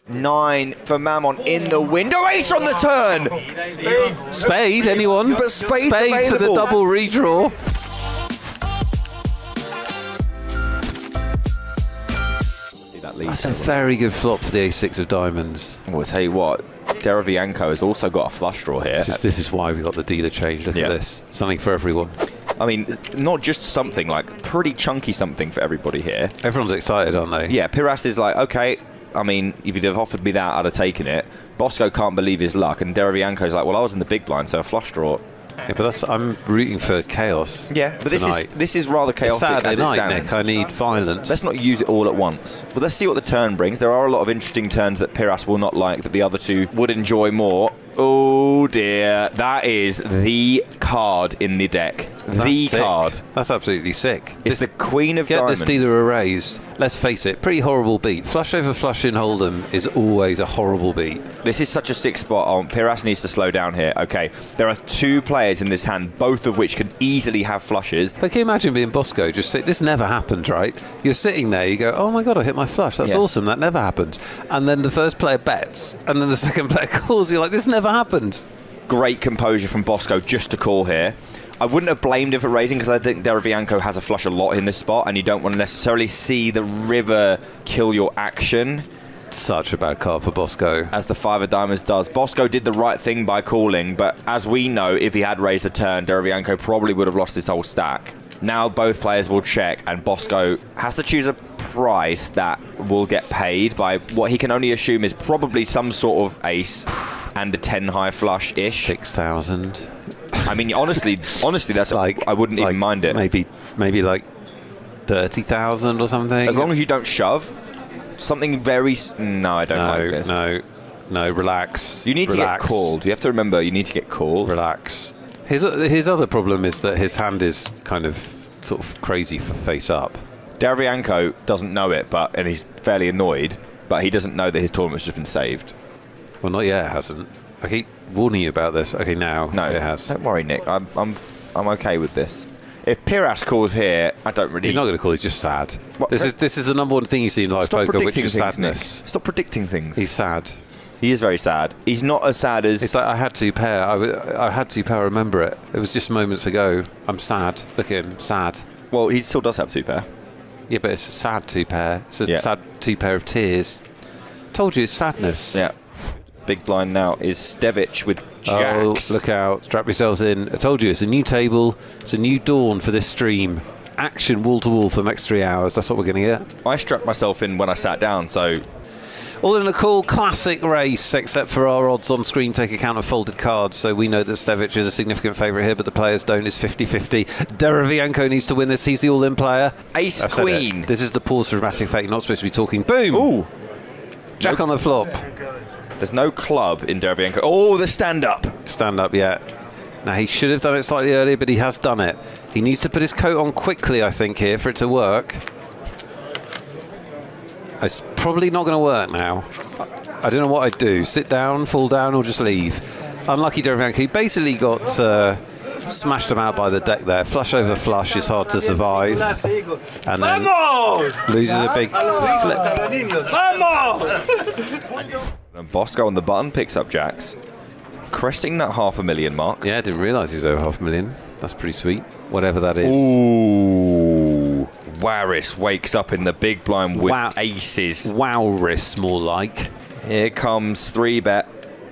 Nine for Mammon in the window. Ace on the turn. Spade, anyone? But spade's Spade available for the double redraw. That's a very good flop for the ace-6 of diamonds. Well, I'll tell you what, Deravianko has also got a flush draw here. This is why we got the dealer change. Look at this. Something for everyone. I mean, not just something, like pretty chunky something for everybody here. Everyone's excited, aren't they? Yeah, Piras is like, okay, I mean, if you'd have offered me that, I'd have taken it. Bosow can't believe his luck, and Deravianko's like, well, I was in the big blind, so a flush draw. Yeah, but I'm rooting for chaos. Yeah, but tonight. this is rather chaotic as it stands. Nick. I need violence. Let's not use it all at once. But let's see what the turn brings. There are a lot of interesting turns that Piras will not like that the other two would enjoy more. Oh dear, that is the card in the deck. The card. That's absolutely sick. It's the Queen of Diamonds. Get this dealer a raise. Let's face it, pretty horrible beat. Flush over flush in Hold'em is always a horrible beat. This is such a sick spot on. Piras needs to slow down here. Okay, there are two players in this hand, both of which can easily have flushes. But can you imagine being Bosow? This never happens, right? You're sitting there, you go, oh my god, I hit my flush. That's awesome. That never happens. And then the first player bets, and then the second player calls. You're like, this never happens. Great composure from Bosow just to call here. I wouldn't have blamed him for raising because I think Deravianko has a flush a lot in this spot, and you don't want to necessarily see the river kill your action. Such a bad card for Bosow. As the 5 of diamonds does. Bosow did the right thing by calling, but as we know, if he had raised the turn, Deravianko probably would have lost his whole stack. Now both players will check, and Bosow has to choose a price that will get paid by what he can only assume is probably some sort of ace and a 10 high flush-ish. 6,000. I mean, honestly, that's like, I wouldn't even mind it. Maybe like 30,000 or something. As long as you don't shove. Something very... No, I don't like this. No, relax. You need to get called. You have to remember, you need to get called. Relax. His other problem is that his hand is kind of sort of crazy for face up. Deravianko doesn't know it, and he's fairly annoyed, but he doesn't know that his tournament's just been saved. Well, not yet, it hasn't. I keep warning you about this. Okay, now it has. Don't worry, Nick. I'm okay with this. If Piras calls here, I don't really... He's not going to call. He's just sad. This is the number one thing you see in live poker, which is sadness. Stop predicting things. He's sad. He is very sad. He's not as sad as... It's like I had two pair. I had two pair. I remember it. It was just moments ago. I'm sad. Look at him. Sad. Well, he still does have two pair. Yeah, but it's a sad two pair. It's a sad two pair of tears. Told you, it's sadness. Yeah. Big blind now is Stevich with jacks. Oh, look out. Strap yourselves in. I told you, it's a new table. It's a new dawn for this stream. Action wall to wall for the next 3 hours. That's what we're going to get. I strapped myself in when I sat down, so... All in a cool classic race, except for our odds on screen take account of folded cards, so we know that Stevich is a significant favourite here, but the players don't. It's 50-50. Deravianko needs to win this. He's the all-in player. Ace Queen. This is the pause for dramatic effect. You're not supposed to be talking. Boom! Ooh. Jack on the flop. There's no club in Deravianko. Oh, the stand-up. Stand-up, yeah. Now, he should have done it slightly earlier, but he has done it. He needs to put his coat on quickly, I think, here, for it to work. It's probably not going to work now. I don't know what I'd do. Sit down, fall down, or just leave. Unlucky Deravianko. He basically got smashed him out by the deck there. Flush over flush is hard to survive. And then loses a big flip. And Bosow on the button picks up jacks. Cresting that $500,000 mark. Yeah, I didn't realise he was over $500,000. That's pretty sweet. Whatever that is. Ooh. Waris wakes up in the big blind with aces. Wowris, more like. Here comes 3-bet.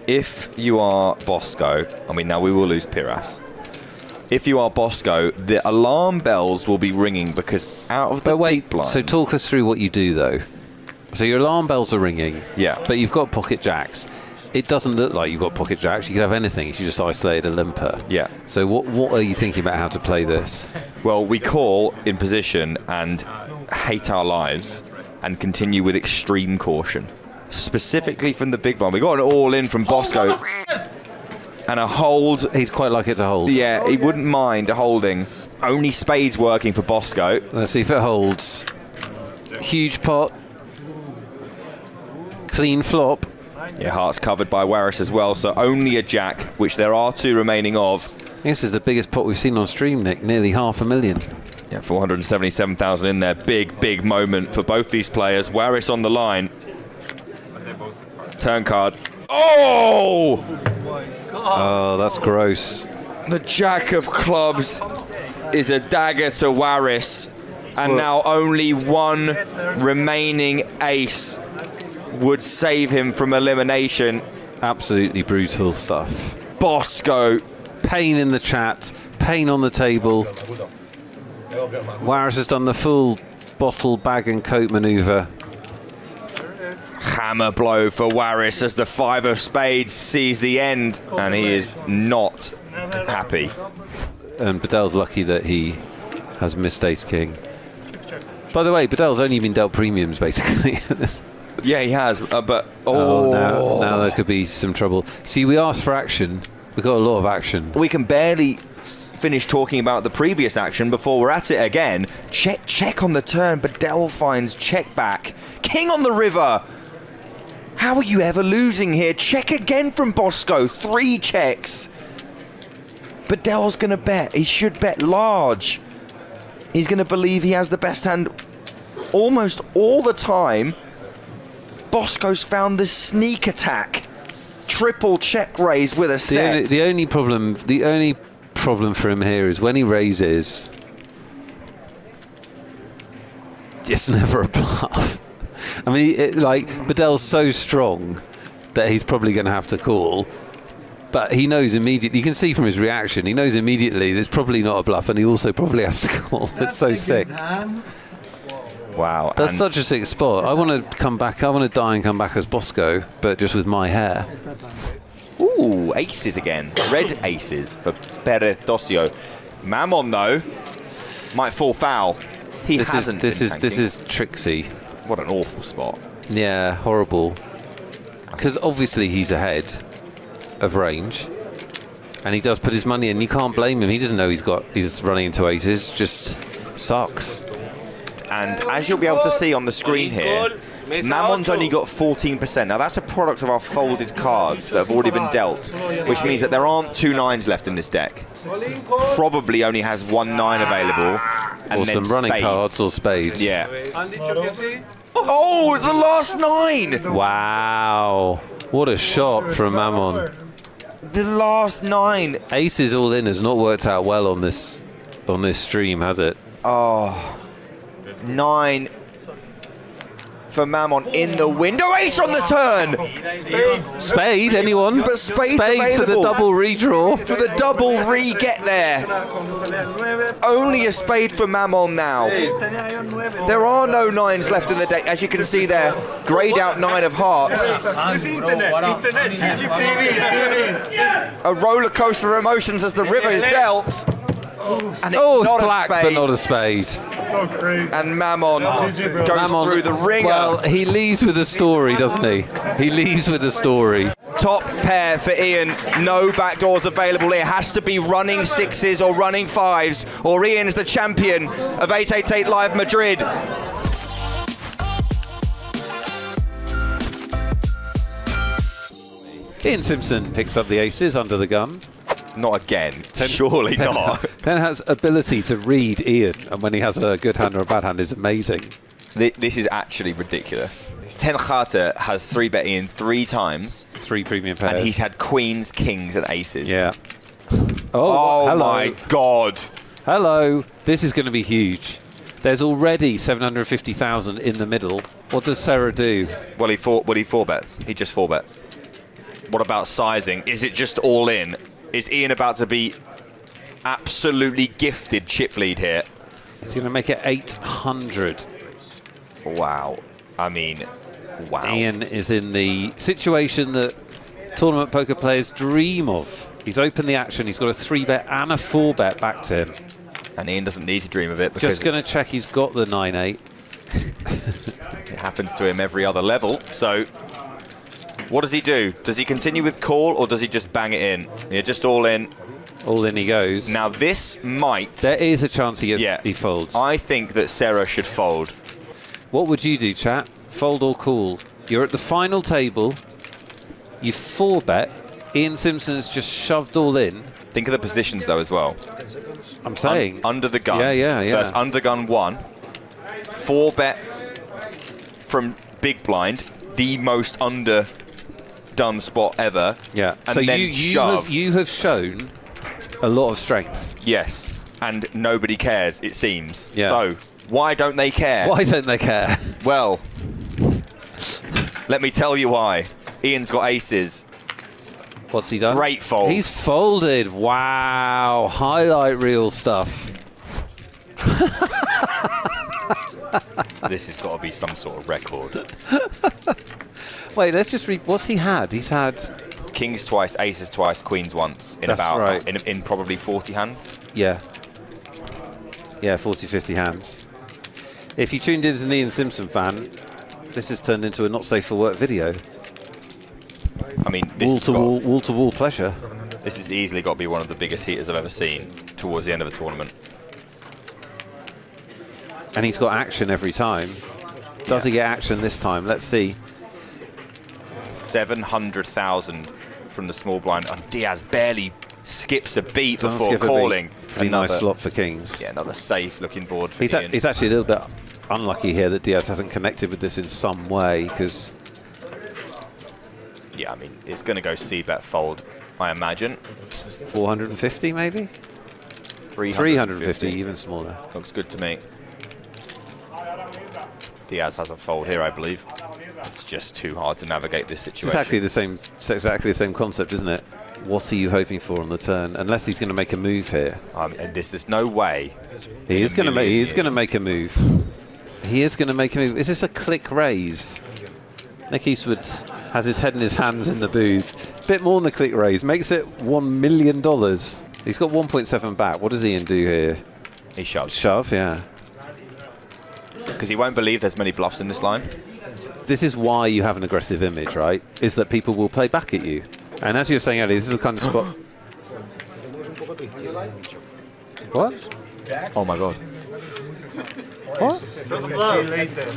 If you are Bosow, I mean, now we will lose Piras. If you are Bosow, the alarm bells will be ringing because out of the big blind. So talk us through what you do, though. So your alarm bells are ringing. Yeah. But you've got pocket jacks. It doesn't look like you've got pocket jacks. You could have anything. You just isolated a limper. Yeah. So what are you thinking about how to play this? Well, we call in position and hate our lives and continue with extreme caution. Specifically from the big blind. We got an all-in from Bosow. And a hold. He'd quite like it to hold. Yeah, he wouldn't mind holding. Only spades working for Bosow. Let's see if it holds. Huge pot. Clean flop. Yeah, hearts covered by Waris as well, so only a jack, which there are 2 remaining of. This is the biggest pot we've seen on stream, Nick. Nearly 500,000. Yeah, 477,000 in there. Big moment for both these players. Waris on the line. Turn card. Oh! Oh, that's gross. The jack of clubs is a dagger to Waris. And now only one remaining ace would save him from elimination. Absolutely brutal stuff. Bosow. Pain in the chat, pain on the table. Waris has done the full bottle, bag and coat manoeuvre. Hammer blow for Waris as the 5 of spades sees the end, and he is not happy. And Bedell's lucky that he has missed ace king. By the way, Bedell's only been dealt premiums, basically. Yeah, he has, but... Now there could be some trouble. See, we asked for action. We got a lot of action. We can barely finish talking about the previous action before we're at it again. Check on the turn. Bedell finds check back. King on the river. How are you ever losing here? Check again from Bosow. 3 checks. Bedell's going to bet. He should bet large. He's going to believe he has the best hand almost all the time. Bosco's found the sneak attack. Triple check raise with a set. The only problem for him here is when he raises, it's never a bluff. I mean, Bedell's so strong that he's probably going to have to call, but he knows immediately. You can see from his reaction, he knows immediately there's probably not a bluff, and he also probably has to call. It's so sick. Wow. That's such a sick spot. I want to come back. I want to die and come back as Bosow, but just with my hair. Ooh, aces again. Red aces for Bosow. Mammon, though, might fall foul. This is tricksy. What an awful spot. Yeah, horrible. Because obviously he's ahead of range, and he does put his money in. You can't blame him. He doesn't know he's running into aces. Just sucks. And as you'll be able to see on the screen here, Mammon's only got 14%. Now that's a product of our folded cards that have already been dealt, which means that there aren't 2 9s left in this deck. Probably only has 1 9 available. And or some running cards or spades. Yeah. Oh, the last 9! Wow. What a shot from Mammon. The last 9. Aces all in has not worked out well on this stream, has it? Oh. 9 for Mammon in the window. Ace on the turn. Spade, anyone? But spade for the double redraw. For the double re-get there. Only a spade for Mammon now. There are no 9s left in the deck, as you can see there. Grayed out 9 of hearts. A roller coaster of emotions as the river is dealt. And it's black, but not a spade. So crazy. And Mammon goes through the ringer. Well, he leaves with a story, doesn't he? He leaves with a story. Top pair for Ian. No backdoors available. It has to be running 6s or running 5s, or Ian is the champion of 888 Live Madrid. Ian Simpson picks up the aces under the gun. Not again. Surely not. Ten has ability to read Ian, and when he has a good hand or a bad hand is amazing. This is actually ridiculous. Ten Carter has 3-bet Ian 3 times. 3 premium pairs. And he's had queens, kings, and aces. Yeah. Oh hello. My God. Hello. This is going to be huge. There's already 750,000 in the middle. What does Sarah do? Well, he 4-bets. He just 4-bets. What about sizing? Is it just all in? Is Ian about to be absolutely gifted chip lead here? He's going to make it 800. Wow. I mean, wow. Ian is in the situation that tournament poker players dream of. He's opened the action. He's got a 3-bet and a 4-bet back to him. And Ian doesn't need to dream of it because just going to check he's got the 9-8. It happens to him every other level. So what does he do? Does he continue with call or does he just bang it in? Yeah, just all in. All in he goes. Now this might... There is a chance he folds. I think that Sarah should fold. What would you do, chat? Fold or call? You're at the final table. You 4-bet. Ian Simpson has just shoved all in. Think of the positions though as well. I'm saying. Under the gun. Yeah. Versus under the gun 1. 4-bet from big blind. The most underdone spot ever. Yeah. And so then you have shown a lot of strength. Yes. And nobody cares, it seems. Yeah. So, why don't they care? Why don't they care? Well, let me tell you why. Ian's got aces. What's he done? Great fold. He's folded. Wow. Highlight reel stuff. This has got to be some sort of record. Wait, let's just read. What's he had? He's had Kings twice, aces twice, queens once in That's about right. in probably 40 hands. Yeah, 40, 50 hands. If you tuned in as an Ian Simpson fan, this has turned into a not safe for work video. I mean, Wall to wall pleasure. This has easily got to be one of the biggest heaters I've ever seen towards the end of a tournament. And he's got action every time. Does he get action this time? Let's see. 700,000 from the small blind. And Diaz barely skips a beat Doesn't before skip a calling. beat. Pretty nice slot for Kings. Yeah, another safe looking board for He's Ian. he's actually a little bit unlucky here that Diaz hasn't connected with this in some way, because Yeah, I mean, it's going to go C-bet fold, I imagine. 450 maybe? 350, even smaller. Looks good to me. Diaz has a fold here, I believe. It's just too hard to navigate this situation. It's exactly the same concept, isn't it? What are you hoping for on the turn? Unless he's going to make a move here. And there's no way. He is going to make a move. He is going to make a move. Is this a click raise? Nick Eastwood has his head in his hands in the booth. Bit more than a click raise. Makes it $1 million. He's got 1.7 back. What does Ian do here? He shoves. Shove, yeah. Because he won't believe there's many bluffs in this line. This is why you have an aggressive image, right? Is that people will play back at you. And as you were saying earlier, this is the kind of spot... What? Oh my god. What?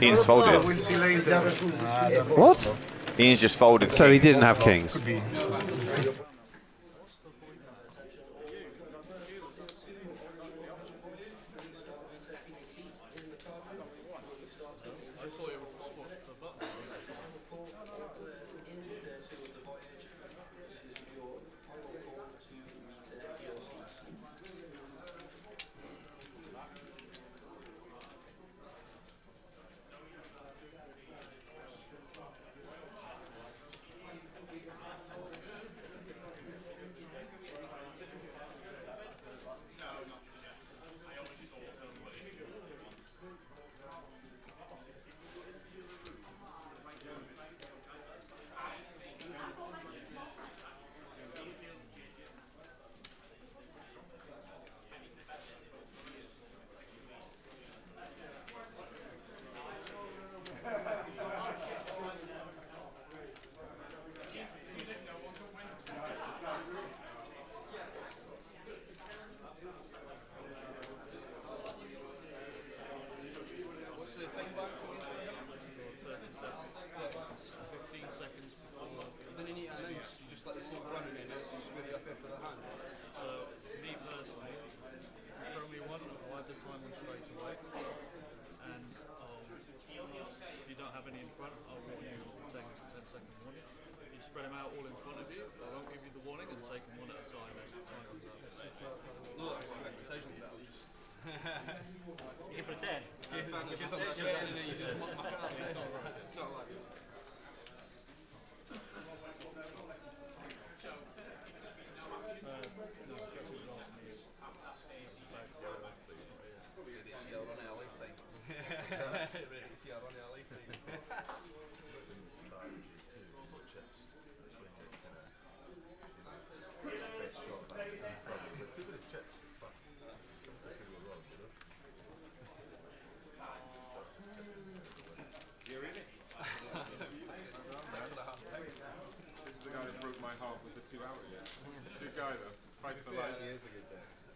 Ian's folded. What? Ian's just folded. So he didn't have kings.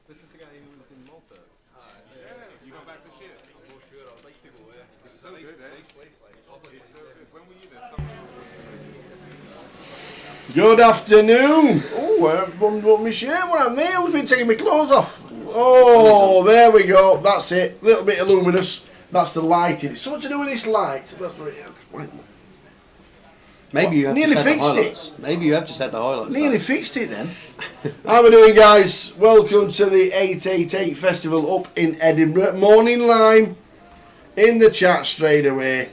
This is the guy who was in Malta. Yeah, you go back to shit. I'm not sure. I'd like to go there. It's so good, eh? Nice place, like. It's so good. When were you there? Good afternoon. Oh, I've won my shirt. What am I? Who's been taking my clothes off? Oh, there we go. That's it. A little bit of luminous. That's the lighting. It's something to do with this light. That's what it is. Maybe you have Nearly just had fixed the highlights. Maybe you have just had the highlights. Nearly fixed it then. How we doing, guys? Welcome to the 888 Festival up in Edinburgh. Morning Lime in the chat straight away.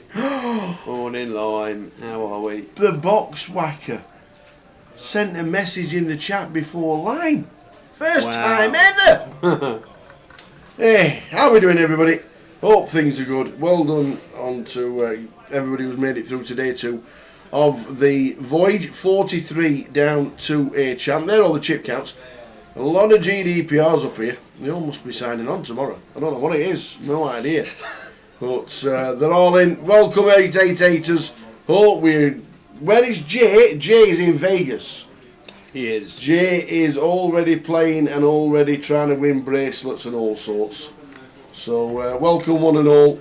Morning, Lime. How are we? The box whacker sent a message in the chat before Lime. First time ever. Hey, how we doing, everybody? Hope things are good. Well done on to everybody who's made it through today too. Of the Voyage 43 down to a champ. There are all the chip counts. A lot of GDPRs up here. They all must be signing on tomorrow. I don't know what it is. No idea. But they're all in. Welcome 888ers. Hope we're... Where is Jay? Jay is in Vegas. He is. Jay is already playing and already trying to win bracelets and all sorts. So welcome one and all.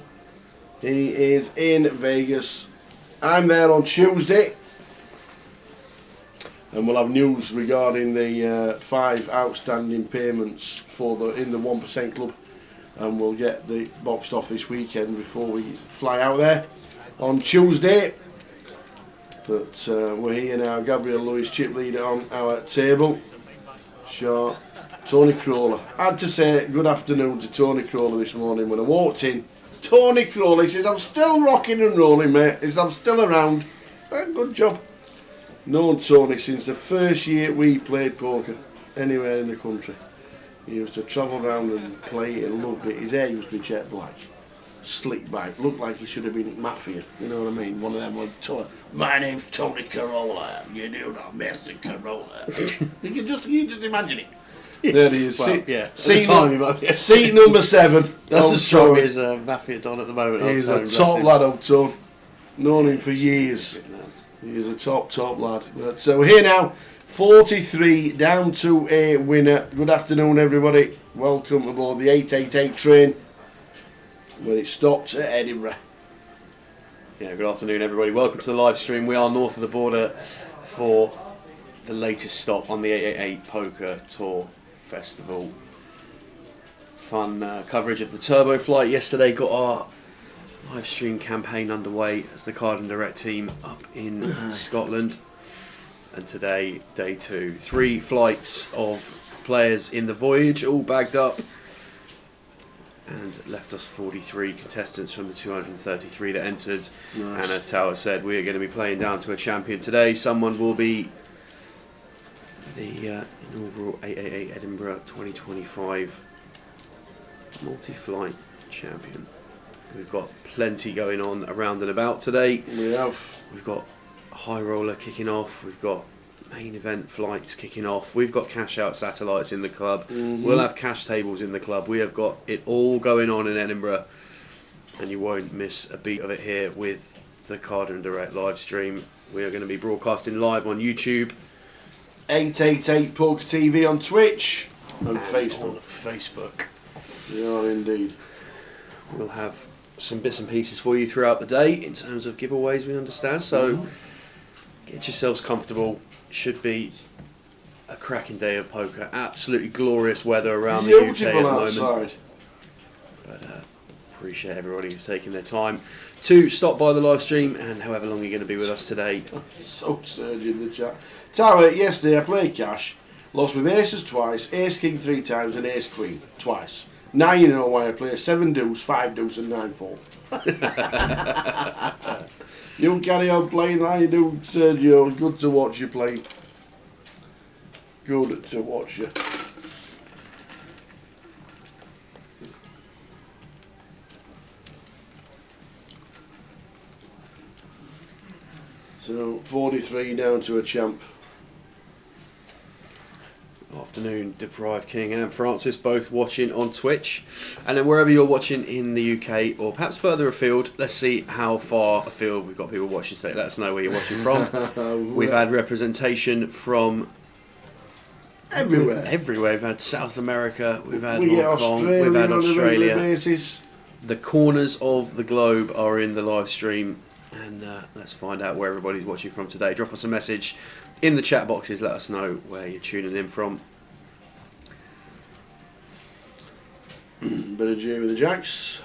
He is in Vegas. I'm there on Tuesday, and we'll have news regarding the 5 outstanding payments for in the 1% club, and we'll get the boxed off this weekend before we fly out there on Tuesday. But we're here now. Gabriel Lewis, chip leader on our table. Sure. Tony Crawler. I had to say good afternoon to Tony Crawler this morning when I walked in. Tony Crawley says, I'm still rocking and rolling, mate. He says, I'm still around. Good job. Known Tony since the first year we played poker anywhere in the country. He used to travel around and play and loved it. His hair used to be jet black. Slick back. Looked like he should have been in Mafia. You know what I mean? One of them would my name's Tony Corolla. You do not mess with Corolla. you can just imagine it. There he is. Well, yeah. Seat number 7. That's as strong as Mafia Don at the moment. He's a top lad, Old Tone. Known him for years. He's a top lad. But, so we're here now. 43 down to a winner. Good afternoon, everybody. Welcome aboard the 888 train when it stopped at Edinburgh. Yeah, good afternoon, everybody. Welcome to the live stream. We are north of the border for the latest stop on the 888 Poker Tour Festival. Fun coverage of the Turbo flight yesterday. Got our live stream campaign underway as the Card and Direct team up in Scotland. And today, day 2. 3 flights of players in the Voyage, all bagged up. And left us 43 contestants from the 233 that entered. Nice. And as Tower said, we are going to be playing down to a champion today. Someone will be the inaugural 888 Edinburgh 2025 multi-flight champion. We've got plenty going on around and about today. We have. We've got high roller kicking off. We've got main event flights kicking off. We've got cash out satellites in the club. We'll have cash tables in the club. We have got it all going on in Edinburgh, and you won't miss a beat of it here with the Card and Direct live stream. We are going to be broadcasting live on YouTube, 888 Poker TV on Twitch and Facebook. On Facebook. We are indeed. We'll have some bits and pieces for you throughout the day in terms of giveaways, we understand. So get yourselves comfortable. Should be a cracking day of poker. Absolutely glorious weather around the UK at the moment. But appreciate everybody who's taking their time to stop by the live stream and however long you're going to be with us today. So surge in the chat. Tower, yesterday I played cash, lost with aces twice, ace king 3 times and ace queen twice. Now you know why I play 7 deuce, 5 deuce and 9-4. You carry on playing like you do, Sergio. Good to watch you play. Good to watch you. So 43 down to a champ. Afternoon, Deprived King and Francis both watching on Twitch. And then wherever you're watching in the UK or perhaps further afield, let's see how far afield we've got people watching today. Let us know where you're watching from. We've had representation from everywhere. We've had South America, we've had Hong Kong, we've had Australia. The corners of the globe are in the live stream, and let's find out where everybody's watching from today. Drop us a message in the chat boxes. Let us know where you're tuning in from. Bit of J with the Jacks.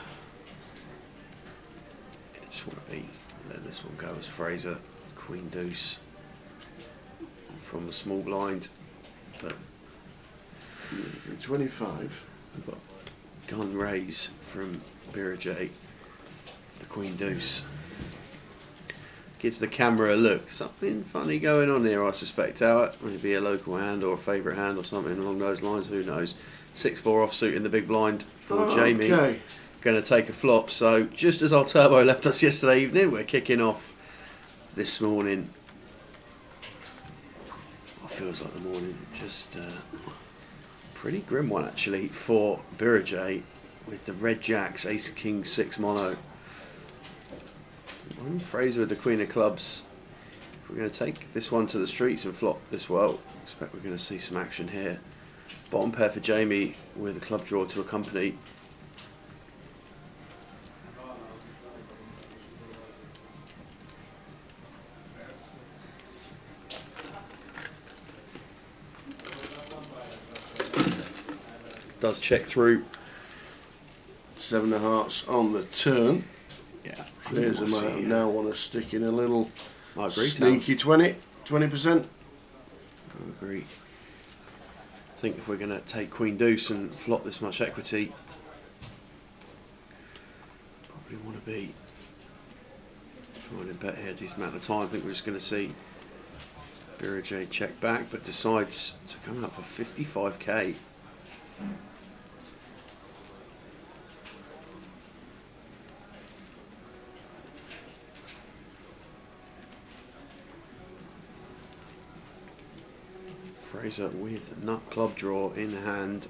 Just want to be letting this one go as Fraser, Queen Deuce from the small blind, but 25. we've got gun raise from Birajay, the Queen Deuce. Gives the camera a look. Something funny going on here, I suspect, Howard. Maybe a local hand or a favourite hand or something along those lines, who knows. 6-4 offsuit in the big blind for Jamie. Okay. Going to take a flop. So just as our turbo left us yesterday evening, we're kicking off this morning. What feels like the morning. Just pretty grim one actually for Birajay with the red jacks, ace king 6 mono. Fraser with the Queen of Clubs. If we're going to take this one to the streets and flop this well, I expect we're going to see some action here. Bottom pair for Jamie with a club draw to accompany. Does check through. 7 of hearts on the turn. Yeah, Fraser might now want to stick in a little I agree, sneaky 20%. I agree. I think if we're going to take Queen Deuce and flop this much equity, probably want to be finding bet here a decent amount of time. I think we're just going to see Birajay check back, but decides to come out for 55k. Fraser with nut club draw in hand.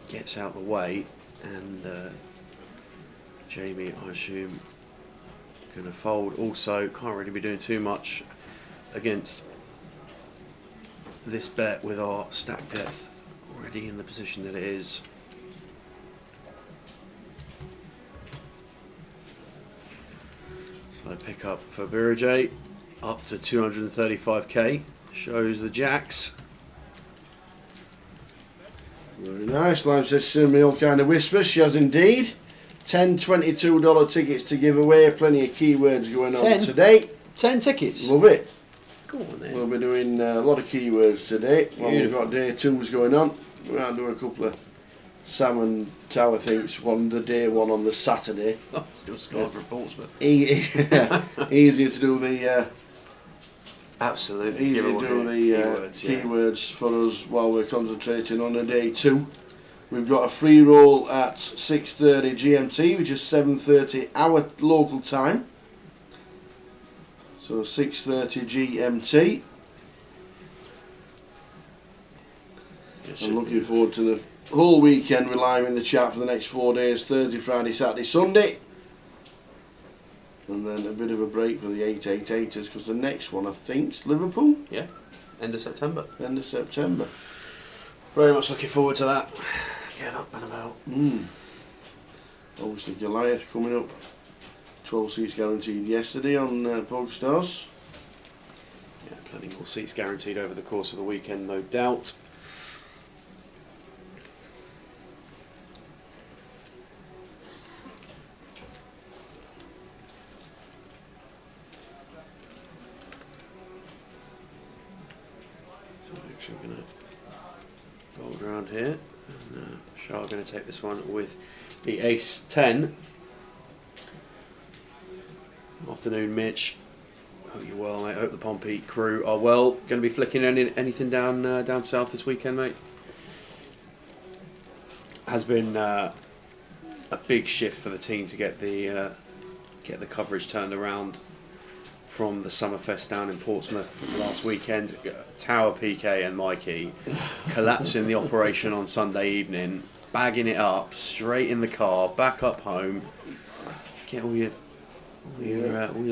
Gets out the way, and Jamie, I assume, going to fold. Also, can't really be doing too much against this bet with our stack depth already in the position that it is. So pick up for Birajay up to 235k. Shows the jacks. Very nice. Lime says Simil kind of whispers. She has indeed. $10 $22 tickets to give away. Plenty of keywords going on 10? today. 10 tickets. Love it. Go on then. We'll be doing a lot of keywords today. Well, we've got day 2s going on. We're going to do a couple of Salmon Tower things. One the day one on the Saturday. Oh, still scarred for Portsmouth. Easier to do the Absolutely. easier to do the keywords for us while we're concentrating on a day 2. We've got a free roll at 6:30 GMT, which is 7:30 our local time. So 6:30 GMT. I'm looking forward to the whole weekend. We're live in the chat for the next 4 days: Thursday, Friday, Saturday, Sunday. And then a bit of a break for the 888ers, because the next one, I think, is Liverpool. Yeah, end of September. End of September. Very much looking forward to that. Get up and about. Obviously, Goliath coming up. 12 seats guaranteed yesterday on PokerStars. Yeah, plenty more seats guaranteed over the course of the weekend, no doubt. We're going to fold around here, and Shah are going to take this one with the ace 10. Afternoon, Mitch. Hope you're well, mate. Hope the Pompey crew are well. Going to be flicking anything down south this weekend, mate? Has been a big shift for the team to get the coverage turned around from the Summerfest down in Portsmouth last weekend. Tower, PK and Mikey collapsing the operation on Sunday evening, bagging it up straight in the car, back up home, get all your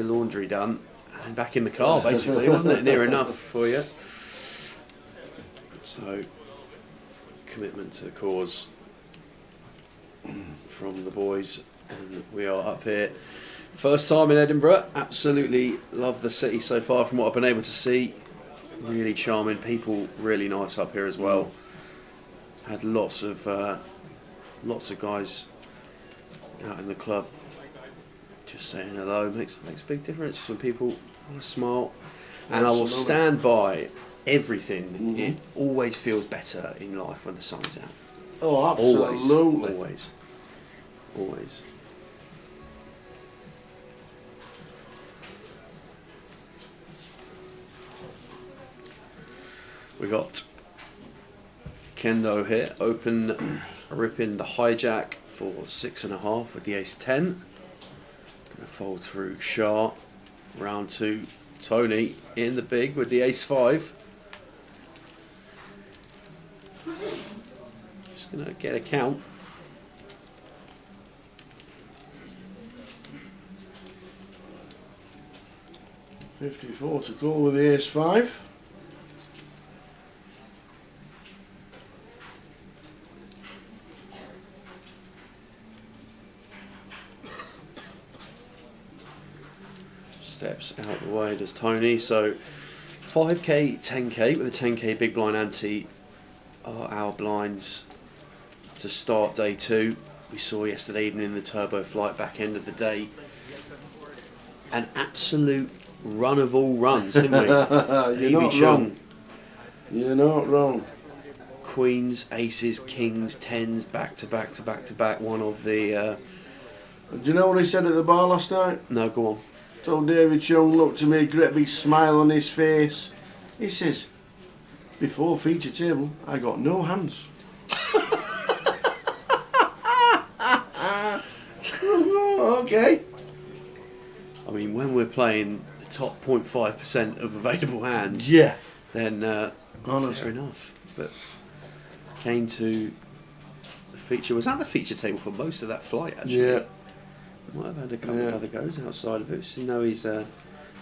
laundry done, and back in the car basically, wasn't it? Near enough for you. So commitment to the cause from the boys, and we are up here. First time in Edinburgh. Absolutely love the city so far from what I've been able to see. Really charming people, really nice up here as well. Had lots of guys out in the club just saying hello. Makes a big difference when people want to smile. And I will stand by everything. It always feels better in life when the sun's out. Oh, absolutely. Always. We got Kendo here, open, ripping the hijack for 6.5 with the ace 10. Going to fold through Shah. Round 2, Tony in the big with the ace 5. Just going to get a count. $54 to call with the ace 5. Steps out the way does Tony. So 5k, 10k with a 10k big blind ante are our blinds to start day 2. We saw yesterday evening in the turbo flight back end of the day an absolute run of all runs, didn't we? You're not wrong. You're not wrong. Queens, aces, kings, tens, back to back to back to back. One of the. Do you know what he said at the bar last night? No, go on. Told David Chung, looked at me, great big smile on his face. He says, before feature table, I got no hands. Okay. I mean, when we're playing the top 0.5% of available hands, Yeah. then Honestly. fair enough. But came to the feature. Was that the feature table for most of that flight? Actually, Yeah. Might have had a couple of other goes outside of it. So you know he's a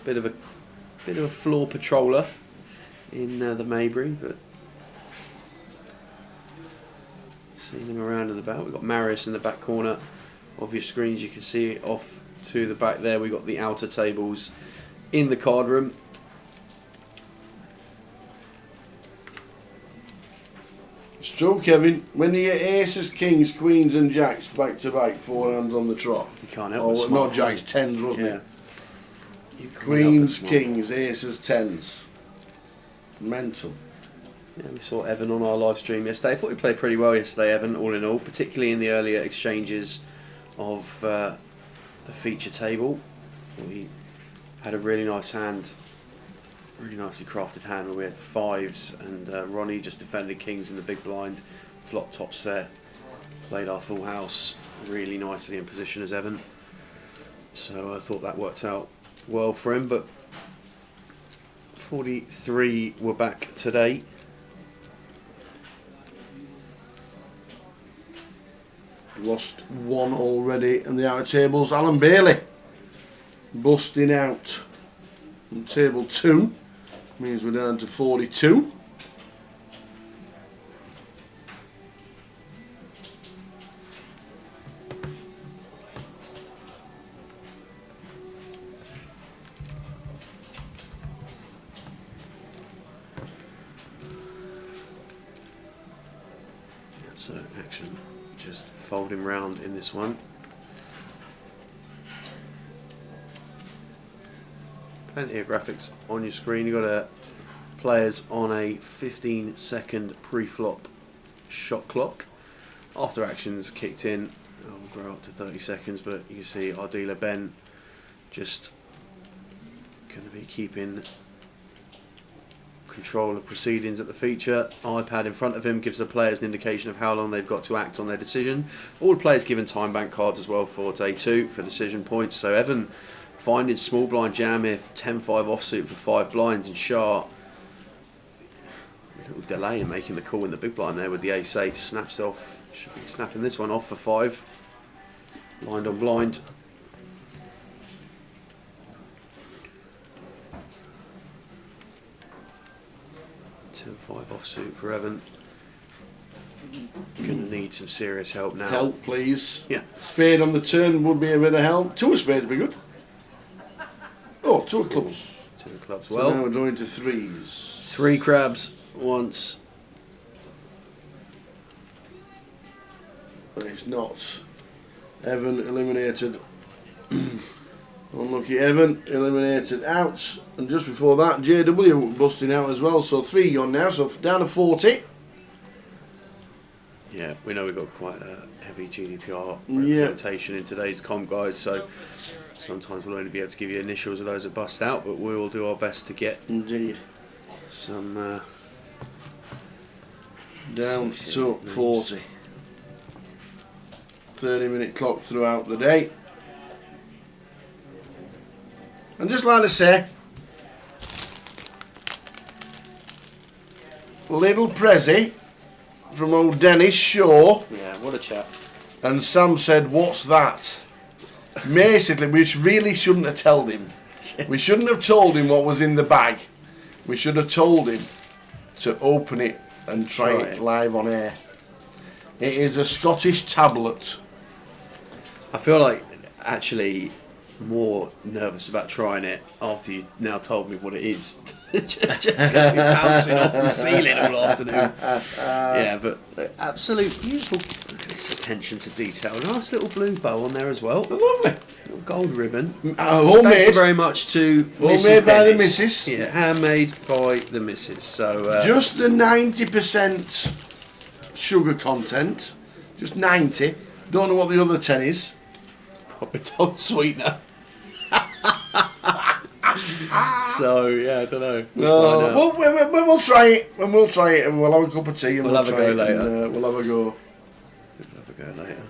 bit of a floor patroller in the Maybury, but seeing him around and about. We've got Marius in the back corner of your screens. You can see off to the back there. We've got the outer tables in the card room. It's true, Kevin. When you get aces, kings, queens, and jacks back to back, 4 hands on the trot. You can't help Oh, but smile. not jacks, tens, wasn't Yeah. it? You can't help but Queens, smile. kings, aces, tens. Mental. Yeah, we saw Evan on our live stream yesterday. I thought he played pretty well yesterday, Evan, all in all, particularly in the earlier exchanges of the feature table. Thought he had a really nice hand, really nicely crafted hand where we had 5s and Ronnie just defended kings in the big blind, flop top set, played our full house really nicely in position as Evan. So I thought that worked out well for him, but 43 were back today. Lost 1 already in the outer tables. Alan Bailey busting out. And table 2 means we're down to 42. So action just folding round in this one. Plenty of graphics on your screen. You've got players on a 15-second pre-flop shot clock. After action's kicked in, it'll grow up to 30 seconds, but you can see our dealer Ben just going to be keeping control of proceedings at the feature. iPad in front of him gives the players an indication of how long they've got to act on their decision. All the players given time bank cards as well for day 2 for decision points. So Evan finding small blind jam if 10-5 offsuit for 5 blinds, and Shah a little delay in making the call in the big blind there with the ace-8, snaps off, should be snapping this one off for 5. Blind on blind. Ten-5 offsuit for Evan. Going to need some serious help now. Help, please. Yeah. Spade on the turn would be a bit of help. 2 of spades would be good. Oh, 2 of clubs. 2 of clubs. So Well, now we're going to 3s. 3 crabs once. It's not. Evan eliminated. Unlucky Evan eliminated out. And just before that, JW busting out as well. So 3 gone now. So down to 40. Yeah, we know we've got quite a heavy GDPR Yeah. representation in today's comp, guys, so sometimes we'll only be able to give you initials of those that bust out, but we will do our best to get Indeed. some Down associated to names. 40. 30-minute clock throughout the day. And just like to say, little Prezi from old Dennis Shaw, Yeah, what a chap. and Sam said, "What's that?" Basically, we really shouldn't have told him. We shouldn't have told him what was in the bag. We should have told him to open it and try Try it it. live on air. It is a Scottish tablet. I feel like actually more nervous about trying it after you now told me what it is. Just gonna be bouncing off the ceiling all afternoon. Yeah, but absolute beautiful attention to detail. Nice little blue bow on there as well. Lovely. Little gold ribbon. Thank you Homemade. very much to Homemade Mrs. by the Dennis. missus. Yeah, handmade by the missus. So Just the 90% sugar content. Just 90. Don't know what the other 10 is. proper told sweetener. So yeah, I don't know. We'll try it, and we'll try it, and we'll have a cup of tea, and We'll have a try go it, later. And, we'll have a go. We'll have a go later.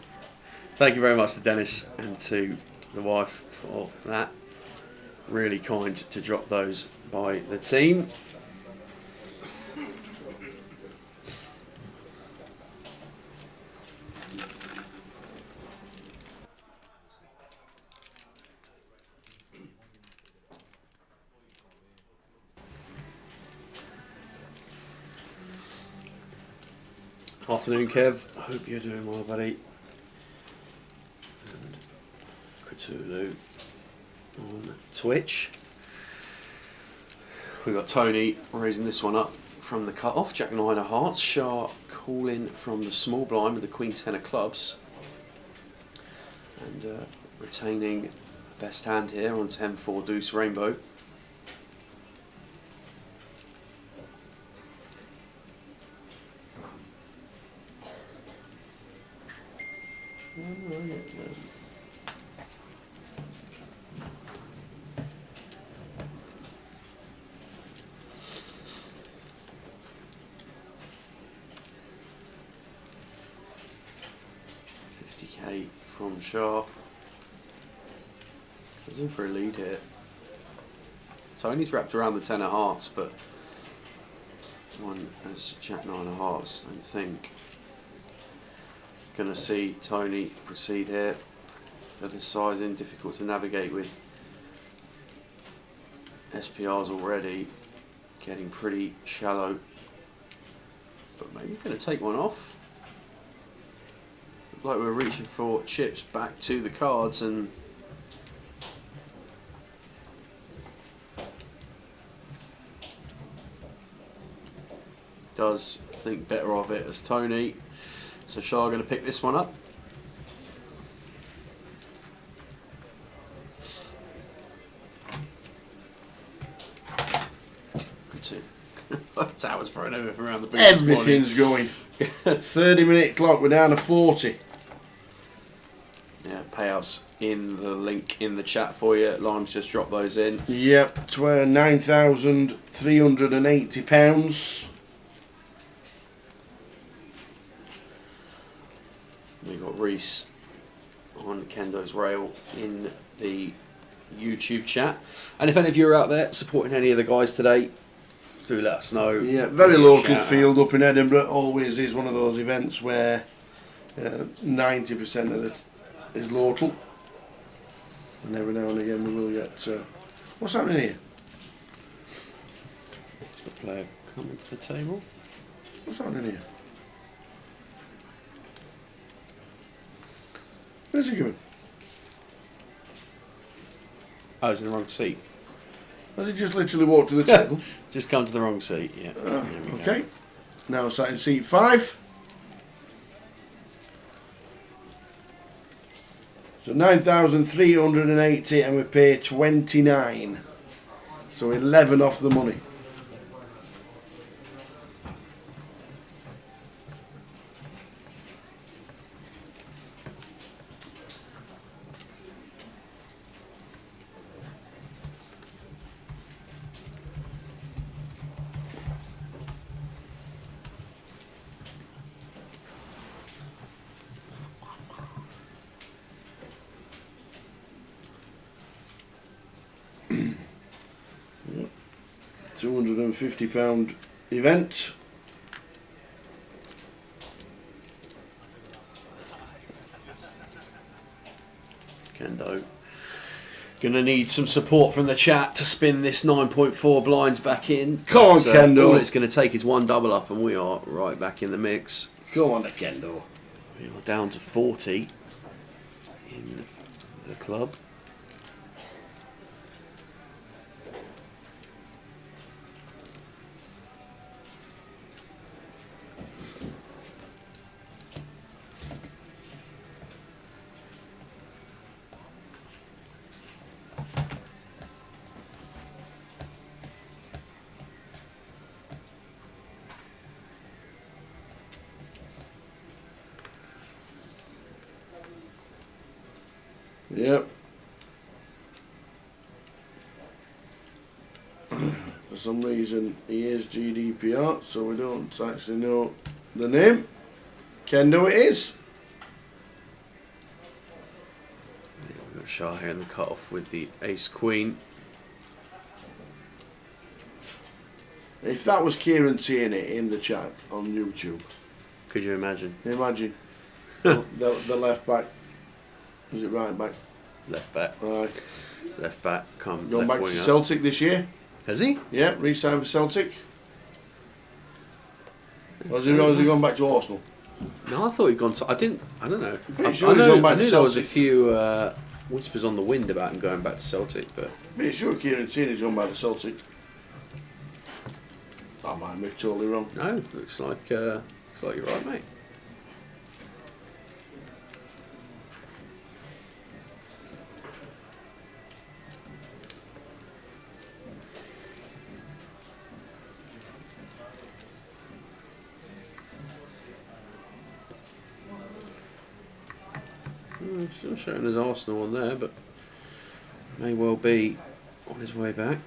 Thank you very much to Dennis and to the wife for that. Really kind to drop those by the team. Afternoon, Kev. I hope you're doing well, buddy. And Cthulhu on Twitch. We've got Tony raising this one up from the cut-off. Jack 9 of hearts. Shah calling from the small blind with the Queen 10 of clubs. And retaining the best hand here on 10-4 deuce rainbow. $50k from Shah. He's in for a lead here. Tony's wrapped around the 10 of hearts, but one as Jack 9 of hearts, I don't think. Gonna see Tony proceed here. For the sizing, difficult to navigate with SPRs already. Getting pretty shallow. But maybe gonna take one off. Look like we're reaching for chips back to the cards and does think better of it as Tony. So Shah going to pick this one up. Good too. Towers thrown over from around the booth. Everything's going. 30-minute clock. We're down to 40. Yeah, payouts in the link in the chat for you. Lime's just dropped those in. Yep, £9,380. We've got Reese on Kendo's rail in the YouTube chat. And if any of you are out there supporting any of the guys today, do let us know. Yeah, very Give me a local shout field up in Edinburgh. Always is one of those events where 90% of it is local. And every now and again we will get... what's happening here? The player coming to the table. What's happening here? Where's he going? I was in the wrong seat. Has he just literally walked to the table? Just come to the wrong seat, yeah. There we go. Okay. Now sat in seat 5. So 9,380 and we pay 29. So 11 off the money. £250 event. Kendo. Gonna need some support from the chat to spin this 9.4 blinds back in. Come on, Kendo. All it's going to take is one double up, and we are right back in the mix. Come on, Kendo. We are down to 40 in the club. Yep. For some reason he is GDPR, so we don't actually know the name. Kendo it is. Yeah, we've got Shah here in the cut-off with the ace-queen. If that was Kieran Tierney in the chat on YouTube, Could you imagine? imagine the left back. Was it right back? Left back. Aye. Left back, come Going left back to winger. Celtic this year. Has he? Yeah, re-signed for Celtic. Or has he gone back to Arsenal? No, I thought he'd gone to... I don't know. Pretty I sure he's know, gone back I to knew there was a Celtic. few whispers on the wind about him going back to Celtic, but... Pretty sure Kieran Tierney's gone back to Celtic. I might be totally wrong. No, looks like you're right, mate. Still showing his Arsenal on there, but may well be on his way back.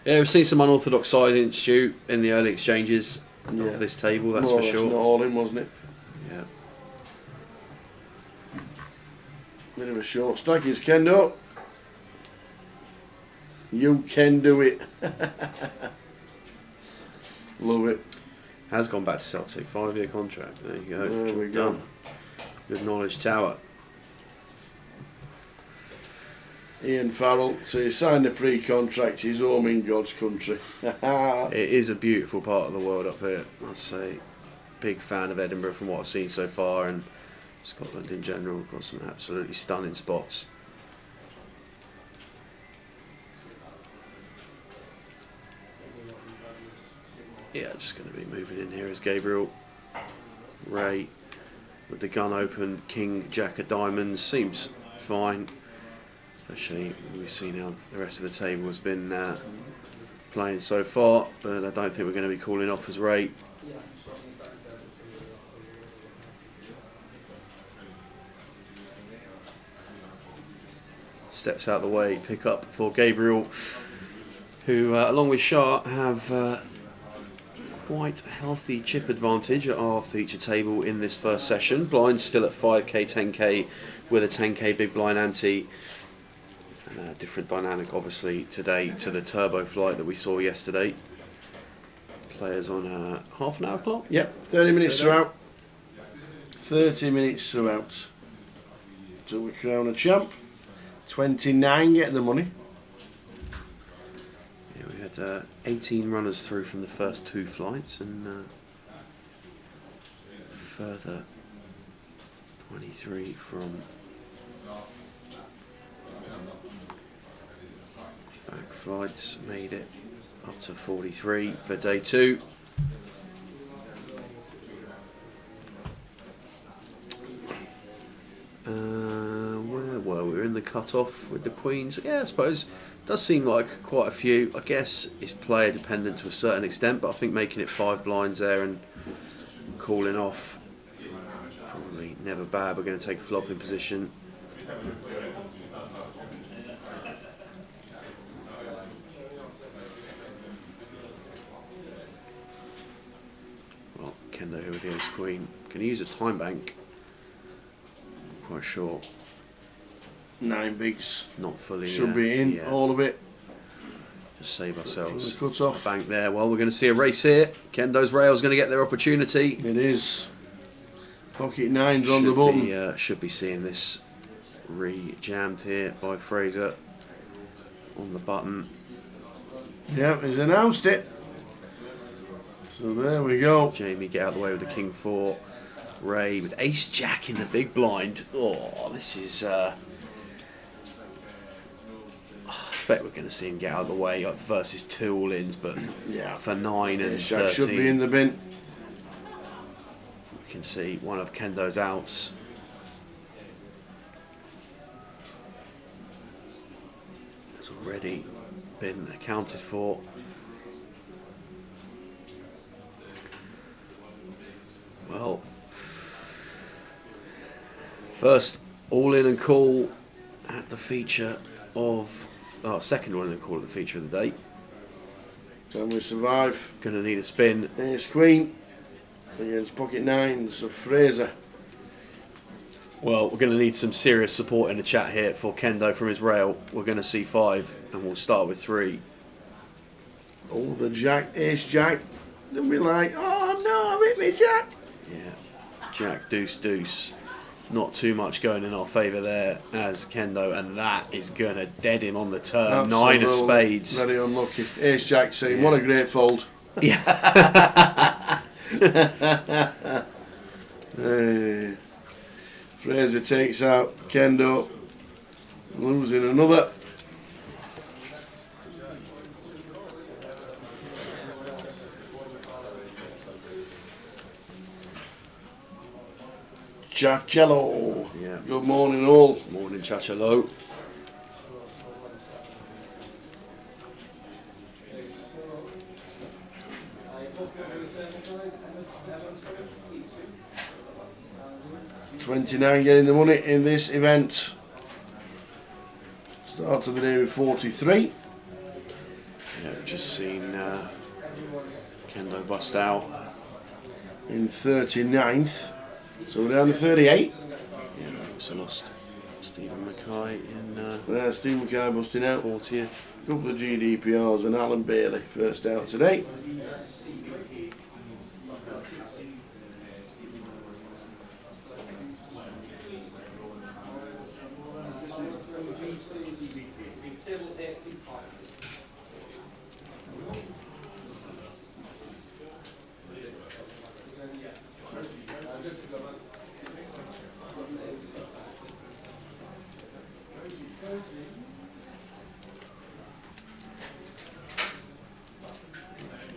Yeah, we've seen some unorthodox siding, Stu, in the early exchanges of this table, that's More or for less sure. not all in, wasn't it? Yeah. Bit of a short stack is Kendo. You can do it. Love it. Has gone back to Celtic, 5-year contract. There you go. There Job we go. done. Good knowledge tower. Ian Farrell, so he signed a pre-contract, he's home in God's country. It is a beautiful part of the world up here, I'd say. Big fan of Edinburgh from what I've seen so far, and Scotland in general. Got some absolutely stunning spots. Yeah, just going to be moving in here as Gabriel. Ray with the gun open, King, Jack of Diamonds, seems fine. Especially we've seen how the rest of the table has been playing so far, but I don't think we're going to be calling off as Ray. Steps out the way, pick up for Gabriel, who along with Shah have quite a healthy chip advantage at our feature table in this first session. Blinds still at 5k, 10k with a 10k big blind ante. And a different dynamic obviously today to the turbo flight that we saw yesterday. Players on a half an hour clock? Yep, 30 minutes throughout. 30 minutes throughout. So we crown a champ. 29 get the money. Yeah, we had 18 runners through from the first 2 flights, and further 33 from back flights made it up to 43 for day 2. Where were we? We're in the cut-off with the Queens. Yeah, I suppose does seem like quite a few. I guess it's player dependent to a certain extent, but I think making it 5 blinds there and calling off probably never bad. We're going to take a flopping position. Well, Kendo here with the ace queen. Can he use a time bank? I'm quite sure. 9 bigs. Not fully. Should be in, all of it. Just save ourselves Cut off. a bank there. Well, we're going to see a race here. Kendo's rail's going to get their opportunity. It is. Pocket 9's on the button. Should be seeing this re-jammed here by Fraser on the button. Yeah, he's announced it. So there we go. Jamie get out of the way with the King 4. Ray with Ace Jack in the big blind. Oh, this is. I expect we're going to see him get out of the way versus 2 all-ins, but Yeah. for 9 and Ace Jack 13, should be in the bin. we can see one of Kendo's outs. Has already been accounted for. Well, first all-in and call at the feature of. Second all-in and call at the feature of the day. Can we survive? Going to need a spin. Ace Queen against pocket 9s of Fraser. Well, we're going to need some serious support in the chat here for Kendo from his rail. We're going to see 5 and we'll start with 3. Oh, the Jack, Ace Jack. They'll be like, oh no, I've hit me Jack. Yeah, Jack, deuce, deuce. Not too much going in our favour there as Kendo, and that is going to dead him on the turn. 9 of spades. Very unlucky. Ace Jack saying, what a great fold. Yeah. Hey. Fraser takes out Kendo, losing another. Chachelo. Yeah. Good morning, all. Morning, Chachalo. $29 getting the money in this event. Start of the day with 43. Yeah, we've just seen Kendo bust out. In 39th. So we're down to 38. Yeah, also lost Stephen Mackay in Steve Mackay busting out. 40th. Couple of GDPRs and Alan Bailey first out today.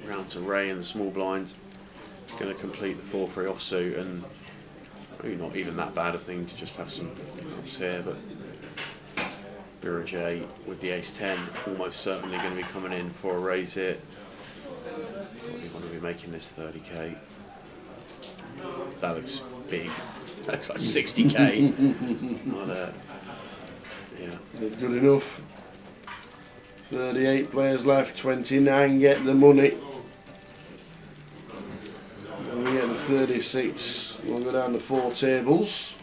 Round to Ray in the small blind. Going to complete the 4-3 offsuit, and maybe not even that bad a thing to just have some ups here, but Birajay with the ace-10 almost certainly going to be coming in for a raise here. Probably want to be making this 30k. That looks big. That's like 60k. But, yeah. Good enough. 38 players left, 29 get the money. And we get the 36. We'll go down to 4 tables.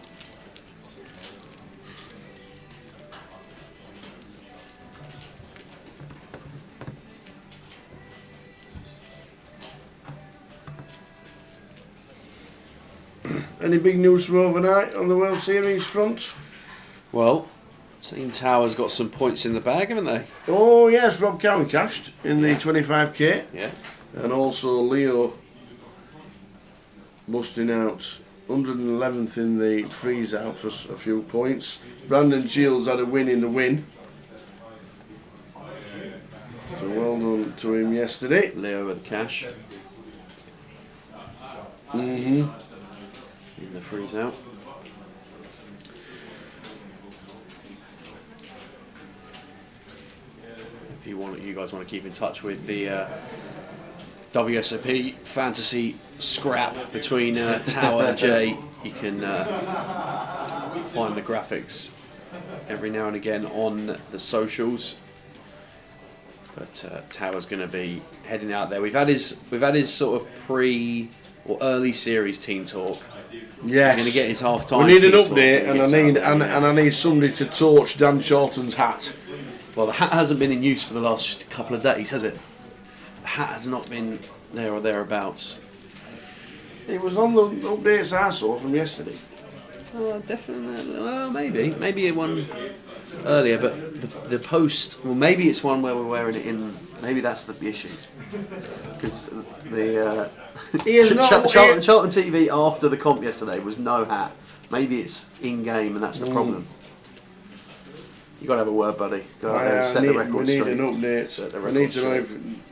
Any big news from overnight on the World Series front? Well, Team Tower's got some points in the bag, haven't they? Oh yes, Rob Cowan cashed in the 25k. Yeah. And also Leo busting out 111th in the freeze out for a few points. Brandon Shields had a win in the win. So well done to him yesterday. Leo with the cash. Mm-hmm. In the freeze out. If you guys want to keep in touch with the WSOP fantasy scrap between Tower and Jay, you can find the graphics every now and again on the socials. But Tower's going to be heading out there. We've had his sort of pre or early series team talk. Yes. He's going to get his half time. We need an update, and I need somebody to torch Dan Charlton's hat. Well, the hat hasn't been in use for the last couple of days, has it? The hat has not been there or thereabouts. It was on the updates I saw from yesterday. Oh, definitely. Well, maybe one earlier, but the post. Well, maybe it's one where we're wearing it in. Maybe that's the issue. Because the Charlton TV after the comp yesterday was no hat. Maybe it's in game, and that's the problem. You got to have a word, buddy. Go out there and set the record straight. We need an update.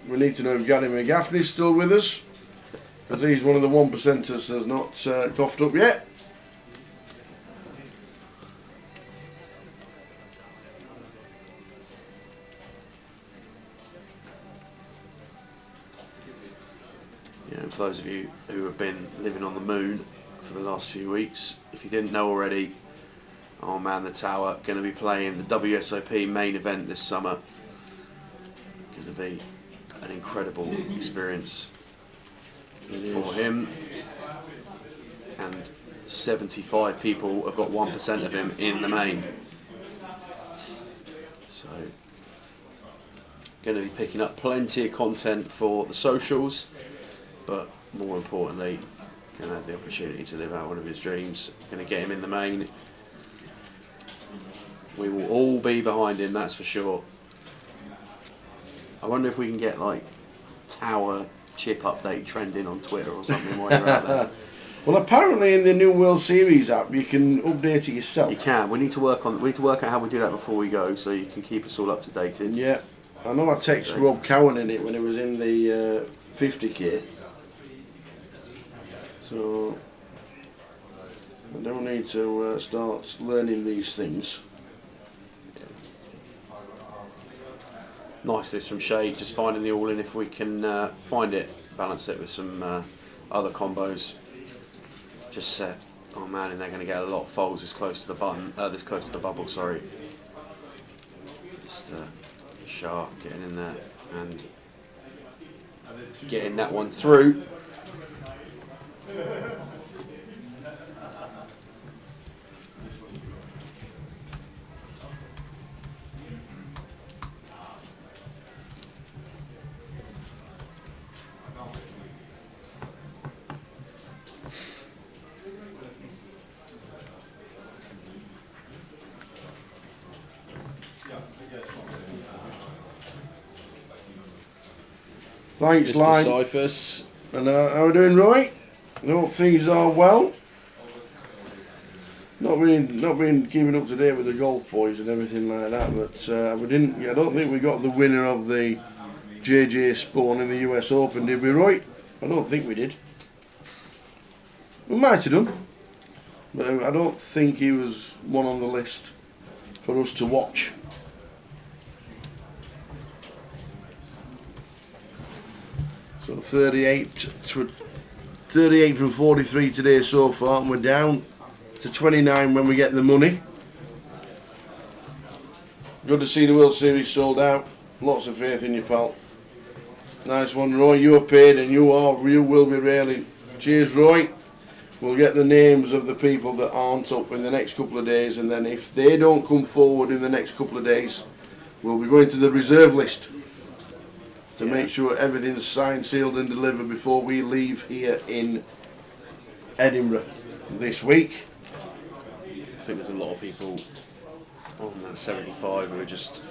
We need to know if Gary McGaffney's still with us, because he's one of the 1%ers that's not coughed up yet. Yeah, and for those of you who have been living on the moon for the last few weeks, if you didn't know already, oh man, the Tower going to be playing the WSOP main event this summer. Going to be an incredible experience for him. And 75 people have got 1% of him in the main. So, going to be picking up plenty of content for the socials, but more importantly, going to have the opportunity to live out one of his dreams. Going to get him in the main. We will all be behind him, that's for sure. I wonder if we can get like Tower chip update trending on Twitter or something while you're out there. Well, apparently in the new World Series app you can update it yourself. You can. We need to work out how we do that before we go, so you can keep us all up to date. Yeah, I know I texted Rob Cowan in it when he was in the 50k. So I don't need to start learning these things. Nice this from Shay, just finding the all-in if we can find it, balance it with some other combos. Just set, oh man, and they're going to get a lot of folds this close to the button, this close to the bubble, sorry. Just sharp, getting in there and getting that one through. Thanks, Mr. Line. Cyphers. And how are we doing, Roy? I hope things are well. Not been keeping up to date with the golf boys and everything like that, but we didn't. I don't think we got the winner of the JJ Spawn in the US Open, did we, Roy? I don't think we did. We might have done, but I don't think he was one on the list for us to watch. So 38 from 43 today so far, and we're down to 29 when we get the money. Good to see the World Series sold out. Lots of faith in you, pal. Nice one, Roy. You are paid and you will be railing. Cheers, Roy. We'll get the names of the people that aren't up in the next couple of days, and then if they don't come forward in the next couple of days, we'll be going to the reserve list to make sure everything's signed, sealed and delivered before we leave here in Edinburgh this week. I think there's a lot of people on that 75 who are just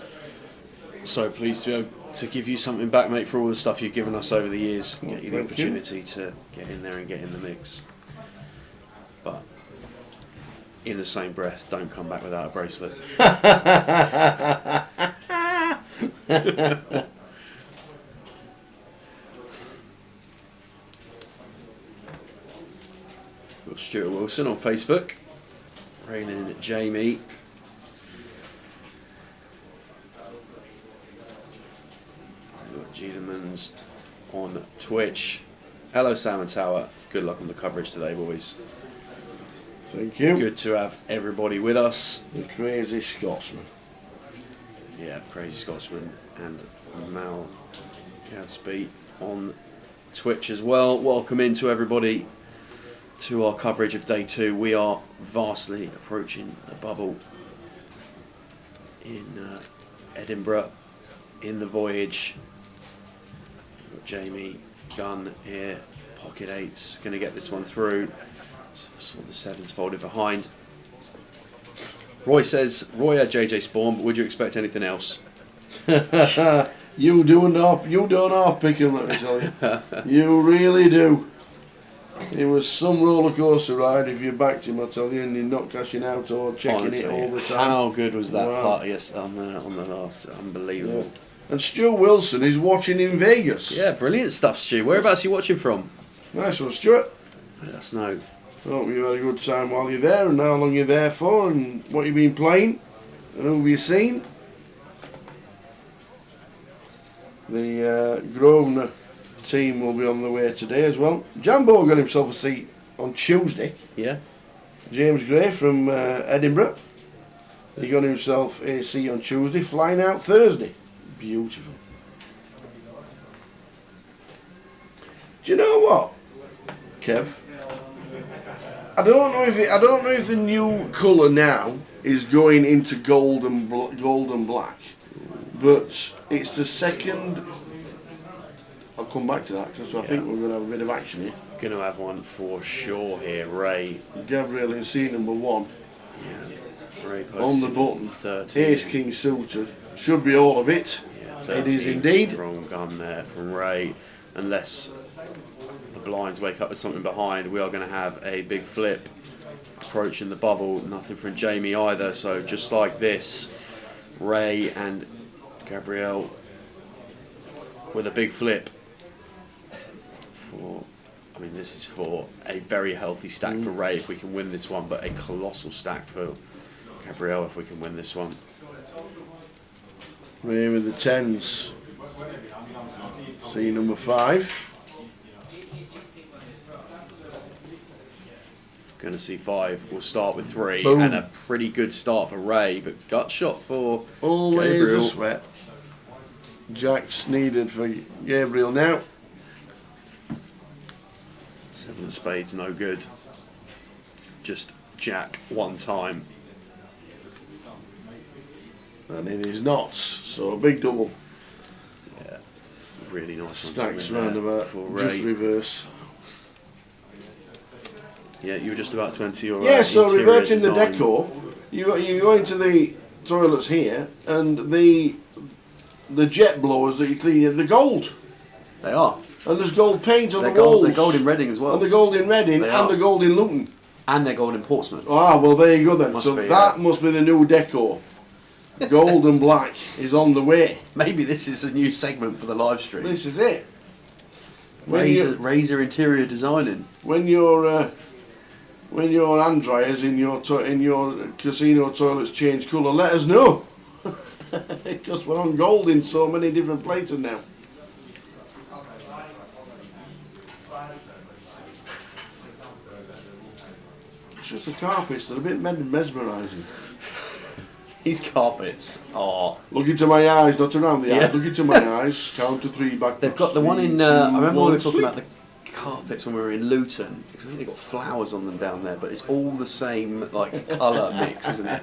so pleased to be able to give you something back, mate, for all the stuff you've given us over the years. Get you the opportunity to get in there and get in the mix. But in the same breath, don't come back without a bracelet. Got Stuart Wilson on Facebook, raining Jamie. Got Giedemans on Twitch. Hello Salmon Tower, good luck on the coverage today, boys. Thank you. Good to have everybody with us. The crazy Scotsman. Yeah, Crazy Scotsman and Mal Gadsby on Twitch as well. Welcome into everybody to our coverage of day 2. We are vastly approaching the bubble in Edinburgh in the voyage. We've got Jamie Gunn here, pocket 8s, going to get this one through. Saw the 7s folded behind. Roy says, Roy had JJ Spawn, but would you expect anything else? You don't half pick him, let me tell you. You really do. It was some roller coaster ride if you backed him, I tell you, and you're not cashing out or checking Honestly, it all the time. how good was that Wow. part on the last? Unbelievable. Yeah. And Stuart Wilson is watching in Vegas. Yeah, brilliant stuff, Stu. Whereabouts are you watching from? Nice one, Stuart. Let us know. Hope you had a good time while you're there, and how long you're there for, and what you've been playing, and who have you seen. The Grosvenor team will be on the way today as well. Jambo got himself a seat on Tuesday. Yeah. James Gray from Edinburgh. He got himself a seat on Tuesday, flying out Thursday. Beautiful. Do you know what, Kev? I don't know if the new colour now is going into gold and black, but it's the second. I'll come back to that because I think we're going to have a bit of action here. Going to have one for sure here, Ray. Gabriel in seat number 1 Yeah. Ray on the button. 13. Ace King suited. Should be all of it. Yeah, It is 13 indeed. From gun there from Ray. Unless the blinds wake up with something behind, we are going to have a big flip approaching the bubble. Nothing from Jamie either. So just like this, Ray and Gabrielle with a big flip. This is for a very healthy stack for Ray if we can win this one, but a colossal stack for Gabrielle if we can win this one. Ray with the 10s. See number 5. Going to see 5. We'll start with 3. Boom. And a pretty good start for Ray, but gut shot for Always Gabriel. a sweat. Jack's needed for Gabriel now. 7 of spades, no good. Just Jack one time. And it is not, so a big double. Yeah, really nice. Stacks one roundabout, for just Ray. reverse. Yeah, you were just about to enter your Yeah, so interior reverting the design. decor, you go into the toilets here, and the jet blowers that you clean, they're gold. They are. And there's gold paint on They're the walls. gold. They're gold in Reading as well. And the gold in Reading, They and are. the gold in Luton. And they're gold in Portsmouth. Ah, well there you go then. Must so be, that must be the new decor. Gold and black is on the way. Maybe this is a new segment for the live stream. This is it. Razor interior designing. When your hand dryers in your casino toilets change colour, let us know. Because we're on gold in so many different places now. It's just the carpets that are a bit mesmerising. These carpets are. Look into my eyes, not around the Yeah. eyes. Look into my eyes. Count to 3 back. They've got the one in. I remember we were talking about the carpets when we were in Luton, because I think they've got flowers on them down there, but it's all the same like colour mix, isn't it?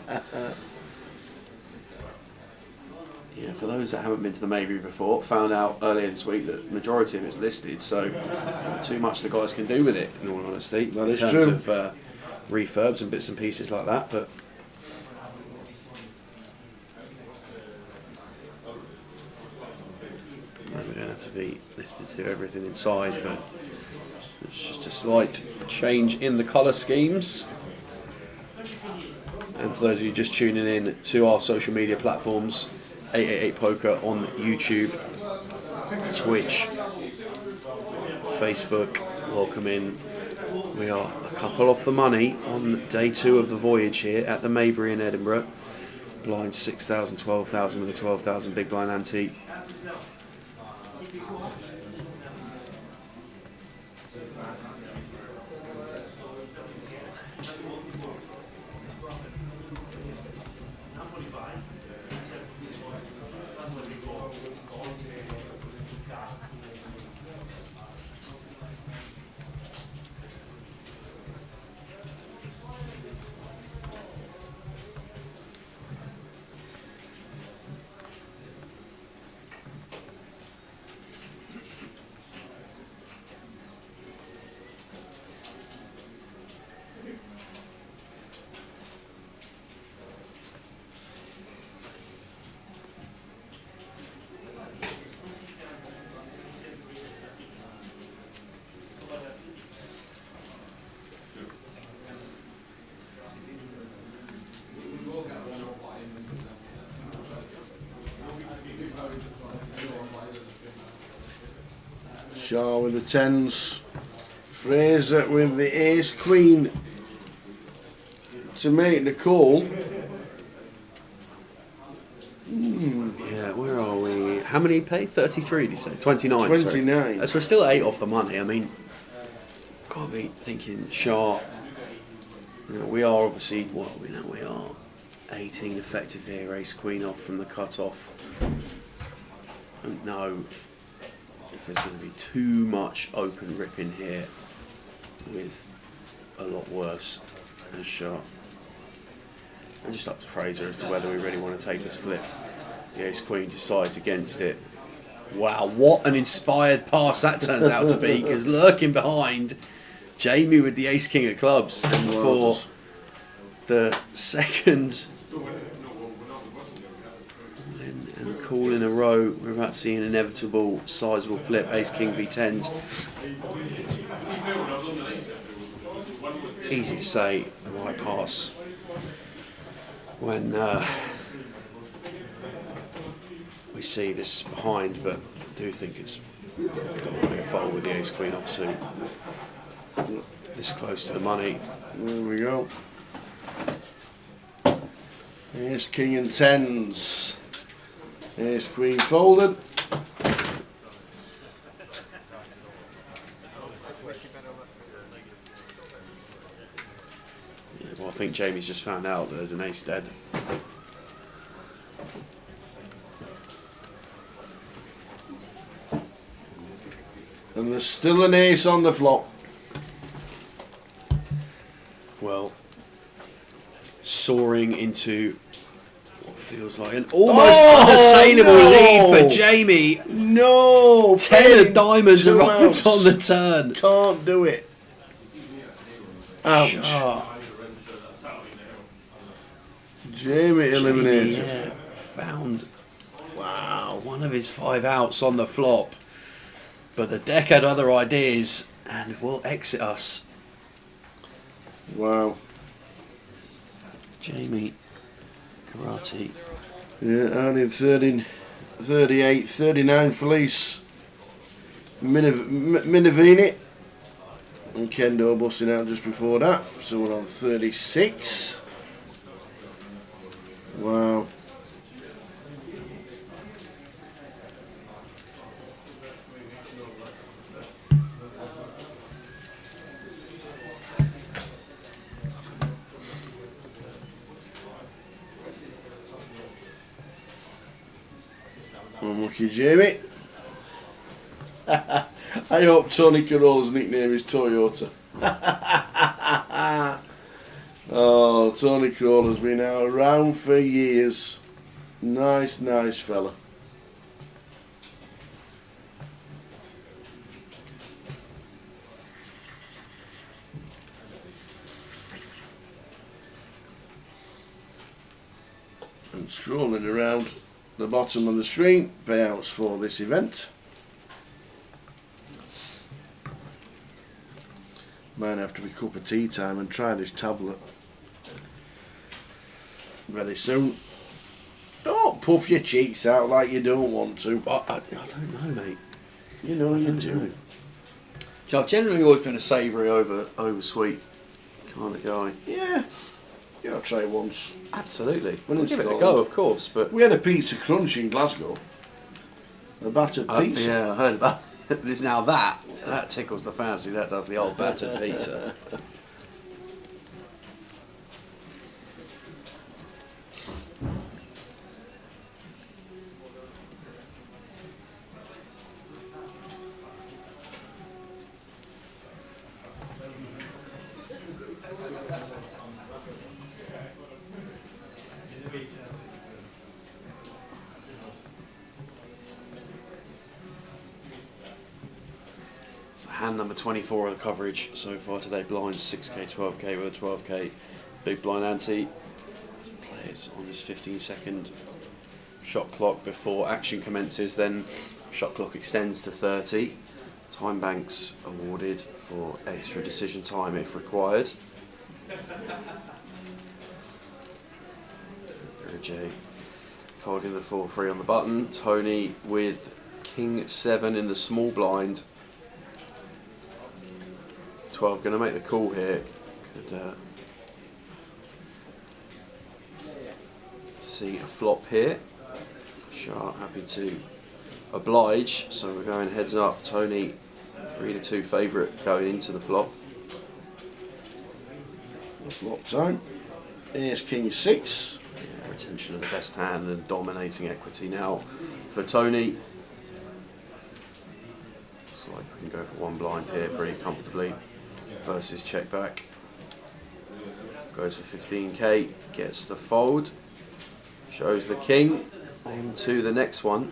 Yeah, for those that haven't been to the Maybury before, found out earlier this week that the majority of it's listed, so not too much the guys can do with it, in all honesty, That in is terms true. of refurbs and bits and pieces like that. But we're doing a had to be listed to everything inside, but it's just a slight change in the colour schemes. And to those of you just tuning in to our social media platforms, 888 Poker on YouTube, Twitch, Facebook, welcome in. We are a couple off the money on day 2 of the voyage here at the Maybury in Edinburgh. Blind 6,000, 12,000 with a 12,000 big blind ante. Shaw with the 10s. Fraser with the ace queen to make the call. Yeah, where are we? How many paid? 33, did you say? 29. 29. So we're still 8 off the money. I mean, can't be thinking sharp. You know, we are obviously, what are we now? We are 18 effective here, ace queen off from the cut-off. I don't know if there's going to be too much open ripping here with a lot worse as sharp. And just up to Fraser as to whether we really want to take this flip. The ace queen decides against it. Wow, what an inspired pass that turns out to be, because lurking behind, Jamie with the ace king of clubs. And for the second and call in a row, we're about to see an inevitable sizable flip, ace king v10s. Easy to say the right pass when we see this behind, but I do think it's going to fold with the ace queen offsuit. This close to the money. There we go. Ace king and 10s. Ace queen folded. Yeah, well, I think Jamie's just found out that there's an ace dead. And there's still an ace on the flop. Well, soaring into what feels like an almost unassailable lead for Jamie. No! 10 of diamonds two arrives outs. on the turn. Can't do it. Ouch. Sharp. Jamie eliminated. Jamie, yeah, found, wow, one of his 5 outs on the flop. But the deck had other ideas and will exit us. Wow. Jamie Karate. Yeah, only 13, 38, 39 Felice. Minavini. And Kendo busting out just before that. So we're on 36. Wow. Unlucky Jamie. I hope Tony Carola's nickname is Toyota. Oh, Tony Carola's been out around for years. Nice, nice fella. And strolling around the bottom of the screen, payouts for this event. Might have to be cup of tea time and try this tablet very soon. Don't puff your cheeks out like you don't want to. I don't know, mate. You know you do. So I've generally always been a savoury over sweet kind of guy. Yeah. You gotta try it once. Absolutely. When We'll it's give it a cold. go, of course. But We had a pizza crunch in Glasgow. A battered pizza. yeah, I heard about this. Now that tickles the fancy. That does the old battered pizza. Hand number 24 of the coverage so far today. Blinds 6k, 12k with a 12k big blind ante. Players on this 15-second shot clock before action commences. Then shot clock extends to 30. Time banks awarded for extra decision time if required. J folding the 4-3 on the button. Tony with King 7 in the small blind. 12 going to make the call here. Could see a flop here. Sharp happy to oblige, so we're going heads up. Tony 3-2 favourite going into the flop. The flop zone. Ace King 6. Yeah, retention of the best hand and dominating equity now for Tony. Looks like we can go for one blind here pretty comfortably. Versus check back. Goes for 15k, gets the fold, shows the king, on to the next one.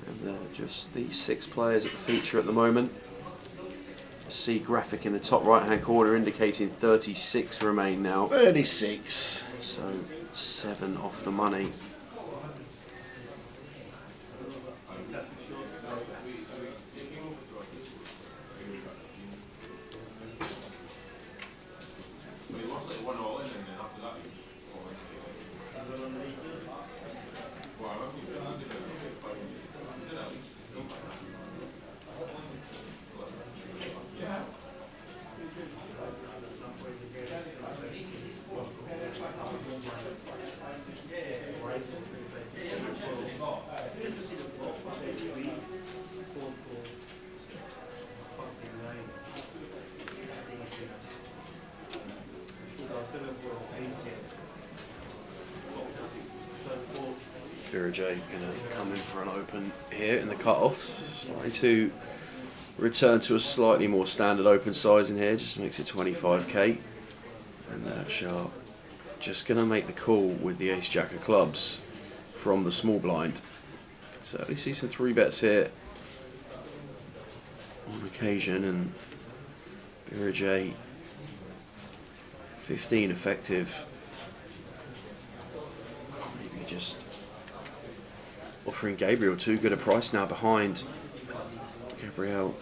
And just the 6 players at the feature at the moment. See graphic in the top right hand corner indicating 36 remain now. 36. So 7 off the money. J going to come in for an open here in the cut-offs. Slightly to return to a slightly more standard open size in here, just makes it 25k. And Sharp just going to make the call with the ace-jack of clubs from the small blind. Certainly see some 3-bets here on occasion, and J 15 effective. Maybe just offering Gabriel too good a price now behind. Gabriel.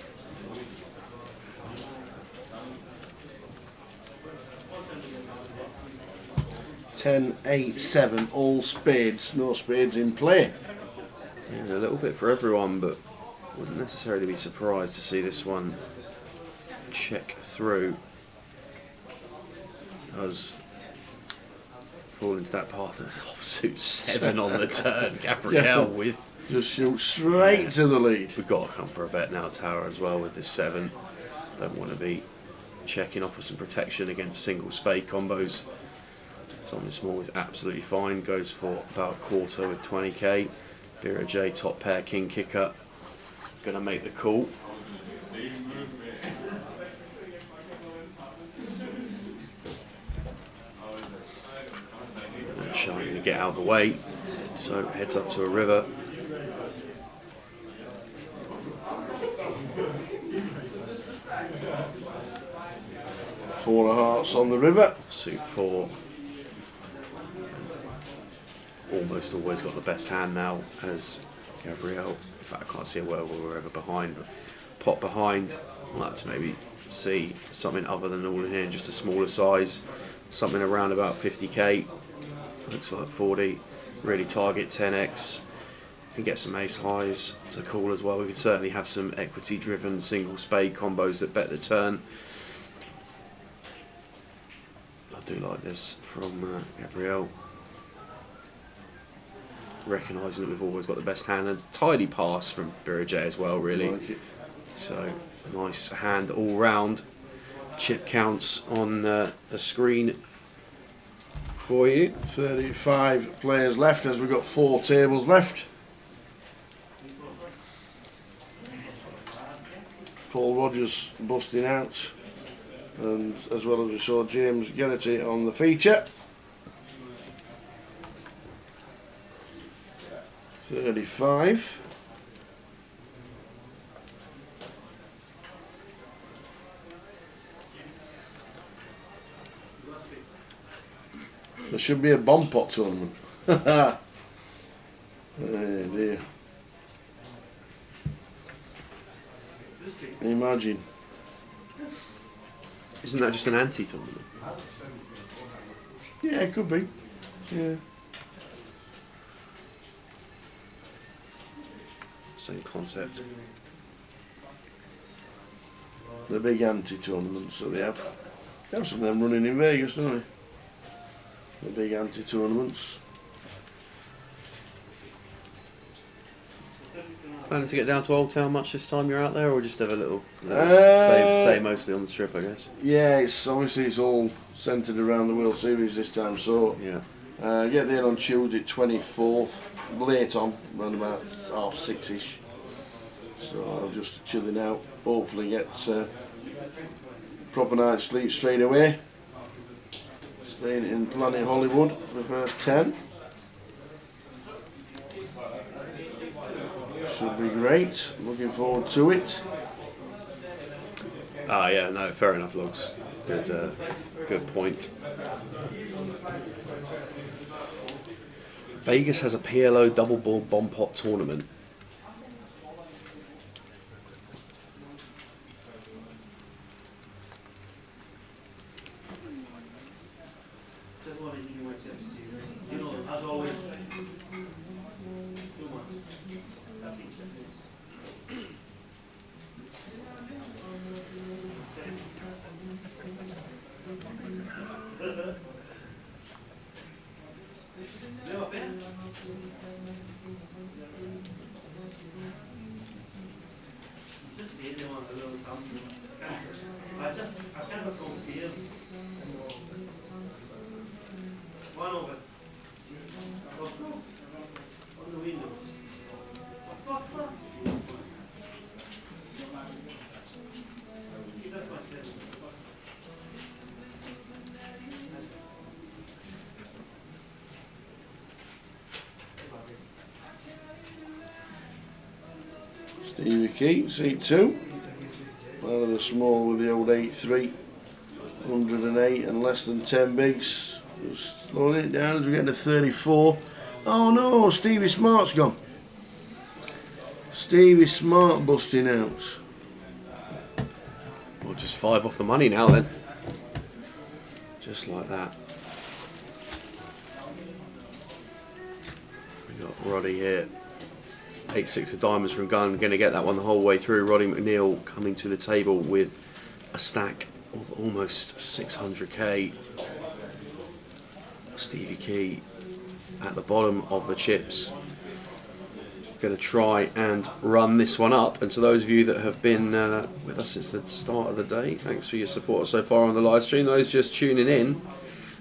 Ten, 8, 7, all spades, no spades in play. Yeah, a little bit for everyone, but wouldn't necessarily be surprised to see this one check through. Does fall into that path of offsuit 7 on the turn. Gabriel with Just shoot straight to the lead. we've got to come for a bet now, Tower, as well with this 7. Don't want to be checking off for some protection against single spade combos. Something small is absolutely fine. Goes for about a quarter with 20k. Biro J top pair, king kicker. Gonna make the call. Sharp gonna get out of the way. So heads up to a river. Four of hearts on the river. Suit 4. And almost always got the best hand now as Gabriel. In fact, I can't see a well we're ever behind, but pot behind. I'll have to maybe see something other than all in here, just a smaller size, something around about 50k, looks like 40, really target 10x, and get some ace highs to call as well. We could certainly have some equity driven single spade combos that bet the turn. I do like this from Gabrielle. Recognising that we've always got the best hand, and tidy pass from Biraj as well, really. Like it. So nice hand all round. Chip counts on the screen for you. 35 players left as we've got 4 tables left. Paul Rogers busting out, and as well as we saw James Geraghty on the feature. 35. There should be a bomb pot tournament. Oh dear. Imagine. Isn't that just an anti-tournament? Yeah, it could be. Yeah. Same concept. The big anti-tournaments that they have. They have some of them running in Vegas, don't they? The big anti-tournaments. Planning to get down to Old Town much this time you're out there, or just have a little stay mostly on the strip, I guess? Yeah, it's obviously it's all centred around the World Series this time, so Yeah. get there on Tuesday 24th, late on, around about 6:30ish. So I'm just chilling out, hopefully get proper night's sleep straight away. Staying in Planet Hollywood for the first 10. Should be great, looking forward to it. Ah, yeah, no, fair enough, Logs. Good point. Vegas has a PLO double ball bomb pot tournament. Stevie Key, seat 2. Out of the small with the old 8-3. 108 and less than 10 bigs. Just slowing it down as we get to 34. Oh no, Stevie Smart's gone. Stevie Smart busting out. Well, just 5 off the money now then. Just like that. We got Roddy here. 8-6 of diamonds from gun. Going to get that one the whole way through. Roddy McNeil coming to the table with a stack of almost 600k. Stevie Key at the bottom of the chips. Going to try and run this one up. And to those of you that have been with us since the start of the day, thanks for your support so far on the live stream. Those just tuning in,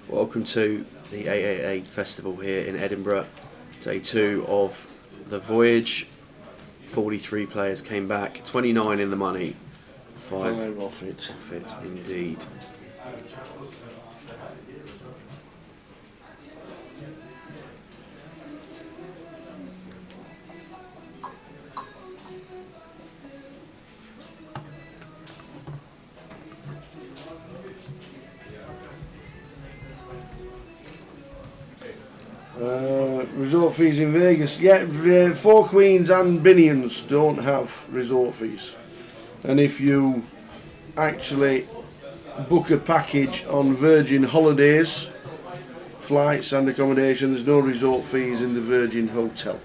welcome to the 888 Festival here in Edinburgh. Day 2 of the voyage. 43 players came back, 29 in the money, 5 off it. off it indeed. Resort fees in Vegas. Yeah, Four Queens and Binions don't have resort fees. And if you actually book a package on Virgin Holidays, flights and accommodation. There's no resort fees in the Virgin Hotel.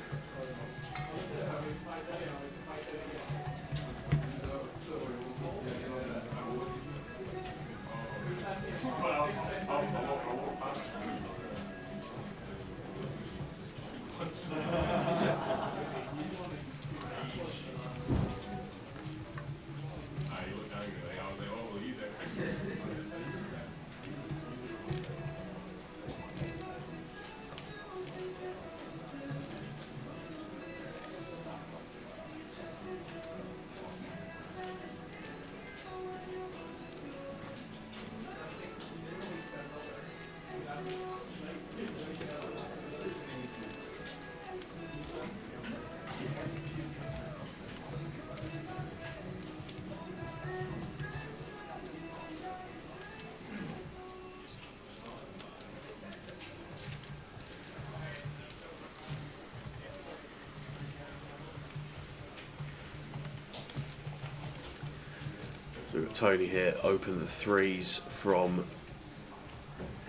So we've got Tony here, open the threes from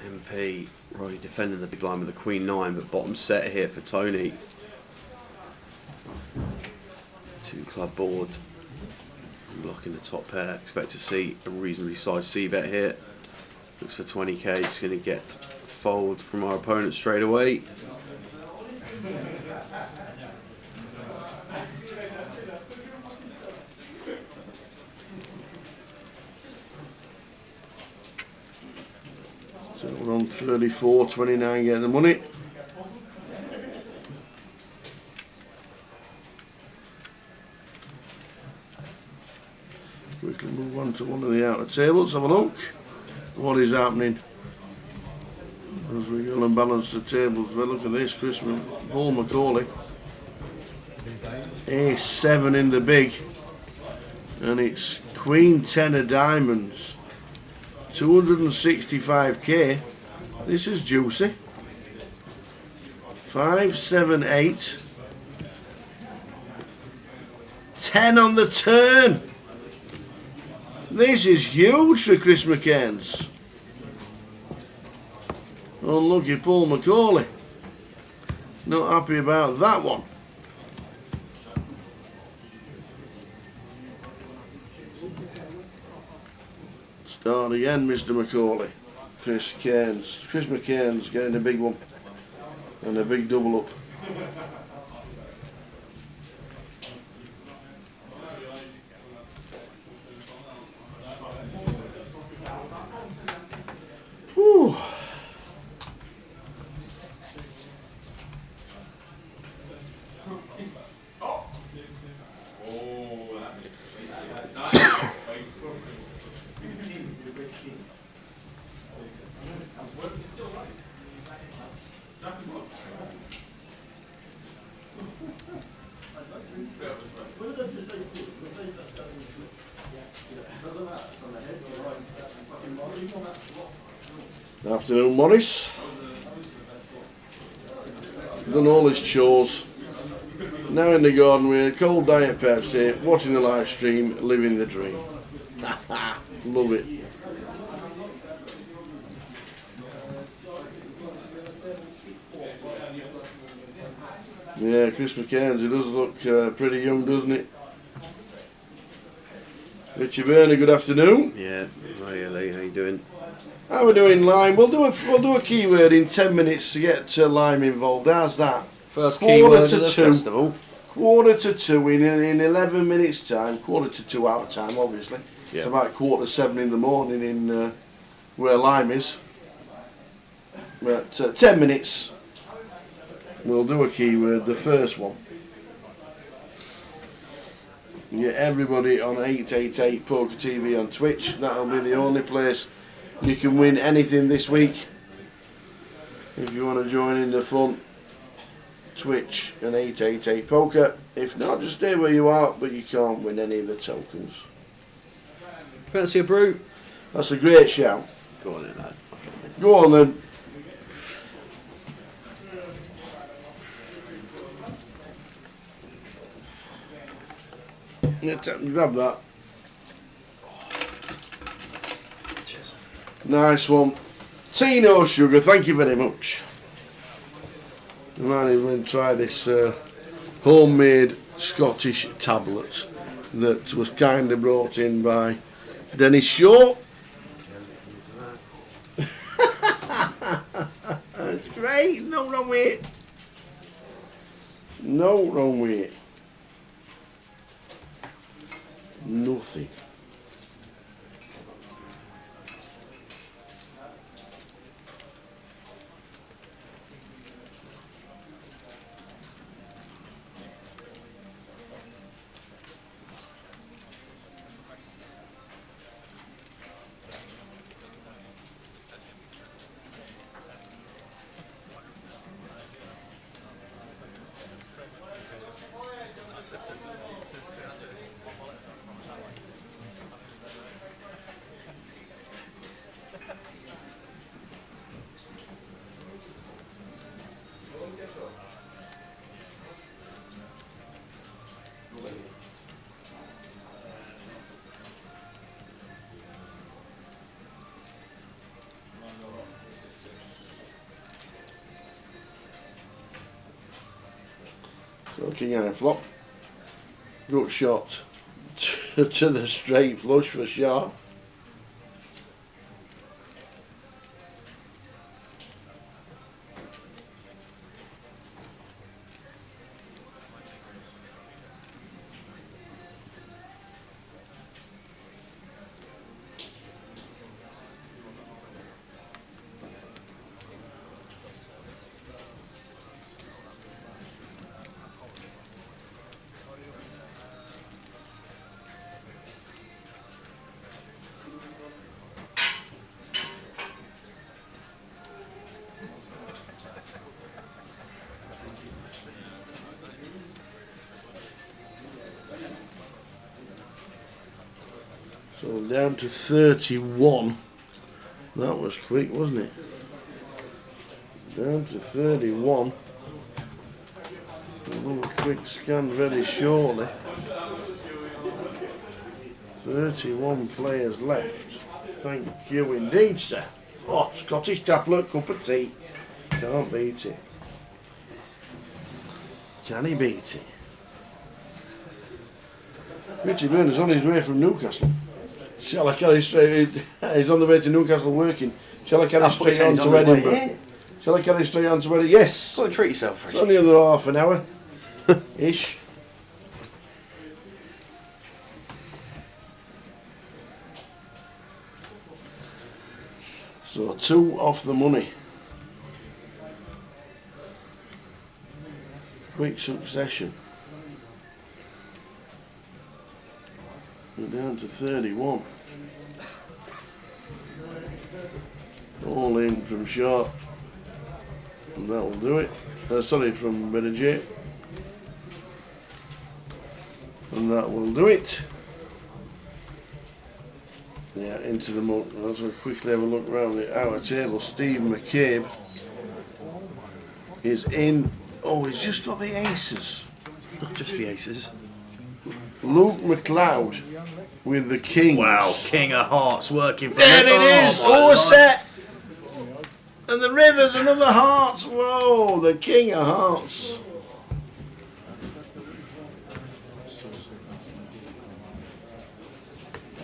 MP. Roddy defending the big line with the Queen 9, but bottom set here for Tony. 2 club board. Blocking the top pair. Expect to see a reasonably sized C-bet here. Looks for 20k. It's going to get fold from our opponent straight away. So we're on 34.29 getting the money. Quickly move on to one of the outer tables, have a look. What is happening as we go and balance the tables? Well, look at this, Chris Paul McCauley. A7 in the big, and it's Queen 10 of diamonds. 265k. This is juicy. 5, 7, 8. 10 on the turn. This is huge for Chris McCairns. Unlucky Paul McCauley. Not happy about that one. Start again, Mr. McCauley. Chris Cairns. Chris McCairns getting a big one. And a big double up. Whew. Afternoon, Morris. Done all his chores. Now in the garden with a cold diet Pepsi, watching the live stream, living the dream. Love it. Yeah, Chris McCairns, he does look pretty young, doesn't it? Richie Burney, good afternoon. Yeah, hi Lee, how you doing? How we doing, Lime? We'll do a keyword in 10 minutes to get Lime involved. How's that? First keyword of the 2. festival. 1:45 in 11 minutes time. 1:45 our time, obviously. Yeah. It's about 7:15 in the morning in where Lime is. But 10 minutes. We'll do a keyword, the first one. Get everybody on 888 Poker TV on Twitch. That'll be the only place you can win anything this week. If you want to join in the fun, Twitch and 888 Poker. If not, just stay where you are, but you can't win any of the tokens. Fancy a brew? That's a great shout. Go on then, lad. Go on then. Yeah, grab that. Nice one. Tea no sugar, thank you very much. I might even try this homemade Scottish tablet that was kindly brought in by Dennis Shaw. It's great, no wrong with it. No wrong with it. Nothing. So king high flop, gut shot to the straight flush for sharp. So down to 31. That was quick, wasn't it? Down to 31. Another quick scan very shortly. 31 players left. Thank you indeed, sir. Oh, Scottish tablet, cup of tea. Can't beat it. Can he beat it? Richie Byrne's on his way from Newcastle. Shall I carry straight? He's on the way to Newcastle working. Shall I carry straight on to Edinburgh? Shall I carry straight on to Edinburgh? Yes. Got to treat yourself, It's only another half an hour, ish. So 2 off the money. Quick succession. We're down to 31. All in from short. And that will do it. Sorry, from Bedell. And that will do it. Yeah, into the muck. Let's quickly have a look round the outer table. Steve McCabe is in. Oh, he's just got the aces. Just the aces. Luke McLeod with the kings. Wow, King of Hearts working for There me. it is. my Oh, a Lord. set. And the river's another hearts. Whoa, the king of hearts.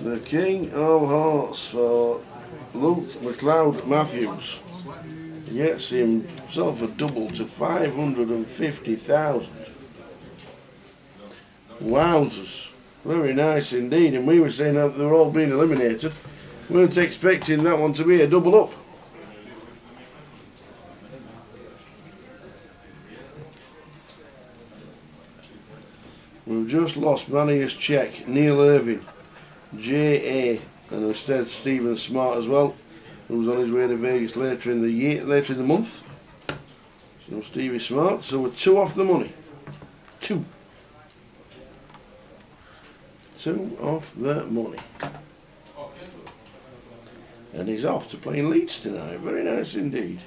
The king of hearts for Luke McLeod Matthews. He gets himself a double to 550,000. Wowzers. Very nice indeed. And we were saying that they were all being eliminated. We weren't expecting that one to be a double up. We've just lost Manius Czech, Neil Irving, J.A. and instead Stephen Smart as well, who was on his way to Vegas later in the month. So Stevie Smart. So we're 2 off the money. 2. 2 off the money. And he's off to playing Leeds tonight. Very nice indeed.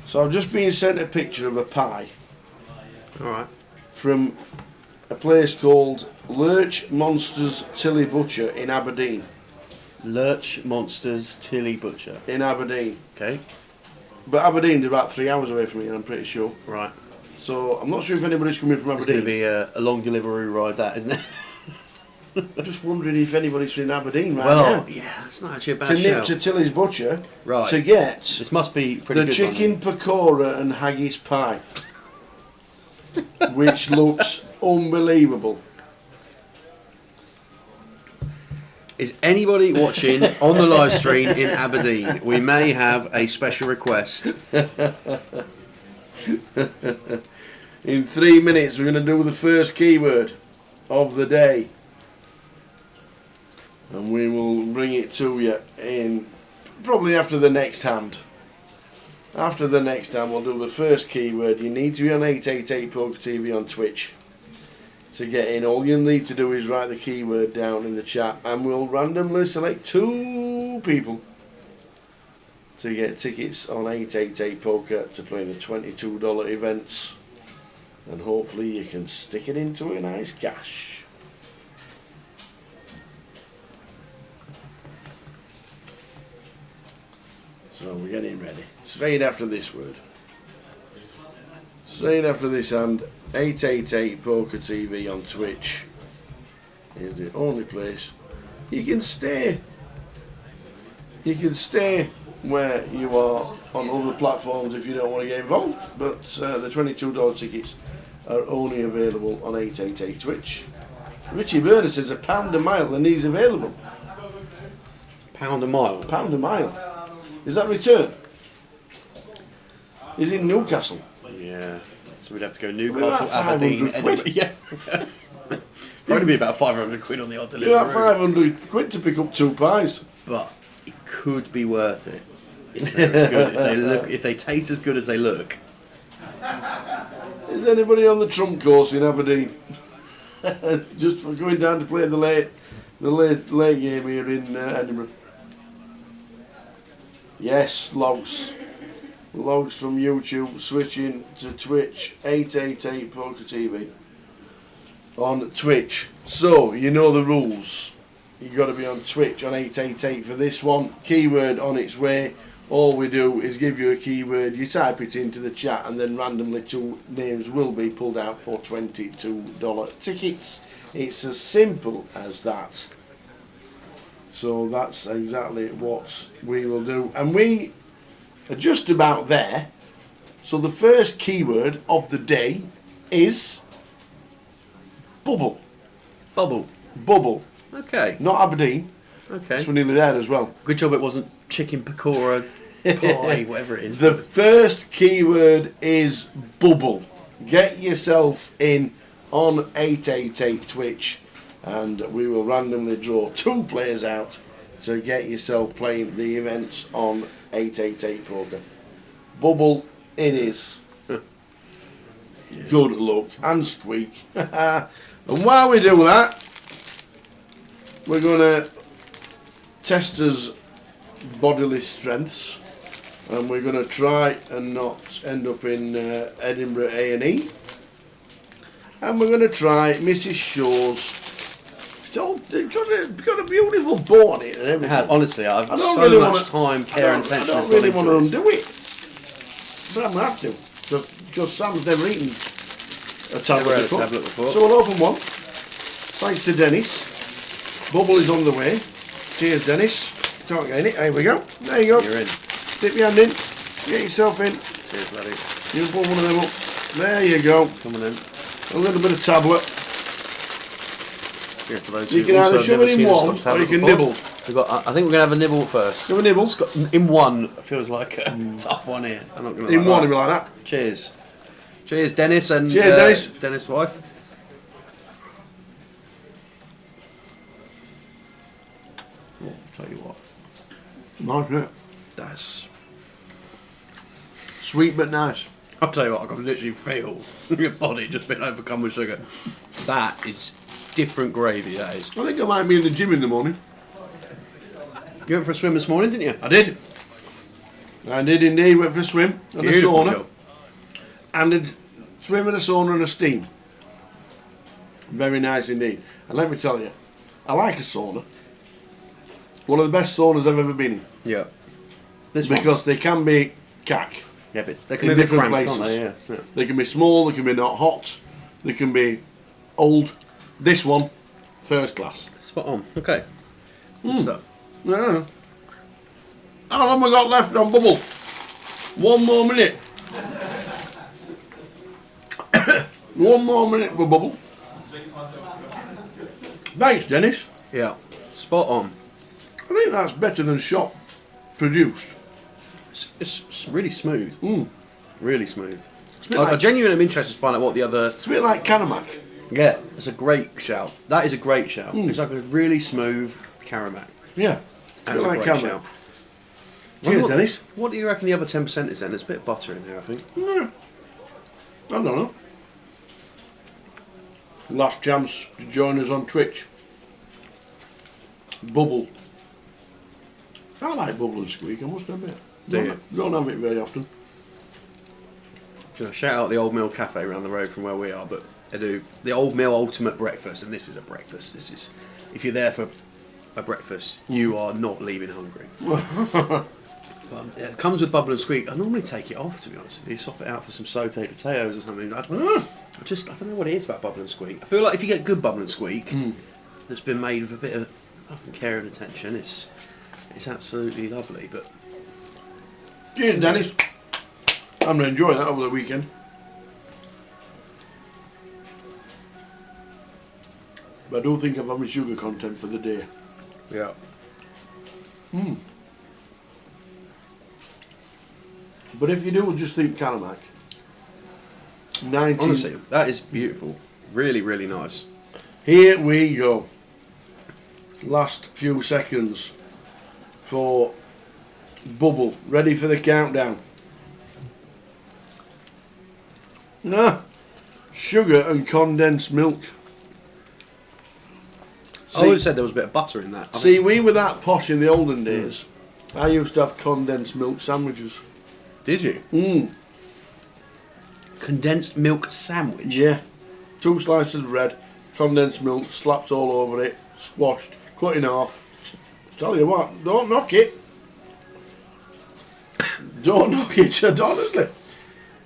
So I've just been sent a picture of a pie Alright. from a place called Lurch Monsters Tilly Butcher in Aberdeen. Lurch Monsters Tilly Butcher. In Aberdeen. Okay. But Aberdeen is about 3 hours away from me, I'm pretty sure. Right. So I'm not sure if anybody's coming from It's going Aberdeen. to be a long delivery ride, that, isn't it? I'm just wondering if anybody's from Aberdeen right Well, now. yeah, it's not actually a bad To nip shout. to Tilly's Butcher Right. to get This must be pretty the good. chicken pakora and haggis pie, which looks unbelievable. Is anybody watching on the live stream in Aberdeen? We may have a special request. In 3 minutes, we're going to do the first keyword of the day, and we will bring it to you in probably after the next hand. After the next hand, we'll do the first keyword. You need to be on 888 Poker TV on Twitch to get in. All you need to do is write the keyword down in the chat, and we'll randomly select 2 people to get tickets on 888 Poker to play the $22 events, and hopefully you can stick it into a nice cash. So we're getting ready. Straight after this word. Straight after this hand, 888 Poker TV on Twitch is the only place you can stay. You can stay where you are on other platforms if you don't want to get involved, but the $22 tickets are only available on 888 Twitch. Richie Burner says £1 a mile and he's available. Pound a mile. £1 a mile. Is that return? He's in Newcastle. Yeah. So we'd have to go About Newcastle, 500 Aberdeen, quid. Edinburgh. Yeah. Probably be about 500 quid on the odd You got delivery. 500 quid to pick up 2 pies. But it could be worth it. If they're as good, if they look, if they taste as good as they look. Is anybody on the trump course in Aberdeen? Just for going down to play the late game here in Edinburgh. Yes, logs. Logs from YouTube switching to Twitch, 888 Poker TV on Twitch. So you know the rules. You got to be on Twitch on 888 for this one. Keyword on its way. All we do is give you a keyword, you type it into the chat, and then randomly 2 names will be pulled out for $22 tickets. It's as simple as that. So that's exactly what we will do. And we are just about there. So the first keyword of the day is bubble. Bubble. Bubble. Okay. Not Aberdeen. Okay. So we're nearly there as well. Good job it wasn't chicken pakora pie, whatever it is. The first keyword is bubble. Get yourself in on 888 Twitch, and we will randomly draw 2 players out to get yourself playing the events on 888 Poker. Bubble it is. Good luck and squeak. And while we do that, we're going to test his bodily strengths, and we're going to try and not end up in Edinburgh A&E, and we're going to try Mrs. Shaw's. It's got a beautiful bow on it and everything. Honestly, I've I don't so really much wanna- time, care, and attention. I has don't really gone want into to this. undo it, but I'm going to have to, because Sam's never eaten a tablet had a before. tablet before. So we'll open one. Thanks to Dennis. Bubble is on the way. Cheers, Dennis. Can't get in it. There we go. There you go. You're in. Dip your hand in. Get yourself in. Cheers, buddy. You put one of them up. There you go. Coming in. A little bit of tablet. Yeah, for those You who can also either have shove never it in seen a one, Scotch or you tablet can before. nibble. I think we're gonna have a nibble first. Have a nibble. In one feels like a tough one here. I'm not gonna. In lie. one, it'll be like that. Cheers. Cheers, Dennis and Cheers, Dennis. Dennis' wife. Oh, I'll tell you what. Nice, isn't it? That's. Sweet but nice. I'll tell you what, I can literally feel your body just being overcome with sugar. That is different gravy, that is. I think I might be in the gym in the morning. You went for a swim this morning, didn't you? I did. I did indeed. Went for a swim and Beautiful a sauna. job. And a swim and a sauna and a steam. Very nice indeed. And let me tell you, I like a sauna. One of the best saunas I've ever been in. Yeah. This Because they can be cack. Yeah, but they can In be different cramped, places. can't they? Yeah. They can be small, they can be not hot, they can be old. This one, first class. Spot on. Okay. Good stuff. Yeah. How long have I got left on bubble? 1 more minute. 1 more minute for bubble. Thanks, Dennis. Yeah. Spot on. I think that's better than shop produced. It's really smooth. Really smooth. It's a bit I like, genuinely am interested to find out what the other. it's a bit like Canamac. Yeah, it's a great shout. That is a great shout. It's like a really smooth Caramac. Yeah. It's a That's bit a like great Canamac. shout. Cheers, What- Dennis. What do you reckon the other 10% is then? There's a bit of butter in there, I think. I don't know. Last chance to join us on Twitch. Bubble. I like Bubble and Squeak, I must admit. Do you? Don't have it very often. Should I shout out the Old Mill Cafe around the road from where we are? But they do the Old Mill Ultimate Breakfast, and this is a breakfast. This is, if you're there for a breakfast, you are not leaving hungry. It comes with bubble and squeak. I normally take it off, to be honest with you. Swap it out for some sauteed potatoes or something. I don't know what it is about bubble and squeak. I feel like if you get good bubble and squeak that's been made with a bit of care and attention, it's absolutely lovely. But Cheers, Dennis. I'm enjoying that over the weekend. But I do think I've had my sugar content for the day. yeah, But if you do, just think Canamac. 19. honestly, that is beautiful. Really, really nice. Here we go. Last few seconds for Bubble. Ready for the countdown. Sugar and condensed milk. I always said there was a bit of butter in that. See, we were that posh in the olden days. I used to have condensed milk sandwiches. Did you? Condensed milk sandwich? Yeah. 2 slices of bread, condensed milk, slapped all over it, squashed, cut in half. Tell you what, don't knock it. Don't knock it, honestly.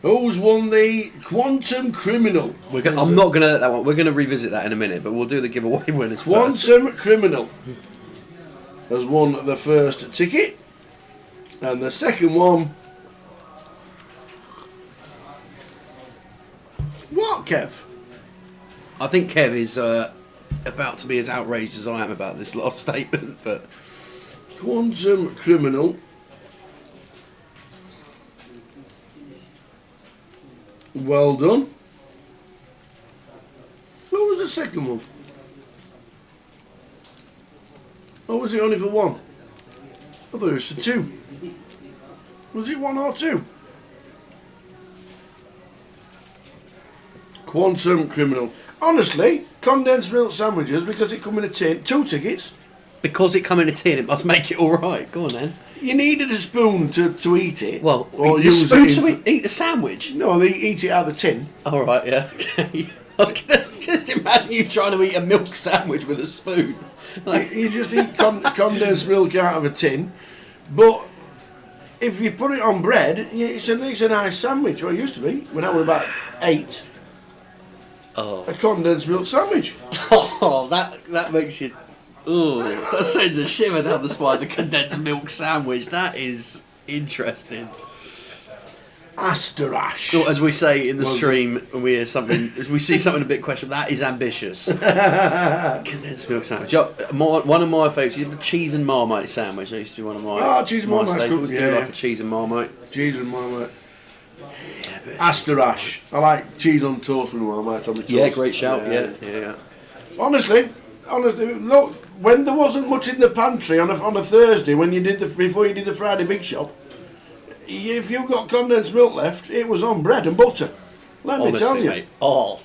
Who's won the Quantum Criminal? I'm not going to let that one. We're going to revisit that in a minute, but we'll do the giveaway winners first. Quantum Criminal has won the first ticket, and the second one. What, Kev? I think Kev is about to be as outraged as I am about this last statement, but Quantum Criminal. Well done. What was the second one? Or was it only for 1? I thought it was for 2. Was it 1 or 2? Quantum Criminal. Honestly, condensed milk sandwiches, because it come in a tin. 2 tickets. because it come in a tin, it must make it all right. Go on then. You needed a spoon to eat it. Well, or you use spoon it to in- eat the sandwich. No, they eat it out of the tin. All right, yeah. Okay. I was gonna just imagine you trying to eat a milk sandwich with a spoon. Like, You just eat condensed milk out of a tin. But if you put it on bread, it's a nice sandwich. Well, it used to be when I was about 8. oh, A condensed milk sandwich. oh, that makes you. Oh, that sends a shiver down the spine. The condensed milk sandwich. That is interesting. Asterash. So, as we say in the Well, stream, when we hear something, as we see something a bit questionable, that is ambitious. Condensed milk sandwich. Yeah, one of my favourites, the cheese and marmite sandwich. That used to be one of my Oh, cheese and my marmite's staples. good, Do yeah. like a cheese and marmite. Cheese and marmite. Yeah, Astor Ash. I like cheese on toast when I might on the toast. Yeah, great shout. Yeah. Honestly, look, when there wasn't much in the pantry on a Thursday, when you did before you did the Friday Big Shop, if you got condensed milk left, it was on bread and butter. Let me tell you. Mate. Oh,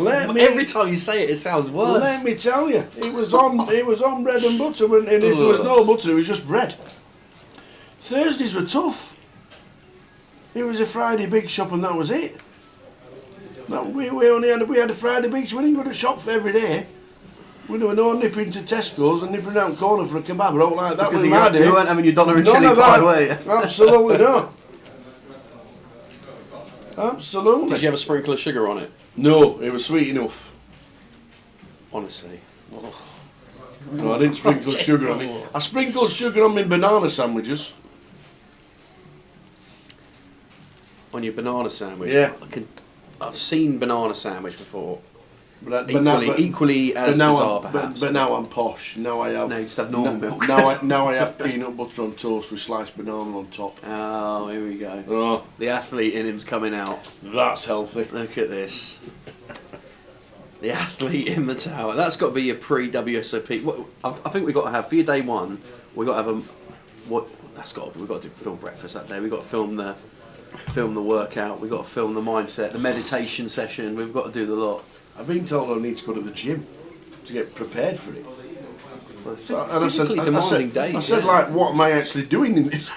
every time you say it, it sounds worse. Let me tell you, it was on bread and butter, and if there was no butter, it was just bread. Thursdays were tough. It was a Friday Big Shop, and that was it. No, we had a Friday Big Shop. We didn't go to shop for every day. We were no nipping to Tesco's and nipping down corner for a kebab or all like that. Because you weren't having your dollar and chilli pie, were you? Absolutely not. Absolutely. Did you have a sprinkle of sugar on it? No, it was sweet enough. Honestly. No, I didn't sprinkle sugar on it. I sprinkled sugar on my banana sandwiches. On your banana sandwich? Yeah. I've seen banana sandwich before. But Equally as bizarre, perhaps. But now I'm posh. Now I have. No, you just have normal milk. Now I have peanut butter on toast with sliced banana on top. Oh, here we go. Oh, The athlete in him's coming out. that's healthy. Look at this. The athlete in the tower. That's got to be your pre-WSOP. I think we've got to have, for your day one, we've got to have we've got to film breakfast that day. We've got to film the workout. We've got to film the mindset, the meditation session. We've got to do the lot. I've been told I need to go to the gym to get prepared for it. And demanding days. I said, like, what am I actually doing in this?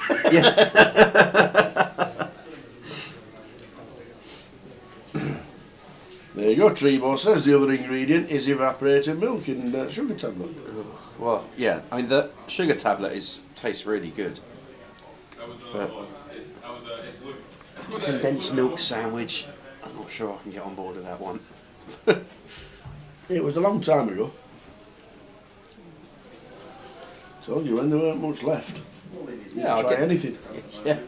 There you go, Trebo says the other ingredient is evaporated milk in sugar tablet. Well, yeah, I mean, the sugar tablet tastes really good. But condensed milk sandwich, I'm not sure I can get on board with that one. It was a long time ago. Told you when there weren't much left. Yeah, I'll try anything. Yeah.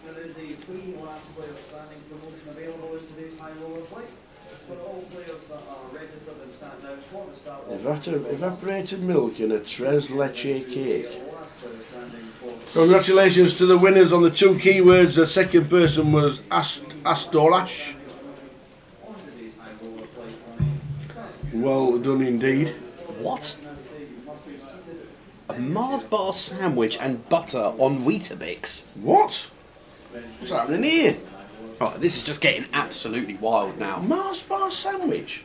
There is a free last player standing promotion available in today's high roller play. For all players that are registered and sat now for the start Evaporated milk in a tres leche cake. Congratulations to the winners on the two keywords. The second person was Astorash. Well done indeed. What? A Mars bar sandwich and butter on Weetabix? What? What's happening here? Right, this is just getting absolutely wild now. Mars bar sandwich?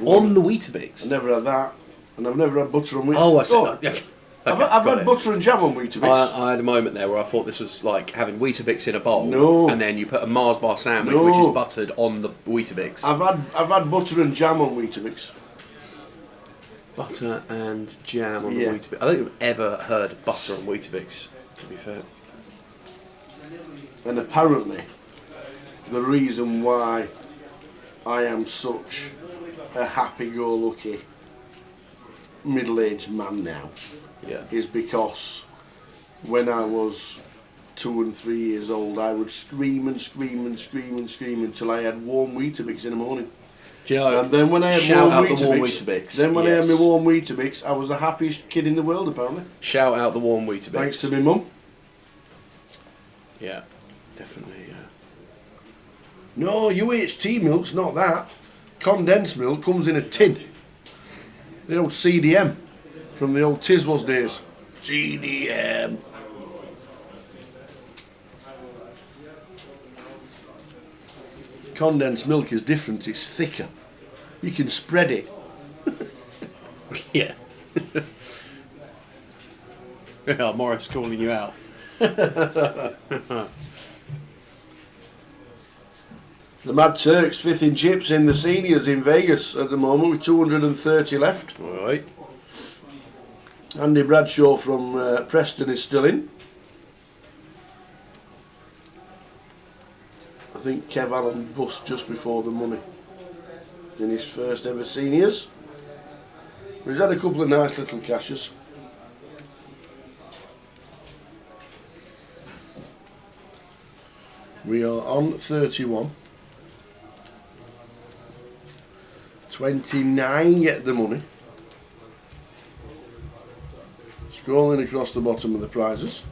On the Weetabix? I've never had that. And I've never had butter on Weetabix. Oh, I see. Okay, I've had it. butter and jam on Weetabix. I had a moment there where I thought this was like having Weetabix in a bowl. No. And then you put a Mars bar sandwich, No. which is buttered on the Weetabix. I've had butter and jam on Weetabix. Butter and jam on Yeah. the Weetabix. I don't think I've ever heard of butter on Weetabix, to be fair. And apparently, the reason why I am such a happy-go-lucky middle-aged man now Yeah. is because when I was 2 and 3 years old, I would scream and scream and scream and scream until I had warm Weetabix in the morning. Do you know, And then when I had shout warm out the warm Weetabix, Weetabix. then when I had Yes. my warm Weetabix, I was the happiest kid in the world apparently. Shout out the warm Weetabix. Thanks to my mum. Yeah, definitely, yeah. No, UHT milk's not that. Condensed milk comes in a tin. The old CDM from the old Tiswell's days. CDM. Condensed milk is different, it's thicker. You can spread it. Yeah. Yeah, Morris calling you out. The Mad Turks, 5th in chips in the seniors in Vegas at the moment with 230 left. Alright. Andy Bradshaw from Preston is still in. I think Kev Allen bust just before the money in his first ever seniors. He's had a couple of nice little cashes. We are on 31. 29 get the money. Scrolling across the bottom of the prizes.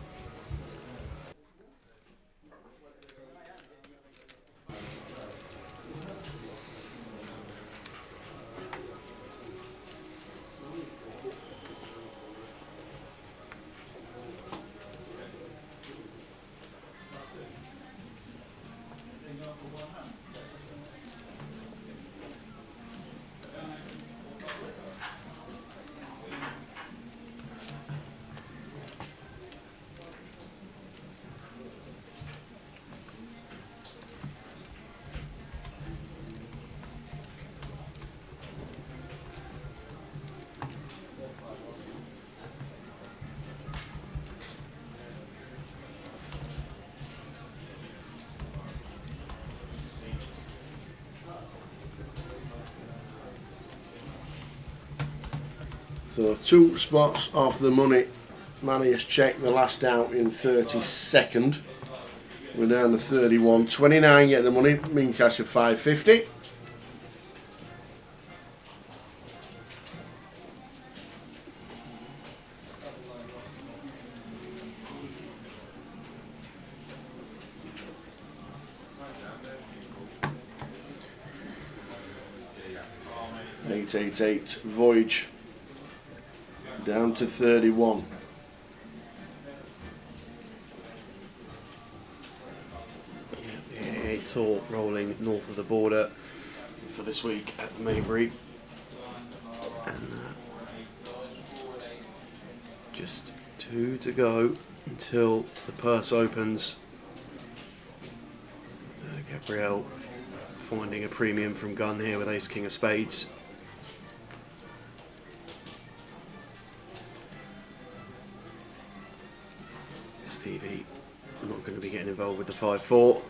So 2 spots off the money. Manny has checked the last out in 32nd. We're down to 31. 29 get the money. Min cash of 550. $888 Voyage down to 31. The 88 Tour rolling north of the border for this week at the Maybury. And just 2 to go until the purse opens. Gabrielle finding a premium from gun here with Ace King of Spades. Stevie not going to be getting involved with the 5-4.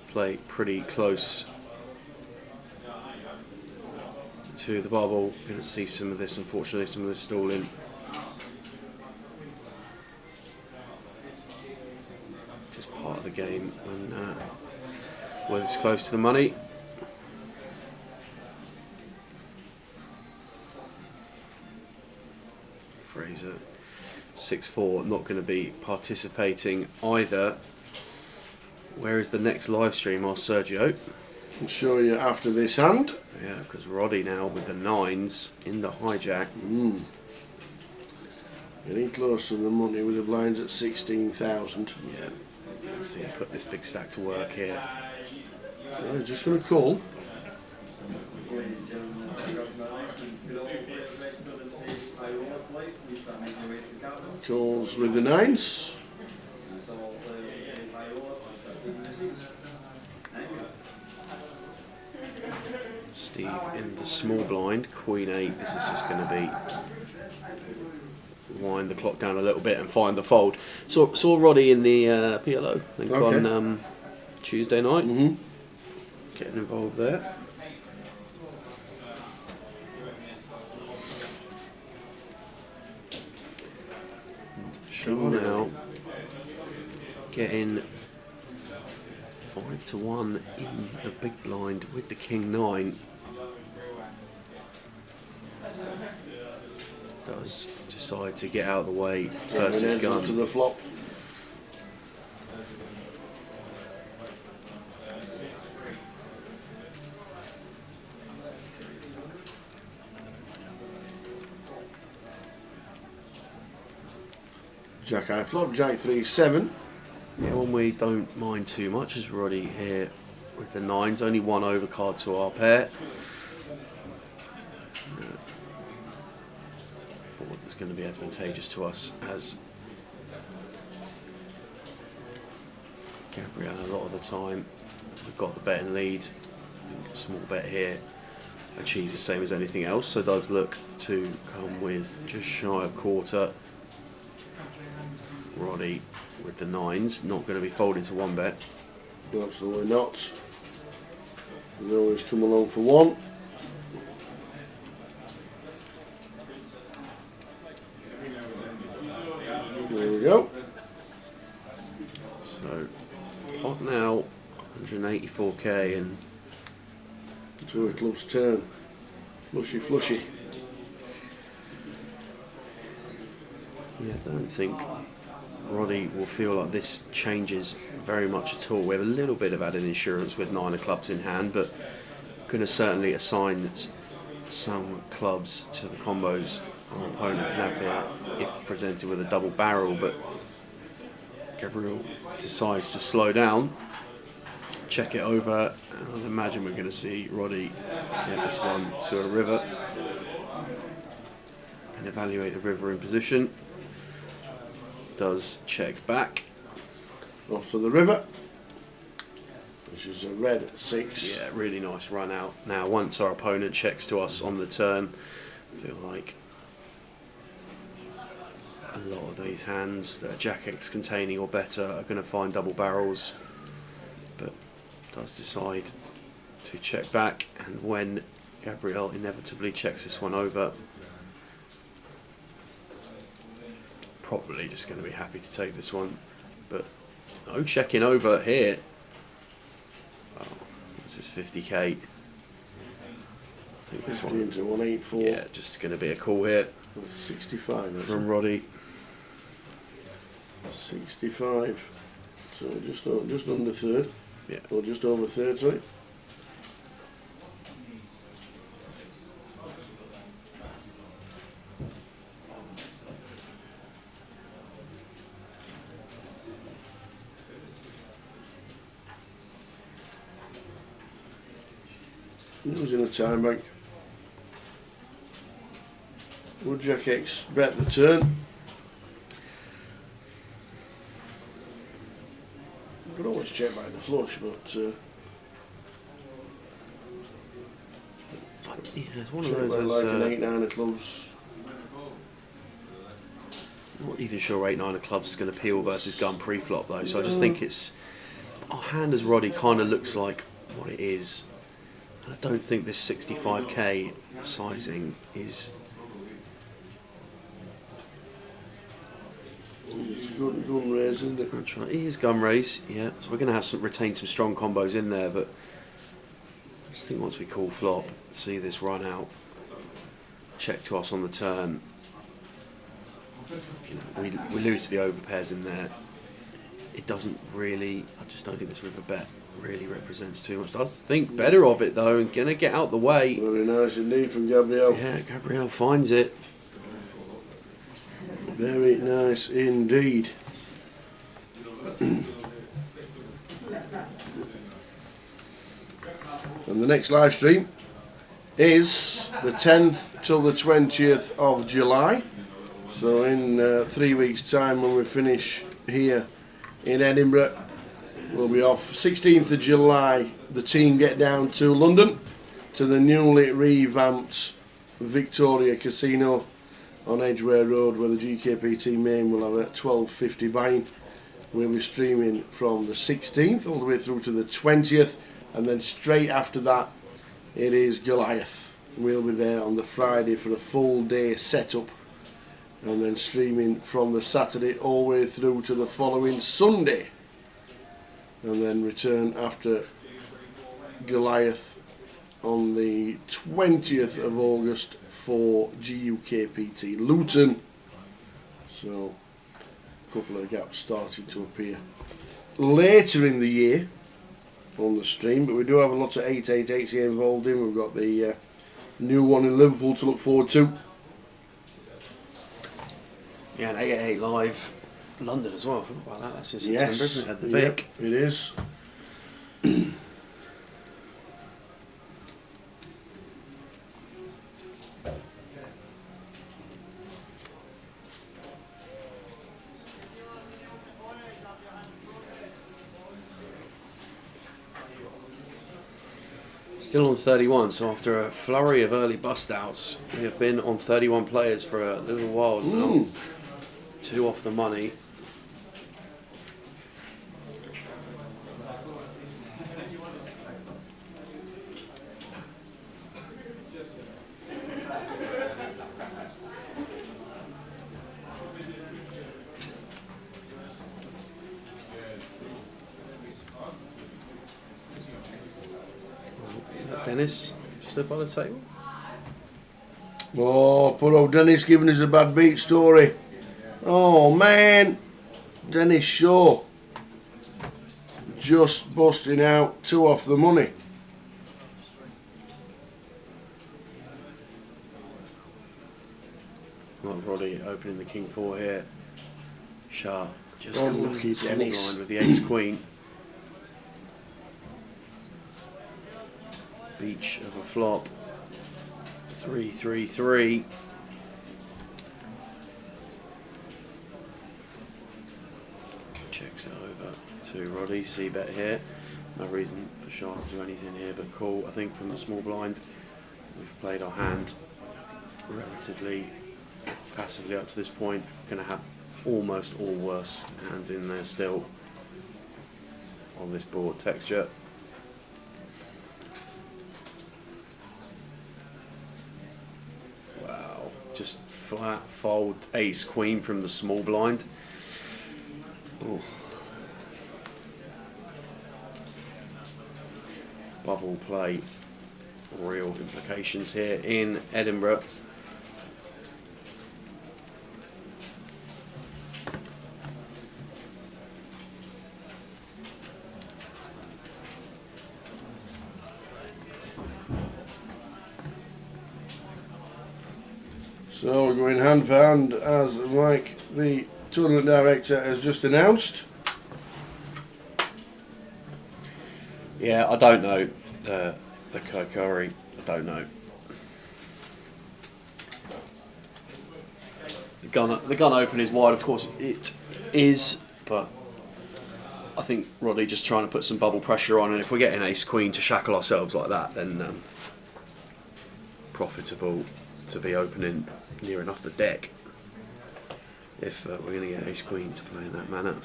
Play pretty close to the bubble. Going to see some of this, unfortunately, some of this stalling. Just part of the game when we're this close to the money. Fraser 6-4, not going to be participating either. Where is the next live stream? Our Sergio. I'll show you after this hand. Yeah, because Roddy now with the 9s in the hijack. Getting close to the money with the blinds at 16,000. Yeah, let's see him put this big stack to work here. Yeah, just going to call. Calls with the 9s. Steve in the small blind, Queen 8. This is just going to be wind the clock down a little bit and find the fold. Saw Roddy in the PLO, I think, on Tuesday night. Getting involved there. Show now getting 5-1 in the big blind with the King 9. Does decide to get out of the way versus gun. To the flop. Jack high flop, Jack 3-7. Yeah, one we don't mind too much is Roddy here with the 9s, only 1 overcard to our pair. Board that's going to be advantageous to us as Gabrielle a lot of the time. We've got the betting lead. I think a small bet here achieves the same as anything else, so does look to come with just shy of quarter. Roddy with the 9s, not going to be folding to 1 bet. Absolutely not. We always come along for 1. There we go. So, pot now, 184k, and 2 of clubs turn. Flushy, flushy. yeah, I don't think Roddy will feel like this changes very much at all. We have a little bit of added insurance with 9 of clubs in hand, but going to certainly assign some clubs to the combos our opponent can have here if presented with a double barrel. But Gabriel decides to slow down, check it over, and I'd imagine we're going to see Roddy get this one to a river and evaluate the river in position. Does check back. Off to the river, which is a red 6. Yeah, really nice run out. Now, once our opponent checks to us on the turn, I feel like a lot of these hands that are Jack X containing or better are going to find double barrels, but does decide to check back. And when Gabrielle inevitably checks this one over, probably just going to be happy to take this one, but no checking over here. Oh, this is 50k. I think this 15 one, to 184. yeah, just going to be a call here 65 from Roddy. 65. So just under third. Yeah. Or just over third, sorry. It was in a time bank. Would Jack X bet the turn? You could always check by the flush, but Yeah, it's one of check those. by As, like an 8-9 of clubs. not even sure 8-9 of clubs is going to peel versus gun pre-flop though. So I just think it's our hand as Roddy kind of looks like what it is. And I don't think this 65k sizing is. It's a good gun raise, isn't it? That's right. It is gun raise, yeah. So we're going to have some retain some strong combos in there, but I just think once we call flop, see this run out, check to us on the turn. You know, we lose to the overpairs in there. It doesn't really. I just don't think this river bet really represents too much. I think better of it though, and gonna get out the way. Very nice indeed from Gabriel. Yeah, Gabriel finds it. Very nice indeed. And the next live stream is the 10th till the 20th of July. So in 3 weeks' time, when we finish here in Edinburgh, we'll be off. 16th of July, the team get down to London to the newly revamped Victoria Casino on Edgware Road, where the GKPT main will have a 12.50 buy-in. We'll be streaming from the 16th all the way through to the 20th, and then straight after that it is Goliath. We'll be there on the Friday for a full day setup, and then streaming from the Saturday all the way through to the following Sunday, and then return after Goliath on the 20th of August for GUKPT Luton. So a couple of gaps starting to appear later in the year on the stream, but we do have a lot of 888s here involved in. We've got the new one in Liverpool to look forward to. Yeah, and 888 live London as well. I forgot about that. That's in September, isn't it? At the Vic. Yep, it is. Still on 31, so after a flurry of early bust outs, we have been on 31 players for a little while now. 2 off the money. Dennis stood by the table. Oh, poor old Dennis giving us a bad beat story. Oh man, Dennis Shaw just busting out 2 off the money. Well, Roddy opening the king 4 here. Sharp just Oh, calling lucky small Dennis. blind with the ace queen. Beach of a flop. 3-3-3. Checks it over to Roddy. C-bet here. No reason for Shah to do anything here but call. I think from the small blind we've played our hand relatively passively up to this point. Going to have almost all worse hands in there still on this board texture. Wow, just flat, fold, ace, queen from the small blind. Ooh. Bubble play, real implications here in Edinburgh. So we're going hand for hand, as Mike, the tournament director, has just announced. Yeah, I don't know the Kokori. I don't know. The gun open is wide, of course it is, but I think Roddy just trying to put some bubble pressure on, and if we're getting ace queen to shackle ourselves like that, then profitable to be opening near enough the deck if we're going to get ace queen to play in that manner.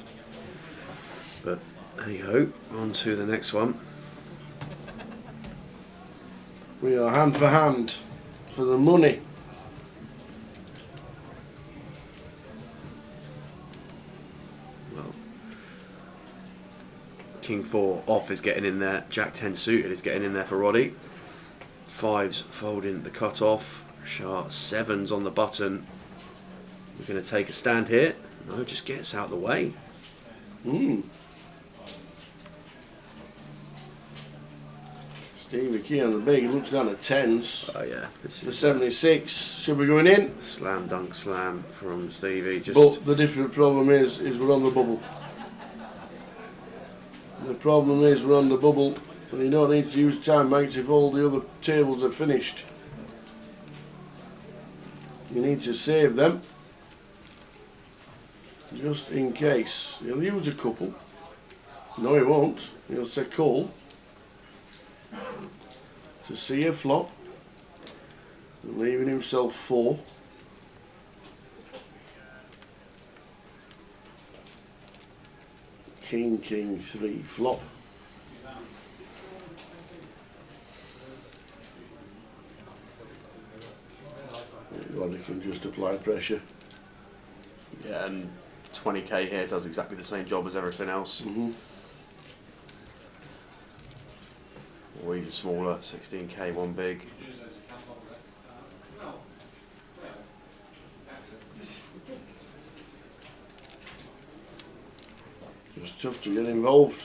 But anyhow, on to the next one. We are hand for hand for the money. Well, King 4 off is getting in there. Jack 10 suited is getting in there for Roddy. 5s folding the cut off. Sharp 7s on the button. We're going to take a stand here. No, just gets out of the way. Stevie key on the big, looks down at 10s. Oh yeah, this The is 76 should be going in. slam dunk slam from Stevie. Just But the different problem is we're on the bubble. The problem is we're on the bubble, and you don't need to use time banks if all the other tables are finished. You need to save them, just in case. He'll use a couple. No, he won't. He'll say call to see a flop, and leaving himself 4. King, king, 3 flop. Roddy can just apply pressure. yeah, and 20k here does exactly the same job as everything else. Or even smaller, 16k, one big. It's tough to get involved.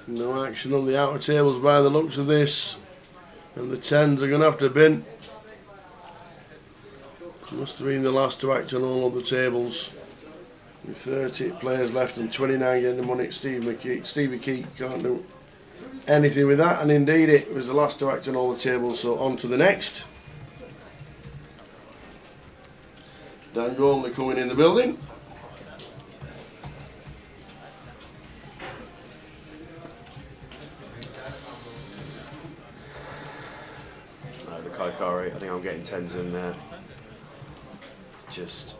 No action on the outer tables by the looks of this, and the 10s are going to have to bin. Must have been the last to act on all of the tables. With 30 players left and 29 getting the money, Stevie Key can't do anything with that, and indeed it was the last to act on all the tables, so on to the next. Dan Gormley coming in the building. The Kokari, I think I'm getting 10s in there. Just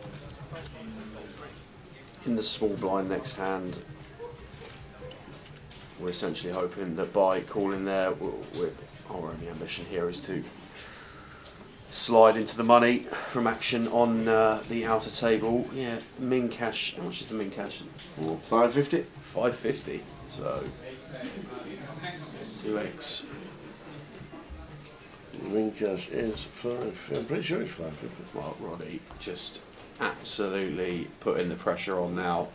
in the small blind next hand, we're essentially hoping that by calling there, our only ambition here is to slide into the money from action on the outer table. Yeah, min cash. How much is the min cash? 550. 550. So 2x. The win cash is 5. I'm pretty sure it's 550. Well, Roddy just absolutely putting the pressure on now.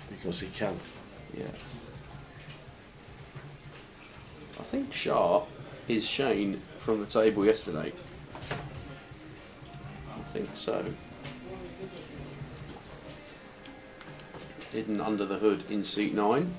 Because he can. Yeah. I think Sharp is Shane from the table yesterday. I think so. Hidden under the hood in seat 9.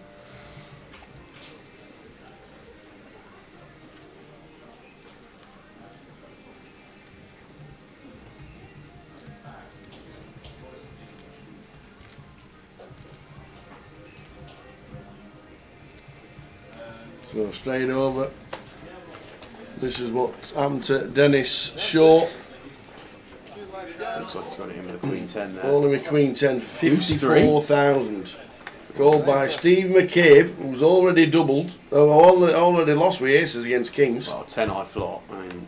So straight over This is what happened to Dennis Shaw. Looks like he's got it in with a Queen 10 there. Only with Queen 10 for Deuce three. 54,000. Called by Steve McCabe, who's already doubled. Already lost with aces against Kings. Well, 10 high flop. I mean,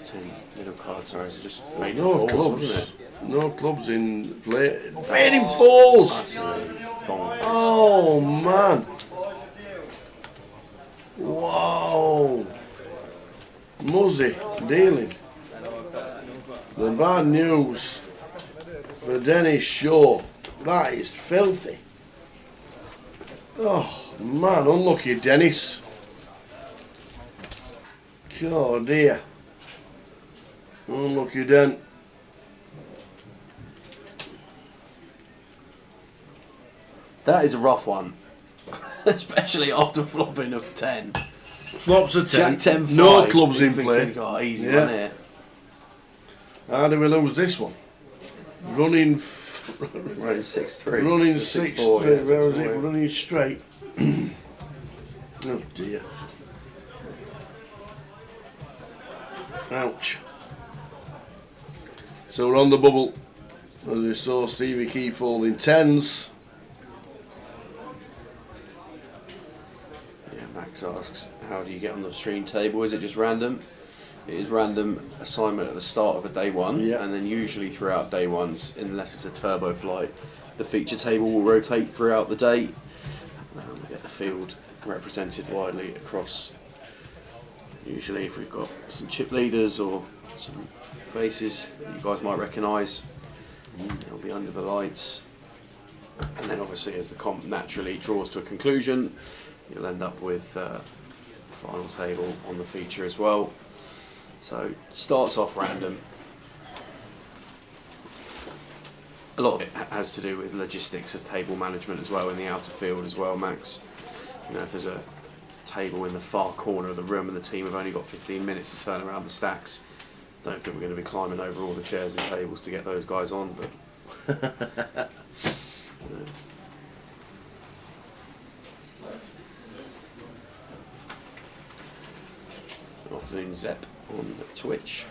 10 middle card, sorry, it's just faded No fours, clubs. wasn't it? No clubs in play. Fading fours! Absolutely bonkers. Oh man! Wow! Muzzy dealing. The bad news for Dennis Shaw. That is filthy. Oh man, unlucky Dennis. Oh dear. Unlucky Den. That is a rough one. Especially after flopping of 10. Flops a 10. Jack 10 5. No clubs in play. Oh, easy, Yeah. wasn't it? How do we lose this one? Running Running 6-3. running 6-4, 6 yeah, where was 6-4, it? yeah. Running straight. Oh dear. Ouch. So we're on the bubble. As we saw Stevie Key folding 10s. Yeah, Max asks, how do you get on the stream table? Is it just random? It is random assignment at the start of a day one, Yeah. and then usually throughout day ones, unless it's a turbo flight, the feature table will rotate throughout the day. We get the field represented widely across. Usually, if we've got some chip leaders or some faces that you guys might recognise, they'll be under the lights. And then, obviously, as the comp naturally draws to a conclusion, you'll end up with final table on the feature as well. So starts off random. A lot of it has to do with logistics of table management as well in the outer field as well, Max. You know, if there's a table in the far corner of the room and the team have only got 15 minutes to turn around the stacks, don't think we're going to be climbing over all the chairs and tables to get those guys on. But afternoon Zep on Twitch.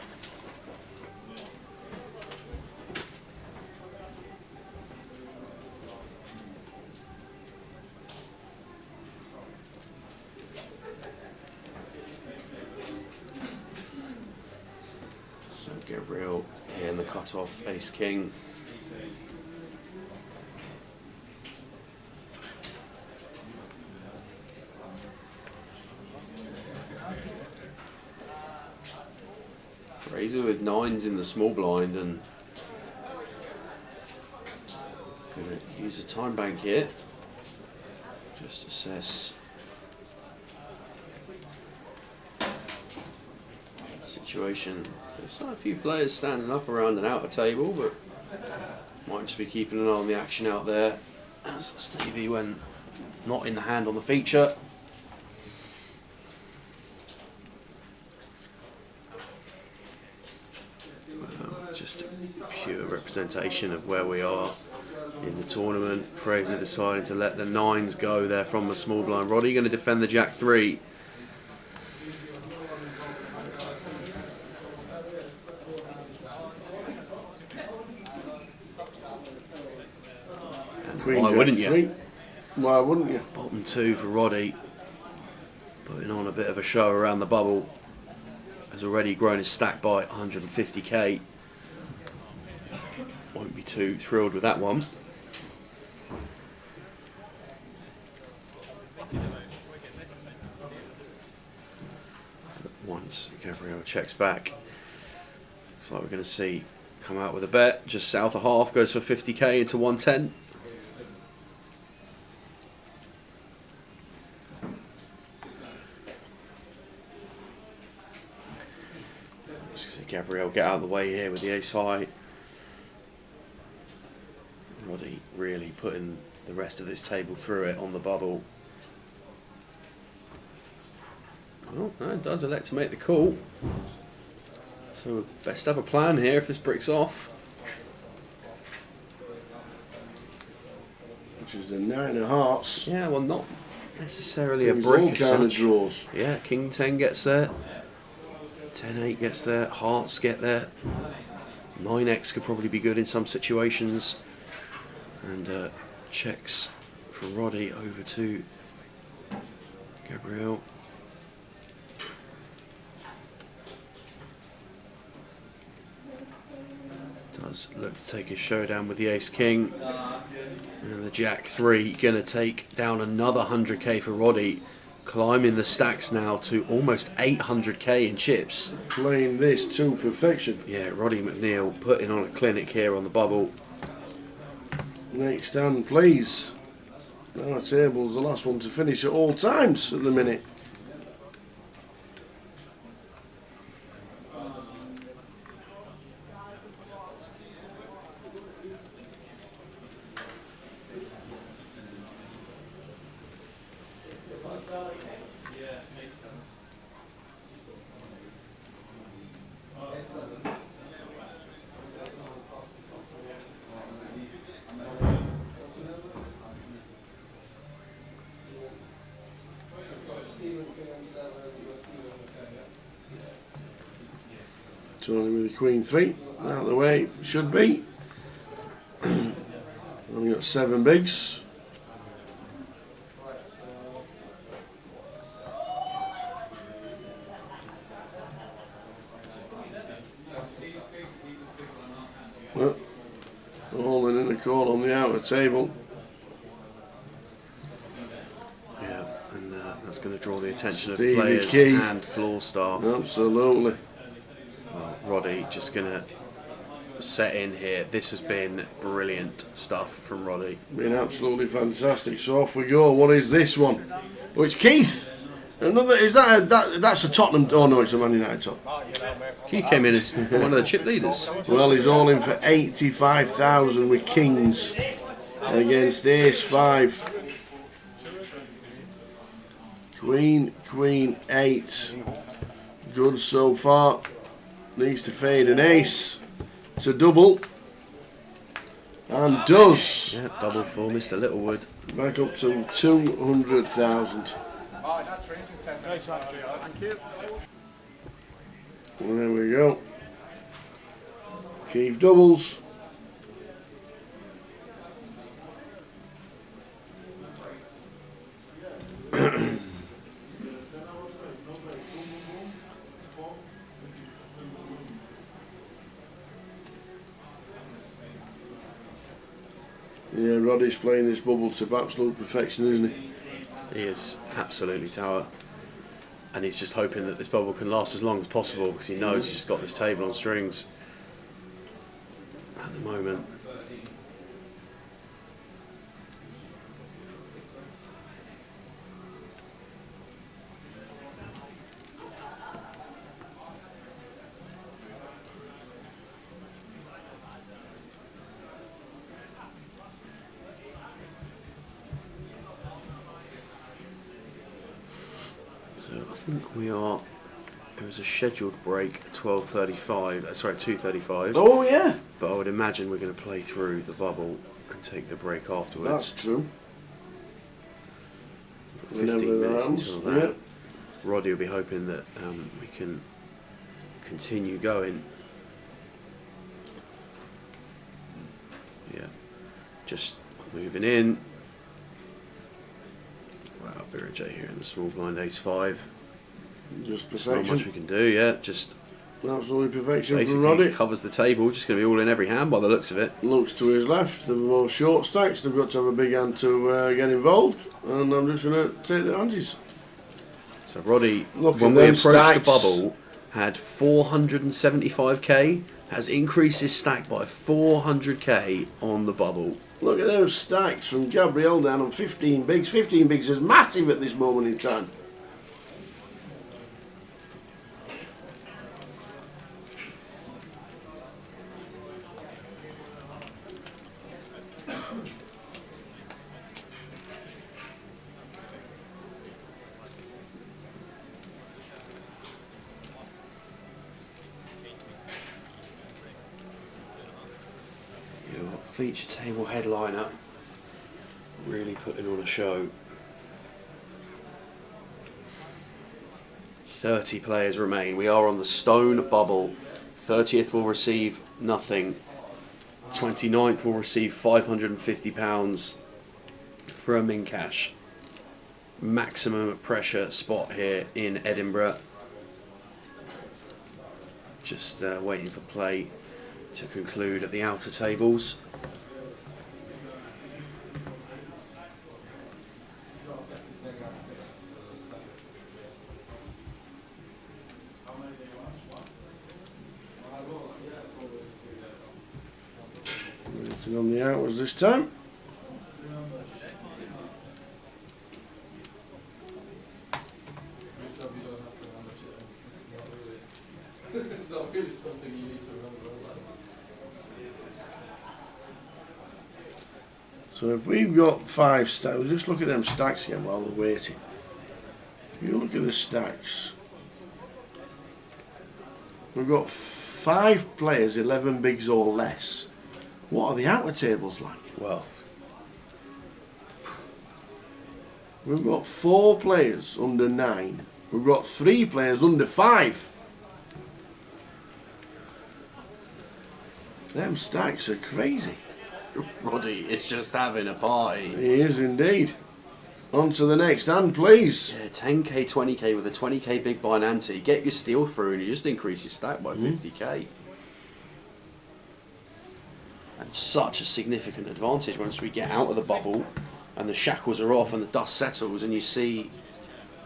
So Gabriel here in the cut-off, Ace King. Fraser with 9s in the small blind and going to use a time bank here. Just assess situation. There's not a few players standing up around an outer table, but might just be keeping an eye on the action out there as Stevie went not in the hand on the feature. Just a pure representation of where we are in the tournament. Fraser deciding to let the 9s go there from the small blind. Roddy going to defend the Jack 3. Queen Why Jack wouldn't you? 3. Why wouldn't you? Bottom 2 for Roddy. Putting on a bit of a show around the bubble. Has already grown his stack by 150k. Won't be too thrilled with that one. But once Gabriel checks back, looks like we're going to see come out with a bet just south of half, goes for 50k into 110. Just see Gabriel get out of the way here with the ace high. Roddy really putting the rest of this table through it on the bubble. Oh, no, it does elect to make the call. So best have a plan here if this bricks off. Which is the 9 of hearts. Yeah, well, not necessarily a These brick all as kind of such. draws. Yeah, King 10 gets there. 10-8 gets there. Hearts get there. 9x could probably be good in some situations. And checks for Roddy over to Gabriel. Does look to take his showdown with the Ace King. And the Jack 3 going to take down another 100k for Roddy. Climbing the stacks now to almost 800k in chips. Playing this to perfection. Yeah, Roddy McNeil putting on a clinic here on the bubble. Next hand, please. Our table's the last one to finish at all times at the minute. Tony with the Queen 3, out of the way, should be. Only got 7 bigs. Well, all in a call on the outer table. Yeah, and that's going to draw the attention of Stevie players Key. and floor staff. Absolutely. Well, Roddy just going to set in here. This has been brilliant stuff from Roddy. Been absolutely fantastic. So off we go. What is this one? Oh, it's Keith. Another is that's a Tottenham. Oh no, it's a Man United top. Keith came in as one of the chip leaders. Well, he's all in for 85,000 with Kings against Ace 5. Queen 8. Good so far. Needs to fade an ace to double. And does. Yeah, double for Mr. Littlewood. Back up to 200,000. Well, there we go. Keith doubles. Yeah, Roddy's playing this bubble to absolute perfection, isn't he? He is absolutely tower. And he's just hoping that this bubble can last as long as possible because he knows he's just got this table on strings at the moment. I think we are. There was a scheduled break at 12:35. Sorry, 2:35. Oh yeah, But I would imagine we're going to play through the bubble and take the break afterwards. that's true. 15 Whenever that minutes happens, until that. yeah. Roddy will be hoping that we can continue going. Yeah, just moving in. Wow, Birajay here in the small blind ace 5. Just There's not much perfection. we can do, yeah. Just Absolutely perfection for basically Roddy. covers the table. Just going to be all in every hand by the looks of it. Looks to his left. The more short stacks, they've got to have a big hand to get involved. And I'm just going to take the antes. So Roddy, Look when at we them approached the stacks. bubble, had 475k. Has increased his stack by 400k on the bubble. Look at those stacks from Gabriel down on 15 bigs. 15 bigs is massive at this moment in time. Your feature table headliner really putting on a show. 30 players remain. We are on the stone bubble. 30th will receive nothing. 29th will receive £550 from in cash. Maximum pressure spot here in Edinburgh. Just waiting for play to conclude at the outer tables. Waiting on the outwards this time. So if we've got 5 stacks, we'll just look at them stacks again while we're waiting. If you look at the stacks, we've got 5 players, 11 bigs or less. What are the outer tables like? Well, we've got 4 players under 9. We've got 3 players under 5. Them stacks are crazy. Roddy is just having a party. He is indeed. On to the next hand, please. Yeah, 10k, 20k with a 20k big blind ante. Get your steal through and you just increase your stack by 50k. And such a significant advantage once we get out of the bubble and the shackles are off and the dust settles and you see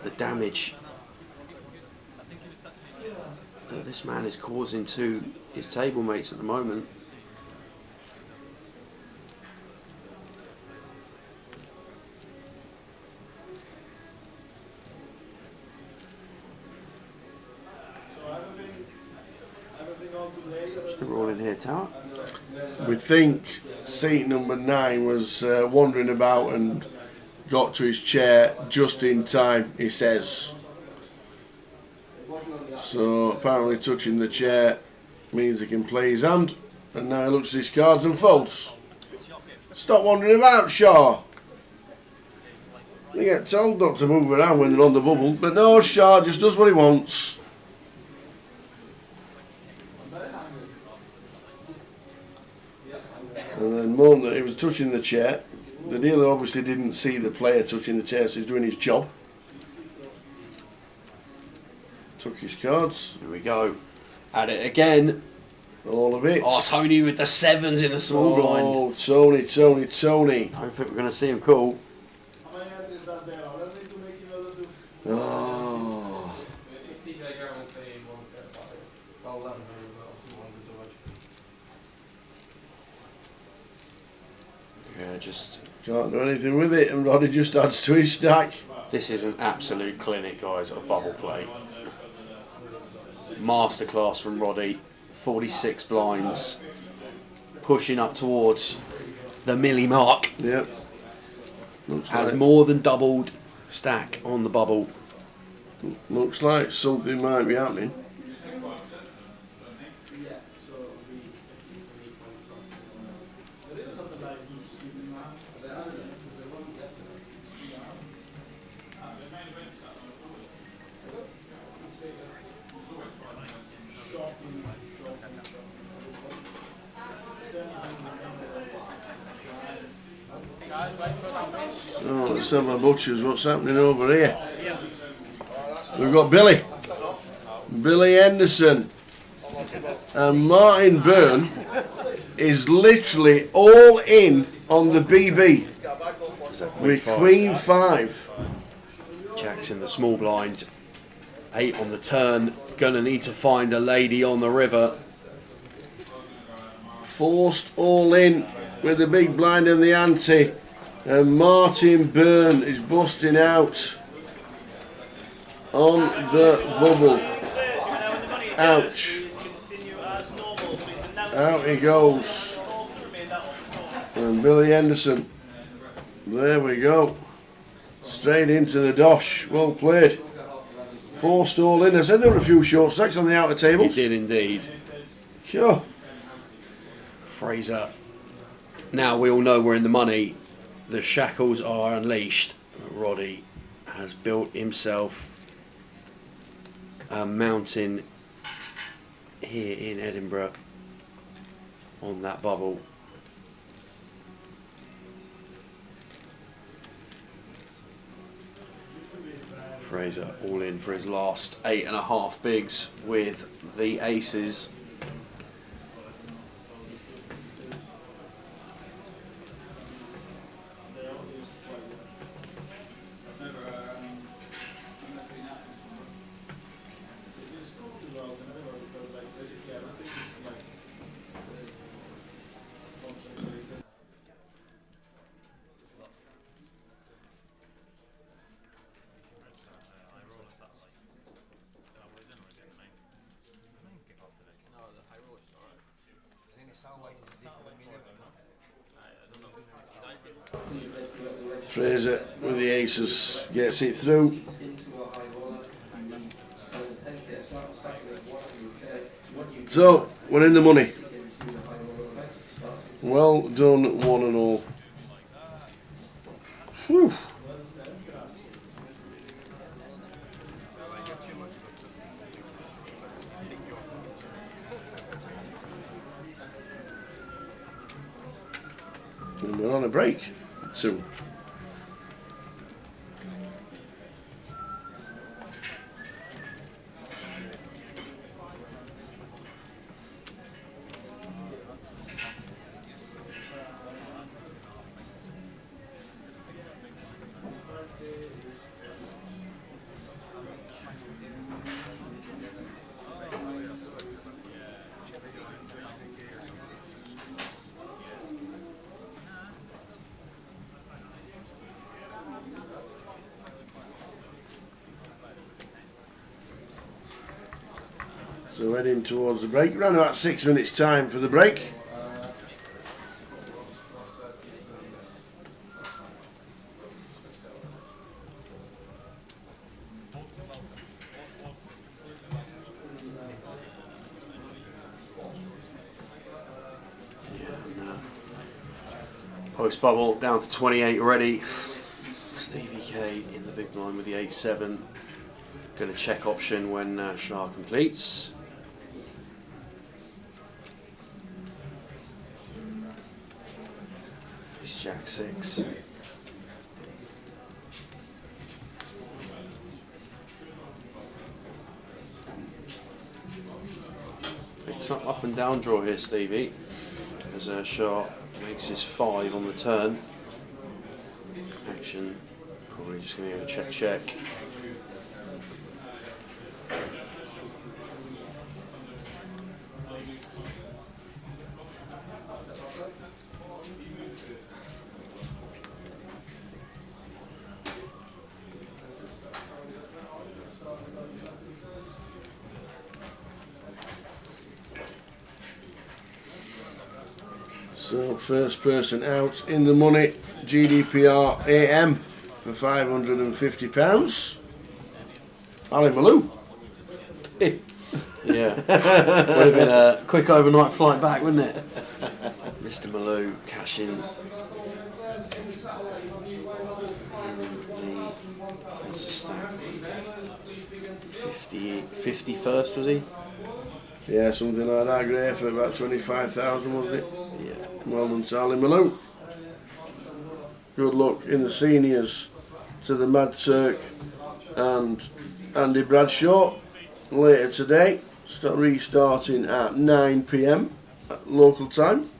the damage that this man is causing to his table mates at the moment. Just a roll in here, Tower. We think seat number 9 was wandering about and got to his chair just in time, he says. So apparently touching the chair means he can play his hand, and now he looks at his cards and folds. Stop wandering about, Shaw. They get told not to move around when they're on the bubble, but no, Shaw just does what he wants. And then the moment that he was touching the chair, the dealer obviously didn't see the player touching the chair, so he's doing his job. Took his cards. Here we go. At it again. All of it. Oh, Tony with the 7s in the small blind. Oh, Tony. Don't think we're going to see him call. Oh. Yeah, just... Can't do anything with it, and Roddy just adds to his stack. This is an absolute clinic, guys, of bubble play. Masterclass from Roddy. 46 blinds. Pushing up towards the milli mark. Yep. Looks Has like, more than doubled stack on the bubble. looks like something might be happening. Oh, let's have a butchers. What's happening over here? We've got Billy Henderson, and Martin Byrne is literally all in on the BB with Queen 5. Jack's in the small blind. 8 on the turn. Gonna need to find a lady on the river. Forced all in with the big blind and the ante, and Martin Byrne is busting out on the bubble. Ouch. Out he goes. And Billy Henderson, there we go, straight into the dosh. Well played. Forced all in. I said there were a few short stacks on the outer tables. He did indeed. Sure. Fraser. Now we all know we're in the money. The shackles are unleashed. Roddy has built himself mountain here in Edinburgh on that bubble. Fraser all in for his last 8.5 bigs with the aces. Fraser with the aces gets it through. So we're in the money. Well done, one and all. Whew. And we're on a break soon. So heading towards the break. Around about 6 minutes time for the break. Post bubble down to 28 already. Stevie K in the big blind with the 8-7. Going to check option when Shah completes. It's Jack 6. Picks up and down draw here, Stevie, as Shah makes his 5 on the turn. Action probably just going to go check. So first person out in the money, GDPR AM for £550. Ali Malou. Yeah, would have been a quick overnight flight back, wouldn't it? Mr. Malou cashing what's the stack? 51st was he? Yeah, something like that, great, for about 25,000, wasn't it? Yeah. Well done, Ali Malou. Good luck in the seniors to the Mad Turk and Andy Bradshaw later today. Restarting at 9 PM at local time.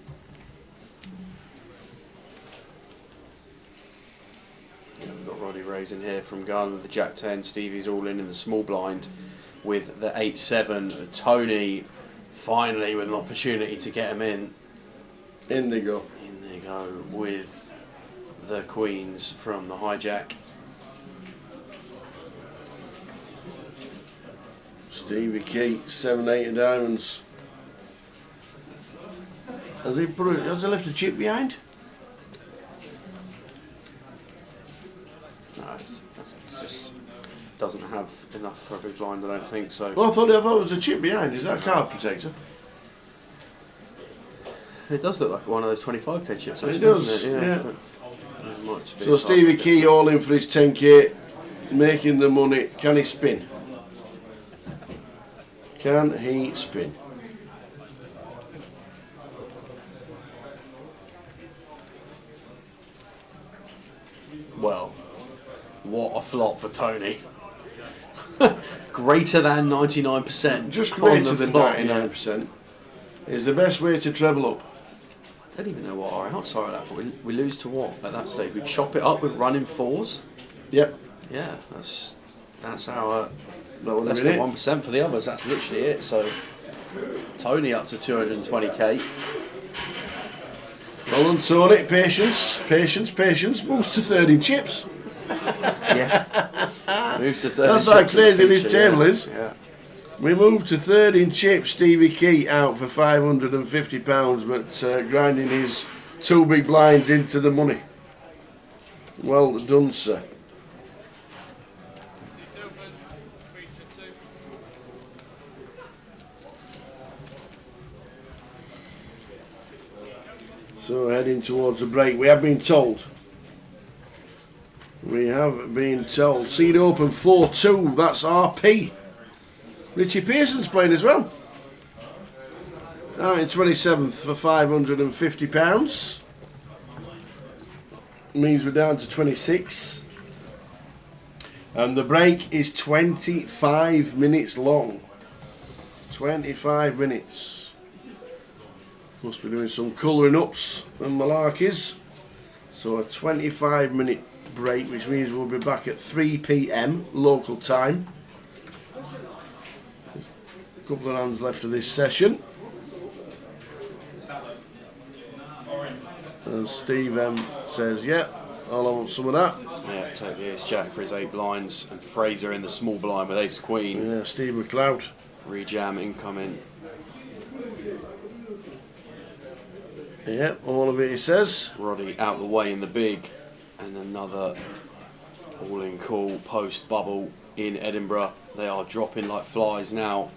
Yeah, we've got Roddy raising here from Gun, the Jack 10. Stevie's all in the small blind with the 8-7. Tony finally with an opportunity to get him in. In they go. In they go with the Queens from the hijack. Stevie Key, 7-8 of diamonds. Has he left a chip behind? No, it just doesn't have enough for a big blind, I don't think so. Well, I thought it was a chip behind. Is that a card protector? It does look like one of those 25k chips, actually, It does, doesn't it? yeah. But it might just be So a Stevie card Key all in for his 10k, making the money. Can he spin? Can he spin? Well, what a flop for Tony. Greater than 99%. Just on greater the than flop, 99% is the best way to treble up. I don't even know what our outs are at that point. We lose to what at that stage? We chop it up with running fours. Yep. Yeah, that's our That would less have than been it. 1% for the others. That's literally it. So Tony up to 220k. Well done, Tony. Patience, patience, patience. Moves to third in chips. Yeah, moves to third. That's how crazy this table is. Yeah. We moved to third in chips. Stevie Key out for £550, but grinding his 2 big blinds into the money. Well done, sir. So heading towards the break. We have been told. Seed open 4-2. That's RP. Richie Pearson's playing as well. Out in 27th for £550. Means we're down to 26. And the break is 25 minutes long. 25 minutes. Must be doing some colouring ups and malarkeys. So a 25-minute break, which means we'll be back at 3 PM local time. A couple of hands left of this session. And Steve M says, yeah, I'll have some of that. Yeah, take the ace jack for his 8 blinds, and Fraser in the small blind with ace queen. Yeah, Steve McLeod. Rejam incoming. Yeah, all of it, he says. Roddy out the way in the big, and another all-in call post bubble in Edinburgh. They are dropping like flies now.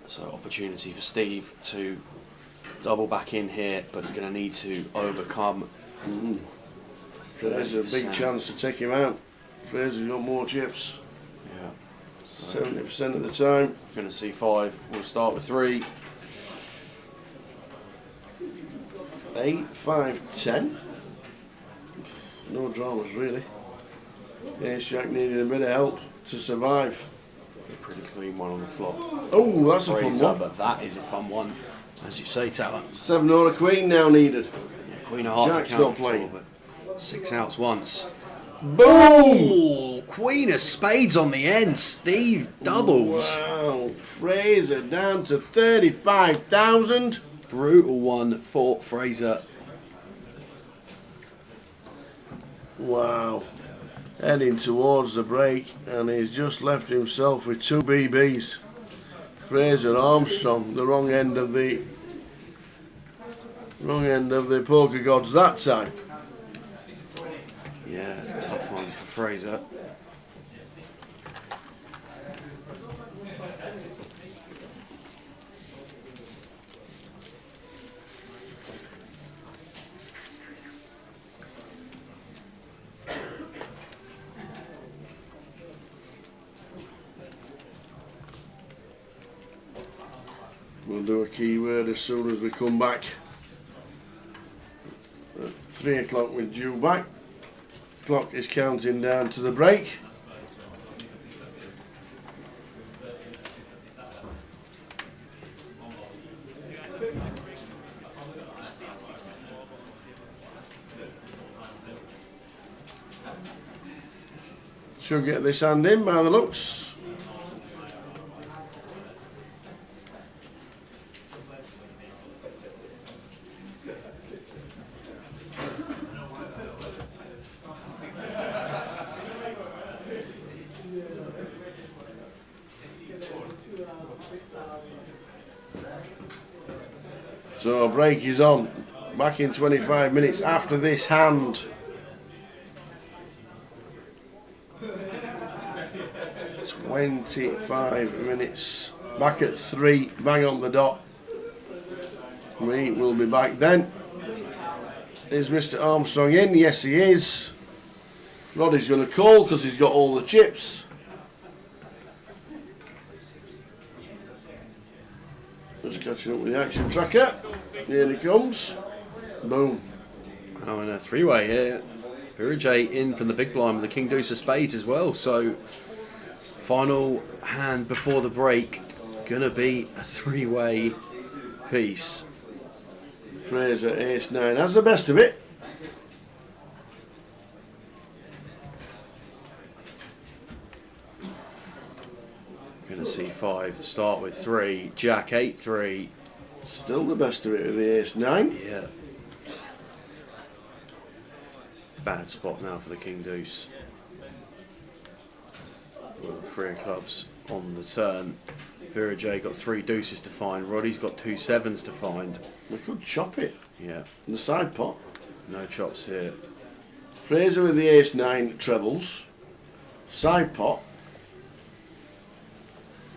So opportunity for Steve to double back in here, but he's going to need to overcome. There's a big chance to take him out. Fraser's got more chips. Yeah. So 70% of the time. going to see 5. We'll start with 3. 8, 5, 10. No dramas really. Ace Jack needed a bit of help to survive. A pretty clean one on the flop. Oh, that's a fun Fraser, one. but that is a fun one, as you say, Tower. 7 or a queen now needed. Yeah, Queen of Hearts Jack's accounted not playing. for, but 6 outs once. Boom! Queen of Spades on the end. Steve doubles. Wow. Fraser down to 35,000. Brutal one for Fraser. Wow. Heading towards the break, and he's just left himself with 2 BBs. Fraser Armstrong, the wrong end of the poker gods that time. Yeah, tough one for Fraser. We'll do a keyword as soon as we come back. At 3 o'clock we're due back. Clock is counting down to the break. Should get this hand in by the looks. So break is on. Back in 25 minutes after this hand. "25 minutes. Back at 3, bang on the dot. We will be back then. Is Mr. Armstrong in? Yes, he is. Roddy's going to call because he's got all the chips. Just catching up with the action tracker. Here he comes. Boom. Oh, and a three-way here. Birajay in from the big blind with the king deuce of spades as well. So final hand before the break, gonna be a three-way piece. Fraser, ace nine, has the best of it. Gonna see five, start with three, jack 8-3. Still the best of it with the ace nine. Yeah. Bad spot now for the king deuce. Well, three of clubs on the turn. Birajay got three deuces to find. Roddy's got two sevens to find. They could chop it. Yeah, In the side pot. no chops here. Fraser with the ace nine trebles. Side pot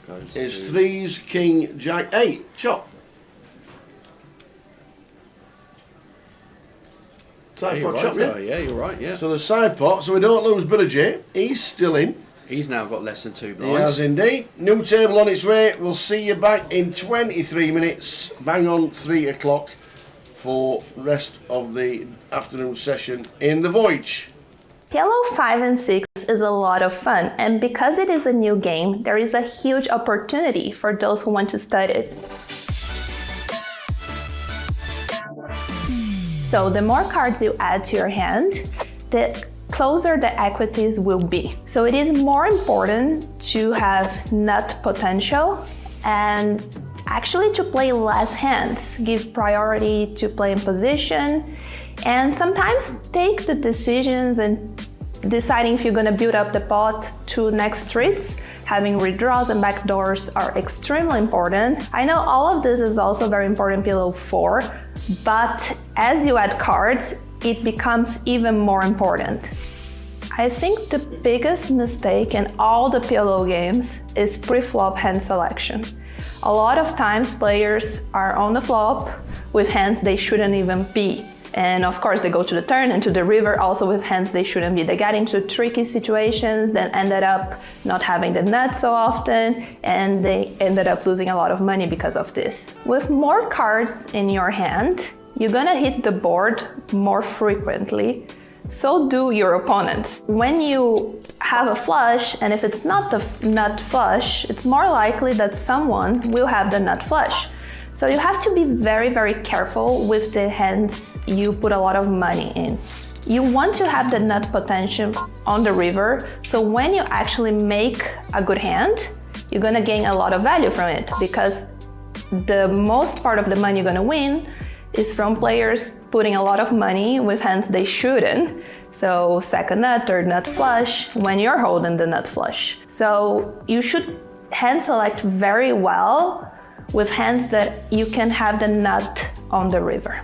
Goes is to threes, king, jack, eight. Chop. Side you're pot right, chop, yeah. yeah, you're right, yeah. So the side pot, so we don't lose Birajay. He's still in. He's now got less than two He blinds. has indeed. New table on its way. We'll see you back in 23 minutes. Bang on 3 o'clock for the rest of the afternoon session in the Voyage. PLO 5 and 6 is a lot of fun, and because it is a new game, there is a huge opportunity for those who want to study it. So the more cards you add to your hand, the closer the equities will be. So it is more important to have nut potential and actually to play less hands, give priority to play in position, and sometimes take the decisions and deciding if you're going to build up the pot to next streets. Having redraws and backdoors are extremely important. I know all of this is also very important in PLO 4, but as you add cards, it becomes even more important. I think the biggest mistake in all the PLO games is pre-flop hand selection. A lot of times players are on the flop with hands they shouldn't even be. And of course they go to the turn and to the river also with hands they shouldn't be. They get into tricky situations, then ended up not having the nuts so often, and they ended up losing a lot of money because of this. With more cards in your hand, you're gonna hit the board more frequently. So do your opponents. When you have a flush, and if it's not the nut flush, it's more likely that someone will have the nut flush. So you have to be very, very careful with the hands you put a lot of money in. You want to have the nut potential on the river, so when you actually make a good hand, you're gonna gain a lot of value from it, because the most part of the money you're gonna win is from players putting a lot of money with hands they shouldn't. So second nut, third nut flush, when you're holding the nut flush. So you should hand select very well with hands that you can have the nut on the river.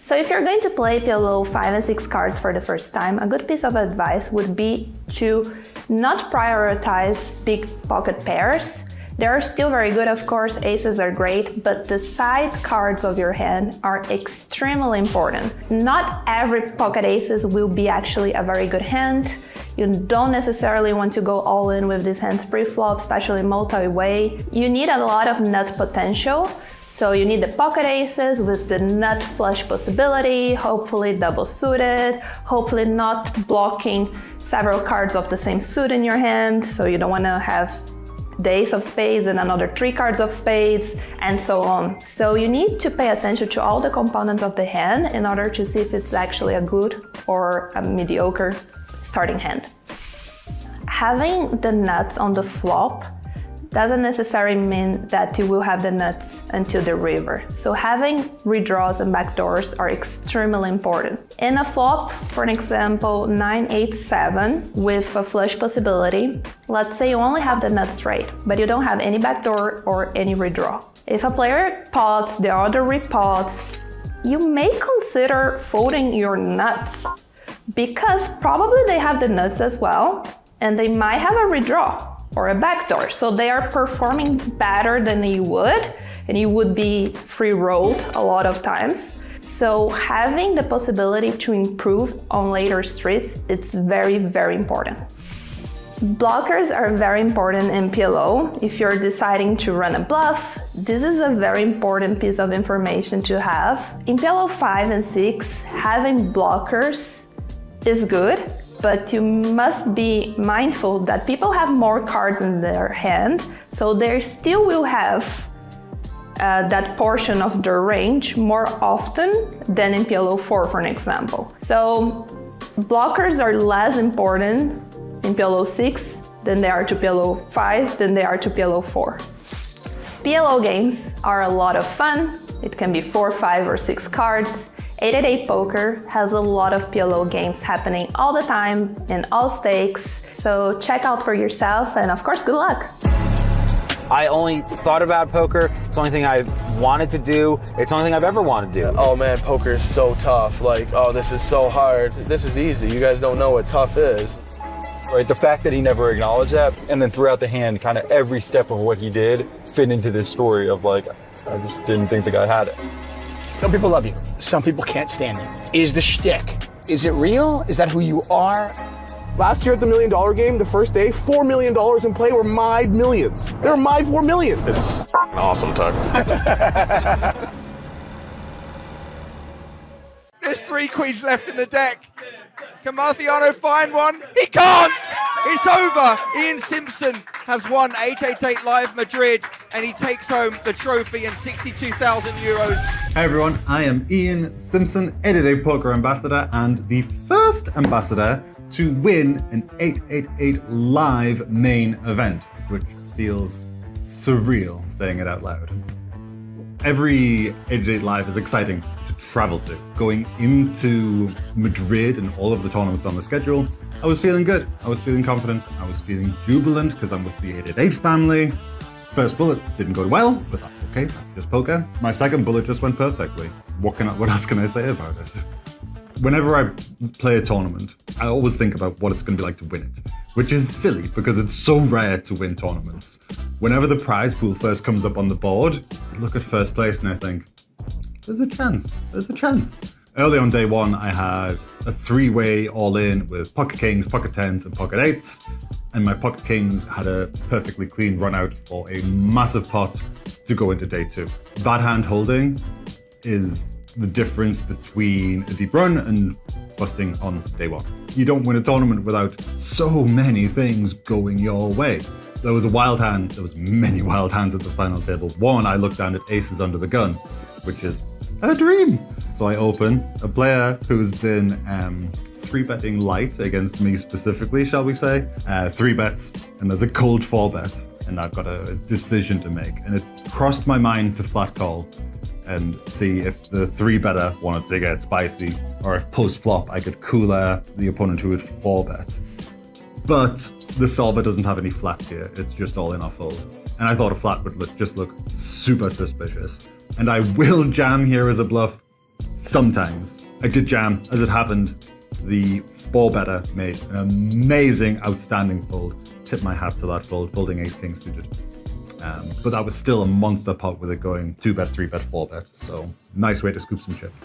So if you're going to play PLO 5 and 6 cards for the first time, a good piece of advice would be to not prioritize big pocket pairs. They are still very good, of course, aces are great, but the side cards of your hand are extremely important. Not every pocket aces will be actually a very good hand. You don't necessarily want to go all in with these hands pre-flop, especially multi-way. You need a lot of nut potential. So you need the pocket aces with the nut flush possibility, hopefully double suited, hopefully not blocking several cards of the same suit in your hand. So you don't want to have the ace of spades and another 3 cards of spades, and so on. So you need to pay attention to all the components of the hand in order to see if it's actually a good or a mediocre starting hand. Having the nuts on the flop doesn't necessarily mean that you will have the nuts until the river. So having redraws and backdoors are extremely important. In a flop, for an example, 9-8-7 with a flush possibility, let's say you only have the nuts straight, but you don't have any backdoor or any redraw. If a player pots, the other repots, you may consider folding your nuts, because probably they have the nuts as well, and they might have a redraw or a backdoor. So they are performing better than you would, and you would be free rolled a lot of times. So having the possibility to improve on later streets, it's very, very important. Blockers are very important in PLO. If you're deciding to run a bluff, this is a very important piece of information to have. In PLO 5 and 6, having blockers is good, but you must be mindful that people have more cards in their hand, so they still will have that portion of their range more often than in PLO 4, for an example. So blockers are less important in PLO 6 than they are to PLO 5 than they are to PLO 4. PLO games are a lot of fun. It can be 4, 5, or 6 cards. 888 Poker has a lot of PLO games happening all the time in all stakes. So check out for yourself, and of course, good luck. I only thought about poker. It's the only thing I've wanted to do. It's the only thing I've ever wanted to do. Oh man, poker is so tough. Like, oh, this is so hard. This is easy. You guys don't know what tough is. Right, the fact that he never acknowledged that, and then throughout the hand, kind of every step of what he did fit into this story of like, I just didn't think the guy had it. Some people love you. Some people can't stand you. Is the shtick, is it real? Is that who you are? Last year at the $1 Million game, the first day, $4 million in play were my millions. They're my $4 million. It's awesome, Tuck. There's 3 queens left in the deck. Can Marciano find one? He can't! It's over! Ian Simpson has won 888 Live Madrid, and he takes home the trophy and 62,000 euros. Hi everyone, I am Ian Simpson, 888 Poker Ambassador, and the first ambassador to win an 888 Live main event, which feels surreal saying it out loud. Every 888 Live is exciting to travel to. Going into Madrid and all of the tournaments on the schedule, I was feeling good. I was feeling confident. I was feeling jubilant because I'm with the 888 family. First bullet didn't go well, but that's okay. That's just poker. My second bullet just went perfectly. What else can I say about it? Whenever I play a tournament, I always think about what it's going to be like to win it, which is silly because it's so rare to win tournaments. Whenever the prize pool first comes up on the board, I look at first place and I think, there's a chance. Early on day one, I had a 3-way all-in with pocket kings, pocket tens, and pocket eights, and my pocket kings had a perfectly clean run out for a massive pot to go into day 2. That hand holding is the difference between a deep run and busting on day 1. You don't win a tournament without so many things going your way. There was a wild hand, there was many wild hands at the final table. One, I looked down at aces under the gun, which is a dream. So I open, a player who's been 3-betting light against me specifically, shall we say, 3 bets, and there's a cold 4-bet, and I've got a decision to make. And it crossed my mind to flat call and see if the 3-better wanted to get spicy, or if post-flop I could cooler the opponent who would 4-bet. But the solver doesn't have any flats here, it's just all in or fold. And I thought a flat would just look super suspicious. And I will jam here as a bluff sometimes. I did jam, as it happened. The 4-better made an amazing, outstanding fold. Tip my hat to that fold, folding ace-king suited. But that was still a monster pot with it going 2-bet, 3-bet, 4-bet. So nice way to scoop some chips.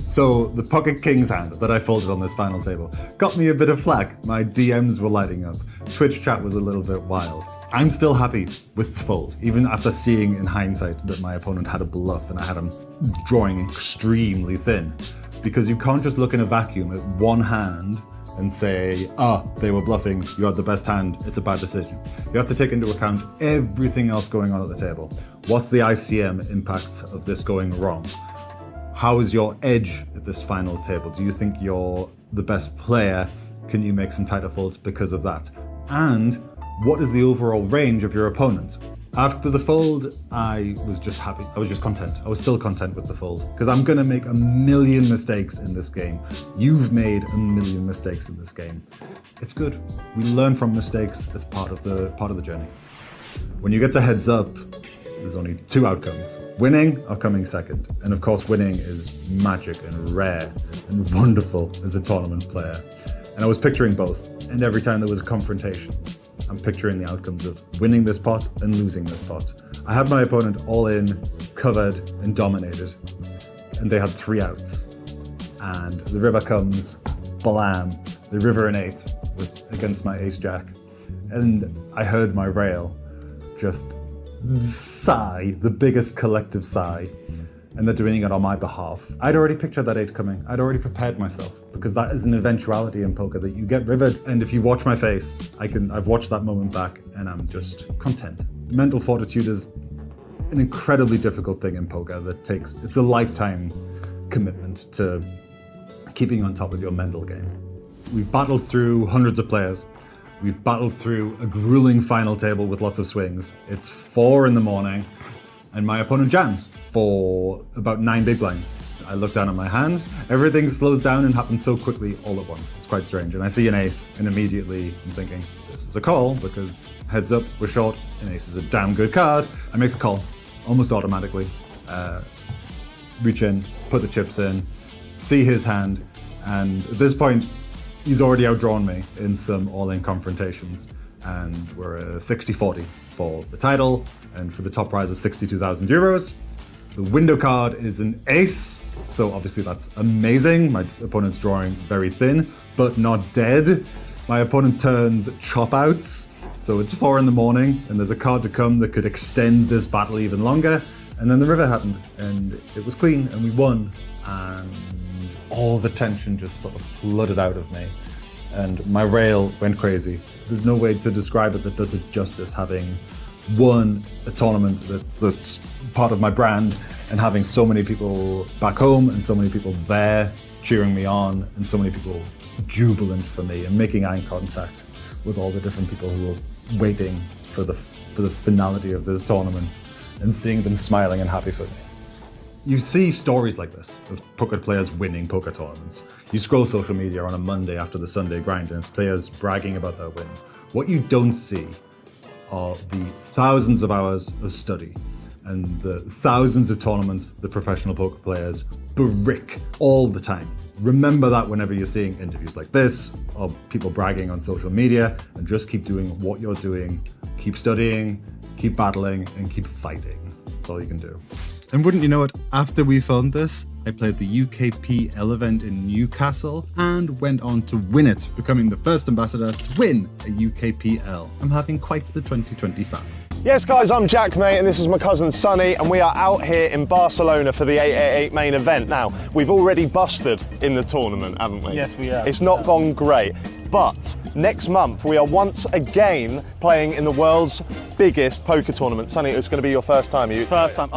So the pocket kings hand that I folded on this final table got me a bit of flack. My DMs were lighting up. Twitch chat was a little bit wild. I'm still happy with the fold, even after seeing in hindsight that my opponent had a bluff and I had him drawing extremely thin. Because you can't just look in a vacuum at one hand and say, they were bluffing, you had the best hand, it's a bad decision. You have to take into account everything else going on at the table. What's the ICM impact of this going wrong? How is your edge at this final table? Do you think you're the best player? Can you make some tighter folds because of that? And what is the overall range of your opponent? After the fold, I was just happy. I was just content. I was still content with the fold because I'm going to make a million mistakes in this game. You've made a million mistakes in this game. It's good. We learn from mistakes. It's part of the journey. When you get to heads up, there's only 2 outcomes. Winning or coming second. And of course, winning is magic and rare and wonderful as a tournament player. And I was picturing both. And every time there was a confrontation, I'm picturing the outcomes of winning this pot and losing this pot. I had my opponent all in, covered, and dominated. And they had 3 outs. And the river comes, blam, the river and 8 against my ace-jack. And I heard my rail just sigh, the biggest collective sigh. And they're doing it on my behalf. I'd already pictured that 8 coming. I'd already prepared myself, because that is an eventuality in poker that you get rivered. And if you watch my face, I've watched that moment back and I'm just content. Mental fortitude is an incredibly difficult thing in poker it's a lifetime commitment to keeping on top of your mental game. We've battled through hundreds of players. We've battled through a grueling final table with lots of swings. It's 4 a.m. and my opponent jams for about 9 big blinds. I look down at my hand, everything slows down and happens so quickly all at once. It's quite strange. And I see an ace, and immediately I'm thinking, this is a call, because heads up, we're short, an ace is a damn good card. I make the call almost automatically. Reach in, put the chips in, see his hand, and at this point, he's already outdrawn me in some all-in confrontations, and we're a 60-40 for the title and for the top prize of 62,000 euros. The window card is an ace, so obviously that's amazing. My opponent's drawing very thin, but not dead. My opponent turns chop outs, so it's 4 a.m. and there's a card to come that could extend this battle even longer. And then the river happened, and it was clean, and we won, and all the tension just sort of flooded out of me, and my rail went crazy. There's no way to describe it that does it justice, having won a tournament that's part of my brand, and having so many people back home and so many people there cheering me on, and so many people jubilant for me, and making eye contact with all the different people who were waiting for the finality of this tournament, and seeing them smiling and happy for me. You see stories like this of poker players winning poker tournaments. You scroll social media on a Monday after the Sunday grind and it's players bragging about their wins. What you don't see are the thousands of hours of study and the thousands of tournaments that professional poker players brick all the time. Remember that whenever you're seeing interviews like this, or people bragging on social media, and just keep doing what you're doing. Keep studying, keep battling, and keep fighting. That's all you can do. And wouldn't you know it, after we filmed this, I played the UKPL event in Newcastle and went on to win it, becoming the first ambassador to win a UKPL. I'm having quite the 2025. Yes, guys, I'm Jack, mate, and this is my cousin Sonny, and we are out here in Barcelona for the 888 main event. Now, we've already busted in the tournament, haven't we? Yes, we have. It's not gone great, but next month we are once again playing in the world's biggest poker tournament. Sonny, it's going to be your first time. First time.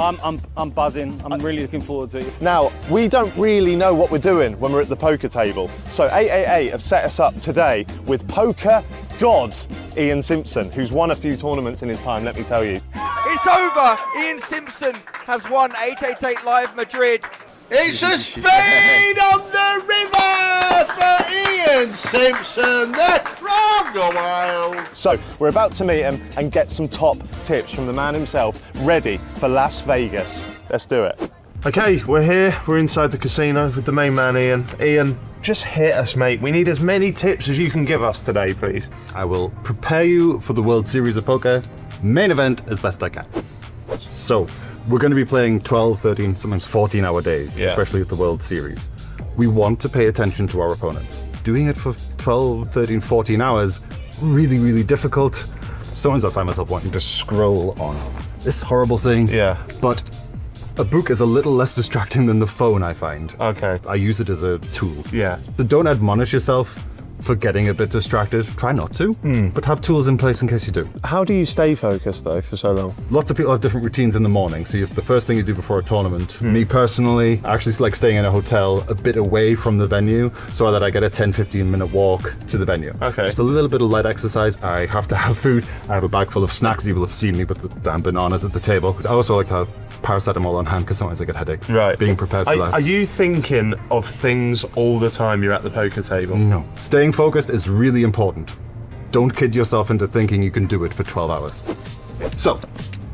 I'm buzzing. I'm really looking forward to it. Now, we don't really know what we're doing when we're at the poker table. So 888 have set us up today with poker god Ian Simpson, who's won a few tournaments in his time, let me tell you. It's over! Ian Simpson has won 888 Live Madrid. It's a speed on the river for Ian Simpson. The crowd go wild. So we're about to meet him and get some top tips from the man himself, ready for Las Vegas. Let's do it. Okay, we're here. We're inside the casino with the main man, Ian. Ian, just hit us, mate. We need as many tips as you can give us today, please. I will prepare you for the World Series of Poker main event as best I can. So, we're going to be playing 12, 13, sometimes 14-hour days, especially at the World Series. We want to pay attention to our opponents. Doing it for 12, 13, 14 hours, really, really difficult. Sometimes I find myself wanting to scroll on this horrible thing. Yeah. But a book is a little less distracting than the phone, I find. Okay. I use it as a tool. Yeah. So don't admonish yourself for getting a bit distracted. Try not to, but have tools in place in case you do. How do you stay focused, though, for so long? Lots of people have different routines in the morning. So the first thing you do before a tournament, me personally, I actually like staying in a hotel a bit away from the venue so that I get a 10-15 minute walk to the venue. Okay. Just a little bit of light exercise. I have to have food. I have a bag full of snacks. You will have seen me with the damn bananas at the table. I also like to have paracetamol on hand because sometimes I get headaches. Right. Being prepared for that. Are you thinking of things all the time you're at the poker table? No. Staying focused is really important. Don't kid yourself into thinking you can do it for 12 hours. So,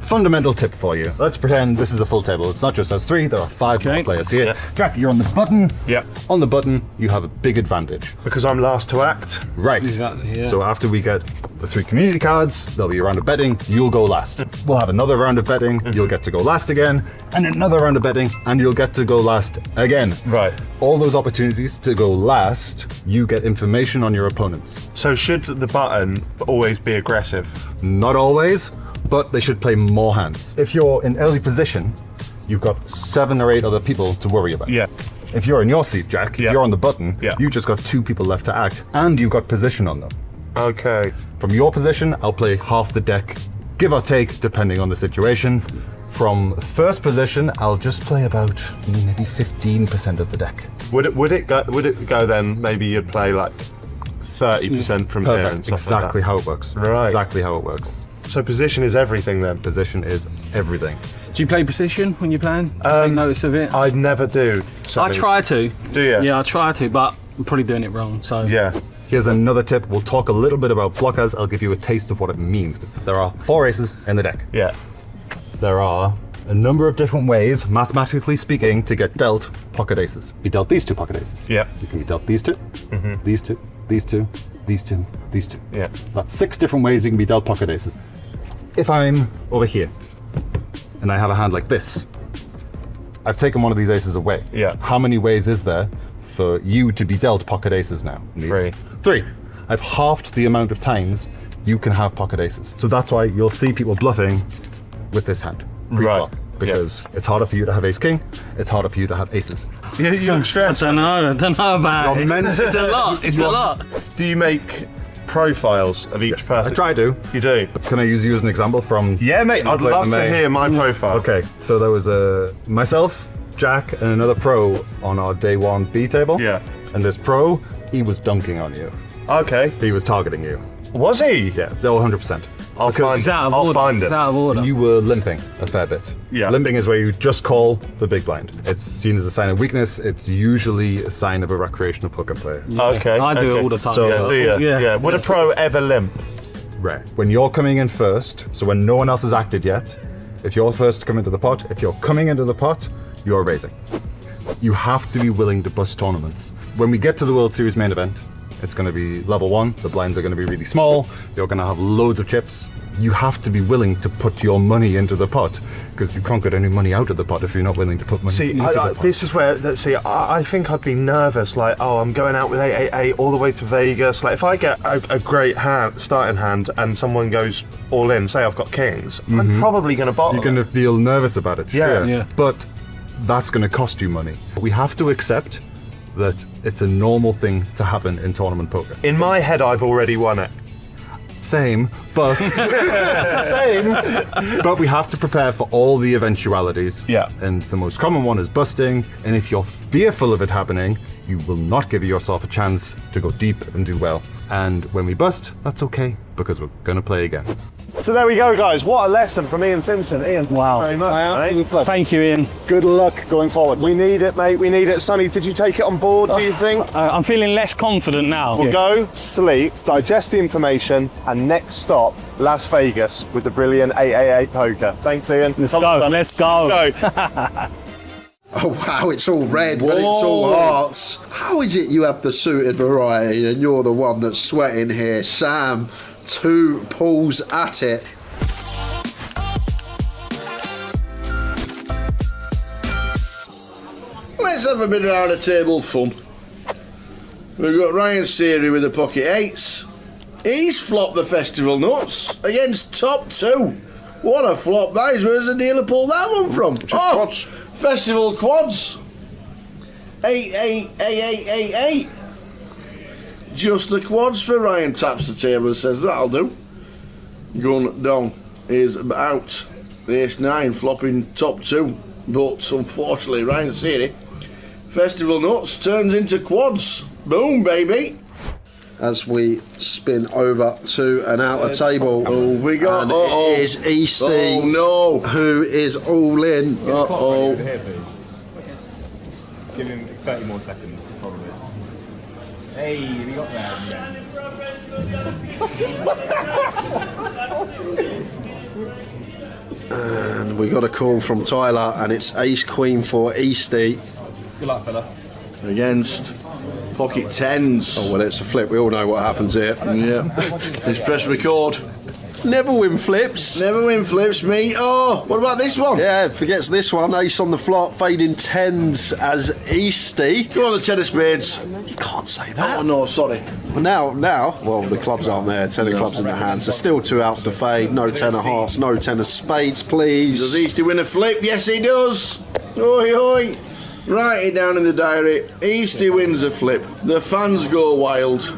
fundamental tip for you. Let's pretend this is a full table. It's not just us three, there are 5 more players here. Jack, you're on the button. Yeah. On the button, you have a big advantage. Because I'm last to act. Right. Exactly, yeah. So after we get the 3 community cards, there'll be a round of betting, you'll go last. We'll have another round of betting, you'll get to go last again, and another round of betting, and you'll get to go last again. Right. All those opportunities to go last, you get information on your opponents. So should the button always be aggressive? Not always, but they should play more hands. If you're in early position, you've got 7 or 8 other people to worry about. Yeah. If you're in your seat, Jack, you're on the button, you just got 2 people left to act, and you've got position on them. Okay. From your position, I'll play half the deck, give or take, depending on the situation. From first position, I'll just play about maybe 15% of the deck. Would it go then? Maybe you'd play like 30% from here and stuff Exactly like that. how it works. Right. Exactly how it works. So position is everything then? Position is everything. Do you play position when you're playing? Take notice of it? I never do. I try to. Do you? Yeah, I try to, but I'm probably doing it wrong. So yeah. Here's another tip. We'll talk a little bit about blockers. I'll give you a taste of what it means. There are 4 aces in the deck. Yeah. There are a number of different ways, mathematically speaking, to get dealt pocket aces. Be dealt these 2 pocket aces. Yeah. You can be dealt these 2, these 2, these 2, these 2, these 2. Yeah. That's 6 different ways you can be dealt pocket aces. If I'm over here and I have a hand like this, I've taken one of these aces away. Yeah. How many ways is there for you to be dealt pocket aces now? 3. I've halved the amount of times you can have pocket aces. So that's why you'll see people bluffing with this hand. Pre-flop. Because it's harder for you to have ace king, it's harder for you to have aces. You're stressed. I don't know about it. It's a lot. It's a lot. Do you make profiles of each person? I try to. You do? Can I use you as an example from... Yeah, mate, I'd love to hear my profile. Okay, so there was myself, Jack, and another pro on our day 1 B table. Yeah. And this pro, he was dunking on you. Okay. He was targeting you. Was he? Yeah, they were 100%. I'll find it. It's out of order. You were limping a fair bit. Yeah. Limping is where you just call the big blind. It's seen as a sign of weakness. It's usually a sign of a recreational poker player. Okay. I do it all the time. So, yeah. Would a pro ever limp? Rare. When you're coming in first, so when no one else has acted yet, if you're first to come into the pot, if you're coming into the pot, you're raising. You have to be willing to bust tournaments. When we get to the World Series main event, it's going to be level 1. The blinds are going to be really small. You're going to have loads of chips. You have to be willing to put your money into the pot because you can't get any money out of the pot if you're not willing to put money into the pot. This is where, I think I'd be nervous. Like, I'm going out with 888 all the way to Vegas. Like, if I get a great starting hand and someone goes all in, say I've got kings, I'm probably going to bottle. You're going to feel nervous about it. Yeah. Sure. But that's going to cost you money. We have to accept that it's a normal thing to happen in tournament poker. In my head, I've already won it. Same, but but we have to prepare for all the eventualities. Yeah. And the most common one is busting. And if you're fearful of it happening, you will not give yourself a chance to go deep and do well. And when we bust, that's okay because we're going to play again. So there we go, guys. What a lesson from Ian Simpson. Ian, Wow. very much. Thank you, Ian. Good luck going forward. We need it, mate. We need it. Sonny, did you take it on board, do you think? I'm feeling less confident now. We'll go, sleep, digest the information, and next stop, Las Vegas with the brilliant 888 poker. Thanks, Ian. Let's go. Let's go. Oh wow, it's all red, but it's all hearts. How is it you have the suited variety and you're the one that's sweating here? Sam, 2 pulls at it. Let's have a bit of round the table fun. We've got Ryan Seary with the pocket 8s. He's flopped the festival nuts against top 2. What a flop that is. Where's the dealer pull that one from? Quads. Festival quads. 8. Just the quads for Ryan. Taps the table and says, that'll do. Gun down is out. Ace 9 flopping top 2. But unfortunately, Ryan Seary, festival nuts turns into quads. Boom, baby. As we spin over to an outer table. Oh, we got. And it is Easty. Oh, no. Who is all in. Uh-oh. Give him 30 more seconds, probably. Hey, we got there. And we got a call from Tyler, and it's ace queen for Easty. Good luck, fella. Against pocket tens. Oh, well, it's a flip. We all know what happens here. Yeah. Let's press record. Never win flips. Never win flips, me. Oh, what about this one? Yeah, forgets this one. Ace on the flop, fading tens as Easty. Go on, the ten of spades. You can't say that. Oh, no, sorry. Well, now, well, the clubs aren't there. 10 of clubs in the hand, so still 2 outs to fade. No 10 of hearts, no 10 of spades, please. Does Easty win a flip? Yes, he does. Oi, oi. Write it down in the diary. Easty wins a flip. The fans go wild.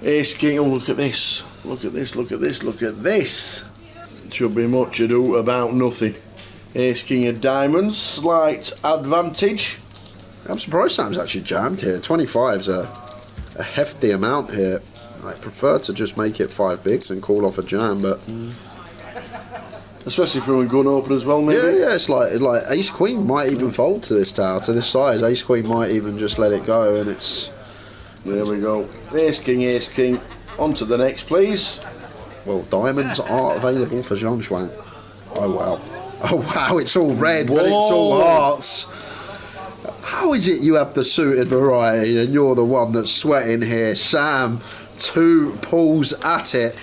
Ace king. Oh, look at this. Look at this, look at this, look at this. Should be much ado about nothing. Ace king of diamonds, slight advantage. I'm surprised Sam's actually jammed here. 25's a hefty amount here. I prefer to just make it 5 bigs and call off a jam, but... Especially for a gun open as well, maybe? Yeah, it's like ace queen might even fold to this tower, to this size. Ace queen might even just let it go, and it's... There we go. Ace king, ace king. On to the next, please. Well, diamonds are available for Jean Schwank. Oh, wow. Oh, wow, it's all red, but it's all hearts. How is it you have the suited variety and you're the one that's sweating here? Sam, 2 pulls at it.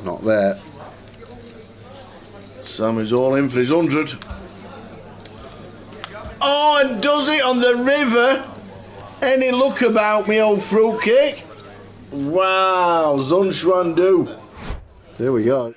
Not there. Sam is all in for his 100. Oh, and does it on the river? Any look about me, old fruitcake? Wow, Zunschwandu. There we go.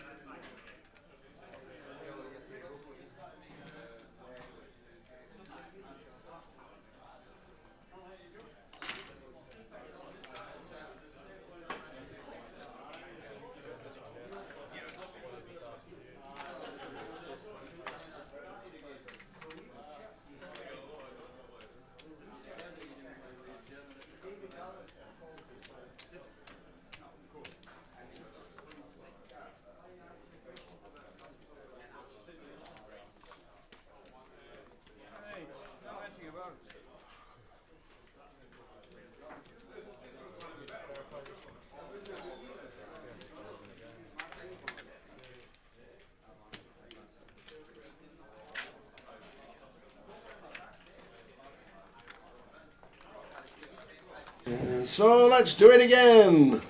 So let's do it again.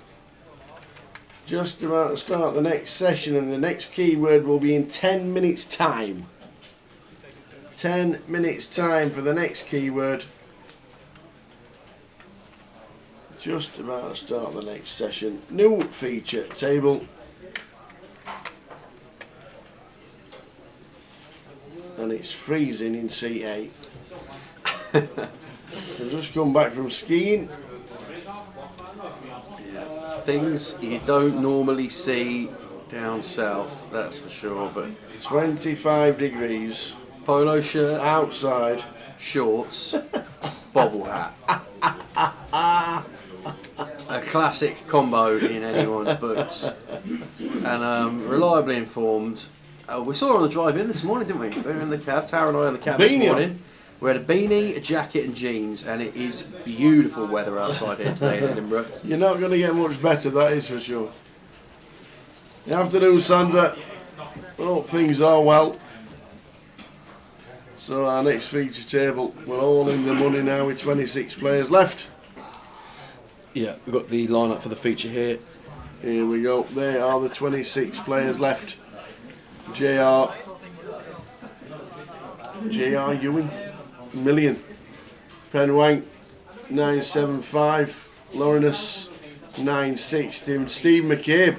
Just about to start the next session, and the next keyword will be in 10 minutes time. 10 minutes time for the next keyword. Just about to start the next session. New feature table. And it's freezing in C8. I've just come back from skiing. Things you don't normally see down south, that's for sure. But 25 degrees, polo shirt, outside, shorts, bobble hat. A classic combo in anyone's books. And reliably informed. We saw her on the drive in this morning, didn't we? We were in the cab, Tara and I in the cab this morning. We had a beanie, a jacket and jeans, and it is beautiful weather outside here today in Edinburgh. You're not going to get much better, that is for sure. Good afternoon, Sandra. Hope things are well. So our next feature table, we're all in the money now with 26 players left. Yeah, we've got the lineup for the feature here. Here we go. There are the 26 players left. JR Ewing, million. Penwank, 975. Laurinus, 960. And Steve McCabe,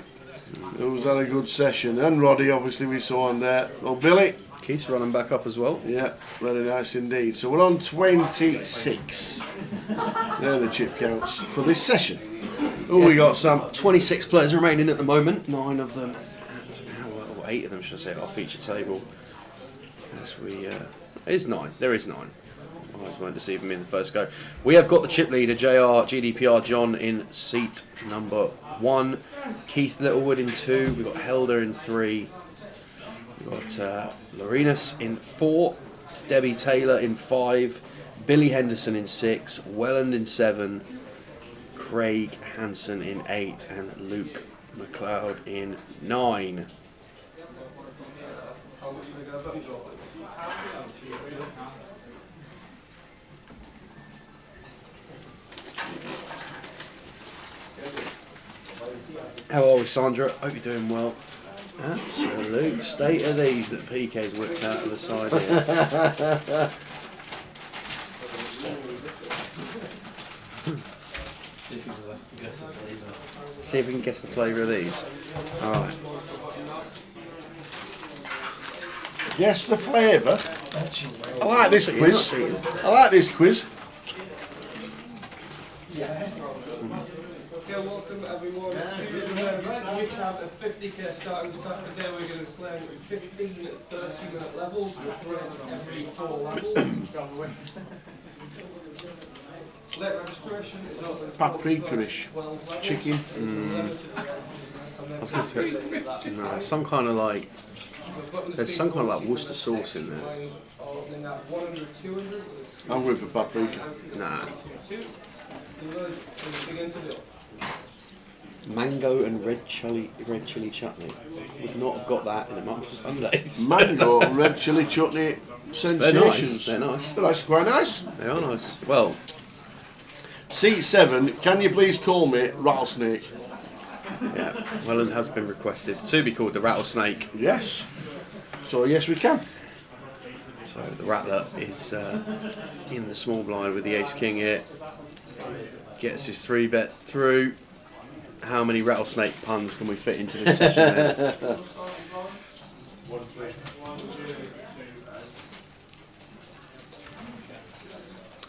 who's had a good session. And Roddy, obviously, we saw on there. Oh, Billy. Keith's running back up as well. Yeah, very nice indeed. So we're on 26. They're the chip counts for this session. Oh, we got some. 26 players remaining at the moment. 9 of them, or 8 of them, should I say, at our feature table. As we, it is 9. There is 9. I was going to deceive him in the first go. We have got the chip leader, JR, GDPR, John in seat number 1. Keith Littlewood in 2. We've got Helder in 3. We've got Laurinus in 4. Debbie Taylor in 5. Billy Henderson in 6. Welland in 7. Craig Hansen in 8. And Luke McLeod in 9. How are we, Sandra? Hope you're doing well. Absolute state of these that PK's whipped out of the side here. See if we can guess the flavour of these. Alright. Guess the flavour. I like this quiz. I like this quiz. Okay, welcome everyone to the event. We have a 50k starting start today. We're going to play 15 30-minute levels. We're playing every 4 levels. Late registration is open. Paprika-ish. Chicken. I was going to say, no, there's some kind of like Worcester sauce in there. I'm going for paprika. Nah. Mango and red chili chutney. Would not have got that in a month of Sundays. Mango and red chili chutney sensations. They're nice. They're actually quite nice. They are nice. Well, seat 7. Can you please call me Rattlesnake? Yeah. Well, it has been requested to be called the Rattlesnake. Yes. So yes, we can. So the Rattler is in the small blind with the Ace King here. Gets his 3-bet through. How many rattlesnake puns can we fit into this session then?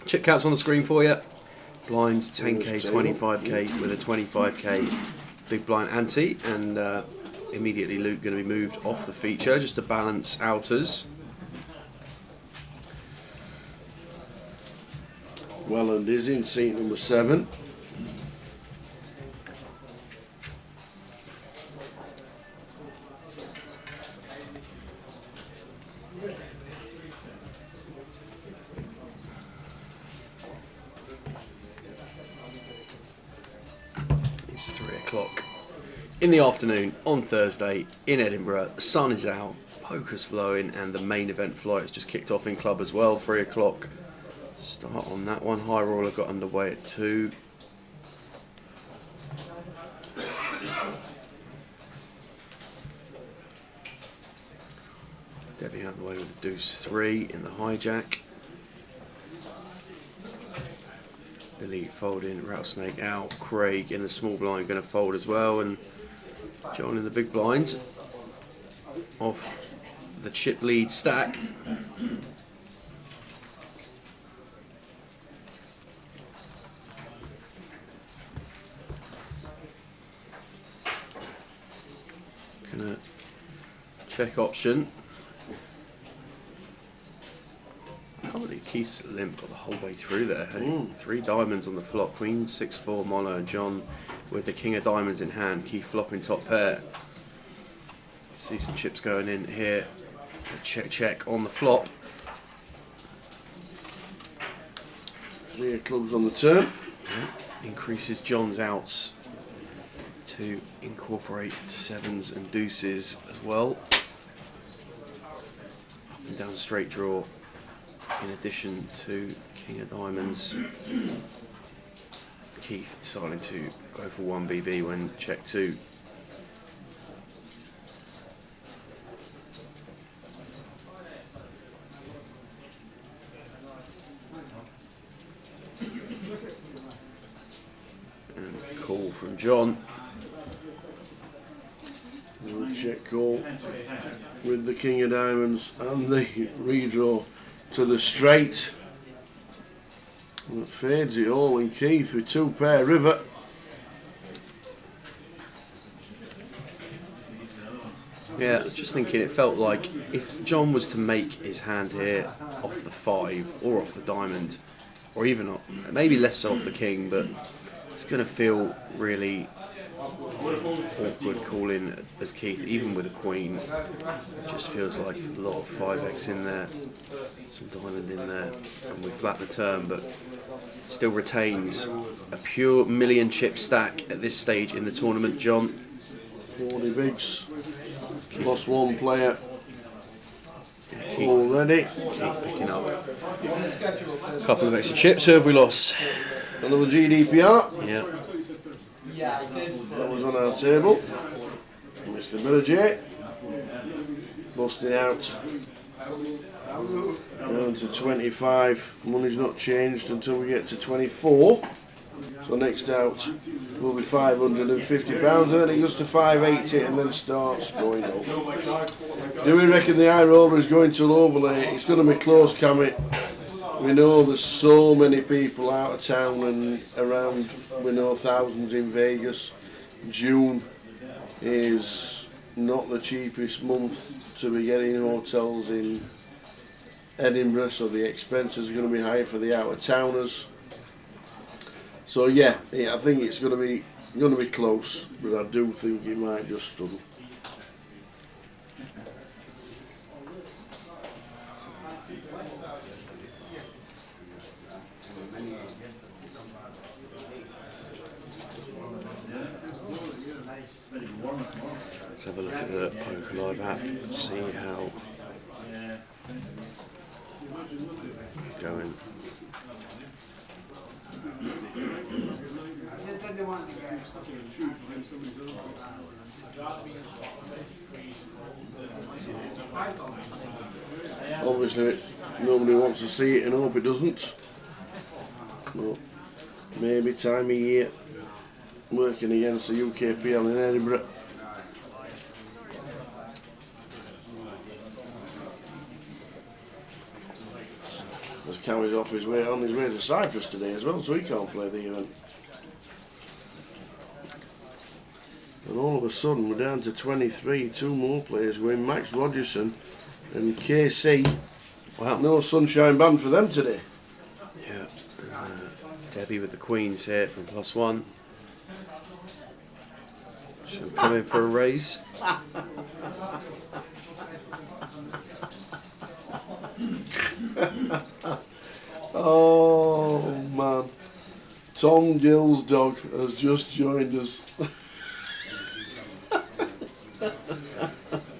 Chip counts on the screen for you. Blinds 10k, 25k with a 25k big blind ante, and immediately Luke going to be moved off the feature just to balance outers. Welland is in seat number 7. It's 3 o'clock in the afternoon on Thursday in Edinburgh. The sun is out, poker's flowing, and the main event flight has just kicked off in club as well. 3 o'clock start on that one. High Roller got underway at 2. Debbie out of the way with the deuce 3 in the hijack. Billy folding, Rattlesnake out. Craig in the small blind going to fold as well, and John in the big blind off the chip lead stack. Gonna check option. I can't believe Keith's limp got the whole way through there. Hey? 3 diamonds on the flop. Queen 6-4 mono, and John with the king of diamonds in hand. Keith flopping top pair. See some chips going in here. Check on the flop. 3 of clubs on the turn. Yeah. Increases John's outs to incorporate 7s and deuces as well. Up and down straight draw, in addition to king of diamonds. Keith deciding to go for 1BB when check 2. And call from John. Check call with the king of diamonds and the redraw to the straight. And it fades it all in Keith with 2 pair river. Yeah, I was just thinking it felt like if John was to make his hand here off the 5 or off the diamond, or even maybe less so off the king, but it's going to feel really awkward calling as Keith, even with a queen. It just feels like a lot of 5x in there, some diamond in there, and we flat the turn, but still retains a pure million chip stack at this stage in the tournament. John, 40 bigs. Lost one player already. Keith's picking up a couple of extra chips. Who have we lost? Another GDPR. Yeah. That was on our table. Mr. Miller busting out down to 25. Money's not changed until we get to 24. So next out will be £550, and then it goes to 580, and then starts going up. Do we reckon the high roller is going to overlay? It's going to be close, can it? We know there's so many people out of town and around. We know thousands in Vegas. June is not the cheapest month to be getting hotels in Edinburgh, so the expenses are going to be higher for the out of towners. So yeah, I think it's going to be close, but I do think it might just struggle. Let's have a look at the Poker Live app, see how going. Obviously, nobody wants to see it and hope it doesn't. But maybe time of year, working against the UKPL in Edinburgh. As Cowie's on his way to Cyprus today as well, so he can't play the event. And all of a sudden we're down to 23, two more players going, Max Rogerson and KC. Wow. No sunshine band for them today. Yeah. Debbie with the Queens here from +1. She'll come in for a raise. Oh man, Tom Gill's dog has just joined us.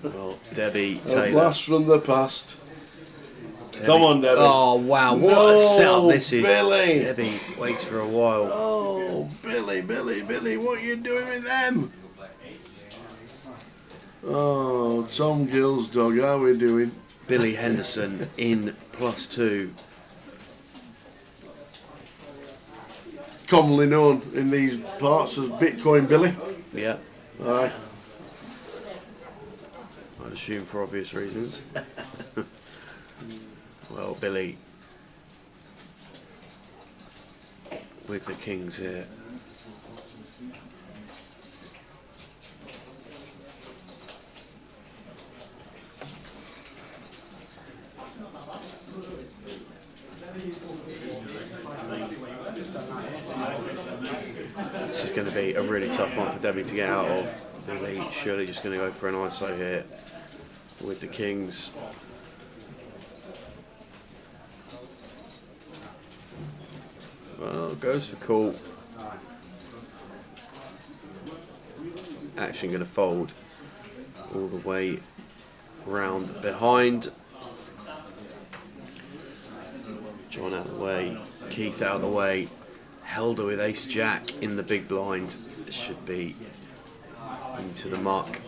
Well, Debbie A Taylor. blast from the past. Come on, Debbie. Oh wow, what a setup this is. Billy. Debbie waits for a while. Oh, Billy, what are you doing with them? Oh, Tom Gill's dog, how are we doing? Billy Henderson in +2. Commonly known in these parts as Bitcoin Billy. Yeah. Aye. I'd assume for obvious reasons. Well, Billy with the Kings here. This is going to be a really tough one for Debbie to get out of. Billy surely just going to go for an ISO here with the Kings. Well, goes for call. Action going to fold all the way round behind. John out of the way, Keith out of the way. Helder with ace jack in the big blind. This should be into the muck.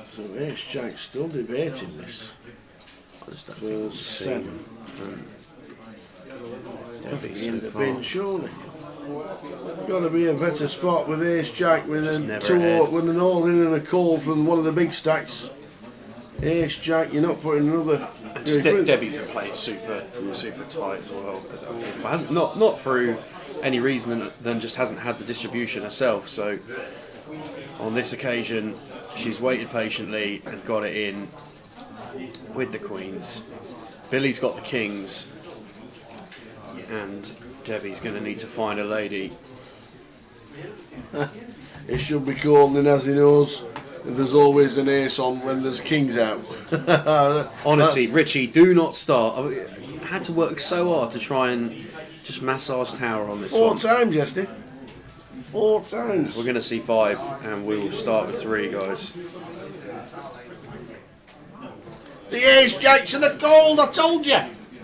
So ace jack's still debating this. I just don't for think 7. Debbie In so the far. bin, surely. Got to be a better spot with ace jack with Just an never ahead. with an all in and a call from one of the big stacks. Ace jack, you're not putting another. Debbie's been playing super tight as well. Not through any reason than just hasn't had the distribution herself. So on this occasion, she's waited patiently and got it in with the Queens. Billy's got the Kings, and Debbie's going to need to find a lady. It should be called in, as he knows. there's always an ace on when there's kings out. Honestly, Richie, do not start. I had to work so hard to try and just massage tower on this 4 one. times, Jesty. 4 times. We're going to see 5, and we will start with 3, guys. The ace jacks are the gold, I told you.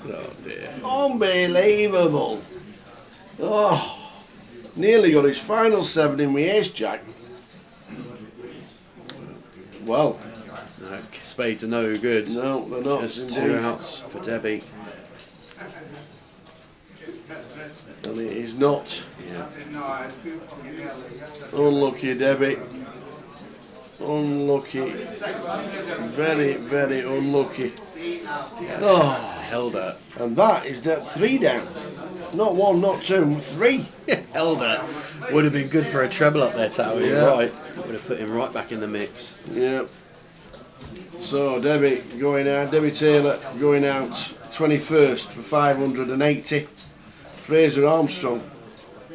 Oh dear. Unbelievable. Oh, nearly got his final 7 in with ace jack. Well, no, spades are no good. No, they're not. Just 2 outs for Debbie. And it is not. Yeah. Unlucky, Debbie. Unlucky. Very, very unlucky. Oh, held her. And that is that 3 down. Not 1, not 2, 3. Held her. Would have been good for a treble up there, Tower. Yeah. You're right. Would have put him right back in the mix. Yeah. So Debbie going out. Debbie Taylor going out 21st for 580. Fraser Armstrong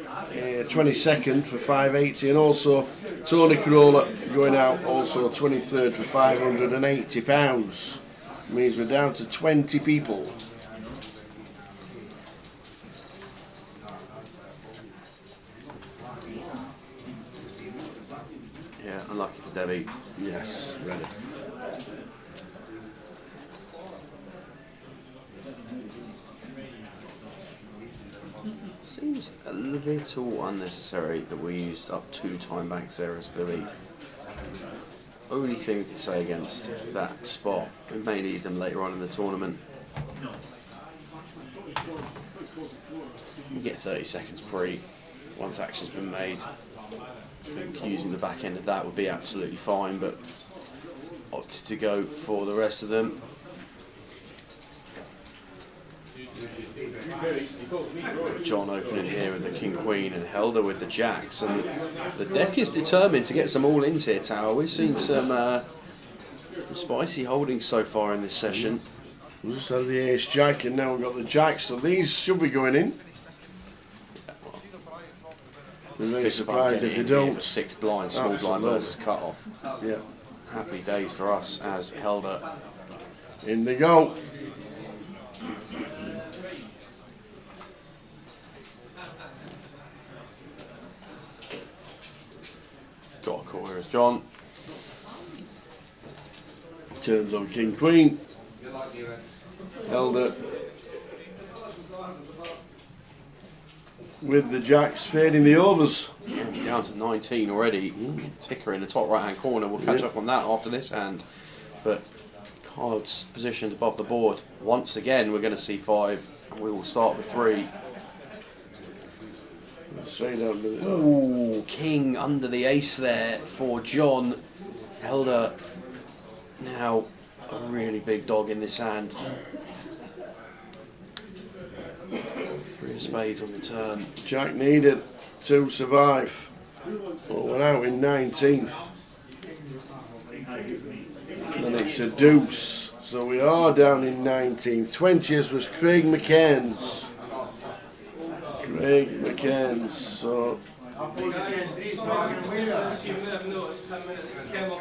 22nd for 580, and also Tony Corolla going out also 23rd for £580. Means we're down to 20 people. Yeah, unlucky for Debbie. Yes, ready. Seems a little unnecessary that we used up 2 time banks there as Billy. Only thing we can say against that spot, we may need them later on in the tournament. You get 30 seconds pre once action's been made. I think using the back end of that would be absolutely fine, but opted to go for the rest of them. John opening here with the King Queen and Helder with the Jacks, and the deck is determined to get some all-ins here, Tower. We've seen some spicy holdings so far in this session. We just had the ace jack and now we've got the jacks, so these should be going in. Fish surprised if in they don't. here for 6 blinds, small blind Absolutely. versus cut off. Yeah. Happy days for us as Helder. In they go. Got a call here as John. Turns on King Queen. Helder with the jacks fading the overs. Yeah, we're down to 19 already. Ticker in the top right hand corner. We'll catch up on that after this hand. But cards positioned above the board. Once again, we're going to see 5, and we will start with 3. Straight out the Ooh, King under the ace there for John. Helder now a really big dog in this hand. 3 of spades on the turn. Jack needed to survive. Well, we're out in 19th. And it's a deuce. So we are down in 19th. 20th was Craig McCairn's. Craig McCairn's. So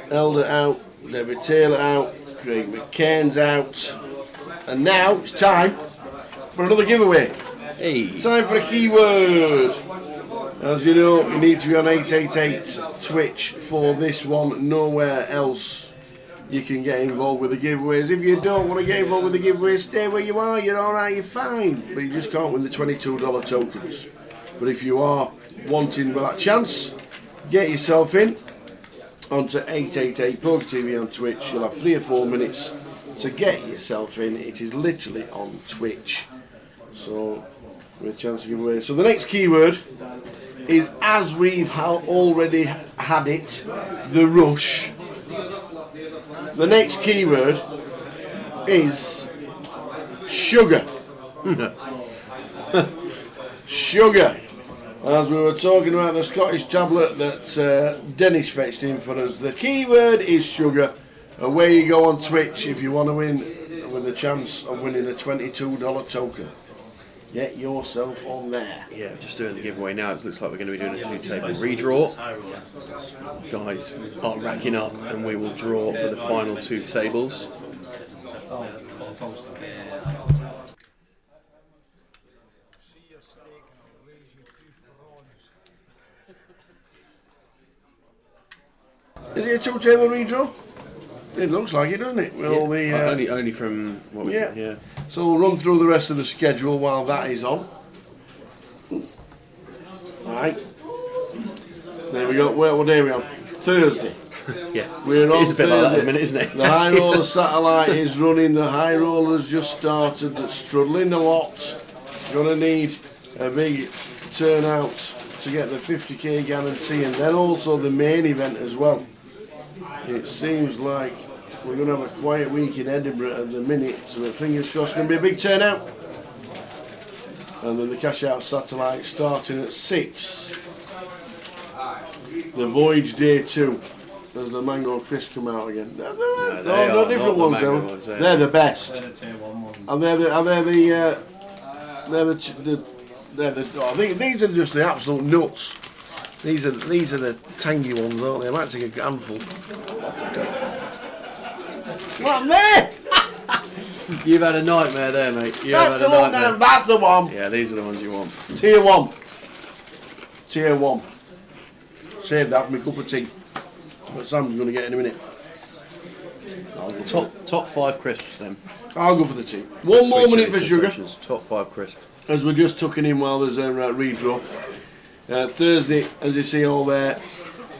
Helder out, Debbie Taylor out, Craig McCairn's out. And now it's time for another giveaway. Hey. Time for a keyword. As you know, you need to be on 888 Twitch for this one. Nowhere else you can get involved with the giveaways. If you don't want to get involved with the giveaways, stay where you are. You're alright, you're fine. But you just can't win the $22 tokens. But if you are wanting that chance, get yourself in onto 888 Poker TV on Twitch. You'll have 3 or 4 minutes to get yourself in. It is literally on Twitch. So, with a chance to give away. So the next keyword is, as we've already had it, the rush. The next keyword is sugar. Sugar. As we were talking about the Scottish tablet that Dennis fetched in for us, the keyword is sugar. Away you go on Twitch if you want to win with a chance of winning a $22 token. get yourself on there. Yeah, just doing the giveaway now. It looks like we're going to be doing a 2-table redraw. Guys are racking up, and we will draw for the final 2 tables. Is it a 2-table redraw? It looks like it, doesn't it? With all the, only from what we yeah. So we'll run through the rest of the schedule while that is on. Alright. There we go. What day are we on? Thursday. Yeah. We're on It's a bit like that in a minute, isn't it? The High Roller Satellite is running. The High Roller's just started. That's struggling a lot. Gonna need a big turnout to get the 50k guarantee, and then also the main event as well. It seems like we're going to have a quiet week in Edinburgh at the minute, so fingers crossed, going to be a big turnout. And then the Cash Out Satellite starting at 6. The Voyage Day 2. There's the Mango Crisp come out again. They're different ones though. They're the best. And I think these are just the absolute nuts. These are the tangy ones, aren't they? I might take a handful. What there? You've had a nightmare there, mate. That's the one. Yeah, these are the ones you want. Tier 1. Tier 1. Save that for my cup of tea. But Sam's going to get in a minute. Top 5 crisps then. I'll go for the tea. One more minute for sugar. Top 5 crisps. As we're just tucking in while there's a redraw. Thursday, as you see all there,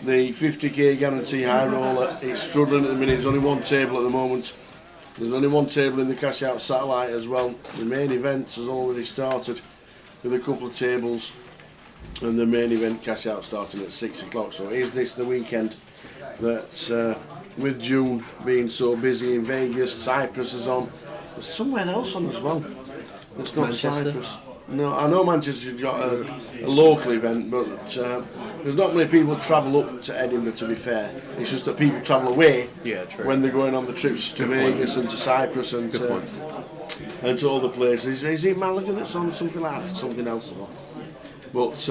the 50k guarantee high roller. It's struggling at the minute. There's only one table at the moment. There's only one table in the Cash Out Satellite as well. The main event has already started with a couple of tables, and the main event Cash Out starting at 6 o'clock. So is this the weekend that, with June being so busy in Vegas, Cyprus is on. There's somewhere else on as well. It's not Manchester? Cyprus. No, I know Manchester's got a local event, but there's not many people travel up to Edinburgh, to be fair. It's just that people travel away when they're going on the trips to Vegas and to Cyprus and to other places. Is it Malaga that's on something like that? Something else as well. But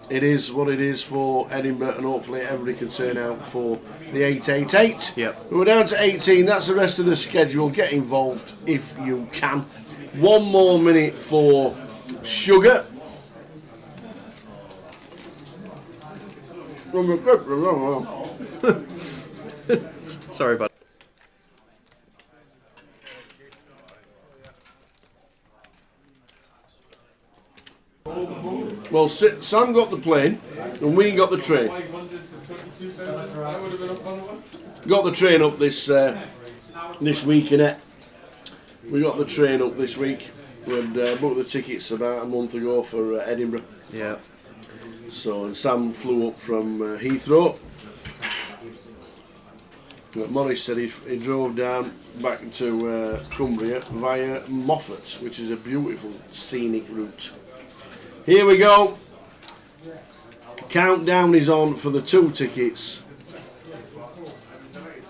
it is what it is for Edinburgh, and hopefully everybody can turn out for the 888. Yep. We're down to 18. That's the rest of the schedule. Get involved if you can. One more minute for sugar. Sorry, bud. Well, Sam got the plane and we got the train. Got the train up this week, innit? We got the train up this week. We'd booked the tickets about a month ago for Edinburgh. Yeah. So and Sam flew up from Heathrow. Morris said he drove down back to Cumbria via Moffat, which is a beautiful scenic route. Here we go. Countdown is on for the 2 tickets.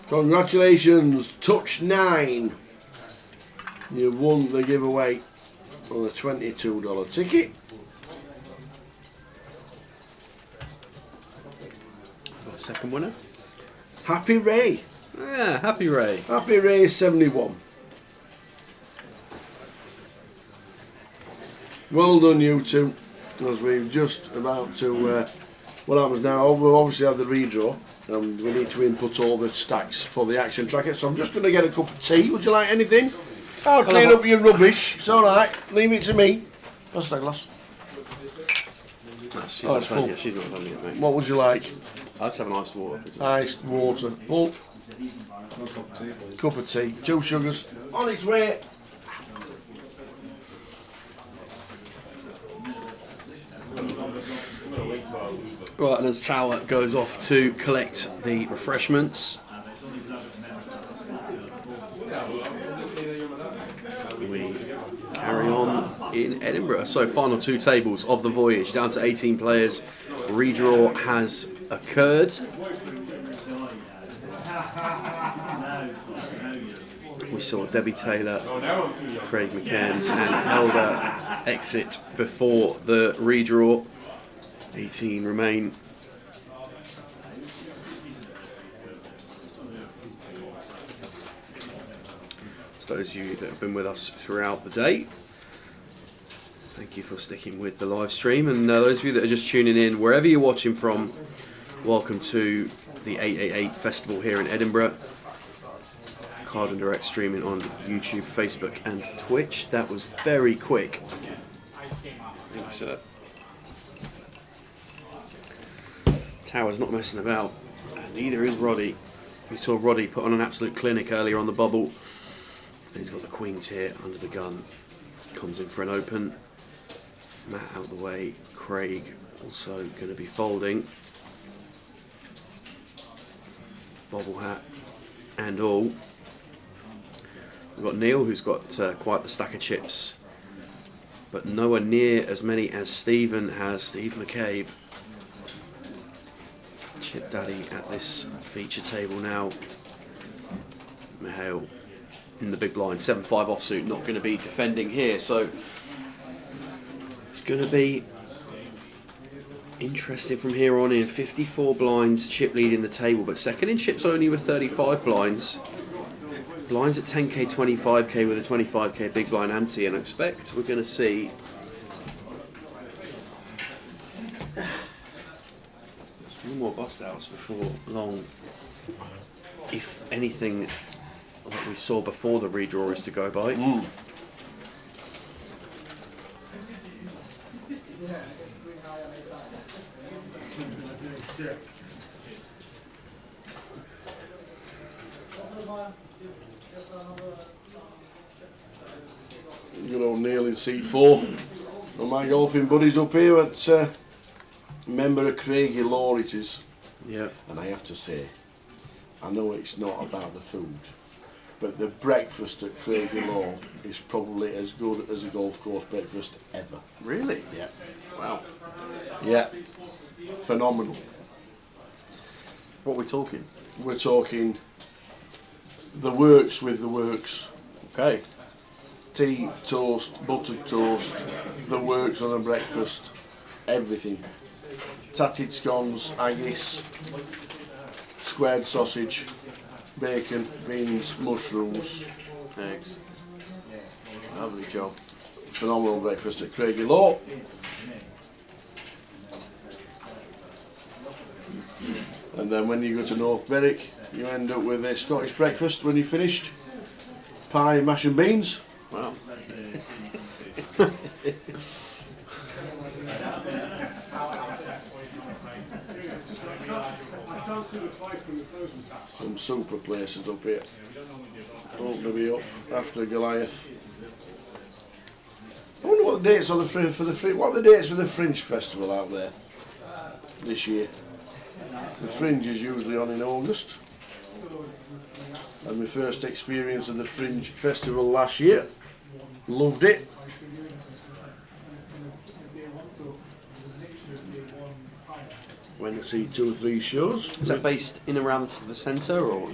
Congratulations, touch 9. You won the giveaway on a $22 ticket. Second winner. Happy Ray. Yeah, Happy Ray. Happy Ray 71. Well done, you two. Because we're just about to. What happens now? We've obviously had the redraw, and we need to input all the stacks for the action tracker. So I'm just going to get a cup of tea. Would you like anything? I'll clean up your rubbish. It's all right. Leave it to me. Pass that glass. She's not full. She's not having it, mate. What would you like? I'd just have an iced water. Iced water. Oh. Cup of tea. 2 sugars. On its way. Right, and as Tower goes off to collect the refreshments, we carry on in Edinburgh. So final 2 tables of the voyage, down to 18 players. Redraw has occurred. We saw Debbie Taylor, Craig McCairns and Helder exit before the redraw. 18 remain. To those of you that have been with us throughout the day, thank you for sticking with the live stream. And those of you that are just tuning in, wherever you're watching from, welcome to the 888 Festival here in Edinburgh. Card and Direct streaming on YouTube, Facebook and Twitch. That was very quick. Thanks, sir. Tower's not messing about, and neither is Roddy. We saw Roddy put on an absolute clinic earlier on the bubble. And he's got the queens here under the gun. Comes in for an open. Matt out of the way. Craig also going to be folding. Bobble hat and all. We've got Neil, who's got quite the stack of chips, but nowhere near as many as Stephen has. Steve McCabe, chip daddy at this feature table now. Mihail in the big blind, 7-5 offsuit, not going to be defending here, so it's going to be interesting from here on in. 54 blinds, chip leading the table, but second in chips only with 35 blinds. Blinds at 10k, 25k with a 25k big blind ante, and I expect we're going to see a few more bust outs before long, if anything like we saw before the redraw is to go by. Good old Neil in seat 4. And my golfing buddies up here at member of Craigie Law it is. Yeah. And I have to say, I know it's not about the food, but the breakfast at Craigie Law is probably as good as a golf course breakfast ever. Really? Yeah. Wow. Yeah. Phenomenal. What are we talking? We're talking the works with the works. Okay. Tea, toast, buttered toast, the works on a breakfast, everything. Tatted scones, haggis, squared sausage, bacon, beans, mushrooms, eggs. Lovely job. Phenomenal breakfast at Craigie Law. And then when you go to North Berwick, you end up with a Scottish breakfast when you're finished. Pie, mash and beans. Wow. Some super places up here. Hope to be up after Goliath. I wonder what the dates are what are the dates for the Fringe Festival out there this year. The Fringe is usually on in August. And my first experience of the Fringe Festival last year. Loved it. Went to see 2 or 3 shows. Is that based in around the centre or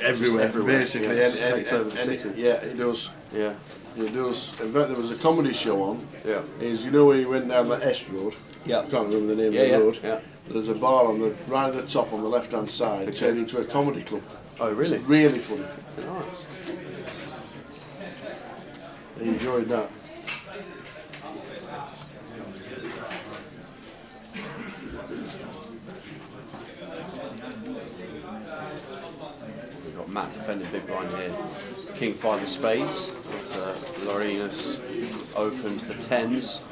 everywhere? Basically, yeah, it takes over the city. Yeah, it does. Yeah, it does. In fact, there was a comedy show on. Yeah. Is you know where you went down the S Road? Yeah. I can't remember the name of the road. Yeah. There's a bar on the right at the top on the left hand side, turned into a comedy club. Oh, really? Really funny. Nice. I enjoyed that. We've got Matt defending big blind here. King 5 of spades. Lorenus opened the 10s.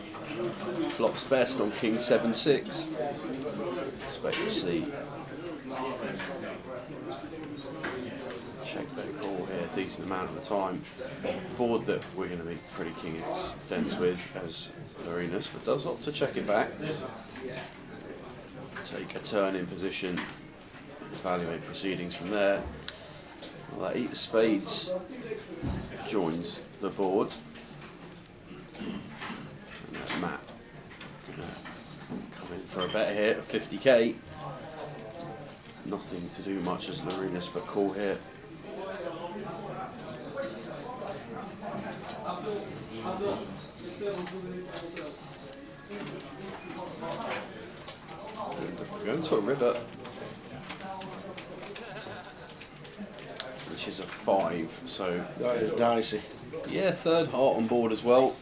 Flops best on King 7-6. Expect to see. Check their call here, decent amount of the time. Board that we're going to be pretty King X dense with as Lorenus, but does opt to check it back. Take a turn in position and evaluate proceedings from there. Well, that 8 of spades joins the board. And Matt gonna come in for a bet here of 50k. Nothing to do much as Lorenus but call here. We're going to a river, which is a 5, so that is dicey. Yeah, third heart on board as well.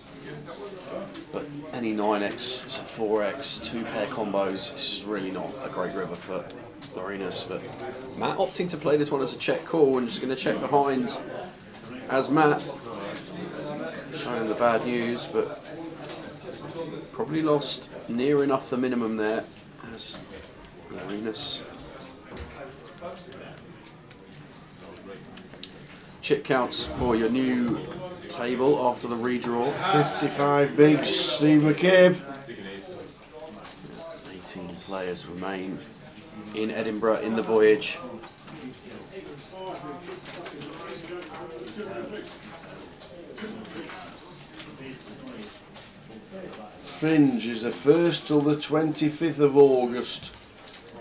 But any 9x, it's a 4x, 2-pair combos. This is really not a great river for Lorinus. But Matt opting to play this one as a check call and just going to check behind as Matt. Showing the bad news, but probably lost near enough the minimum there as Lorinus. Chip counts for your new table after the redraw. 55 bigs, Steve McCabe. 18 players remain in Edinburgh in the voyage. Fringe is the 1st till the 25th of August.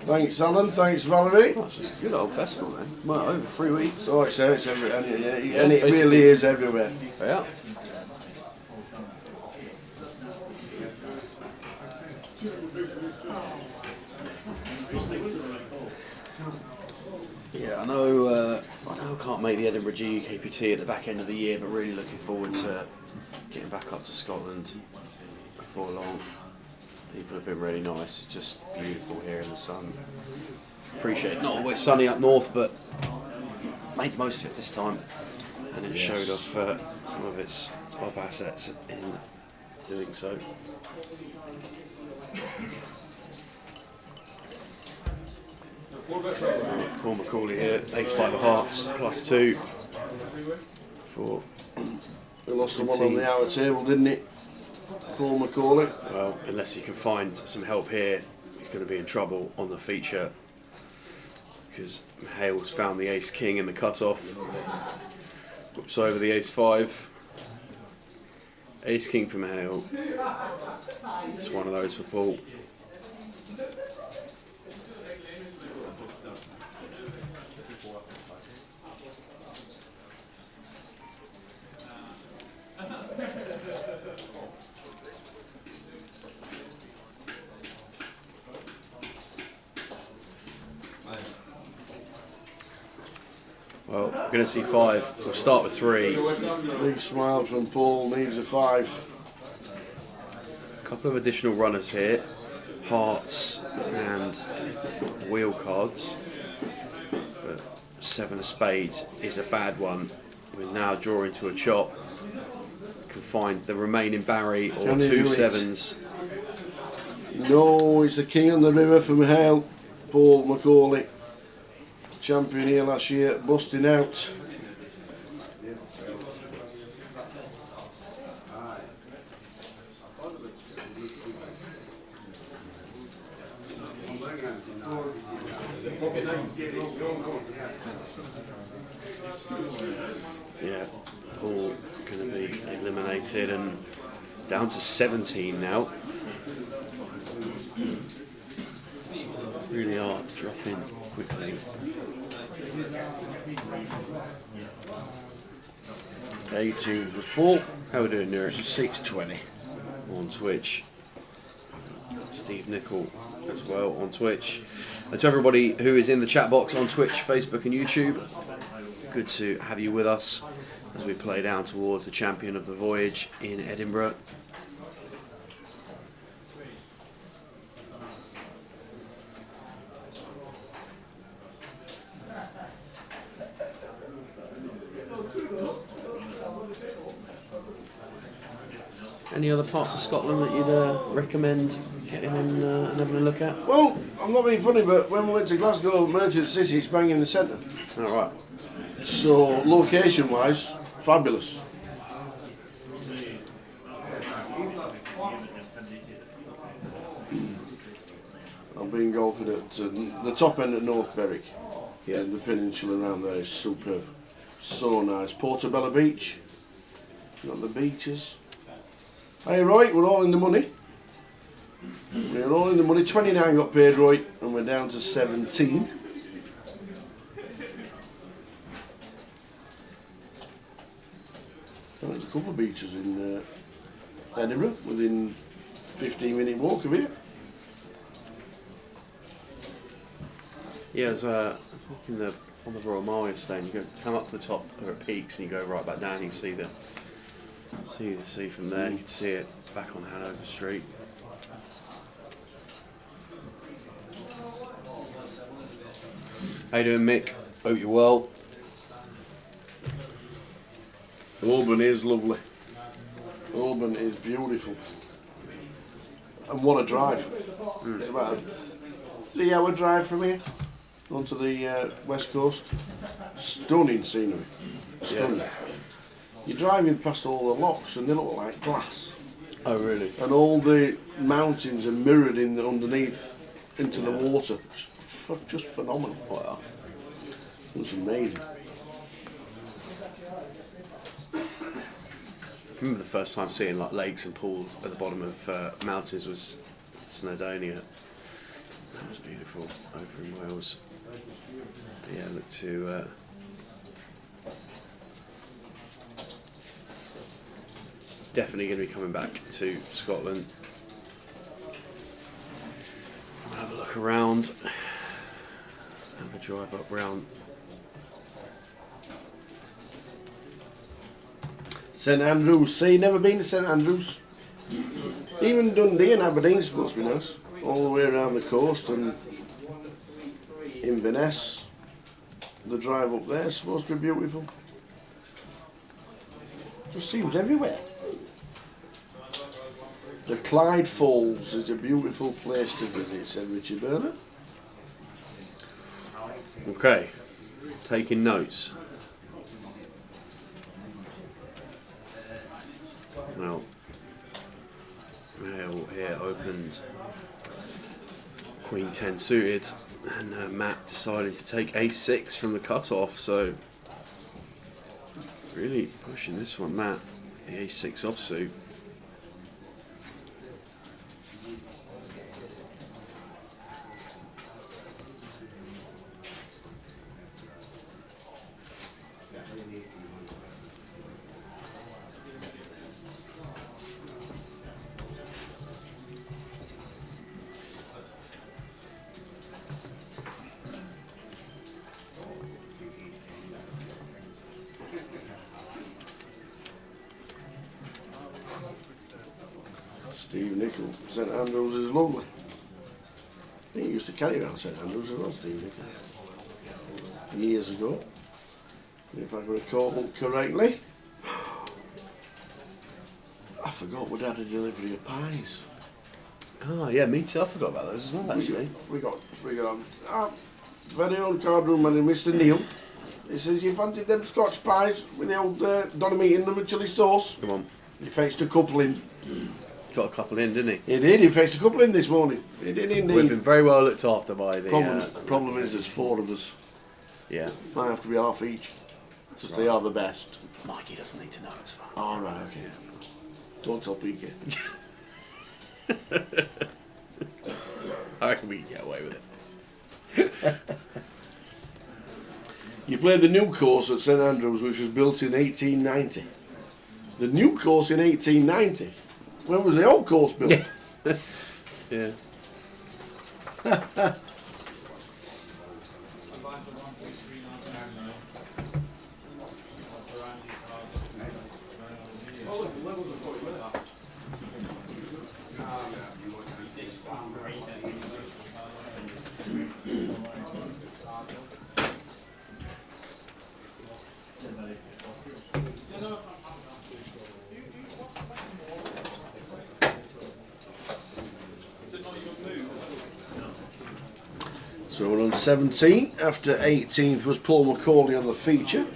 Thanks, Alan. Thanks, Valerie. Oh, it's a good old festival, man. Well, over 3 weeks. Oh, it's everywhere, and it really is everywhere. Yeah. Yeah, I know I can't make the Edinburgh UKPT at the back end of the year, but really looking forward to getting back up to Scotland before long. People have been really nice, just beautiful here in the sun. Appreciate it. Not always sunny up north, but made the most of it this time, and it showed off some of its top assets in doing so. Paul McCauley here, ace-5 of hearts, +2 for. We lost the one on the outer table, didn't it? Paul McCauley. Well, unless he can find some help here, he's going to be in trouble on the feature, because Hale's found the ace-king in the cut-off. Whoops over the ace-5. Ace-king from Hale. It's one of those for Paul. Well, we're going to see 5. We'll start with 3. Big smile from Paul, needs a 5. A couple of additional runners here. Hearts and wheel cards. But 7 of spades is a bad one. We're now drawing to a chop. Can find the remaining Barry or Can he 2 do it? 7s. No, it's the king on the river from Hale, Paul McCauley. Champion here last year, busting out. Yeah, all going to be eliminated and down to 17 now. Really are dropping quickly. A2 was Paul. How are we doing, Nurse? 620 on Twitch. Steve Nickel as well on Twitch. And to everybody who is in the chat box on Twitch, Facebook and YouTube, good to have you with us as we play down towards the champion of the voyage in Edinburgh. Any other parts of Scotland that you'd recommend getting in and having a look at? Well, I'm not being funny, but when we went to Glasgow Merchant City, it's bang in the centre. Alright. So, location-wise, fabulous. I've been golfing at the top end at North Berwick. Yeah. And the peninsula around there is superb. So nice. Portobello Beach. Got the beaches. Hey, Roy, we're all in the money. We're all in the money. 29 got paid, Roy, and we're down to 17. There's a couple of beaches in Edinburgh, within 15-minute walk of here. Yeah, there's on the Royal Mile yesterday, and you come up to the top of the peaks and you go right back down. You can see the sea from there. You can see it back on Hanover Street. How you doing, Mick? Hope you're well. Auburn is lovely. Auburn is beautiful. And what a drive. It's about a 3-hour drive from here onto the west coast. Stunning scenery. Stunning. Yeah. You're driving past all the locks and they look like glass. Oh, really? And all the mountains are mirrored underneath into the water. Just phenomenal. Wow. It's amazing. I remember the first time seeing like lakes and pools at the bottom of mountains was Snowdonia. That was beautiful over in Wales. But yeah, look to definitely going to be coming back to Scotland. I'll have a look around. Have a drive up round. St Andrews. See, never been to St Andrews. Even Dundee and Aberdeen's supposed to be nice. All the way around the coast and Inverness. The drive up there is supposed to be beautiful. Just seems everywhere. The Clyde Falls is a beautiful place to visit, said Richard Bernard. Okay, taking notes. Well, Hale here opened Queen 10 suited, and Matt decided to take A6 from the cutoff, so really pushing this one, Matt, the A6 offsuit. Steve Nicol. St Andrews is lovely. I think he used to carry around St Andrews as well, Steve Nicol. Years ago. If I recall correctly. I forgot we'd had a delivery of pies. Oh yeah, me too. I forgot about those as well, actually. We got very old cardroom man, Mr. Neil. He says, you fancy them Scotch pies with the old Donny in them with chilli sauce? Come on. He fetched a couple in. Got a couple in, didn't he? He did, he fetched a couple in this morning. He did indeed. We've been very well looked after by the... Problem is there's 4 of us. Yeah. Might have to be half each. Because they are the best. Mikey doesn't need to know, it's fine. All right, okay. Don't tell Peaky. I reckon we can get away with it. You played the new course at St Andrews, which was built in 1890. The new course in 1890? When was the old course built? Yeah. So we're on 17. After 18th was Paul Macaulay on the feature.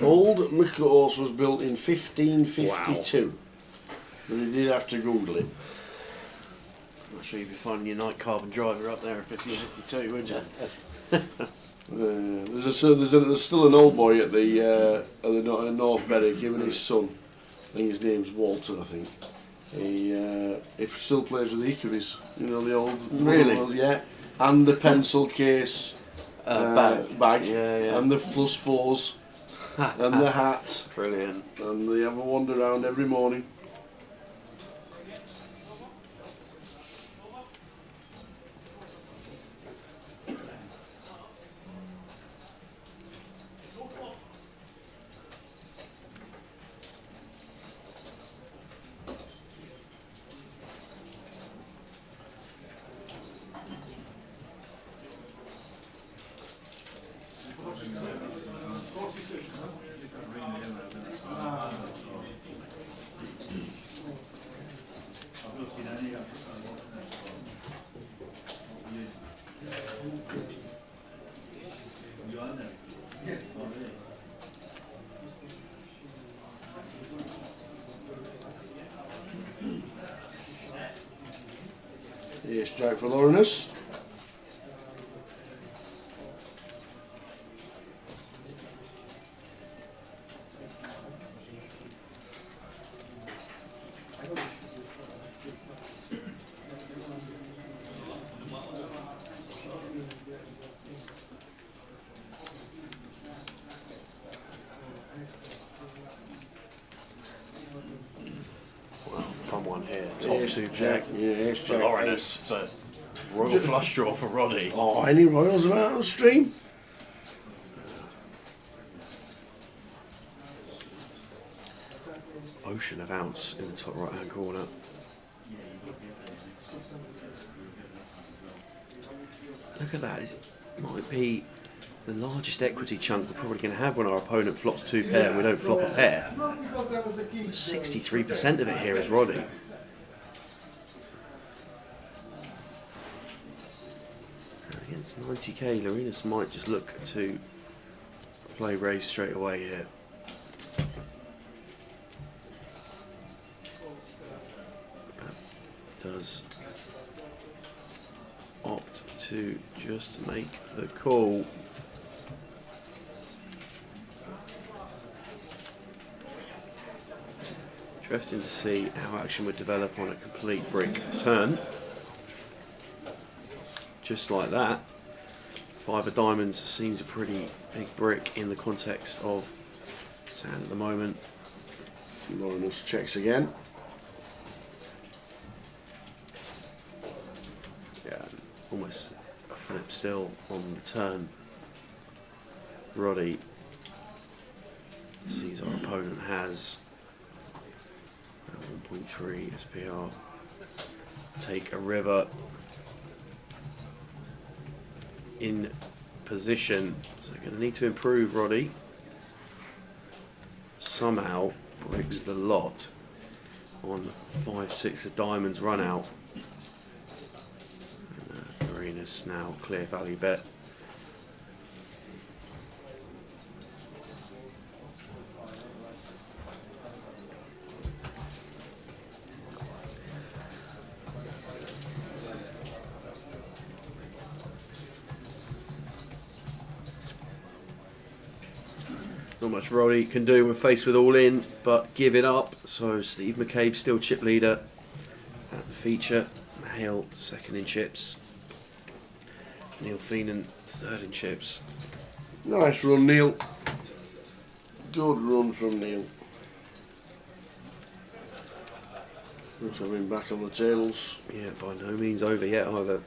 Old McCourse was built in 1552. Wow. But he did have to Google it. I'm sure you'd be finding your night carbon driver up there at 1552, wouldn't you? There's still an old boy at the North Berwick, him and his son. I think his name's Walter. I think he still plays with the Icaries. You know the old yeah, and the pencil case bag, and the +4s, and the hat. Brilliant. And they have a wander around every morning. Yes, Jack for Lawrence. Fun one here. Top two Jack. Yes, for Jack. Lawrence, but royal flush draw for Roddy. Oh, any royals about on stream? Ocean of outs in the top right hand corner. Look at that. It might be the largest equity chunk we're probably going to have when our opponent flops two pair and we don't flop a pair. 63% of it here is Roddy. Against 90k, Lorinus might just look to play raise straight away here. Does opt to just make the call. Interesting to see how action would develop on a complete brick turn. Just like that. 5 of diamonds seems a pretty big brick in the context of his hand at the moment. Lawrence checks again. Yeah, almost a flip still on the turn. Roddy sees our opponent has 1.3 SPR. Take a river in position, so going to need to improve Roddy. Somehow breaks the lot on 5-6 of diamonds run out. Arenas now clear value bet. Not much Roddy can do when faced with all in, but give it up. So Steve McCabe still chip leader at the feature. Hale second in chips. Neil Feenan third in chips. Nice run, Neil. Good run from Neil. Looks like we're back on the tables. Yeah, by no means over yet either.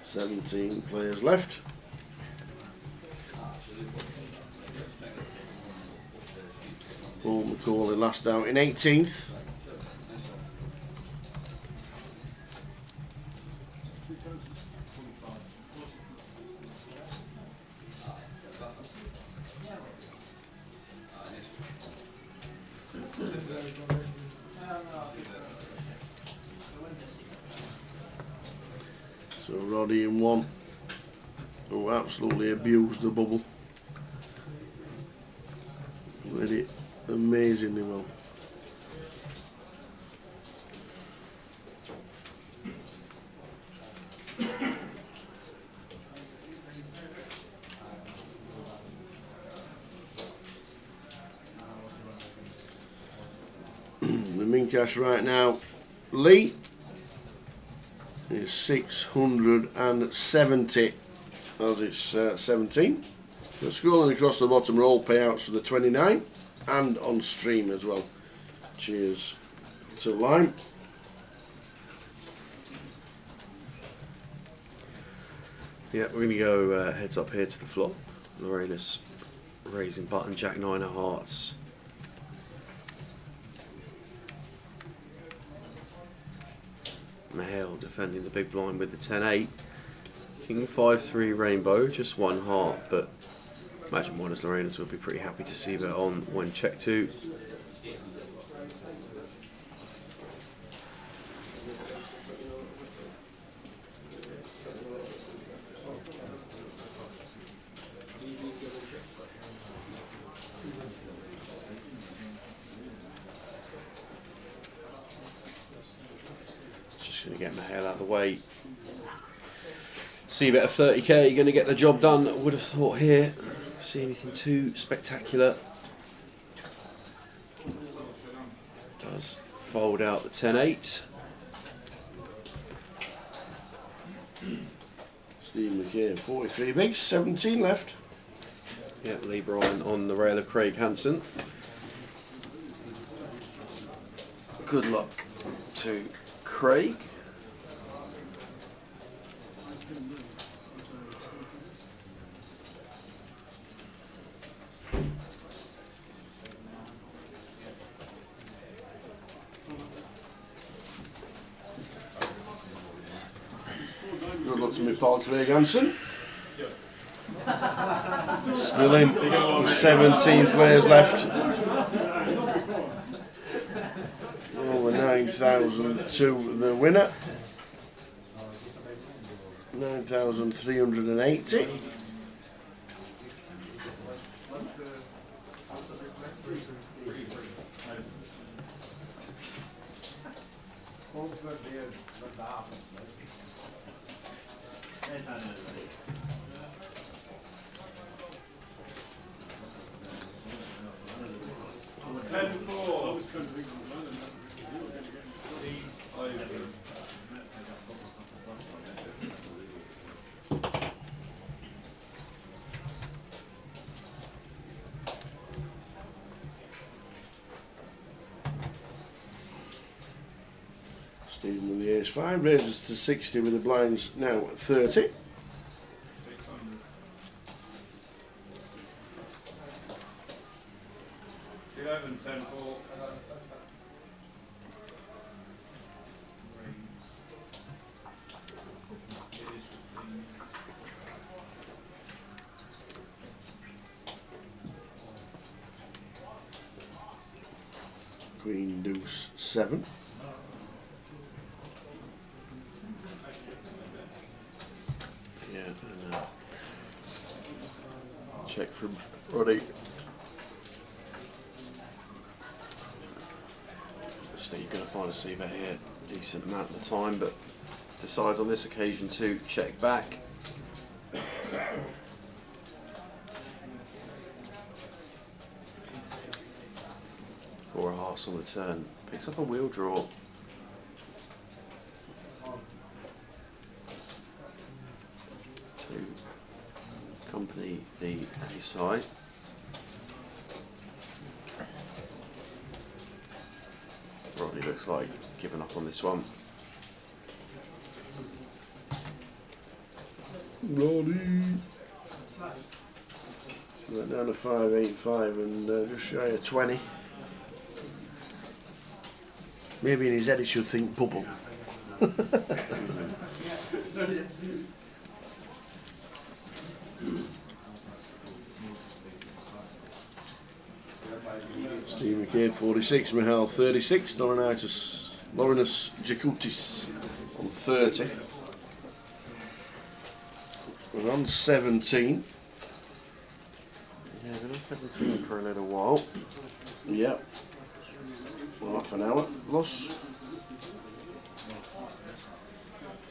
Seventeen players left. Paul McCauley last out in 18th. So Roddy in one, who absolutely abused the bubble. Let it amazingly well. The min cash right now, Lee, is 670 as it's 17. So scrolling across the bottom are all payouts for the 29 and on stream as well. Cheers to Lime. Yeah, we're going to go heads up here to the flop. Lorena's raising button, Jack 9 of hearts. Mahale defending the big blind with the 10-8. King 5-3 rainbow, just one heart, but imagine one as Lorena's would be pretty happy to see that on when check 2. Just going to get Mahale out of the way. See about a 30k, you're going to get the job done. I would have thought here. See anything too spectacular. Does fold out the 10-8. Steve McKay, 43 bigs, 17 left. Yeah, Lee Bryan on the rail of Craig Hansen. Good luck to Craig. Good luck to me pal Craig Hansen. Still in, 17 players left. Over 9,000 to the winner. 9,380. Stephen with the ace-5 raises to 60 with the blinds now at 30. Queen deuce 7. Yeah, and check from Roddy. Steve going to find a C-bet here, decent amount of the time, but decides on this occasion to check back. Four a hearts on the turn, picks up a wheel draw. To accompany the ace high. Rodney looks like giving up on this one. Roddy! Went down to 585 and just shy of 20. Maybe in his head he should think bubble. Steve McCain 46, Michal 36, Laurinus Jakutis on 30. We're on 17. Yeah, 11:17 for a little while. Yep. Half an hour plus.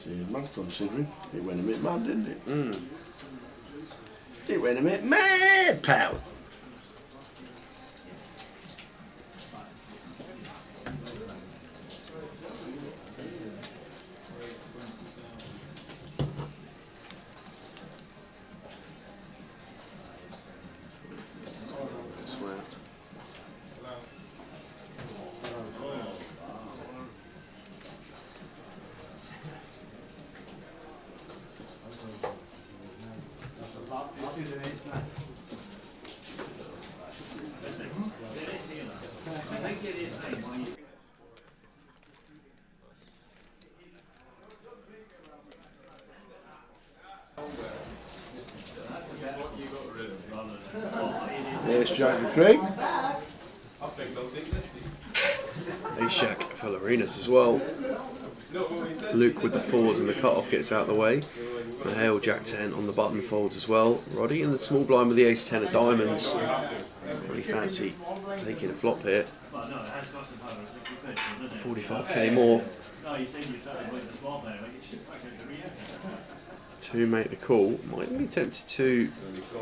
See, mad considering. It went a bit mad, didn't it? It went a bit mad, pal. There's Jack for Craig. Ace Jack for Lorenas as well. Luke with the 4s and the cut-off gets out of the way. Mahale, Jack 10 on the button folds as well. Roddy in the small blind with the Ace 10 of diamonds. Really fancy taking a flop here. 45k more. To make the call. Might be tempted to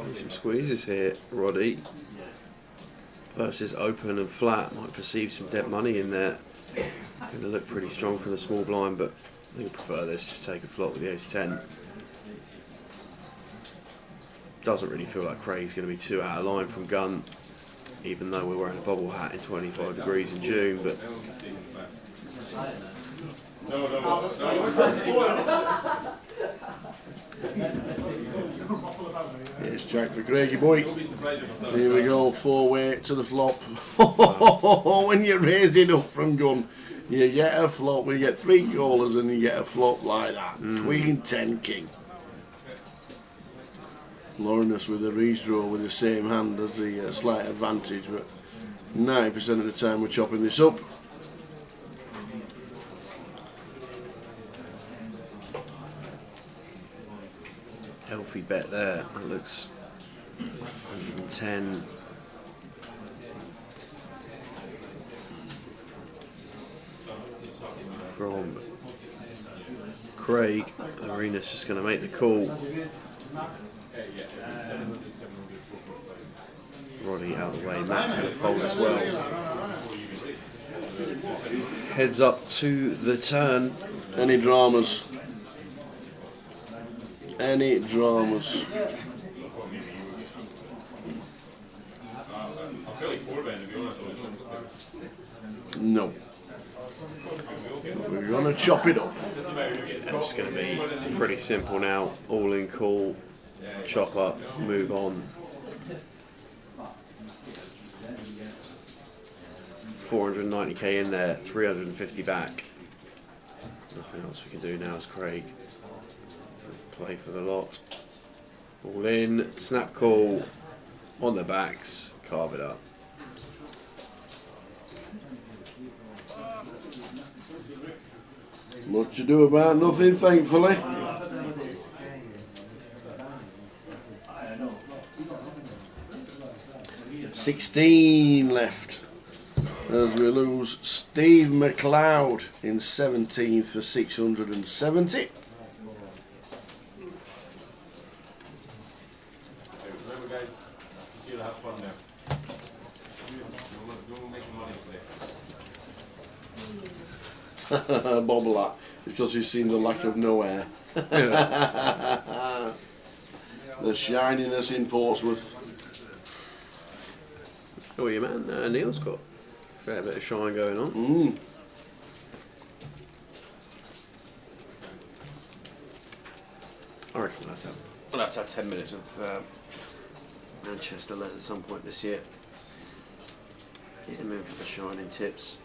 make some squeezes here, Roddy. Versus open and flat. Might perceive some dead money in there. Going to look pretty strong from the small blind, but I think I prefer this. Just take a flop with the Ace 10. Doesn't really feel like Craig's going to be too out of line from gun, even though we're wearing a bubble hat in 25 degrees in June. But It's Jack for Craigie boy. Here we go, 4-way to the flop. When you raise it up from gun, you get a flop. We get 3 callers and you get a flop like that. Queen 10 king. Lorenas with a redraw with the same hand as the slight advantage, but 90% of the time we're chopping this up. healthy bet there. That looks 110. From Craig. Arena's just going to make the call. Roddy out of the way. Matt going to fold as well. Heads up to the turn. Any dramas? Any dramas? No. We're going to chop it up. And it's going to be pretty simple now. All in call, chop up, move on. 490k in there, 350 back. Nothing else we can do now as Craig. Play for the lot. All in, snap call, on the backs, carve it up. Much to do about nothing, thankfully. $16 left as we lose Steve McLeod in 17th for 670. Bobble that because you've seen the lack of nowhere. The shininess in Portsmouth. Oh, yeah, man. Neil's got a fair bit of shine going on. I reckon we'll have to have 10 minutes of Manchester Les at some point this year. Get him in for the shining tips.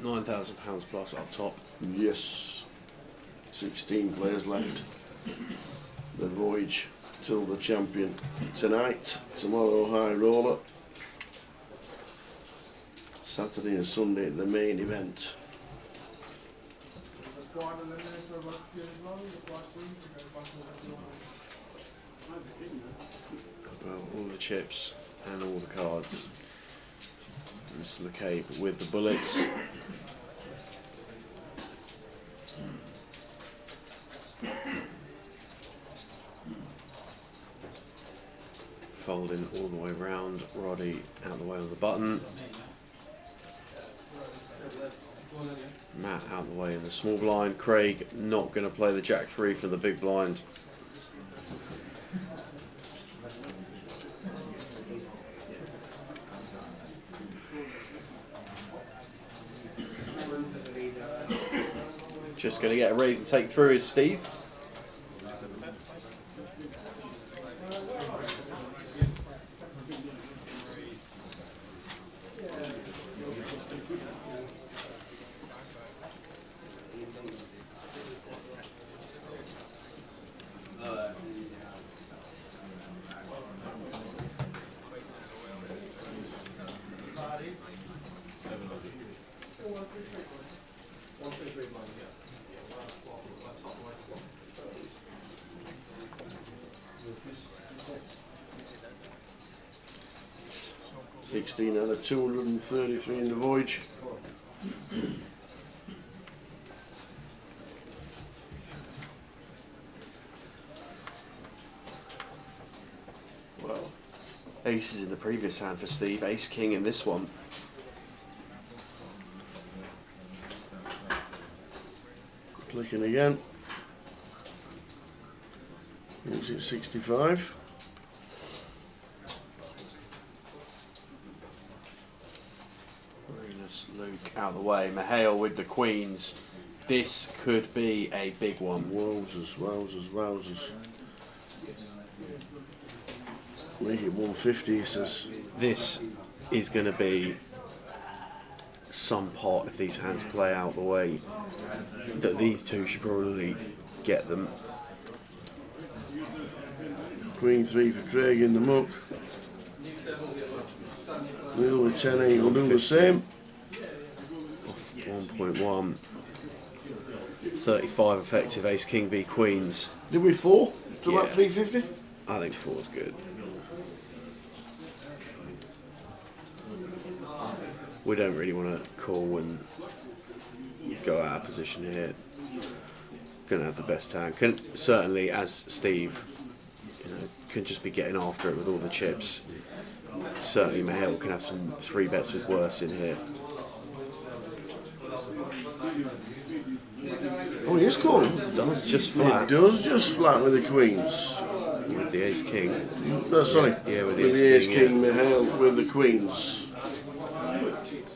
£9,000 plus up top. Yes. 16 players left. The voyage till the champion tonight. Tomorrow, high roller. Saturday and Sunday, the main event. Well, all the chips and all the cards. Mr. McCabe with the bullets. Folding all the way round. Roddy out the way of the button. Matt out the way in the small blind. Craig not going to play the Jack 3 for the big blind. Just going to get a raise and take through is Steve. Out of 233 in the voyage. Well, aces in the previous hand for Steve, ace king in this one. Clicking again. Is it 65? Luke out of the way. Mahale with the queens. This could be a big one. Wowzers, wowzers, wowzers. Make it 150, he says. This is going to be some pot if these hands play out the way that these two should probably get them. Queen 3 for Craig in the muck. Neil with 10 will do the same. 1.1. 35 effective ace king v queens. Did we 4 to about 350? I think 4 is good. We don't really want to call and go out of position here. Going to have the best hand. Can certainly, as Steve, can just be getting after it with all the chips. Certainly Mahale can have some 3 bets with worse in here. Oh, he is calling. It does just flat. It does just flat with the queens. With the ace king. No, sorry. Yeah, with the ace king, Mahale with the queens.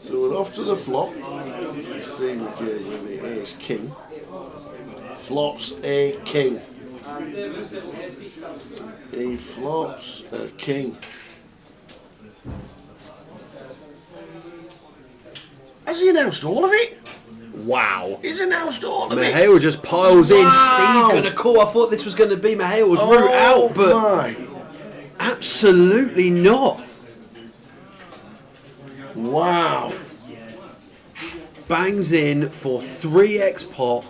So we're off to the flop. Steve McCabe with the ace king. Flops a king. He flops a king. Has he announced all of it? Wow. He's announced all of it. Mahale just piles in. Wow. Steve going to call. I thought this was going to be Mahale's route out, but absolutely not. Wow. Bangs in for 3x pot.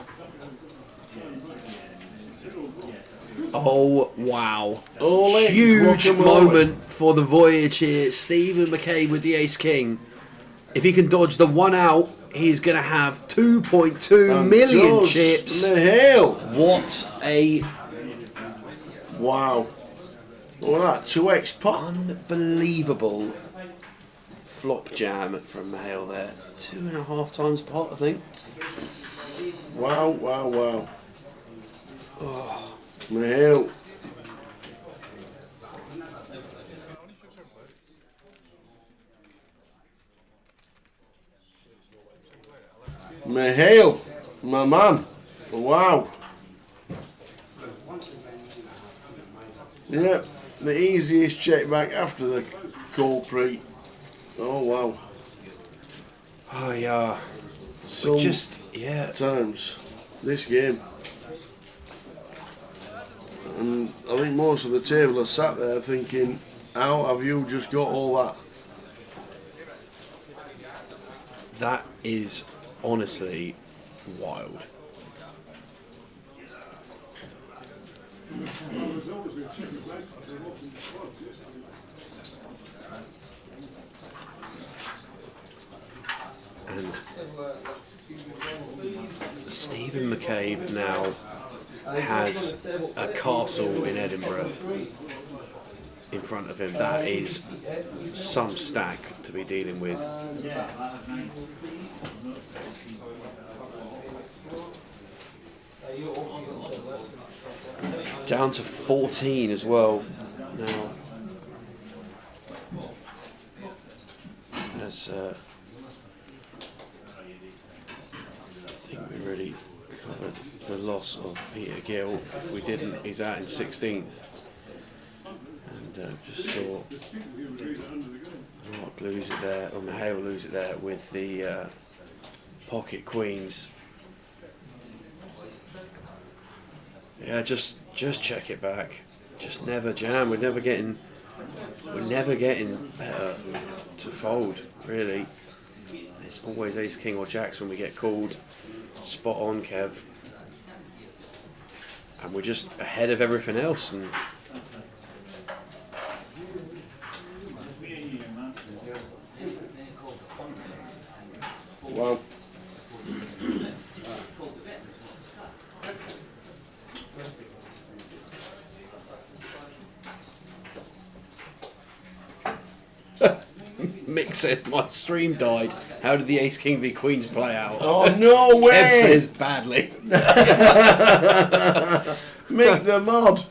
Oh, wow. Huge moment for the voyage here. Stephen McCabe with the ace king. If he can dodge the 1 out, he's going to have 2.2 million chips. Mahale. What a... Wow. What that? 2x pot? Unbelievable flop jam from Mahale there. 2.5 times pot, I think. Wow, wow, wow. Oh, Mahale. Mahale, my man. Wow. Yeah, the easiest check back after the call pre. Oh wow. Oh yeah. some yeah, times this game. And I think most of the table are sat there thinking, how have you just got all that? that is honestly wild. And Stephen McCabe now has a castle in Edinburgh in front of him. That is some stack to be dealing with. Down to 14 as well now. As I think we already covered the loss of Peter Gill. If we didn't, he's out in 16th. And just saw Mark lose it there, or Mahale lose it there with the pocket queens. Yeah, just check it back. Just never jam. We're never getting better to fold, really. It's always ace, king or jacks when we get called. Spot on, Kev. And we're just ahead of everything else. And wow. Mick says my stream died. How did the ace, king v queens play out? Oh, no way! Kev says badly. Mick the mod.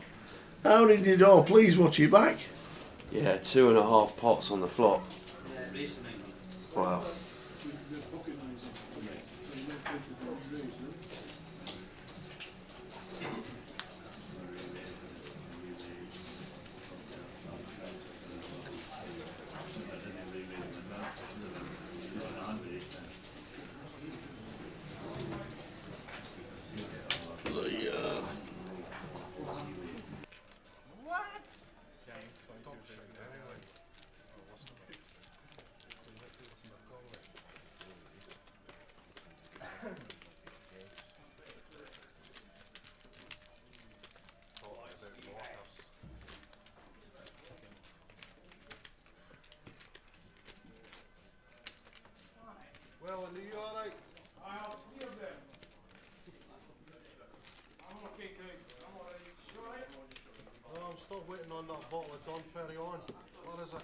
How did you do? Please watch it back. Yeah, 2.5 pots on the flop. Wow. Well, are you alright? I'll clear them. I'm okay, Craig. I'm alright. You alright? Oh, I'm still waiting on that bottle of Don Perignon. What is it?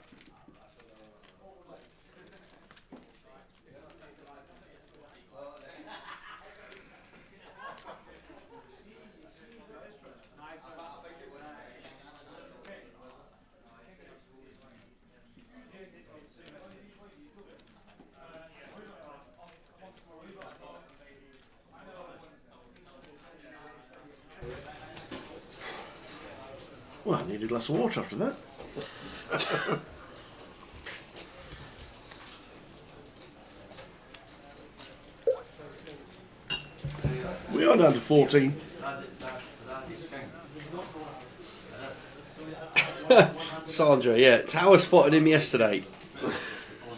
Well, I need a glass of water after that. We are down to 14. Sandra, yeah, Tower spotted him yesterday.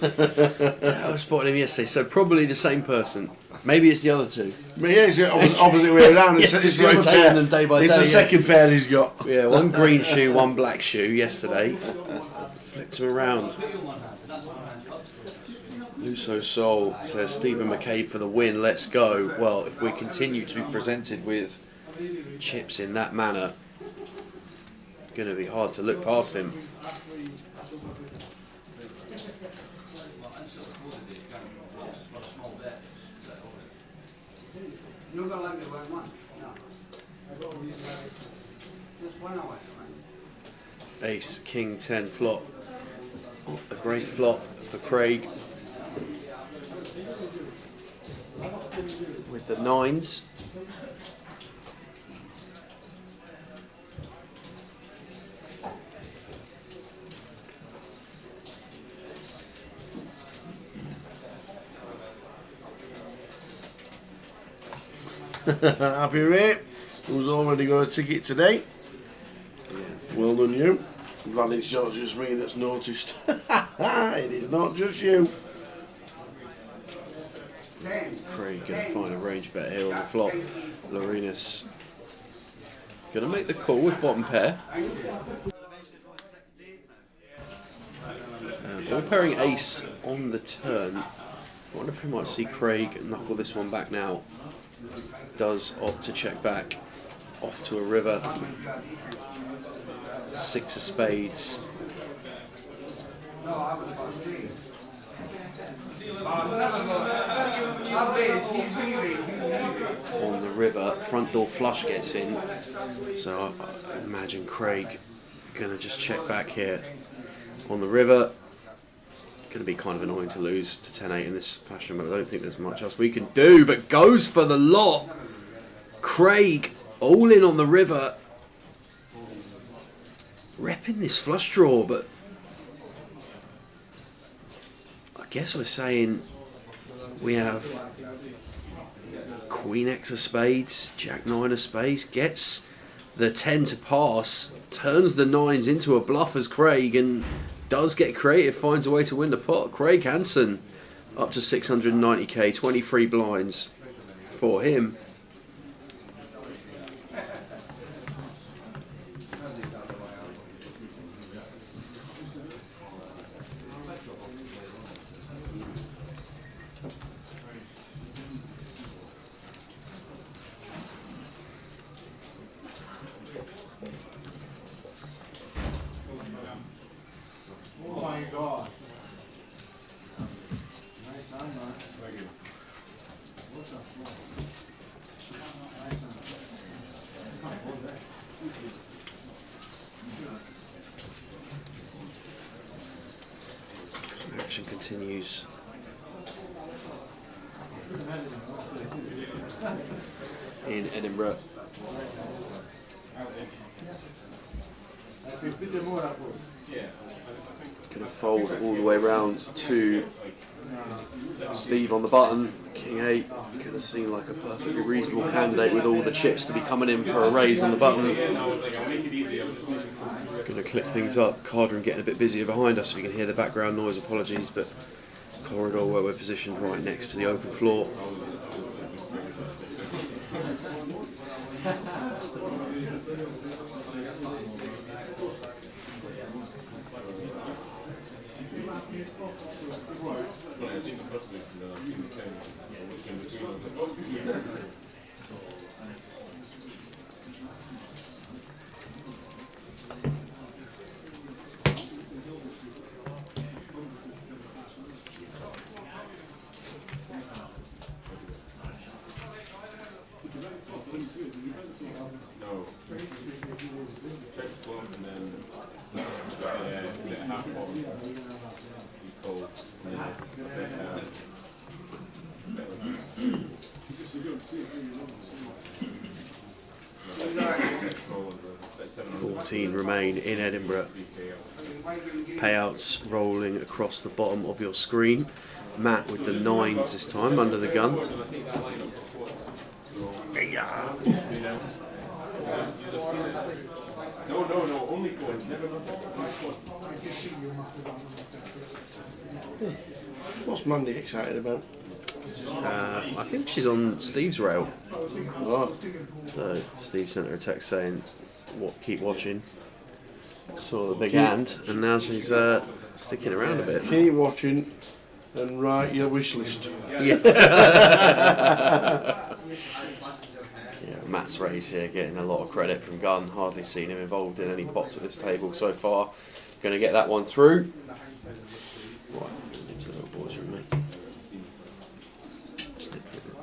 Tower spotted him yesterday, so probably the same person. Maybe it's the other two. But yeah, it's the opposite way around. It's, Yeah, it's just the other rotating pair. them day by It's day, the yeah. second pair he's got. Yeah, one green shoe, one black shoe yesterday. Flipped him around. Luso Soul says Stephen McCabe for the win, let's go. Well, if we continue to be presented with chips in that manner, it's going to be hard to look past him. You're going to let me win one? No. Just one away, right? Ace, King, 10 flop. A great flop for Craig. With the nines. Happy Ray, who's already got a ticket today. Well done, you. I'm glad it's not just me that's noticed. It is not just you. Craig going to find a range bet here on the flop. Lorinus going to make the call with bottom pair. Ball pairing ace on the turn. I wonder if we might see Craig knuckle this one back now. Does opt to check back off to a river. 6 of spades. On the river, front door flush gets in. So I imagine Craig gonna just check back here on the river. Going to be kind of annoying to lose to 10-8 in this fashion, but I don't think there's much else we can do. But goes for the lot. Craig all in on the river. Repping this flush draw, but I guess we're saying we have Queen X of spades, Jack 9 of spades, gets the 10 to pass, turns the 9s into a bluff as Craig, and does get creative, finds a way to win the pot. Craig Hansen up to 690k, 23 blinds for him. Action continues. In Edinburgh. Going to fold all the way round to Steve on the button. King 8. Going to seem like a perfectly reasonable candidate with all the chips to be coming in for a raise on the button. Going to click things up. Card room getting a bit busier behind us, so we can hear the background noise. Apologies, but corridor where we're positioned right next to the open floor. Remain in Edinburgh. Payouts rolling across the bottom of your screen. Matt with the 9s this time under the gun. What's Mandy excited about? I think she's on Steve's rail. Oh. So Steve sent her a text saying, keep watching. Saw the big hand, and now she's sticking around a bit. Keep watching and write your wish list. Yeah. Matt's raise here, getting a lot of credit from Gunn. Hardly seen him involved in any pots at this table so far. Going to get that one through. Right, into the little boys room, mate. Snip through.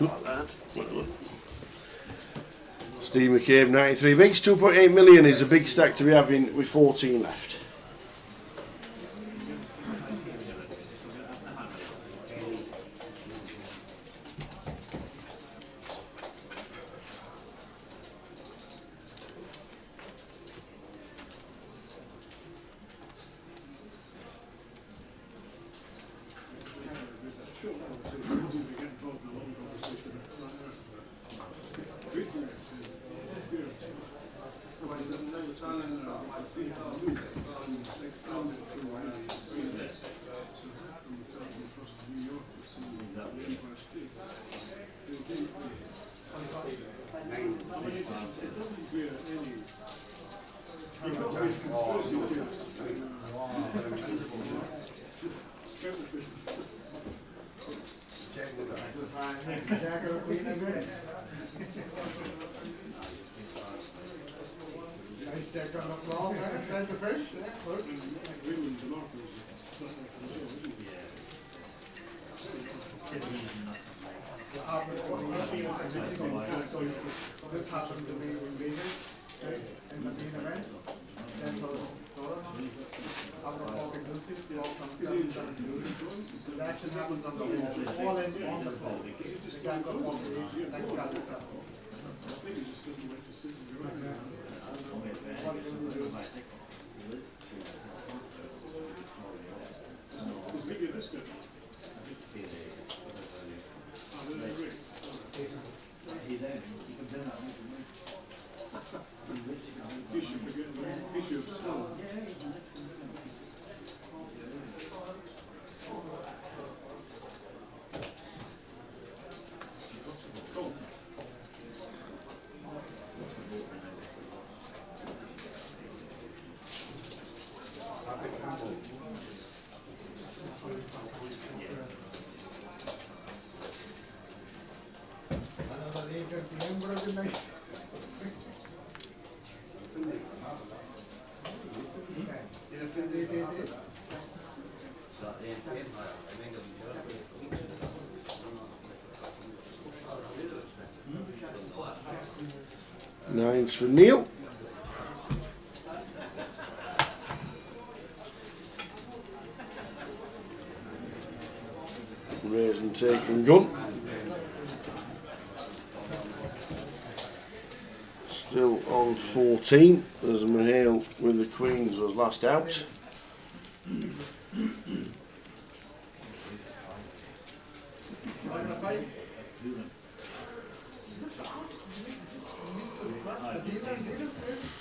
Like that. Steve McCabe, 93 bigs, 2.8 million is a big stack to be having with 14 left. Nines for Neil. Raise and take and gun. Still on 14 as Mahale with the Queens was last out.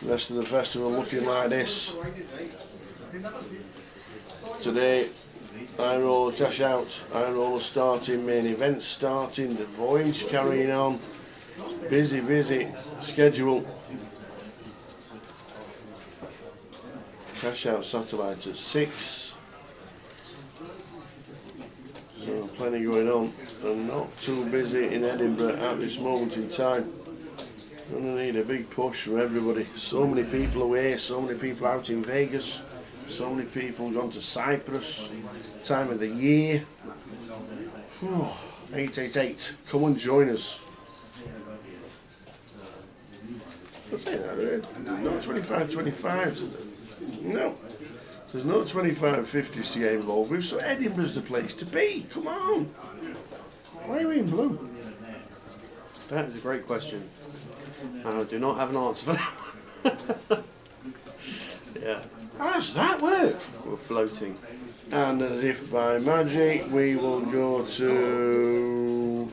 Rest of the festival looking like this. Today, High Roller cash out, High Roller starting, main event starting, the voyage carrying on. Busy schedule. Cash out satellite at 6. So plenty going on, and not too busy in Edinburgh at this moment in time. Gonna need a big push from everybody. So many people away, so many people out in Vegas, so many people gone to Cyprus. Time of the year. 888, come and join us. I'm saying that, right? No 25-25s. No. There's no 25-50s to get involved with, so Edinburgh's the place to be. Come on. Why are we in blue? That is a great question. And I do not have an answer for that. Yeah. How does that work? We're floating. And as if by magic, we will go to...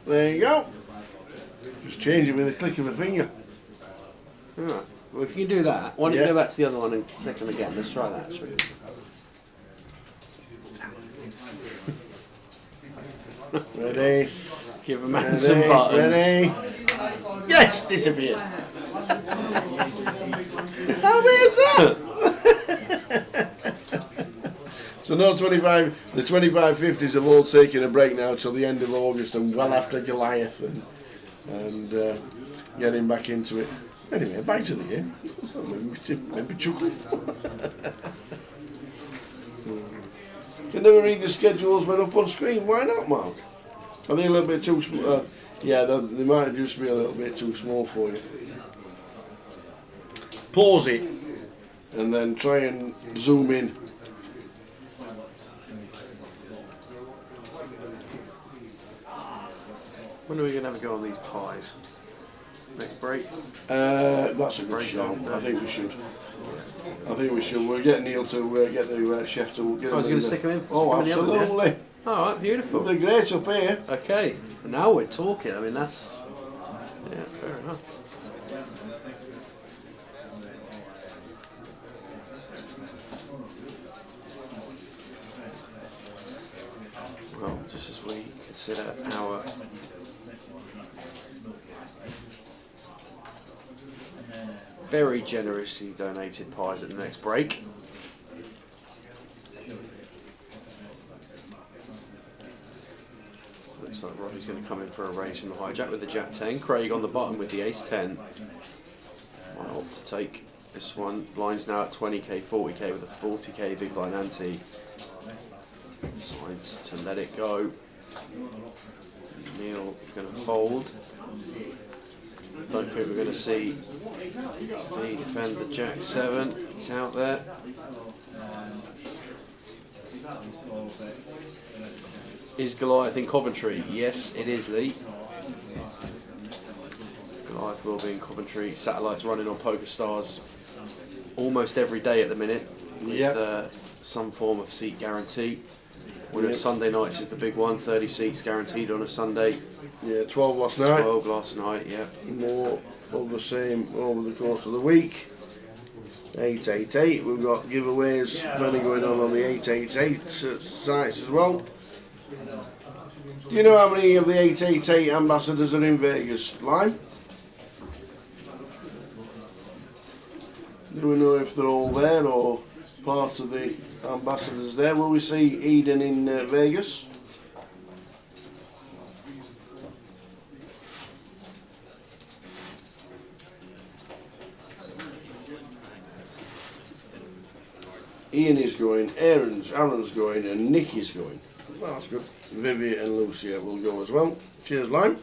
There you go. Just change it with a click of a finger. Alright. Well, if you can do that, why don't you go back to the other one and click them again? Let's try that, actually. Ready? Give a man some buttons. Ready? Yes, disappeared. How weird is that? So no 25, the 25-50s have all taken a break now till the end of August and well after Goliath and getting back into it. Anyway, back to the game. Maybe chuckle. You never read the schedules when up on screen. Why not, Mark? I think a little bit too small. Yeah, they might just be a little bit too small for you. Pause it and then try and zoom in. When are we going to have a go on these pies? Next break? That's a good shout. I think we should. We'll get Neil to get the chef to get. I was going to stick them in. Oh, absolutely. Alright, beautiful. They're great up here. Okay, now we're talking. I mean, that's... Yeah, fair enough. consider our very generously donated pies at the next break. Looks like Robbie's going to come in for a raise from the hijack with the Jack 10. Craig on the bottom with the Ace 10. Might opt to take this one. Blinds now at 20k, 40k with a 40k big blind ante. Decides to let it go. Neil going to fold. Don't think we're going to see Steve defend the Jack 7. He's out there. Is Goliath in Coventry? Yes, it is, Lee. Goliath will be in Coventry. Satellites running on PokerStars almost every day at the minute with some form of seat guarantee. Winner of Sunday nights is the big one, 30 seats guaranteed on a Sunday. Yeah, 12 last night. 12 last night, yeah. More of the same over the course of the week. 888, we've got giveaways plenty going on the 888 sites as well. Do you know how many of the 888 ambassadors are in Vegas? Lime? Do we know if they're all there or part of the ambassadors there? Will we see Eden in Vegas? Ian is going, Aaron's going, and Nick is going. Well, that's good. Vivian and Lucia will go as well. Cheers, Lime.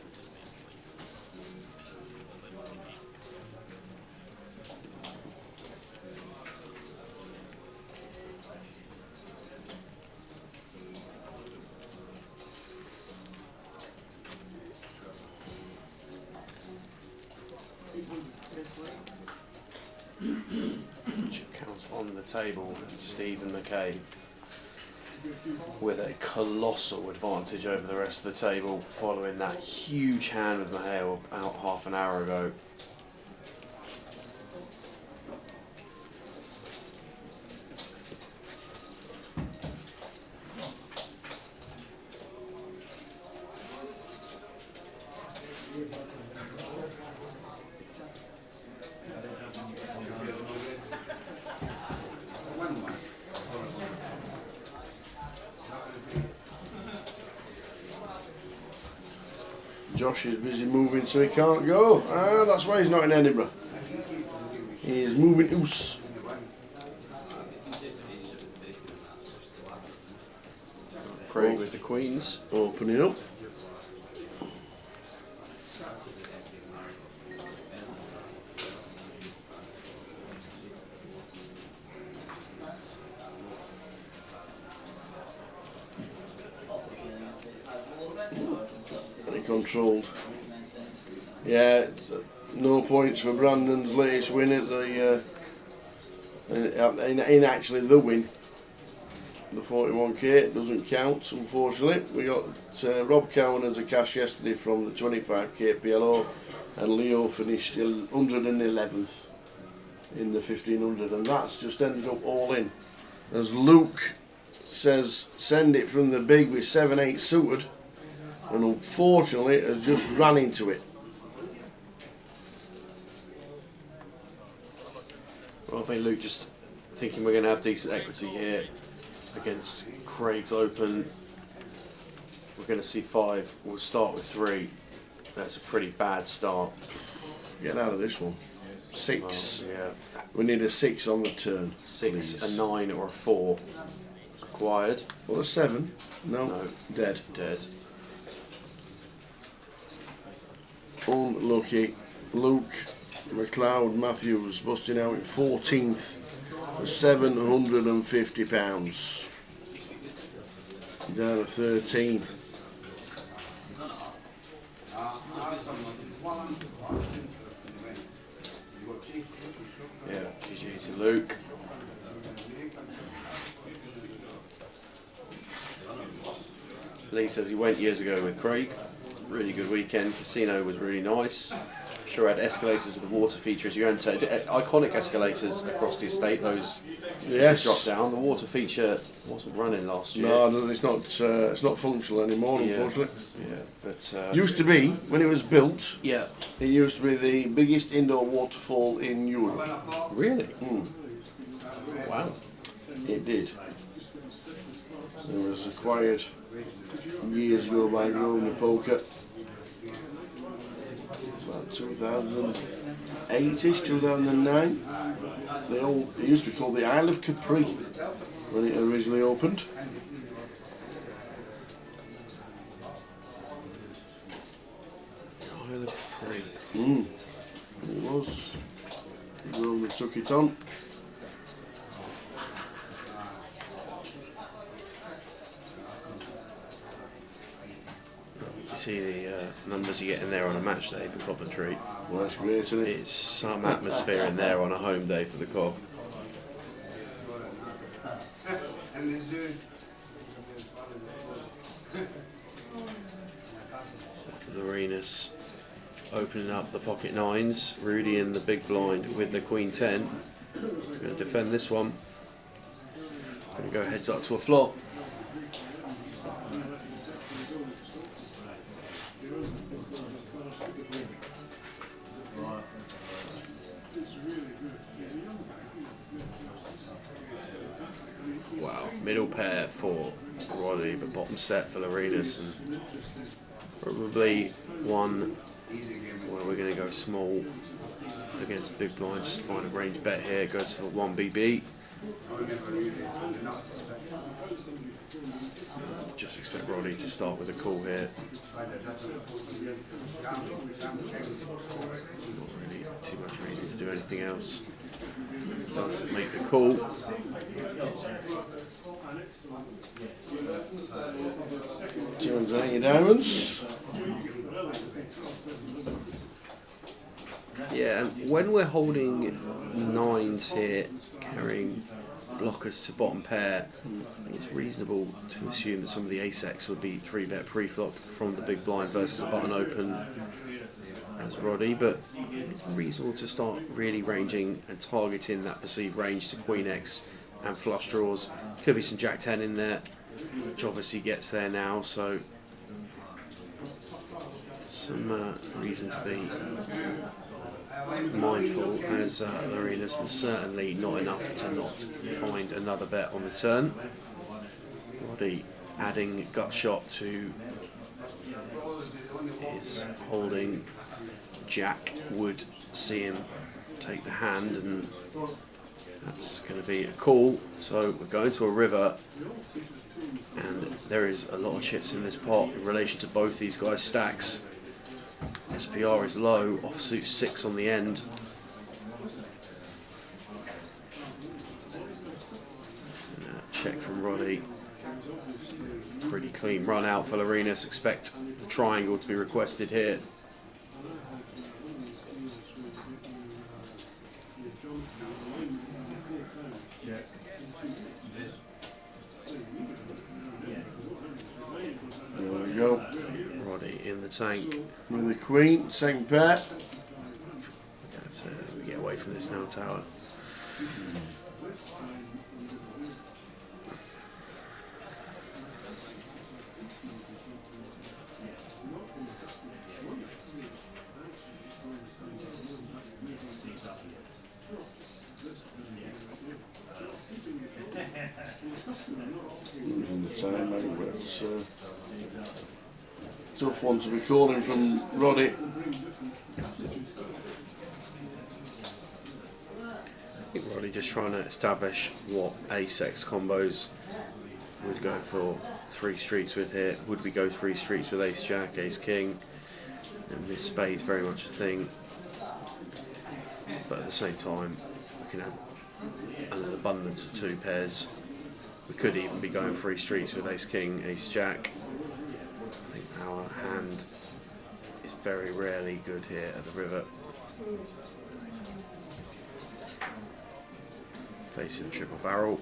Chip counts on the table, and Stephen McKay with a colossal advantage over the rest of the table following that huge hand with Mahale out half an hour ago. Josh is busy moving, so he can't go. Ah, that's why he's not in Edinburgh. He is moving house. Craig with the queens. Opening up. Controlled. Yeah, no points for Brandon's latest win at the in actually the win. The 41k it doesn't count, unfortunately. We got Rob Cowan as a cash yesterday from the 25k PLO, and Leo finished 111th in the 1500, and that's just ended up all in. As Luke says, send it from the big with 7-8 suited, and unfortunately has just run into it. Well, I mean, Luke, just thinking we're going to have decent equity here against Craig's Open. We're going to see 5. We'll start with 3. That's a pretty bad start. Get out of this one. 6. Yeah. We need a 6 on the turn. 6, please. a 9 or a 4 required. Or a 7. No. Dead. Dead. Unlucky. Luke McLeod Matthews busting out in 14th for £750. Down to 13. Yeah, GG to Luke. Lee says he went years ago with Craig. Really good weekend. Casino was really nice. sure had escalators with the water feature as you entered. Iconic escalators across the estate, those Yes. drop down. The water feature wasn't running last year. No, it's not functional anymore, Yeah. unfortunately. Yeah, but Used to be, when it was built, yeah, it used to be the biggest indoor waterfall in Europe. Really? Wow. It did. It was acquired years ago by Grosvenor Poker. About 2008-ish, 2009. It used to be called the Isle of Capri when it originally opened. Isle of Capri. It was. Grosvenor took it on. You see the numbers you get in there on a match day for Coventry. Well, that's great, isn't it? It's some atmosphere in there on a home day for the Cov. Lorenus opening up the pocket nines. Rudy in the big blind with the Queen 10. Going to defend this one. Going to go heads up to a flop. Wow, middle pair for Roddy, but bottom set for Lorenus, and probably one where we're going to go small against big blind, just to find a range bet here. Goes for 1 BB. Just expect Roddy to start with a call here. Not really too much reason to do anything else. Does make the call. $280 diamonds. Yeah, and when we're holding nines here, carrying blockers to bottom pair, I think it's reasonable to assume that some of the ace-X would be 3-bet pre-flop from the big blind versus a button open as Roddy, but it's reasonable to start really ranging and targeting that perceived range to Queen X and flush draws. Could be some Jack 10 in there, which obviously gets there now, so some reason to be mindful, as Lorenus was certainly not enough to not find another bet on the turn. Roddy adding gut shot to his holding. Jack would see him take the hand, and that's going to be a call. So we're going to a river, and there is a lot of chips in this pot in relation to both these guys' stacks. SPR is low, offsuit 6 on the end. Check from Roddy. Pretty clean run out for Lorenus. Expect the triangle to be requested here. There we go. Roddy in the tank. With the Queen, second pair. We get away from this now, Tower. Losing the time, but it's tough one to be calling from Roddy. I think Roddy just trying to establish what ace-X combos would go for 3 streets with here. Would we go 3 streets with ace-Jack, ace-King? And this spade's very much a thing. But at the same time, we can have an abundance of 2 pairs. We could even be going 3 streets with ace-King, ace-Jack. I think our hand is very rarely good here at the river. Facing the triple barrel.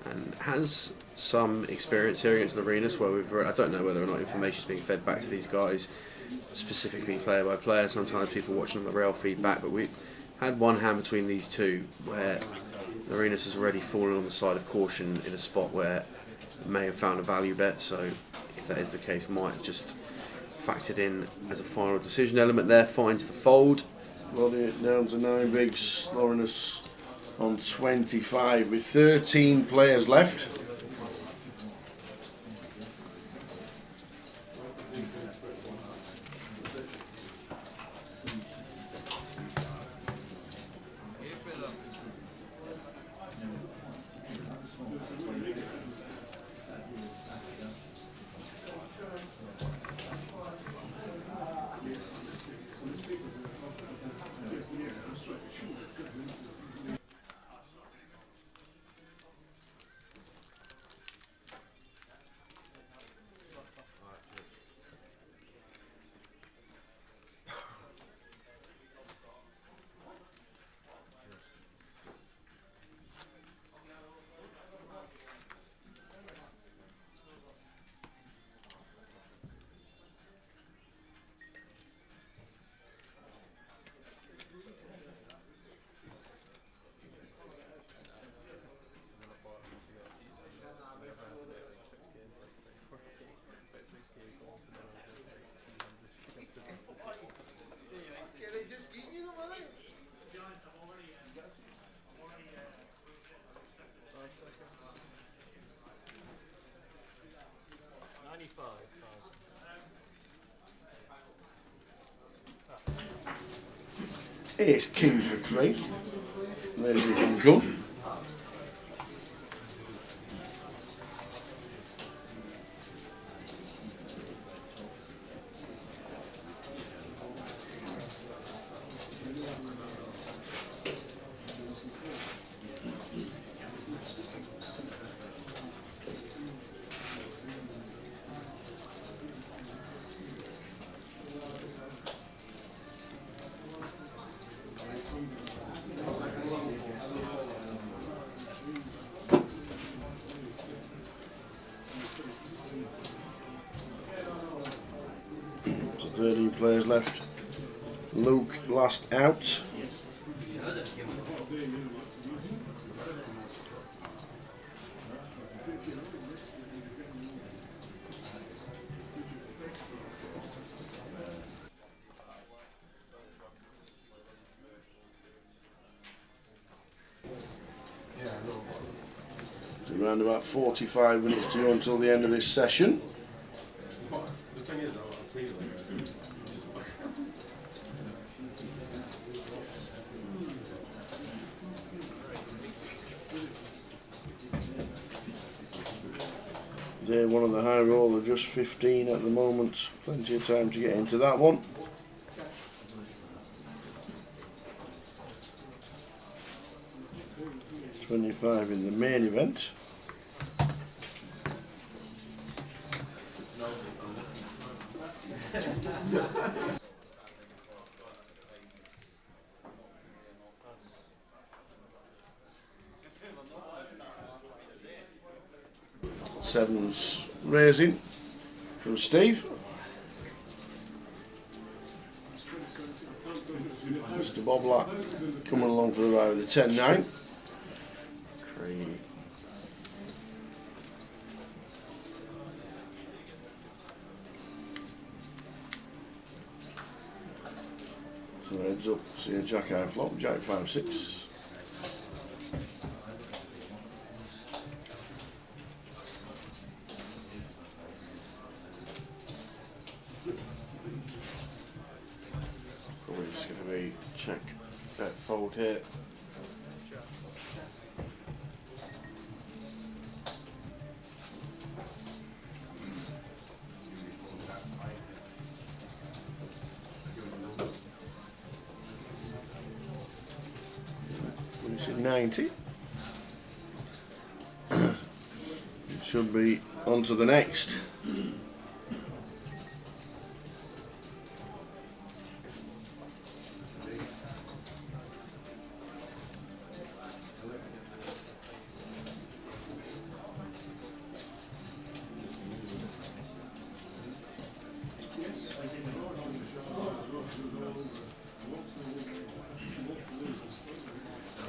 And has some experience here against Arenas where I don't know whether or not information is being fed back to these guys, specifically player by player. Sometimes people watching on the rail feedback, but we had one hand between these two where Arenas has already fallen on the side of caution in a spot where may have found a value bet. So if that is the case, might have just factored in as a final decision element there. Finds the fold. Loading it down to 9 bigs, Lorinus on 25 with 13 players left. Ace king for Craig. There's the gun. So 13 players left. Luke last out. Around about 45 minutes to go until the end of this session. Day one of the high roller, just 15 at the moment. Plenty of time to get into that one. $25 in the main event. Sevens raising from Steve. Mr. Boblack coming along for the ride with the 10-9. Crazy. So heads up, see a jack high flop, jack 5-6. Probably just going to be check bet fold here. Which is 90. It should be on to the next.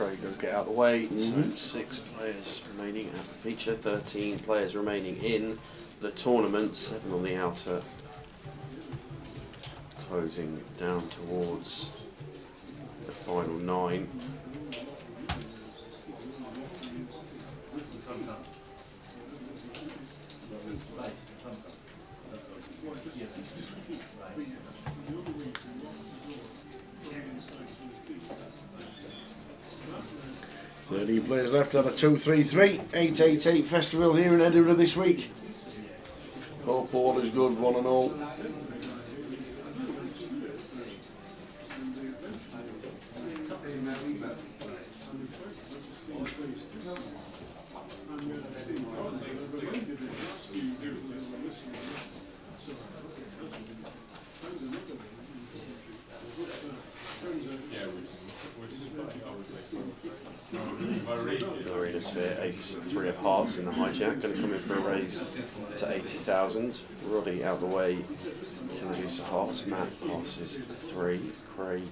Craig does get out of the way. So 6 players remaining at the feature, 13 players remaining in the tournament, 7 on the outer. Closing down towards the final 9. Players left on a 2-3-3 888 festival here in Edinburgh this week. Hope all is good, one and all. Arenas here, ace 3 of hearts in the hijack, going to come in for a raise to 80,000. Roddy out the way, king deuce of hearts. Matt passes 3. Craig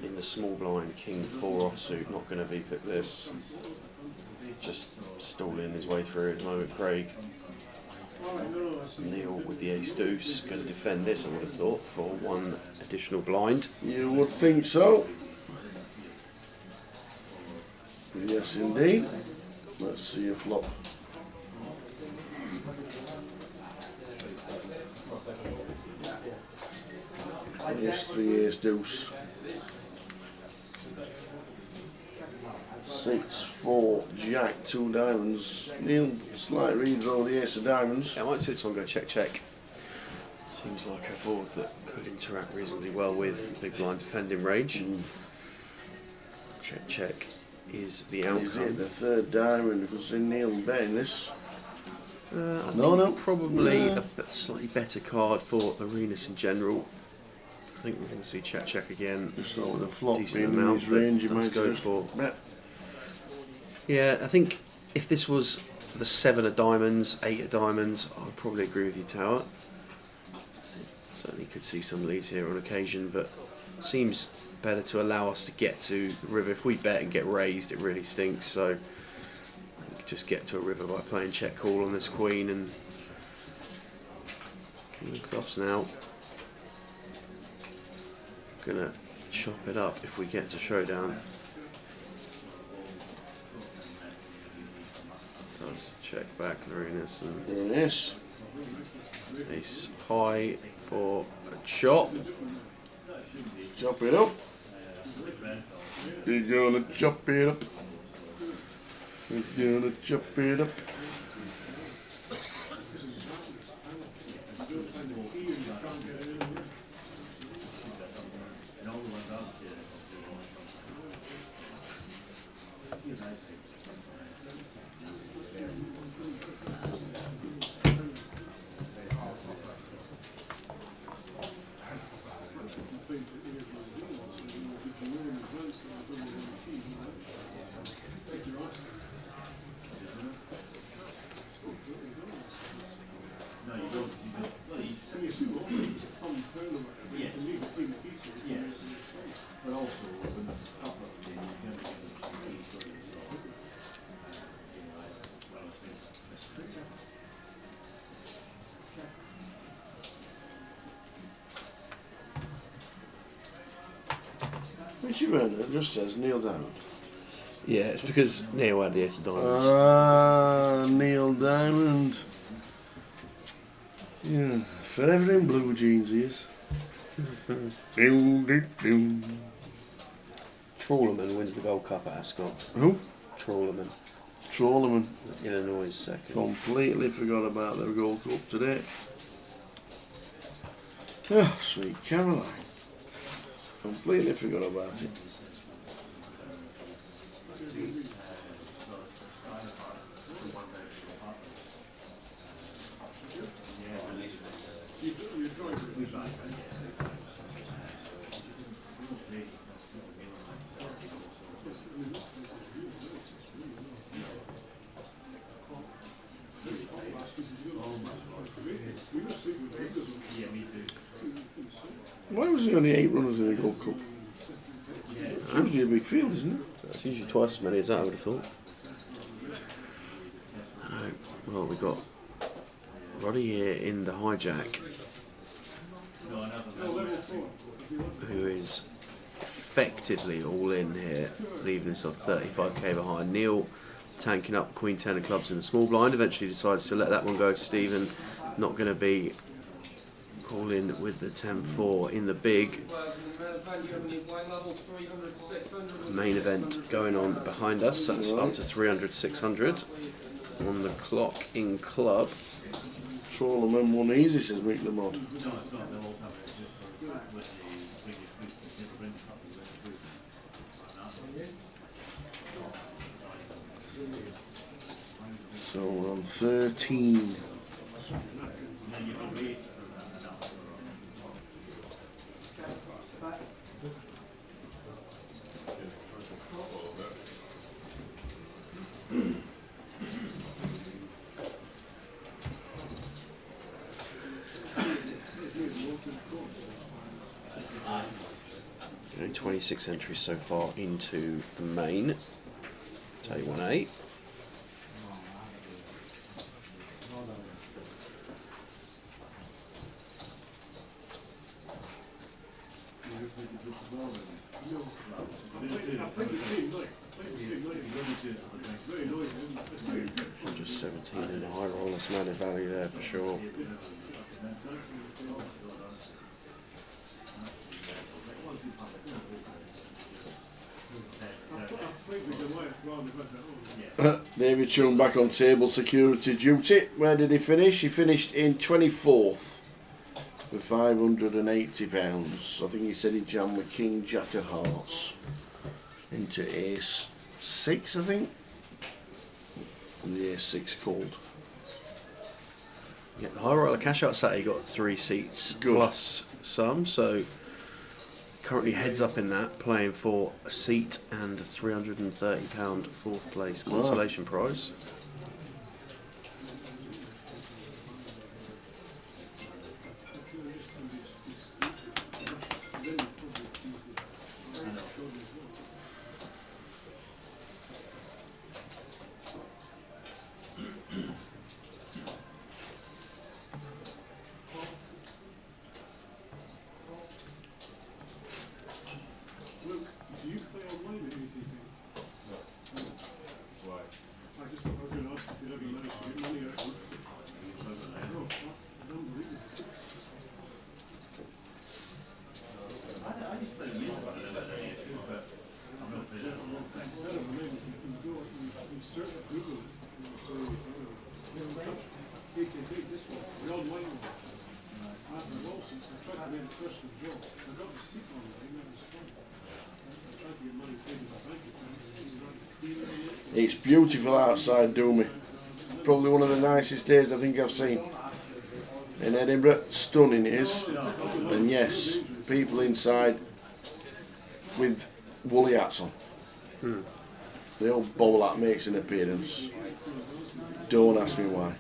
in the small blind, king 4 offsuit, not going to VPIP this. Just stalling his way through at the moment. Craig. Neil with the ace deuce, going to defend this, I would have thought, for 1 additional blind. You would think so. Yes, indeed. Let's see a flop. Ace 3, ace deuce. 6, 4, jack, 2 diamonds. Neil, slight redraw the ace of diamonds. Yeah, I might see this one go check check. Seems like a board that could interact reasonably well with big blind defending range. Check check is the outcome. Is it the 3rd diamond? Because Neil betting this. I think probably a slightly better card for Arenas in general. I think we're going to see check check again. Just over the flop decent in amount, his range, you let's might go just for. bet. Yeah, I think if this was the 7 of diamonds, 8 of diamonds, I would probably agree with you, Tower. Certainly could see some leads here on occasion, but seems better to allow us to get to the river. If we bet and get raised, it really stinks. So I think just get to a river by playing check call on this queen and king of clubs now. Gonna chop it up if we get to showdown. Does check back Arenas and yes. Ace high for a chop. Chop it up. You're gonna chop it up. You're gonna chop it up. Which you earn it just says Neil Diamond. Yeah, it's because Neil had the ace of diamonds. Neil Diamond. Yeah, forever in blue jeans he is. Trawlerman wins the Gold Cup at Ascot. Who? Trawlerman. Trawlerman. Illinois second. Completely forgot about the Gold Cup today. Oh, sweet Caroline. Completely forgot about it. Why was there only 8 runners in the Gold Cup? I'm usually a big field, isn't it? That's usually twice as many as that, I would have thought. I know. Well, we've got Roddy here in the hijack, who is effectively all in here, leaving himself 35k behind. Neil tanking up Queen 10 of clubs in the small blind, eventually decides to let that one go to Stephen. Not going to be all in with the 10-4 in the big main event going on behind us. That's up to 300-600 on the clock in club. Troll them one easy, says Mick the Mod. So we're on 13. Only 26 entries so far into the main. Take 1-8. Just 17 in the high roll, that's added value there for sure. David Chung back on table security duty. Where did he finish? He finished in 24th with £580. I think he said he jammed with King Jack of Hearts into Ace 6, I think. And the Ace 6 called. Yeah, the high roller cash out Saturday got 3 seats plus some, so currently heads up in that, playing for a seat and £330 fourth place consolation prize. It's beautiful outside, Doomy. Probably one of the nicest days I think I've seen in Edinburgh. Stunning it is. And yes, people inside with woolly hats on. The old bowl hat makes an appearance. Don't ask me why.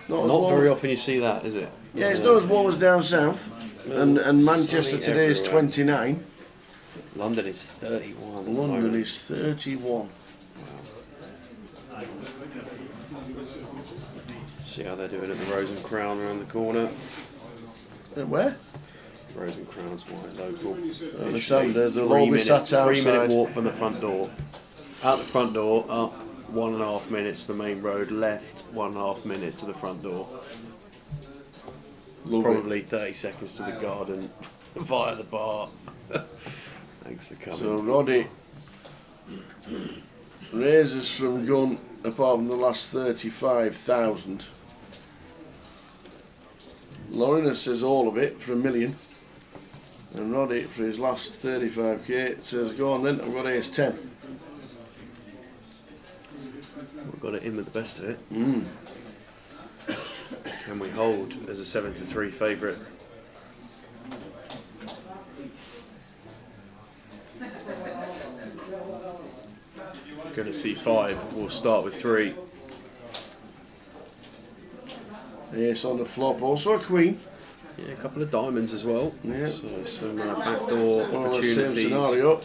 Not very often you see that, is it? Yeah, it's not as warm as down south. And Manchester today is 29. London is 31. London is 31. See how they're doing at the Rose and Crown around the corner. At where? Rose and Crown's quite local. The Sander, they'll all be sat outside. 3-minute walk from the front door. Out the front door, up 1.5 minutes to the main road, left 1.5 minutes to the front door. Probably 30 seconds to the garden via the bar. Thanks for coming. So Roddy raises from gun apart from the last 35,000. Lorena says all of it for $1 million. And Roddy for his last 35k says go on then, I've got ace 10. We've got it in with the best of it. Can we hold as a 7-3 favourite? Going to see 5. We'll start with 3. Ace on the flop, also a queen. Yeah, a couple of diamonds as well. Yeah. So some backdoor Well, opportunities. the same scenario.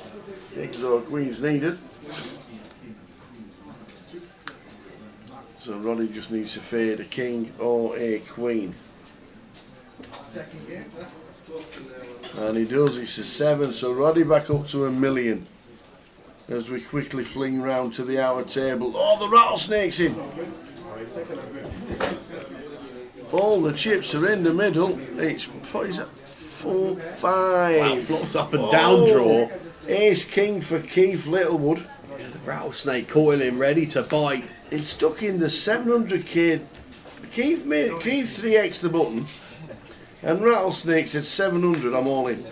Kings or queens needed. So Roddy just needs to fade a king or a queen. And he does, it's a 7, so Roddy back up to $1 million. As we quickly fling round to the outer table. Oh, the rattlesnake's in! All the chips are in the middle. It's, what is that? 4, 5. Wow, flops up and down draw. Ace king for Keith Littlewood. Yeah, the rattlesnake coiling, ready to bite. It's stuck in the 700k. Keith 3x the button. And Rattlesnake said 700, I'm all in.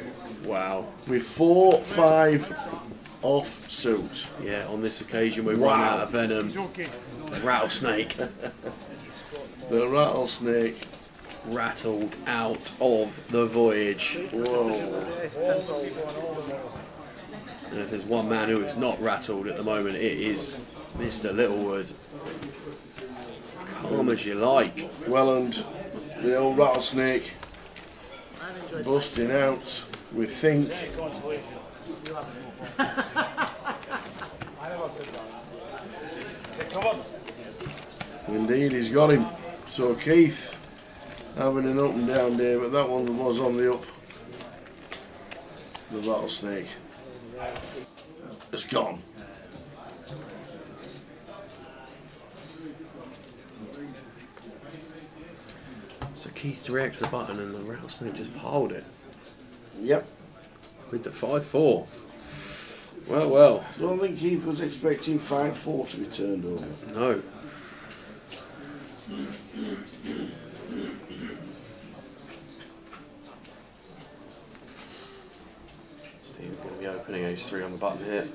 Wow. With 4, 5 off suit. Yeah, on this occasion we've run out of venom. Rattlesnake. The Rattlesnake. Rattled out of the voyage. Whoa. And if there's one man who is not rattled at the moment, it is Mr. Littlewood. Calm as you like. Welland, the old Rattlesnake. Busting out, we think. Indeed, he's got him. So Keith having an up and down day, but that one was on the up. The Rattlesnake has gone. So Keith directs the button and the Rattlesnake just piled it. Yep. With the 5-4. Well, well. I don't think Keith was expecting 5-4 to be turned over. No. Steve's going to be opening ace-3 on the button here.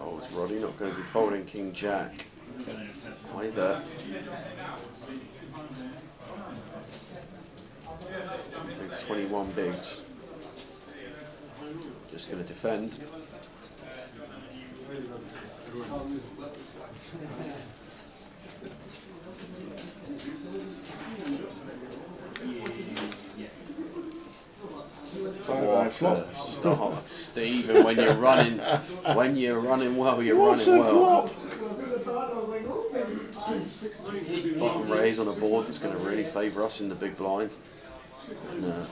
Oh, is Roddy not going to be folding King Jack either? It's 21 bigs. Just going to defend. What a start, Steve! And when you're running well, you're running well. Bottom raise on a board that's going to really favour us in the big blind. And,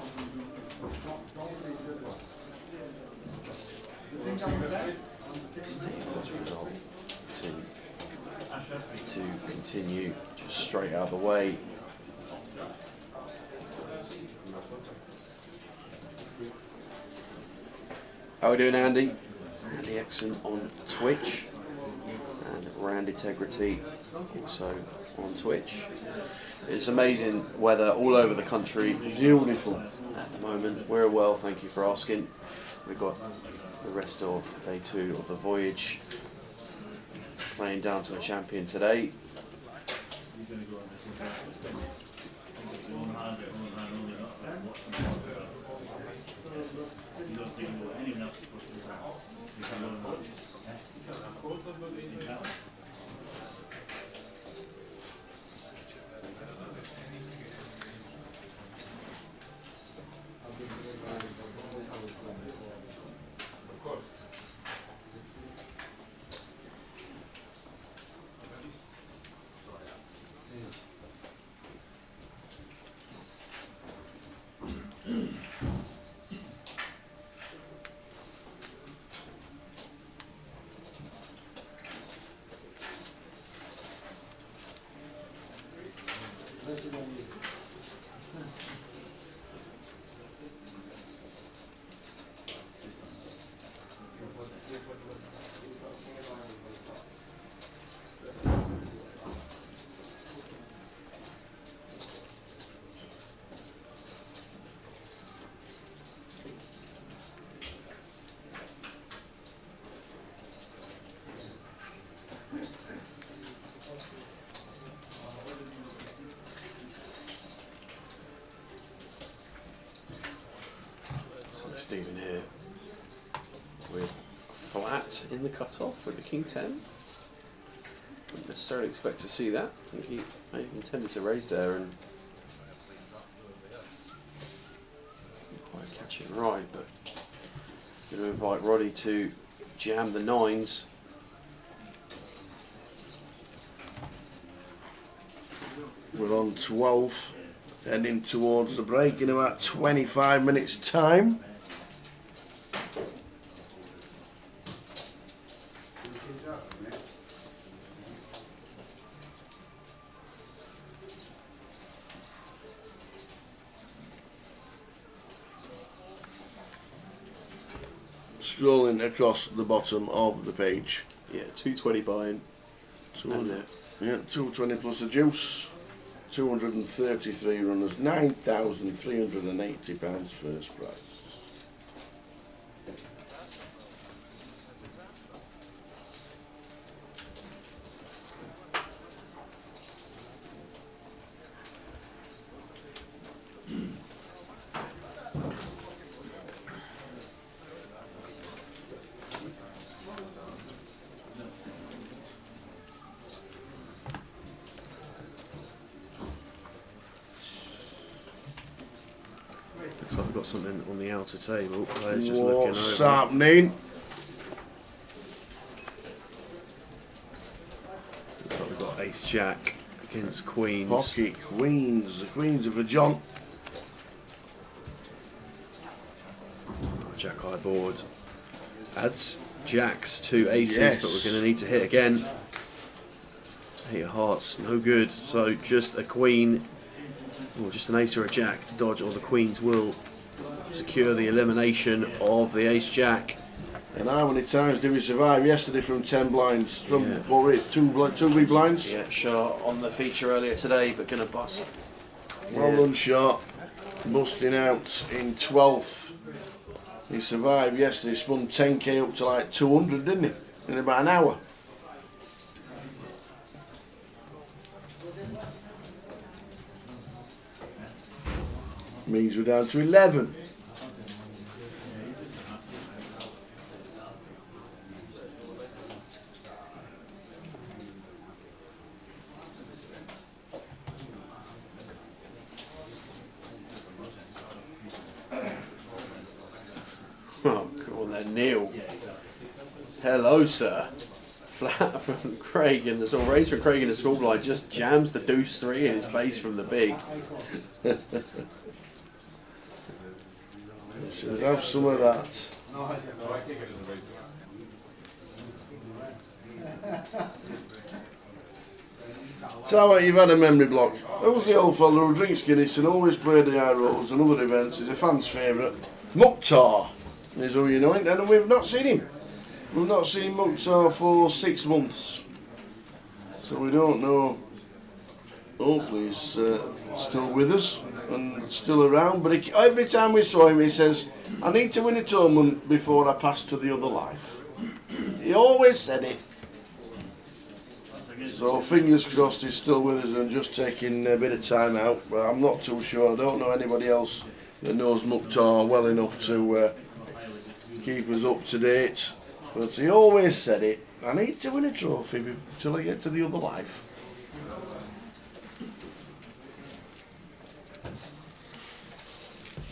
Steve has resolved to continue just straight out of the way. How are we doing, Andy? Andy Exon on Twitch, and Rand Integrity also on Twitch. It's amazing weather all over the country. Beautiful. At the moment, we're well, thank you for asking. We've got the rest of day 2 of the voyage playing down to a champion today. with flat in the cutoff with the king 10. Wouldn't necessarily expect to see that. I think he may have intended to raise there and didn't quite catch it right, but it's going to invite Roddy to jam the 9s. We're on 12, heading towards the break in about 25 minutes time. Scrolling across the bottom of the page. Yeah, 220 buy-in. Yeah, 220 plus the juice. 233 runners, £9,380 first prize. Looks like we've got something on the outer table. Players just looking over. What's happening? Looks like we've got Ace Jack against Queens. Pocket Queens. The Queens are for John. Jack high board. Adds Jacks to aces, Yes. but we're going to need to hit again. 8 of hearts, no good. So just a queen, or just an ace or a jack to dodge, or the queens will secure the elimination of the ace jack. And how many times did we survive yesterday from 10 blinds? From what were it, two big blinds? Yeah, Shaw on the feature earlier today, but going to bust. Well done, Shaw. Busting out in 12th. He survived yesterday, spun 10k up to like 200, didn't he? In about an hour. Means we're down to 11. Oh, come on then, Neil. Hello, sir. Flat from Craig, and the sort of raise from Craig in the small blind just jams the deuce 3 in his face from the big. Let's have some of that. Tell what, you've had a memory block. Who's the old fella who drinks Guinness and always played the high rolls and other events? He's a fan's favourite. Mukhtar is who you know it, and we've not seen him. We've not seen Mukhtar for 6 months. So we don't know. Hopefully he's still with us and still around, but every time we saw him he says, I need to win a tournament before I pass to the other life. He always said it. So fingers crossed he's still with us and just taking a bit of time out, but I'm not too sure. I don't know anybody else that knows Mukhtar well enough to keep us up to date, but he always said it, I need to win a trophy till I get to the other life.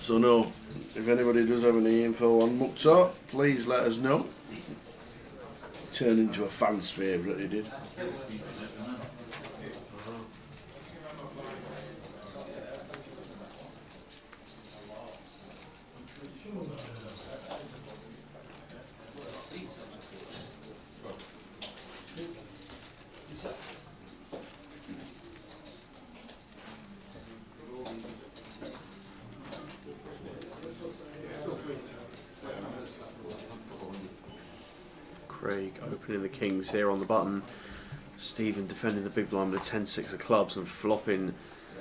So no, if anybody does have any info on Mukhtar, please let us know. Turned into a fan's favourite, he did. Craig opening the kings here on the button. Stephen defending the big blind with a 10-6 of clubs and flopping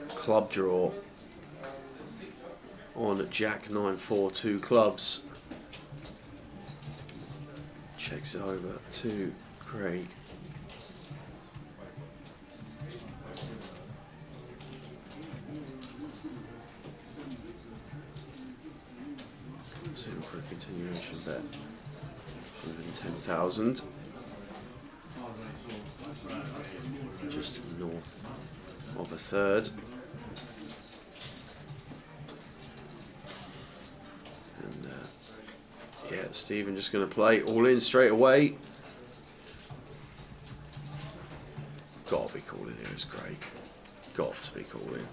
club draw on Jack 9-4 2 clubs. Checks it over to Craig. Comes in for a continuation bet. 110,000. Just north of a third. And yeah, Stephen just going to play all in straight away. Got to be calling here, is Craig. Got to be calling.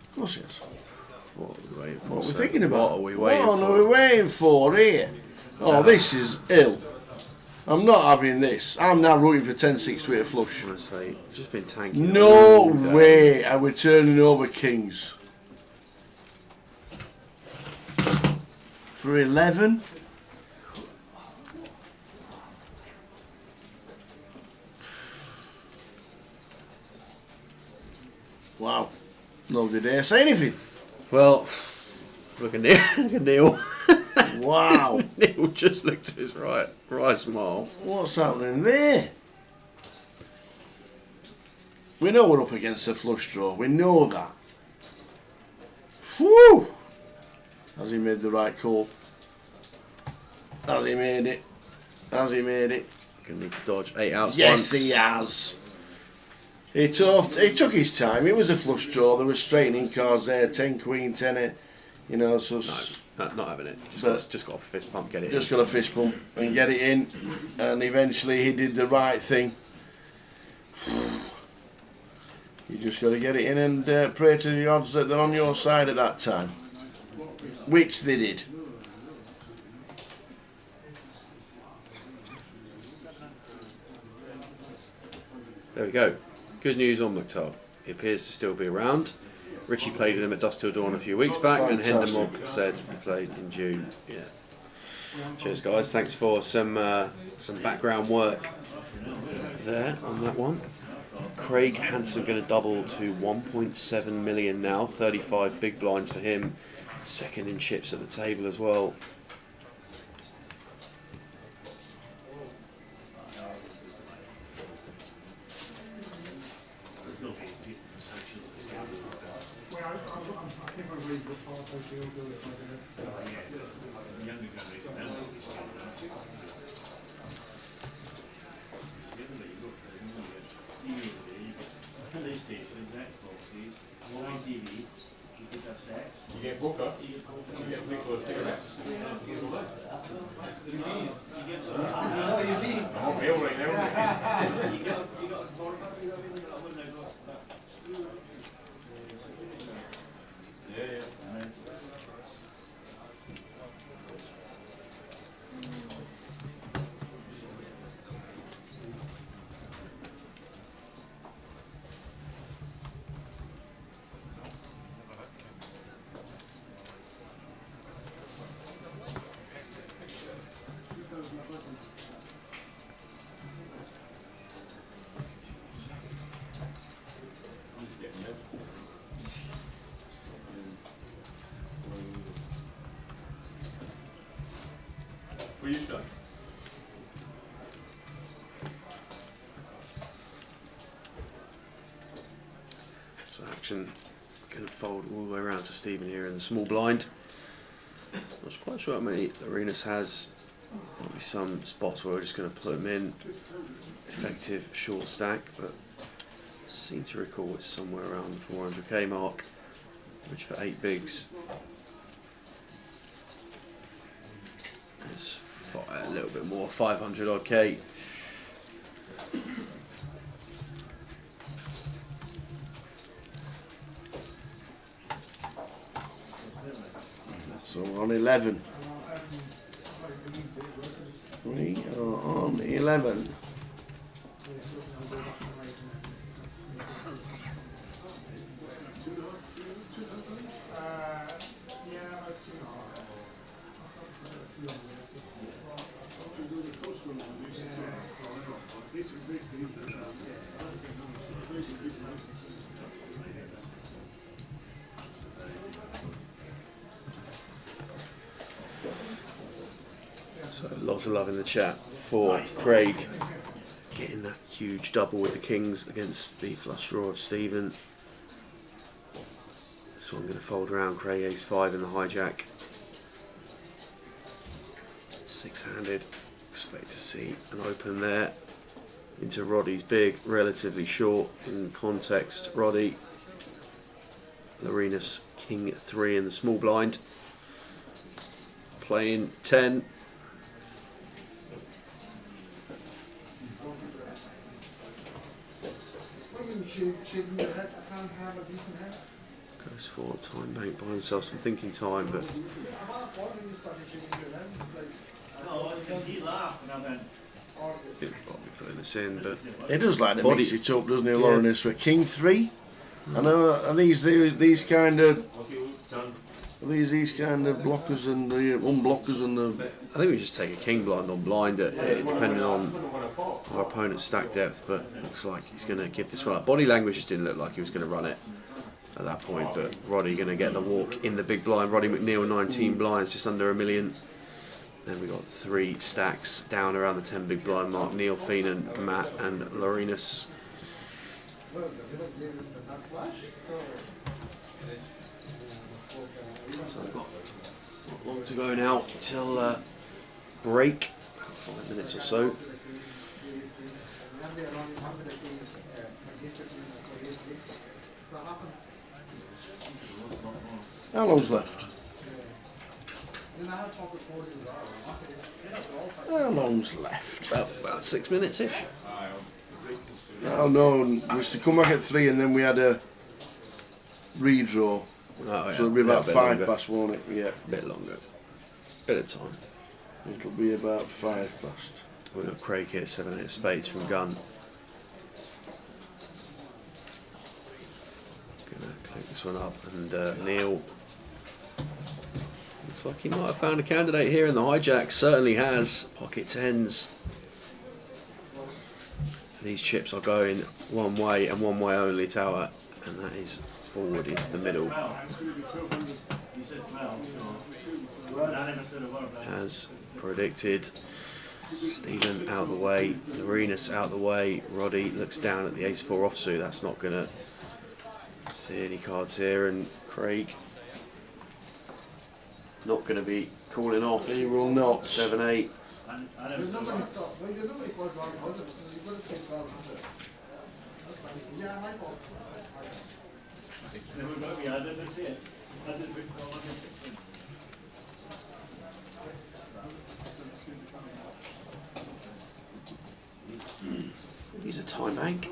Of course, yes. What are we waiting for? What are we sir? thinking about? What are we waiting What for? are we waiting for here? Oh, this is ill. I'm not having this. I'm now rooting for 10-6 with a flush. Honestly, just been tanking. No all day. way are we turning over kings. For 11? Wow. Nobody dare say anything. Well, look at Neil. Look at Neil. Wow. Neil just looked to his right. Right smile. What's happening there? We know we're up against a flush draw. We know that. Whew! Has he made the right call? Has he made it? Has he made it? Gonna need to dodge 8 outs. Yes, once. he has. He took his time. It was a flush draw. There were straightening cards there. 10 queen, 10 it. You know, so No, not having it. Just got a fist pump, get it just in. got a fist bump and get it in, and eventually he did the right thing. You just got to get it in and pray to the odds that they're on your side at that time, which they did. There we go. Good news on Mukhtar. He appears to still be around. Richie played with him at Dust Till Dawn a few weeks back, and Fantastic. Hendermock said he played in June. Yeah. Cheers, guys. Thanks for some background work there on that one. Craig Hansen going to double to 1.7 million now. 35 big blinds for him. Second in chips at the table as well. You get Booker, you get Nicholas cigarettes. Oh, Bill right now. Yeah. What are you saying? So action going to fold all the way around to Stephen here in the small blind. Not quite sure how many Arenas has. There'll be some spots where we're just going to put them in. Effective short stack, but I seem to recall it's somewhere around the 400k mark, which for 8 bigs is a little bit more, 500 odd K. So we're on 11. We are on 11. So lots of love in the chat for Craig getting that huge double with the kings against the flush draw of Stephen. This one going to fold around. Craig ace 5 in the hijack. Six-handed. Expect to see an open there into Roddy's big, relatively short in context. Roddy. Lorinus King 3 in the small blind. Playing 10. Goes for time bank by himself, some thinking time, but Bobby putting this in, but he does like to mix it up, doesn't he, Lorinus? But King 3. I know, and these kind of blockers and the unblockers and the. I think we just take a king blind on blind, depending on our opponent's stack depth. But looks like he's going to give this one up. Body language just didn't look like he was going to run it at that point. But Roddy going to get the walk in the big blind. Roddy McNeil 19 blinds, just under $1 million. Then we got 3 stacks down around the 10 big blind mark. Neil Feenan, Matt, and Lorinus. So we've got not long to go now till break, 5 minutes or so. How long's left? How long's left? About 6 minutes-ish. Oh no, we used to come back at 3 and then we had a redraw. Oh, yeah. So it'll be about 5 longer. past, won't it? Yeah. A bit longer. Bit of time. It'll be about 5 past. We've got Craig here, 7-8 of spades from gun. Gonna click this one up, and Neil. Looks like he might have found a candidate here in the hijack. Certainly has. Pocket tens. These chips are going one way and one way only, Tower, and that is forward into the middle. As predicted, Stephen out the way, Lorinus out the way, Roddy looks down at the ace-4 offsuit. That's not going to see any cards here, and Craig not going to be calling off. He will not. 7-8. He's a time bank.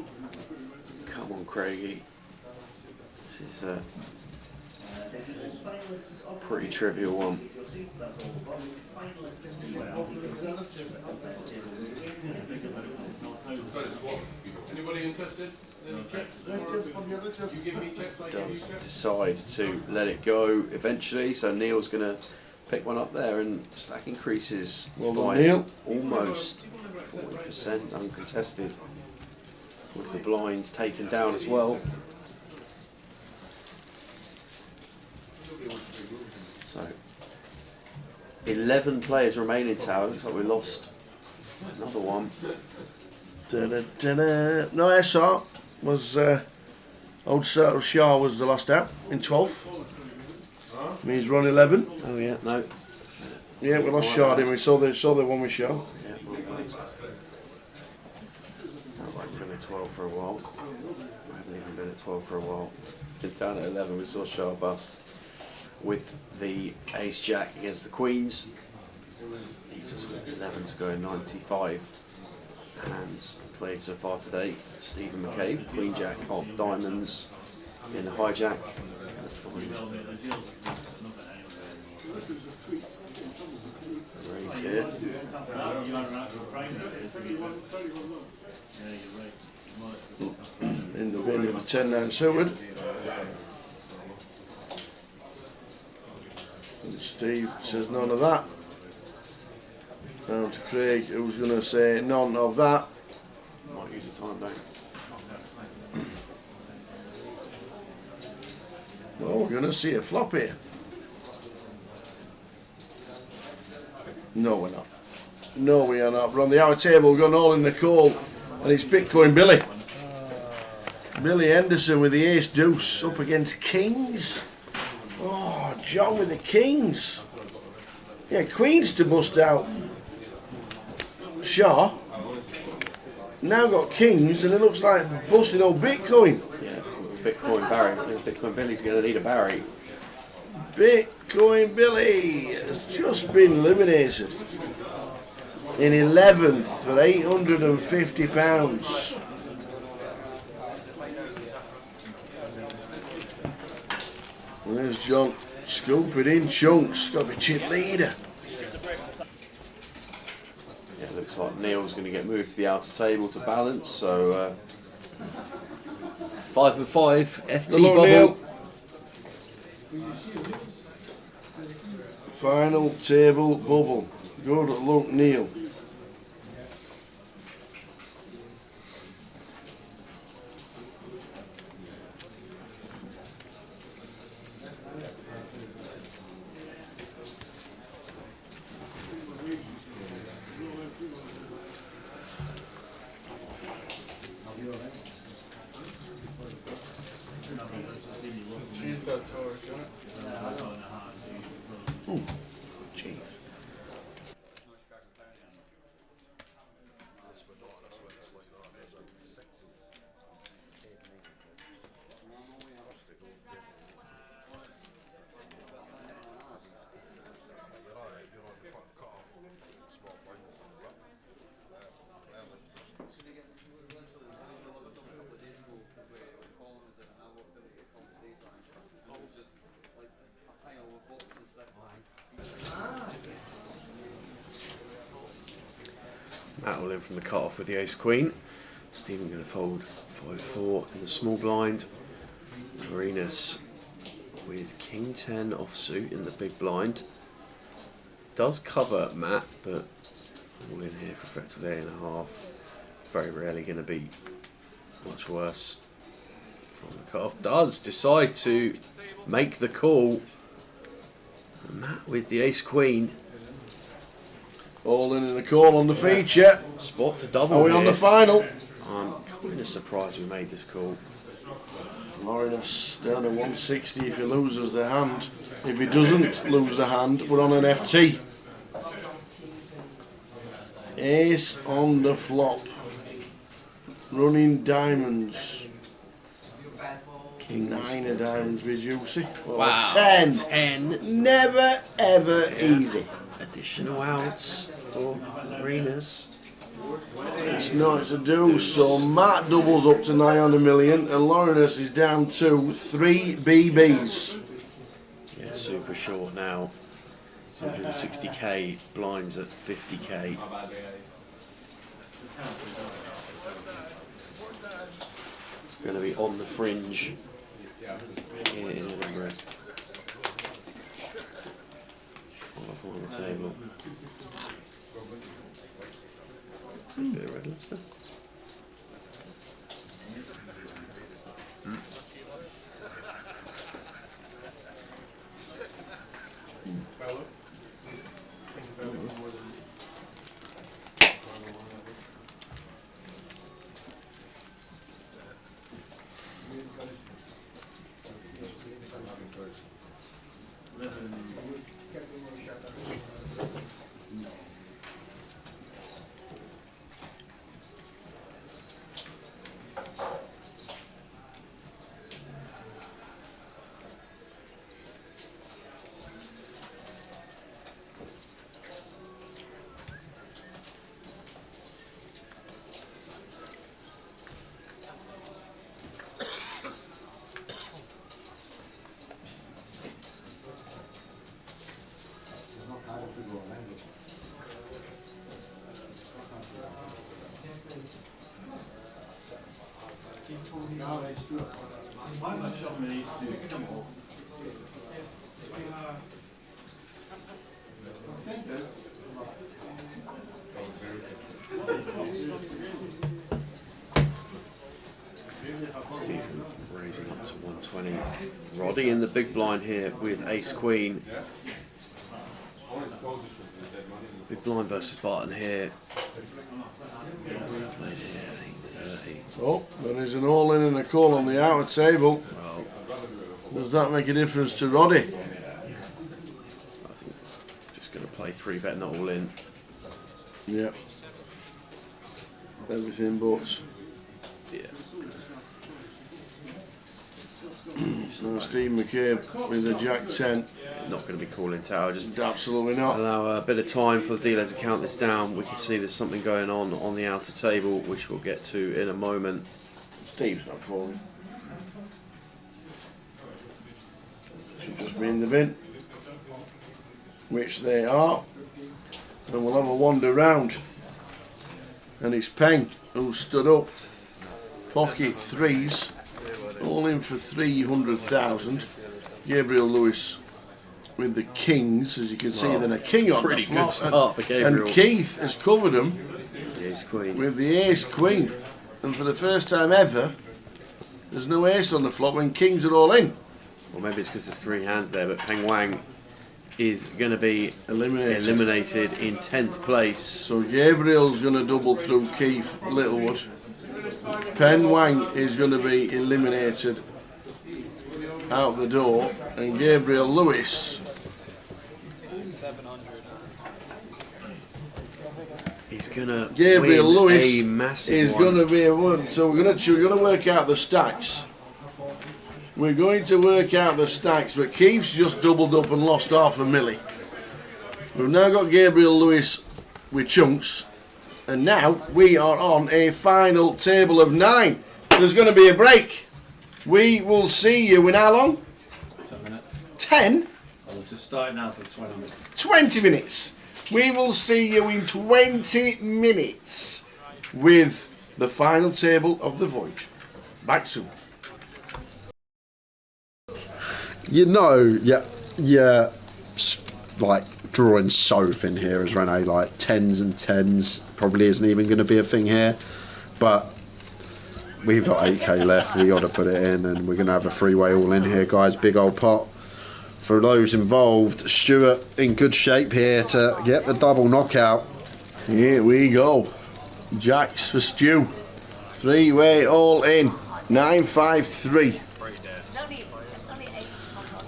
Come on, Craigie. This is a pretty trivial one. Anybody interested? Any checks? You give me checks, I give you Does checks. decide to let it go eventually, so Neil's going to pick one up there, and stack increases Well done, by Neil. almost 40% uncontested, with the blinds taken down as well. So 11 players remain in tower. Looks like we lost another one. No, SR was old Shah was the last out in 12th. Means run 11. Oh yeah, no. Yeah, we lost Shah, didn't we? Saw the one with Shah. Yeah, my bad. Felt like we've been at 12 for a while. We haven't even been at 12 for a while. Been down at 11. We saw Shah bust with the ace jack against the queens. Leaves us with 11 to go in 95 hands played so far today. Stephen McCabe, queen jack of diamonds in the hijack. Raise here. In the bin with the 10-9 suited. And Steve says none of that. Down to Craig, who's going to say none of that. Might use a time bank. Well, we're going to see a flop here. No, we're not. No, we are not. We're on the outer table, we've gone all in the call. And it's Bitcoin Billy. Billy Henderson with the ace deuce up against kings. Oh, John with the kings. Yeah, Queens to bust out Shaw. Now got Kings, and it looks like busting old Bitcoin. Yeah, Bitcoin Barry. Bitcoin Billy's going to need a Barry. Bitcoin Billy has just been eliminated in 11th for £850. And there's John scooping in chunks. Got to be chip leader. Yeah, it looks like Neil's going to get moved to the outer table to balance. So 5 and 5 FT Hello, bubble. Neil. Final table bubble. Good luck, Neil. Ooh, gee. Matt will in from the cut-off with the ace-queen. Stephen going to fold 5-4 in the small blind. Marinus with king-10 offsuit in the big blind. Does cover Matt, but all in here for effectively 8.5. Very rarely going to be much worse. From the cut-off does decide to make the call. And Matt with the ace-queen. All in the call on the feature. Spot to double. Are we on the final? I'm kind of surprised we made this call. Marinus down to 160 if he loses the hand. If he doesn't lose the hand, we're on an FT. Ace on the flop. Running diamonds. King 9 of diamonds be juicy. Well, Wow. 10. Never ever easy. Additional outs for Marinus. It's not to do, so Matt doubles up to 900 million and Lawrence is down to 3 BBs. Yeah, super short now. 160k, blinds at 50k. Going to be on the fringe here in Edinburgh. On the table. Bit of red lobster. Stephen raising up to 120. Roddy in the big blind here with ace queen. Big blind versus Barton here. Played here, 830. Oh, there is an all-in and a call on the outer table. Does that make a difference to Roddy? I think just going to play 3-bet, not all in. Yeah. Everything but. Yeah. So Steve McCabe with a Jack 10. Not going to be calling tower. Just absolutely not. Allow a bit of time for the dealers to count this down. We can see there's something going on the outer table, which we'll get to in a moment. Steve's not calling. Should just be in the bin, which they are. And we'll have a wander round. And it's Peng who stood up. Pocket threes, all in for 300,000. Gabriel Lewis with the kings, as you can see, then a king on pretty the flop. good start for Gabriel. And Keith has covered them The ace queen. with the ace queen. And for the first time ever, there's no ace on the flop when kings are all in. Well, maybe it's because there's 3 hands there, but Peng Wang is going to be eliminated in 10th place. So Gabriel's going to double through Keith Littlewood. Peng Wang is going to be eliminated out the door, and Gabriel Lewis He's going to Gabriel win Lewis a massive is one. going to be a one. So we're going to work out the stacks. We're going to work out the stacks, but Keith's just doubled up and lost half a milli. We've now got Gabriel Lewis with chunks, and now we are on a final table of 9. There's going to be a break. We will see you in how long? 10 minutes. 10? I'll just start now, so 20 minutes. 20 minutes. We will see you in 20 minutes with the final table of the voyage. Back soon. You know, yeah, like drawing Soph in here as Rene, like 10s and 10s probably isn't even going to be a thing here, but we've got 8k left. We got to put it in, and we're going to have a three-way all in here, guys. Big old pot for those involved. Stuart in good shape here to get the double knockout. Here we go. Jacks for Stu. Three-way all in. 953.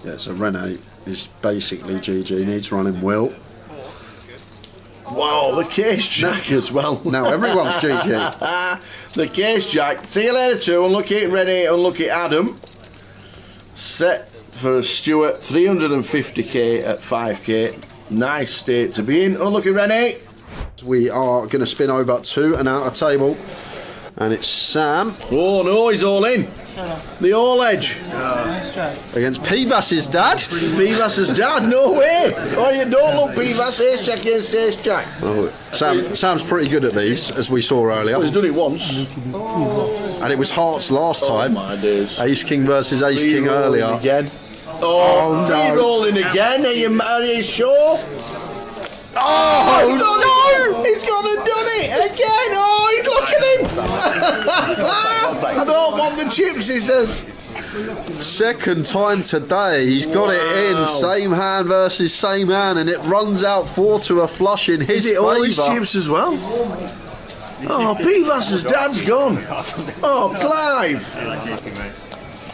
Yeah, so Rene is basically GG, needs running Will. Wow, the case jack as well. Now everyone's GG. The case jack. See you later, too. Unlucky Rennie, unlucky Adam. Set for Stuart, 350k at 5k. Nice state to be in. Unlucky Rennie. We are going to spin over to an outer table, and it's Sam. Oh no, he's all in. The all edge. Against Pivas's dad. Pivas's dad? No way. Oh, you don't look Pivas. Ace jack against ace jack. Oh, Sam's pretty good at these, as we saw earlier. Well, he's done it once. And it was hearts last time. My days. Ace king versus ace king earlier. Again. Oh, free no. rolling again. Are you sure? Oh, he's gone and done it again. Oh, look at him. I don't want the chips, he says. Second time today, he's got it in. Same hand versus same hand, and it runs out 4 to a flush in his Is it all his favour. chips as well? Oh, Pivas's dad's gone. Oh, Clive.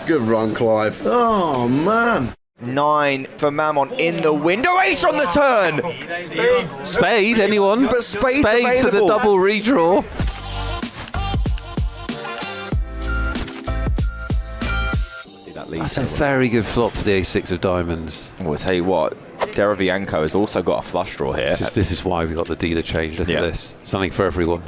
Good run, Clive. Oh, man. 9 for Mammon in the window. Ace on the turn. Spade, anyone? But spade's Spade available. for the double redraw. That's a very good flop for the ace-6 of diamonds. Well, I'll tell you what, Deravianco has also got a flush draw here. This is why we got the dealer change. Look at this. Something for everyone.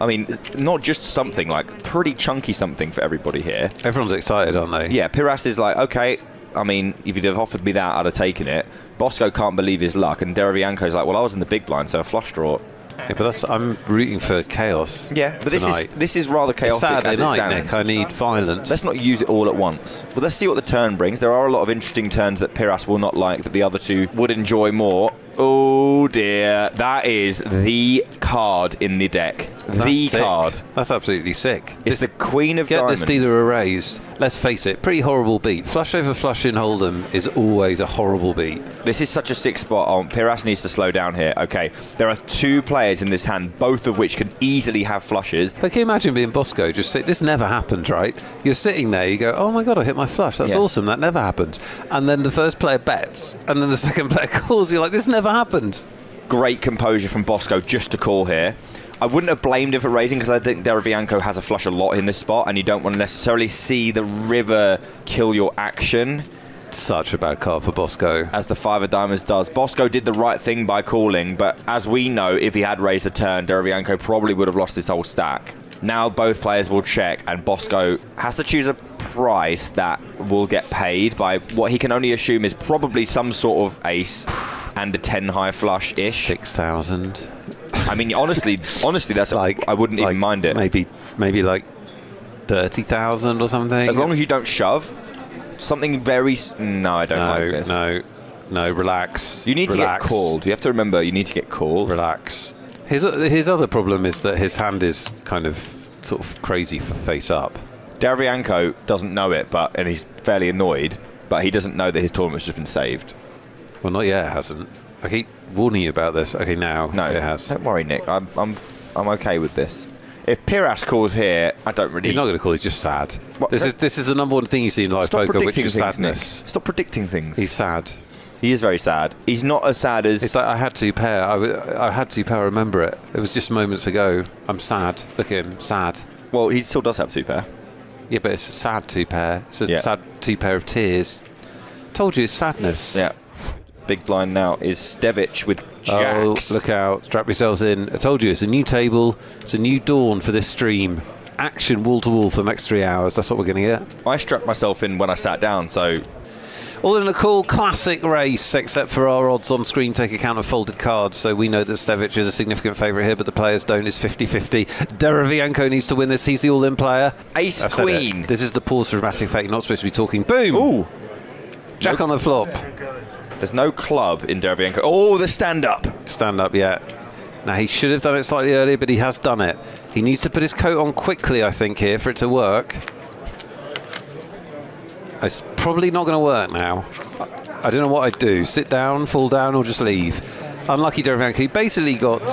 I mean, not just something, like pretty chunky something for everybody here. Everyone's excited, aren't they? Yeah, Piras is like, okay, I mean, if you'd have offered me that, I'd have taken it. Bosow can't believe his luck, and Deravianco's like, well, I was in the big blind, so a flush draw. Yeah, but I'm rooting for chaos. Yeah, but tonight. this is rather chaotic Saturday as it night, stands. Nick. I need violence. Let's not use it all at once. But let's see what the turn brings. There are a lot of interesting turns that Piras will not like that the other two would enjoy more. Oh dear, that is the card in the deck. sick. card. That's absolutely sick. It's the Queen of Diamonds. Get this dealer a raise. Let's face it, pretty horrible beat. Flush over flush in Hold'em is always a horrible beat. This is such a sick spot. Oh, Piras needs to slow down here. Okay, there are 2 players in this hand, both of which can easily have flushes. But can you imagine being Bosow? Just sit. This never happens, right? You're sitting there, you go, oh my god, I hit my flush. That's awesome. That never happens. And then the first player bets, and then the second player calls. You're like, this never happens. Great composure from Bosow just to call here. I wouldn't have blamed him for raising because I think Derevianko has a flush a lot in this spot and you don't want to necessarily see the river kill your action. Such a bad card for Bosow. As the 5 of diamonds does. Bosow did the right thing by calling, but as we know, if he had raised the turn, Derevianko probably would have lost his whole stack. Now both players will check and Bosow has to choose a price that will get paid by what he can only assume is probably some sort of ace and a 10 high flush-ish. 6,000. I mean, honestly, that's like I wouldn't even mind it. Maybe like 30,000 or something. As long as you don't shove, something very. No, I don't like this. No, relax. You need to get called. You have to remember, you need to get called. Relax. His other problem is that his hand is kind of sort of crazy for face up. Derevianko doesn't know it, and he's fairly annoyed, but he doesn't know that his tournament's just been saved. Well, not yet, it hasn't. I keep warning you about this. Okay, now it has. Don't worry, Nick. I'm okay with this. If Piras calls here, I don't really. He's not going to call. He's just sad. This is the number one thing you see in live poker, which is sadness. Nick. Stop predicting things. He's sad. He is very sad. He's not as sad as. It's like I had 2 pair. I had 2 pair. I remember it. It was just moments ago. I'm sad. Look at him, sad. Well, he still does have 2 pair. Yeah, but it's a sad 2 pair. It's a sad 2 pair of tears. Told you, it's sadness. Yeah. Big blind now is Stevich with jacks. Oh, look out. Strap yourselves in. I told you, it's a new table. It's a new dawn for this stream. Action wall to wall for the next 3 hours. That's what we're going to get. I strapped myself in when I sat down, so... All in a cool classic race, except for our odds on screen take account of folded cards, so we know that Stevich is a significant favourite here, but the players don't. It's 50-50. Derevianko needs to win this. He's the all-in player. Ace Queen. This is the pause for dramatic effect. You're not supposed to be talking. Boom! Ooh. Jack on the flop. There's no club in Derevianko. Oh, the stand-up. Stand-up, yeah. Now, he should have done it slightly earlier, but he has done it. He needs to put his coat on quickly, I think, here, for it to work. It's probably not going to work now. I don't know what I'd do. Sit down, fall down, or just leave. Unlucky Derevianko. He basically got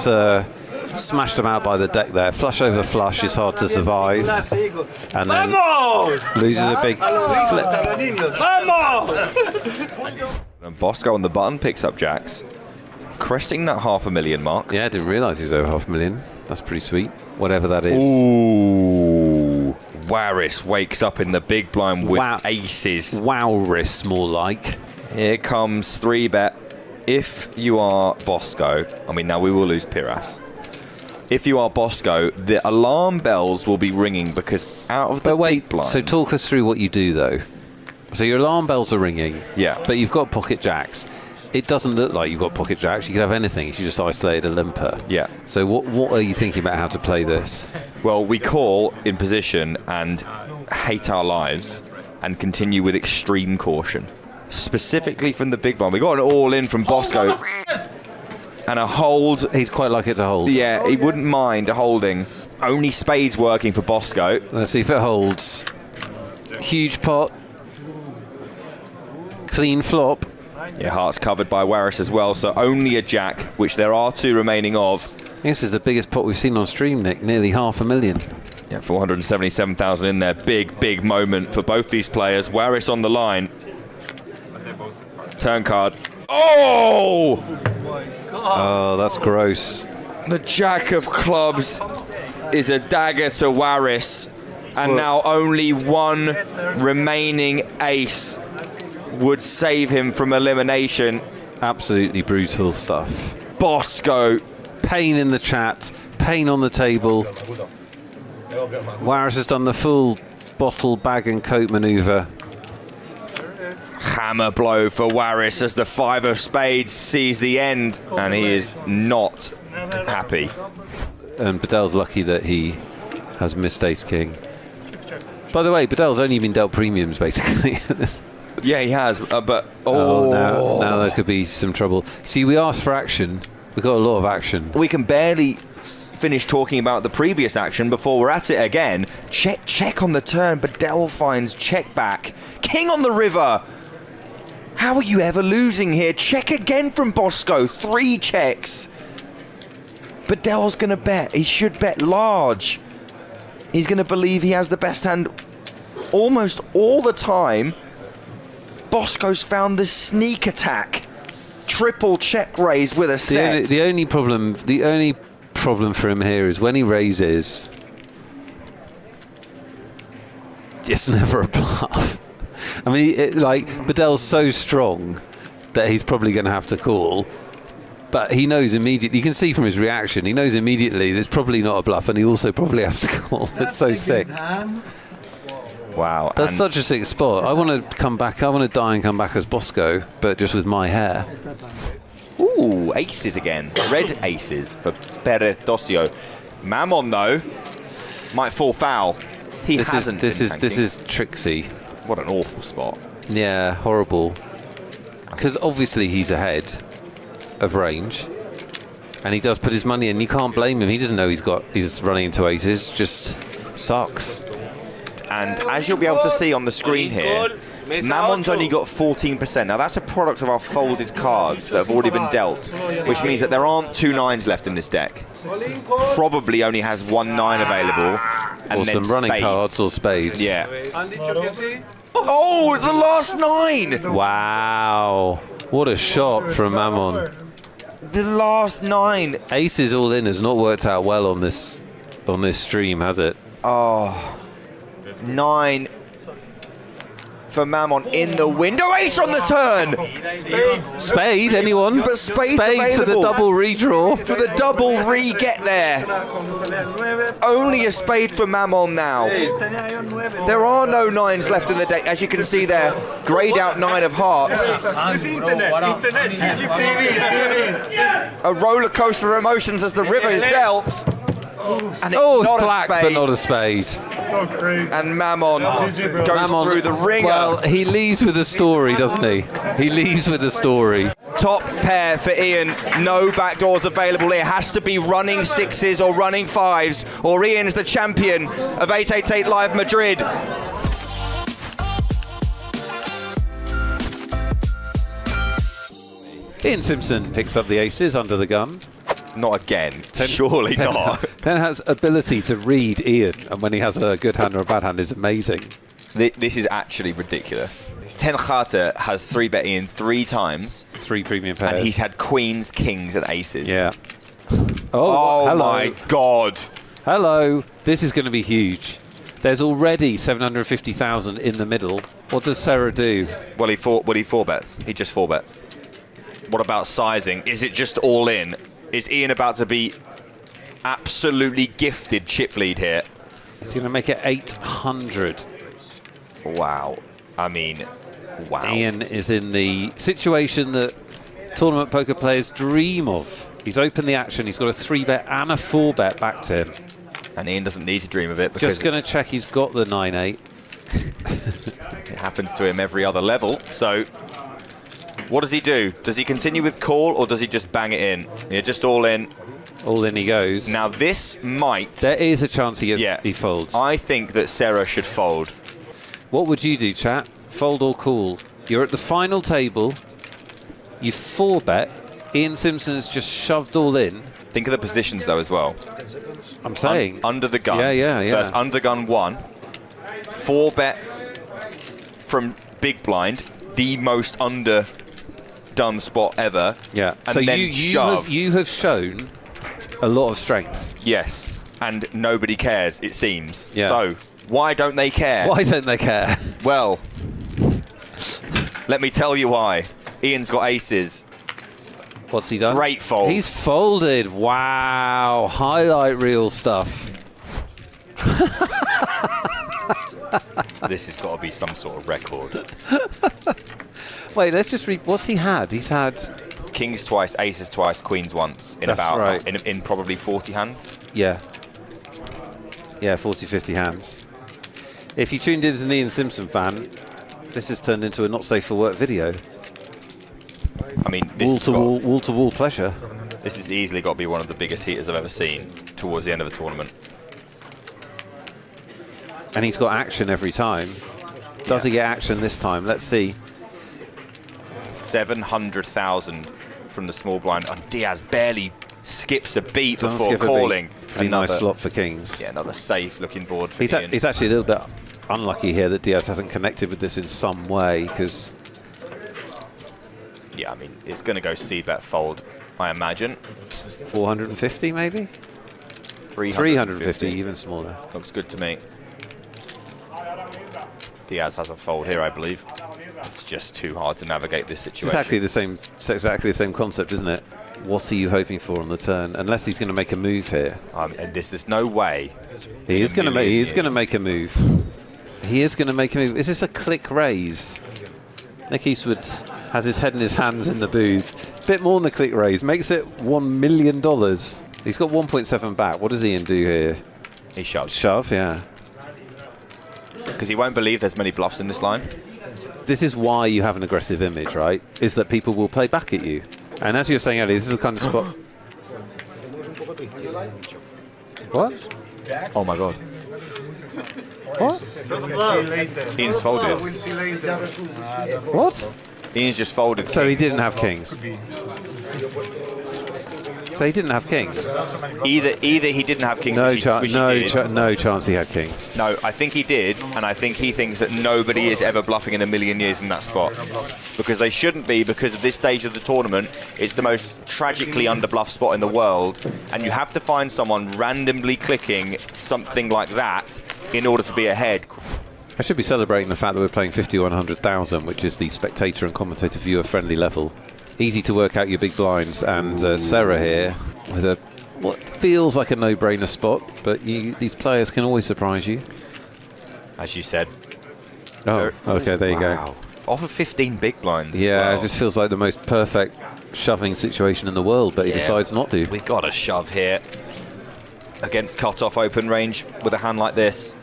smashed him out by the deck there. Flush over flush is hard to survive. And then loses a big flip. And Bosow on the button picks up jacks. Cresting that $500,000 mark. Yeah, I didn't realise he was over $500,000. That's pretty sweet. Whatever that is. Ooh. Waris wakes up in the big blind with aces. Wowris, more like. Here comes 3-bet. If you are Bosow, I mean, now we will lose Piras. If you are Bosow, the alarm bells will be ringing because out of the big blind. So talk us through what you do, though. So your alarm bells are ringing. Yeah. But you've got pocket jacks. It doesn't look like you've got pocket jacks. You could have anything. You just isolated a limper. Yeah. So what are you thinking about how to play this? Well, we call in position and hate our lives and continue with extreme caution. Specifically from the big blind. We got an all-in from Bosow. And a hold. He'd quite like it to hold. Yeah, he wouldn't mind holding. Only spades working for Bosow. Let's see if it holds. Huge pot. Clean flop. Yeah, hearts covered by Waris as well, so only a jack, which there are 2 remaining of. This is the biggest pot we've seen on stream, Nick. Nearly $500,000. Yeah, 477,000 in there. Big moment for both these players. Waris on the line. Turn card. Oh! Oh, that's gross. The jack of clubs is a dagger to Waris, and now only 1 remaining ace would save him from elimination. Absolutely brutal stuff. Bosow. Pain in the chat, pain on the table. Waris has done the full bottle, bag and coat manoeuvre. Hammer blow for Waris as the 5 of spades sees the end, and he is not happy. And Bedell's lucky that he has missed ace king. By the way, Bedell's only been dealt premiums, basically. Yeah, he has, but... now there could be some trouble. See, we asked for action. We got a lot of action. We can barely finish talking about the previous action before we're at it again. Check on the turn. Bedell finds check back. King on the river. How are you ever losing here? Check again from Bosow. 3 checks. Bedell's going to bet. He should bet large. He's going to believe he has the best hand almost all the time. Bosco's found the sneak attack. Triple check raise with a set. The only problem for him here is when he raises, it's never a bluff. I mean, Bedell's so strong that he's probably going to have to call. But he knows immediately, you can see from his reaction, he knows immediately there's probably not a bluff, and he also probably has to call. It's so sick. Wow. That's such a sick spot. I want to come back, I want to die and come back as Bosow, but just with my hair. Ooh, aces again. Red aces for Bosow. Mammon, though, might fall foul. This is tricksy. What an awful spot. Yeah, horrible. Because obviously he's ahead of range, and he does put his money in. You can't blame him. He doesn't know he's running into aces. Just sucks. And as you'll be able to see on the screen here, Mammon's only got 14%. Now that's a product of our folded cards that have already been dealt, which means that there aren't 2 9s left in this deck. Probably only has 1 9 available, and or then some running spades. cards or spades. Yeah. Oh, the last 9! Wow, what a shot from Mammon. The last 9. Aces all in has not worked out well on this stream, has it? Oh, 9 for Mammon in the window. Ace on the turn. Spade, anyone? But spade's Spade available. for the double redraw. For the double re-get there. Only a spade for Mammon now. There are no 9s left in the deck. As you can see there, greyed out 9 of hearts. A roller coaster of emotions as the river is dealt. And it's black, but not a spade. So crazy. And Mammon goes through the ringer. Well, he leaves with a story, doesn't he? He leaves with a story. Top pair for Ian. No backdoors available. It has to be running 6s or running 5s, or Ian's the champion of 888 Live Madrid. Ian Simpson picks up the aces under the gun. Not again. Surely not. Penn has ability to read Ian, and when he has a good hand or a bad hand, is amazing. This is actually ridiculous. Ten Carter has 3-bet Ian 3 times. 3 premium pairs. And he's had queens, kings, and aces. Yeah. Oh hello. my God. Hello. This is going to be huge. There's already 750,000 in the middle. What does Sarah do? Well, he 4-bets. He just 4-bets. What about sizing? Is it just all in? Is Ian about to be absolutely gifted chip lead here? He's going to make it 800. Wow. I mean, wow. Ian is in the situation that tournament poker players dream of. He's opened the action. He's got a 3-bet and a 4-bet back to him. And Ian doesn't need to dream of it because just going to check he's got the 9-8. It happens to him every other level. So what does he do? Does he continue with call or does he just bang it in? Yeah, just all in. All in he goes. Now this might... There is a chance he folds. I think that Sarah should fold. What would you do, chat? Fold or call? You're at the final table. You 4-bet. Ian Simpson has just shoved all in. Think of the positions though as well. I'm saying. Under the gun. Yeah. First under gun 1. 4-bet from big blind. The most underdone spot ever. Yeah. And so then you have shown a lot of strength. Yes. And nobody cares, it seems. Yeah. So why don't they care? Why don't they care? Well, let me tell you why. Ian's got aces. What's he done? Great fold. He's folded. Wow. Highlight reel stuff. This has got to be some sort of record. Wait, let's just read. What's he had? He's had kings twice, aces twice, queens once in in probably 40 hands. Yeah. Yeah, 40, 50 hands. If you tuned in as an Ian Simpson fan, this has turned into a not safe for work video. I mean, Wall to wall pleasure. This has easily got to be one of the biggest heaters I've ever seen towards the end of the tournament. And he's got action every time. Does he get action this time? Let's see. 700,000 from the small blind. And Diaz barely skips a beat before calling. A nice slot for kings. Yeah, another safe-looking board for He's Ian. he's actually a little bit unlucky here that Diaz hasn't connected with this in some way, because... Yeah, I mean, it's going to go c-bet fold, I imagine. 450 maybe? 350, even smaller. Looks good to me. Diaz has a fold here, I believe. It's just too hard to navigate this situation. It's exactly the same concept, isn't it? What are you hoping for on the turn? Unless he's going to make a move here. And there's no way. He is going to make. He is going to make a move. He is going to make a move. Is this a click raise? Nick Eastwood has his head in his hands in the booth. Bit more than the click raise. Makes it $1 million. He's got 1.7 back. What does Ian do here? He shoves. Shove, yeah. Because he won't believe there's many bluffs in this line. This is why you have an aggressive image, right? Is that people will play back at you. And as you were saying earlier, this is the kind of spot... What? Oh my god. What? Ian's folded. What? Ian's just folded. So he didn't have kings. So he didn't have kings. Either he didn't have kings, No which he did. no chance he had kings. No, I think he did, and I think he thinks that nobody is ever bluffing in a million years in that spot. Because they shouldn't be, because at this stage of the tournament, it's the most tragically underbluffed spot in the world, and you have to find someone randomly clicking something like that in order to be ahead. I should be celebrating the fact that we're playing 50-100,000, which is the spectator and commentator viewer friendly level. Easy to work out your big blinds, and Sarah here with a what feels like a no-brainer spot, but these players can always surprise you. As you said. Oh, okay, there you go. Off of 15 big blinds. Yeah, well. it just feels like the most perfect shoving situation in the world, but he decides not to. We've got a shove here against cut-off open range with a hand like this.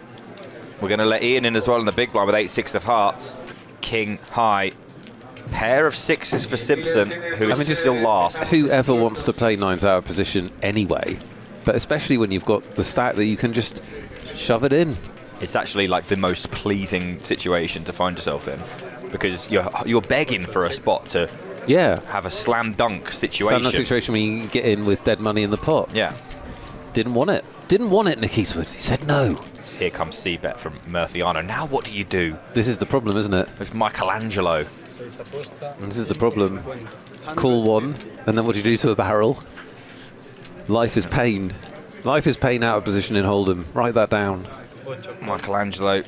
We're going to let Ian in as well in the big blind with 8-6 of hearts. King high. Pair of sixes for Simpson, who is still last. Whoever wants to play nines out of position anyway, but especially when you've got the stack that you can just shove it in. It's actually like the most pleasing situation to find yourself in, because you're begging for a spot to have a slam dunk situation. Slam dunk situation where you can get in with dead money in the pot. Yeah. Didn't want it. Didn't want it, Nick Eastwood. He said no. Here comes C-bet from Murciano. Now what do you do? This is the problem, isn't it? It's Michelangelo. And this is the problem. Call one, and then what do you do to a barrel? Life is pain. Life is pain out of position in Hold'em. Write that down. Michelangelo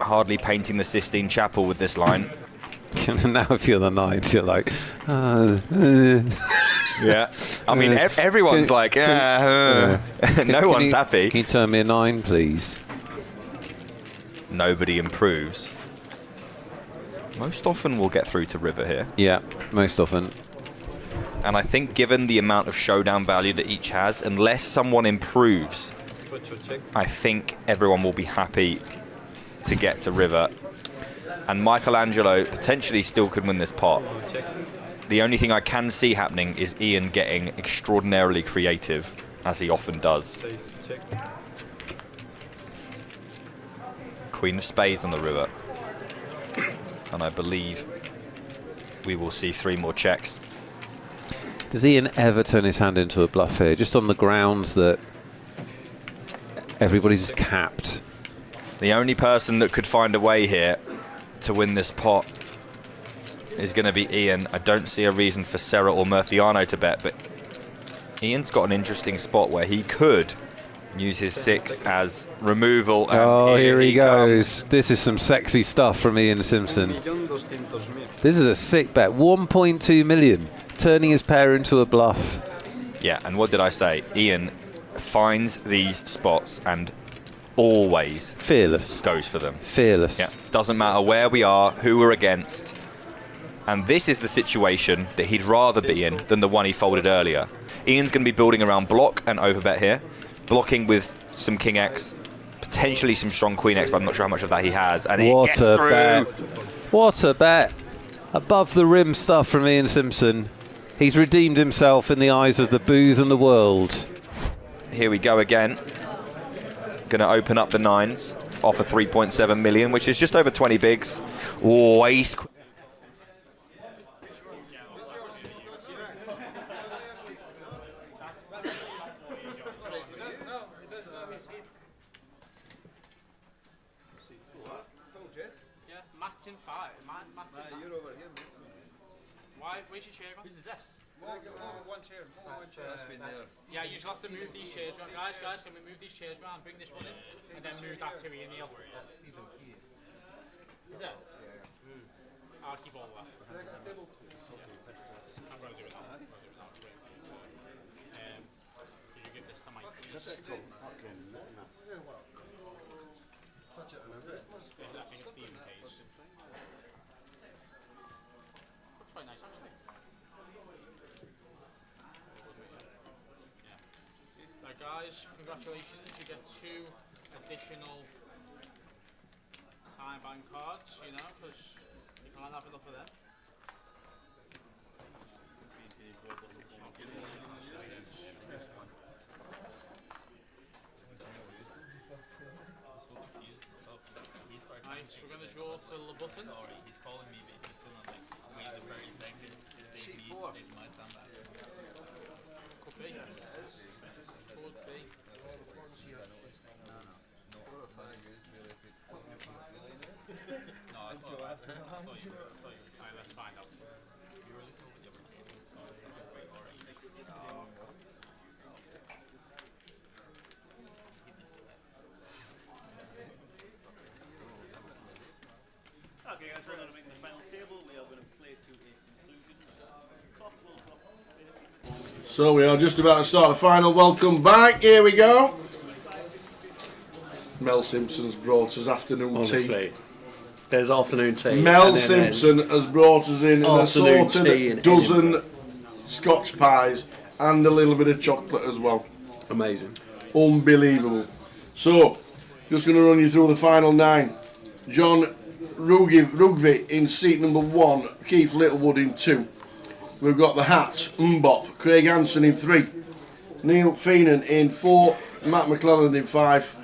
hardly painting the Sistine Chapel with this line. Now if you're the nines, you're like... Yeah. I mean, everyone's like, no one's happy. Can you turn me a 9, please? Nobody improves. Most often we'll get through to river here. Yeah, most often. And I think given the amount of showdown value that each has, unless someone improves, I think everyone will be happy to get to river. And Michelangelo potentially still could win this pot. The only thing I can see happening is Ian getting extraordinarily creative, as he often does. Queen of spades on the river. And I believe we will see 3 more checks. Does Ian ever turn his hand into a bluff here? Just on the grounds that everybody's capped. The only person that could find a way here to win this pot is going to be Ian. I don't see a reason for Sarah or Murciano to bet, but Ian's got an interesting spot where he could use his 6 as removal. And oh, here he goes. This is some sexy stuff from Ian Simpson. This is a sick bet. 1.2 million. Turning his pair into a bluff. Yeah, and what did I say? Ian finds these spots and always goes for them. Fearless. Yeah, doesn't matter where we are, who we're against. And this is the situation that he'd rather be in than the one he folded earlier. Ian's going to be building around block and overbet here. Blocking with some King X, potentially some strong Queen X, but I'm not sure how much of that he has. And it gets through. Bet. What a bet. Above the rim stuff from Ian Simpson. He's redeemed himself in the eyes of the booth and the world. Here we go again. Going to open up the nines, offer 3.7 million, which is just over 20 bigs. Oh, ace. Matt's in five. Matt's in you're over here, mate. Why? Where's your chair gone? Whose is this? One chair. Yeah, you just have to move these chairs around. Guys, can we move these chairs around? Bring this one in, and then move that to Ian Neil. That's Stephen Keys. Is it? Yeah. I'll keep all that. I'm going to do it now. Can you give this to Mike, please? I think it's Stephen Keys. Looks quite nice, actually. Right, guys, congratulations. You get 2 additional time-bound cards, you know, because you can't have enough of them. Right, so we're going to draw for the button. Sorry, he's calling me, but he's just still not like, wait the 30 seconds to save me taking my time back. Could be. Could be. No, I thought you were. Alright, let's find out. You were looking over the other table. Okay, guys, we're going to make the final table. We are going to play to a conclusion. Clock will drop. So we are just about to start the final. Welcome back. Here we go. Mel Simpson's brought us afternoon Honestly, tea. there's afternoon tea. Mel Simpson has brought us in an afternoon assorted tea in dozen Scotch pies and a little bit of chocolate as well. Amazing. Unbelievable. So, just going to run you through the final 9. John Rugvi in seat number 1, Keith Littlewood in 2. We've got the Hat, Mbop, Craig Hansen in 3, Neil Feenan in 4, Matt McClellan in 5.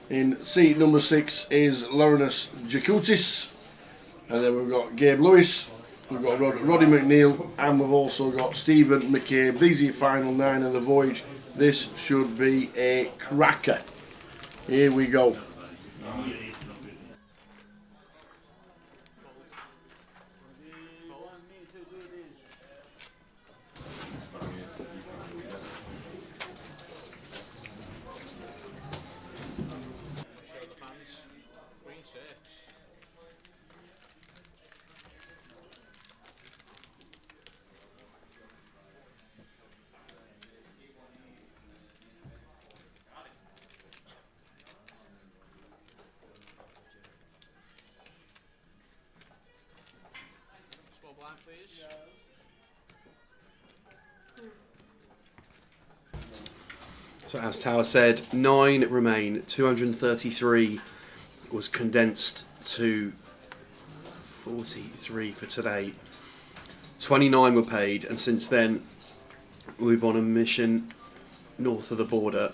In seat number 6 is Laurenus Jakutis, and then we've got Gabe Lewis, we've got Roddy McNeil, and we've also got Stephen McCabe. These are your final 9 of the voyage. This should be a cracker. Here we go. So as Tower said, 9 remain. 233 was condensed to 43 for today. 29 were paid, and since then we've on a mission north of the border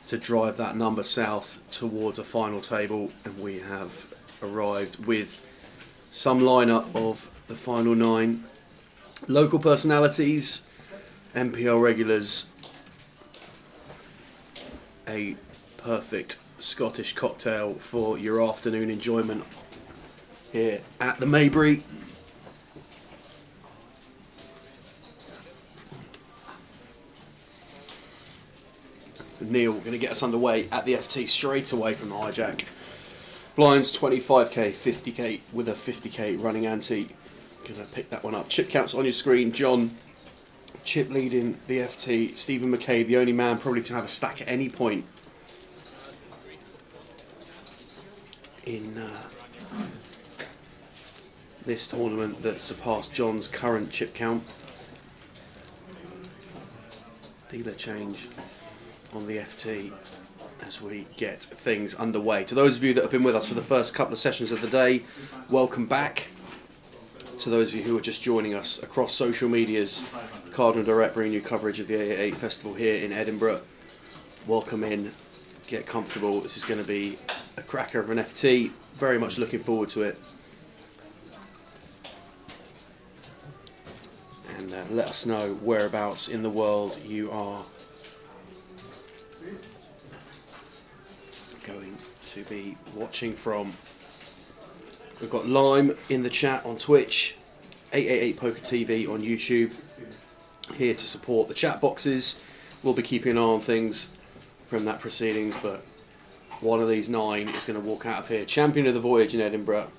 to drive that number south towards a final table, and we have arrived with some lineup of the final 9. Local personalities, MPL regulars, a perfect Scottish cocktail for your afternoon enjoyment here at the Maybury. Neil going to get us underway at the FT straight away from the hijack. Blinds 25k, 50k with a 50k running ante. Going to pick that one up. Chip counts on your screen. John, chip leading the FT. Stephen McCabe, the only man probably to have a stack at any point in this tournament that surpassed John's current chip count. Dealer change on the FT as we get things underway. To those of you that have been with us for the first couple of sessions of the day, welcome back. to those of you who are just joining us across social medias, Cardinal Direct bringing you coverage of the 888 Festival here in Edinburgh. Welcome in, get comfortable. This is going to be a cracker of an FT. Very much looking forward to it. And let us know whereabouts in the world you are going to be watching from. We've got Lime in the chat on Twitch, 888 Poker TV on YouTube, here to support the chat boxes. We'll be keeping an eye on things from that proceedings, but one of these 9 is going to walk out of here champion of the voyage in Edinburgh.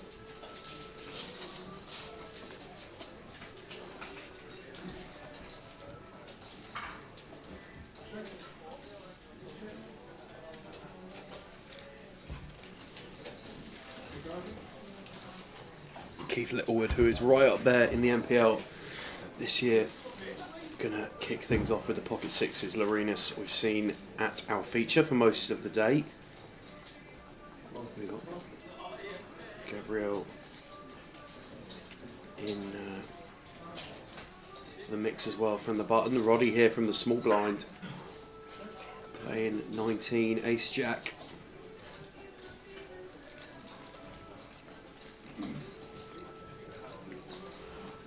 Keith Littlewood, who is right up there in the MPL this year, gonna kick things off with the pocket sixes. Lorenus we've seen at our feature for most of the day. We've got Gabriel in the mix as well from the button. Roddy here from the small blind, playing 19 ace jack.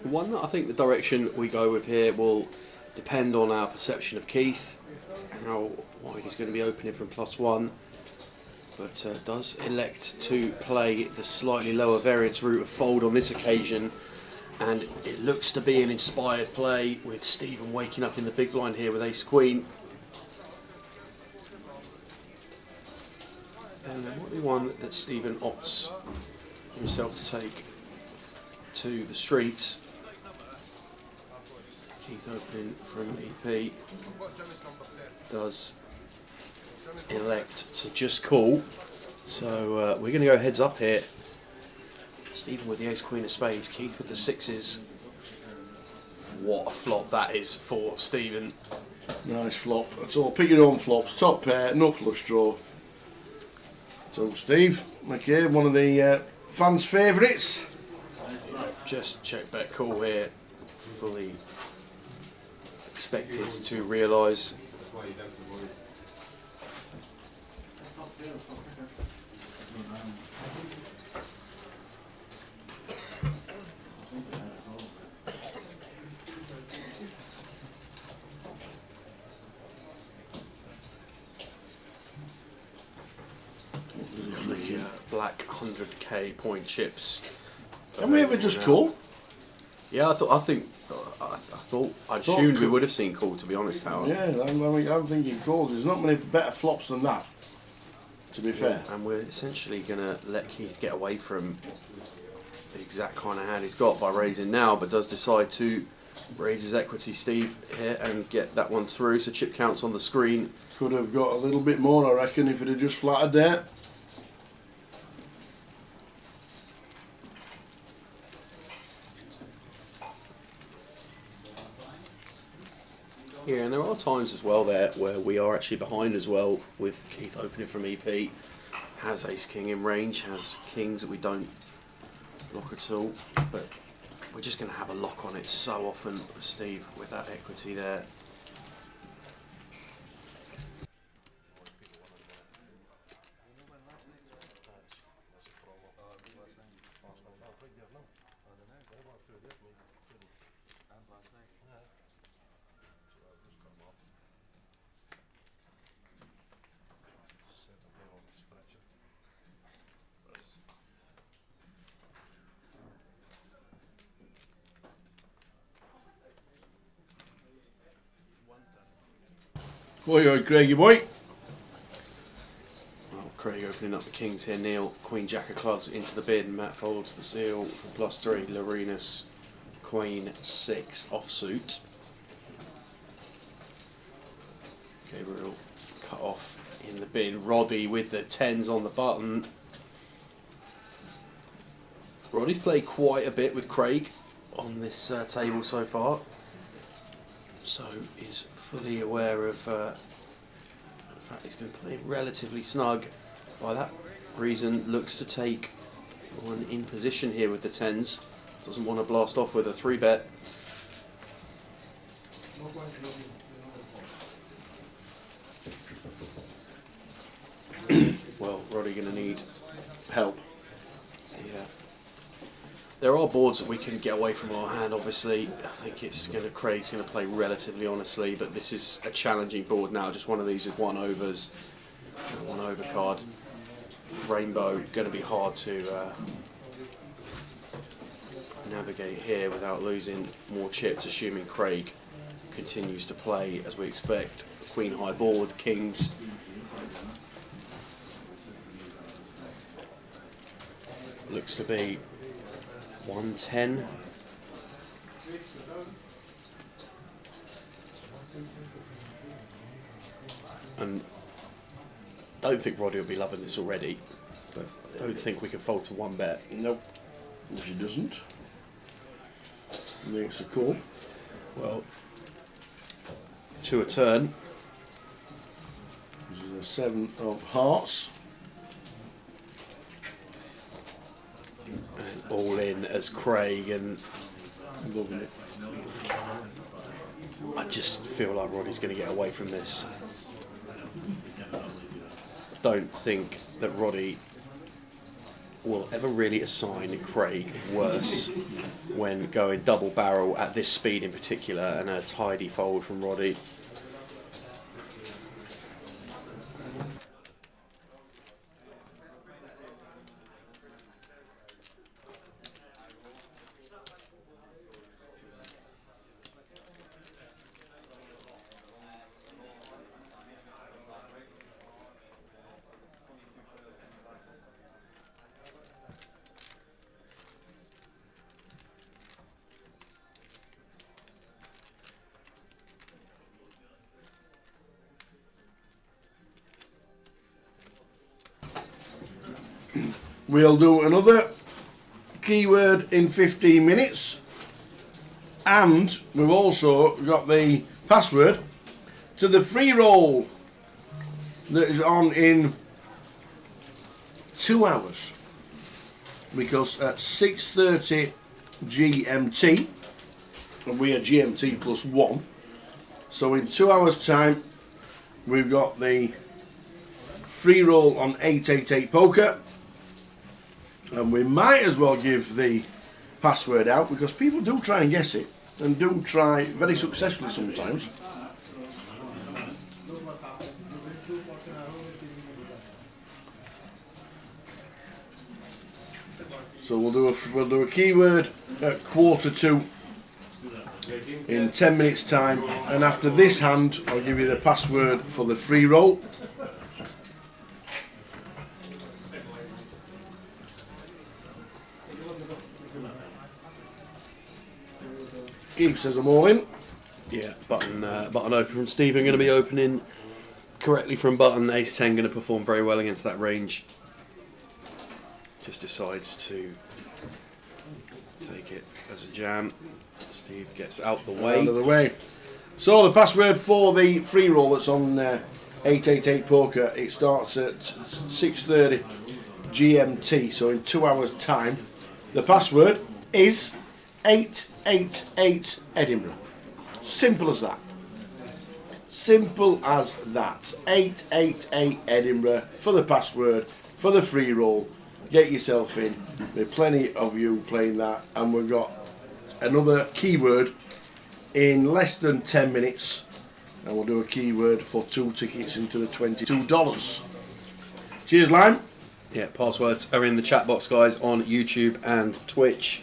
One, I think the direction we go with here will depend on our perception of Keith, how wide he's going to be opening from +1, but does elect to play the slightly lower variance route of fold on this occasion, and it looks to be an inspired play with Stephen waking up in the big blind here with ace queen. And then what the one that Stephen opts himself to take to the streets. Keith opening from EP does elect to just call, so we're going to go heads up here. Stephen with the ace queen of spades, Keith with the sixes. What a flop that is for Stephen. Nice flop. That's all. Pick your own flops. Top pair, no flush draw. So Steve, okay, one of the fans' favourites. Just check bet call here, fully expected to realise. Black 100k point chips. Can we ever just call? Yeah, I thought I assumed we would have seen call, to be honest, Howard. Yeah, I'm thinking call. There's not many better flops than that, to be fair. And we're essentially going to let Keith get away from the exact kind of hand he's got by raising now, but does decide to raise his equity, Steve, here and get that one through. So chip counts on the screen. Could have got a little bit more, I reckon, if it had just flattered there. Yeah, and there are times as well there where we are actually behind as well, with Keith opening from EP. Has ace king in range, has kings that we don't lock at all, but we're just going to have a lock on it so often, Steve, with that equity there. Oi, Craigie boy. Well, Craig opening up the kings here. Neil, queen jack of clubs into the bid. Matt folds the seal for +3. Lorenus, queen 6 offsuit. Gabriel cut off in the bin. Roddy with the 10s on the button. Roddy's played quite a bit with Craig on this table so far, so is fully aware of the fact he's been playing relatively snug. By that reason, looks to take one in position here with the 10s. Doesn't want to blast off with a 3-bet. Well, Roddy going to need help. Yeah. There are boards that we can get away from our hand, obviously. I think Craig's going to play relatively honestly, but this is a challenging board now. Just one of these with 1-overs, 1-over card. Rainbow, going to be hard to navigate here without losing more chips, assuming Craig continues to play as we expect. Queen high board, kings. Looks to be 110. And I don't think Roddy will be loving this already, but I don't think we can fold to 1-bet. Nope, she doesn't. Makes a call. Well, to a turn. This is a 7 of hearts. And all in as Craig, and loving it. I just feel like Roddy's going to get away from this. Don't think that Roddy will ever really assign Craig worse when going double barrel at this speed in particular, and a tidy fold from Roddy. We'll do another keyword in 15 minutes, and we've also got the password to the free roll that is on in 2 hours, because at 6:30 GMT, and we are GMT plus 1, so in 2 hours time we've got the free roll on 888 poker. And we might as well give the password out, because people do try and guess it, and do try very successfully sometimes. So we'll do a keyword at 1:45 in 10 minutes time, and after this hand I'll give you the password for the free roll. Keith says I'm all in. Yeah, button open from Stephen. Going to be opening correctly from button. Ace 10 going to perform very well against that range. Just decides to take it as a jam. Steve gets out the way. Out of the way. So the password for the free roll that's on 888 poker, it starts at 6:30 GMT. So in 2 hours time, the password is 888 Edinburgh. Simple as that. Simple as that. 888 Edinburgh for the password, for the free roll. Get yourself in. There's plenty of you playing that, and we've got another keyword in less than 10 minutes, and we'll do a keyword for 2 tickets into the $22. Cheers, Lime. Yeah, passwords are in the chat box, guys, on YouTube and Twitch.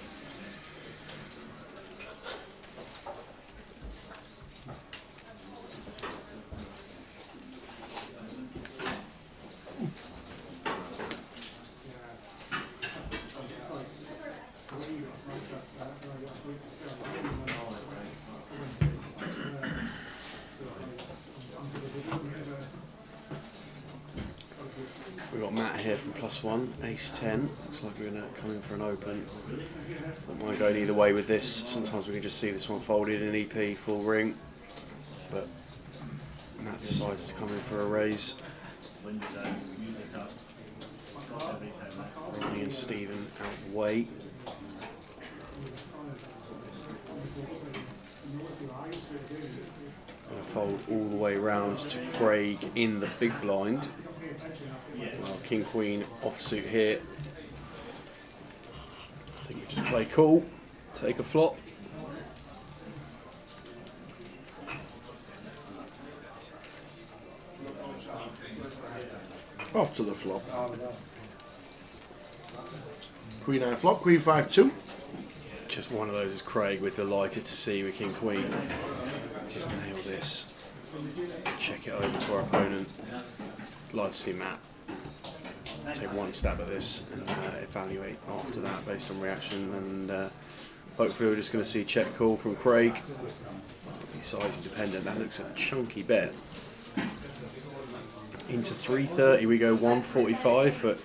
We've got Matt here from +1, Ace 10. Looks like we're going to come in for an open. Don't mind going either way with this. Sometimes we can just see this one folded in EP full ring, but Matt decides to come in for a raise. Ronnie and Stephen out the way. Gonna fold all the way round to Craig in the big blind. Well, King Queen offsuit here. I think we just play cool, take a flop. Off to the flop. Queen 9 flop, Queen 5-2. Just one of those as Craig, we're delighted to see with King Queen. Just nail this. Check it over to our opponent. Like to see Matt take one stab at this and evaluate after that based on reaction. And hopefully we're just going to see check call from Craig. He's size independent. That looks a chunky bet. Into 330 we go 145, but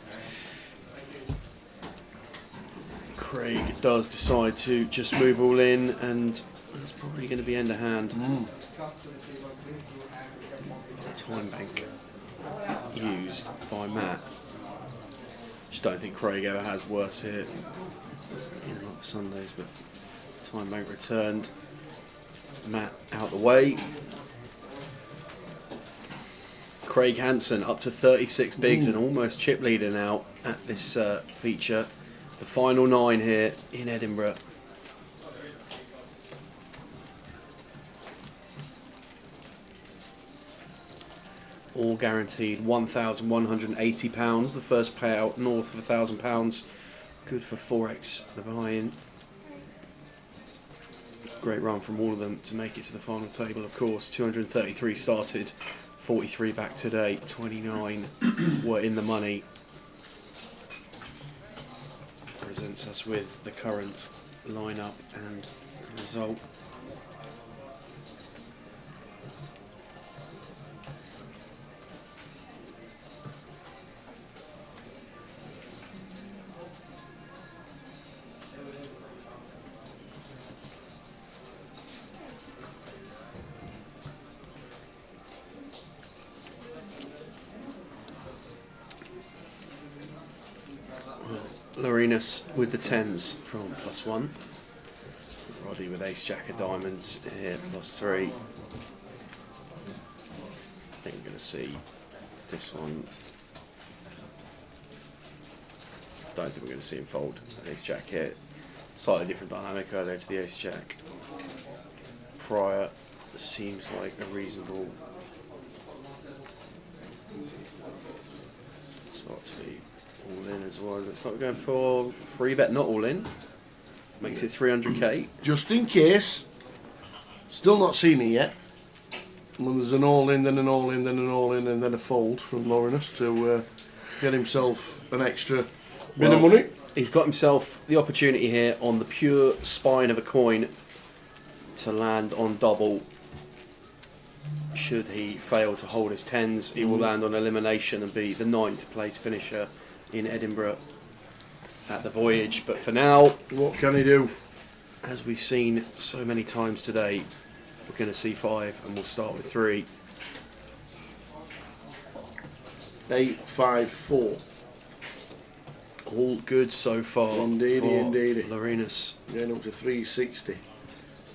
Craig does decide to just move all in, and that's probably going to be end of hand. Time bank used by Matt. Just don't think Craig ever has worse here in a lot of Sundays, but time bank returned. Matt out the way. Craig Hansen up to 36 bigs and almost chip leader now at this feature. The final 9 here in Edinburgh. All guaranteed £1,180. The first payout north of £1,000. Good for 4x the buy-in. Great run from all of them to make it to the final table, of course. 233 started, 43 back today, 29 were in the money. Presents us with the current lineup and result. Lorinus with the 10s from +1. Roddy with ace jack of diamonds here +3. I think we're going to see this one. Don't think we're going to see him fold ace jack here. Slightly different dynamic earlier to the ace jack. Prior seems like a reasonable spot to be all in as well. Looks like we're going for free bet, not all in. Makes it 300k. Just in case. Still not seen it yet. Well, there's an all in, then an all in, then an all in, and then a fold from Lorinus to get himself an extra bit of money. He's got himself the opportunity here on the pure spine of a coin to land on double. Should he fail to hold his 10s, he will land on elimination and be the 9th place finisher in Edinburgh at the Voyage. But for now, what can he do? As we've seen so many times today, we're going to see 5 and we'll start with 3. 8, 5, 4. All good so far. Indeed, indeed. Lorinus. Going up to 360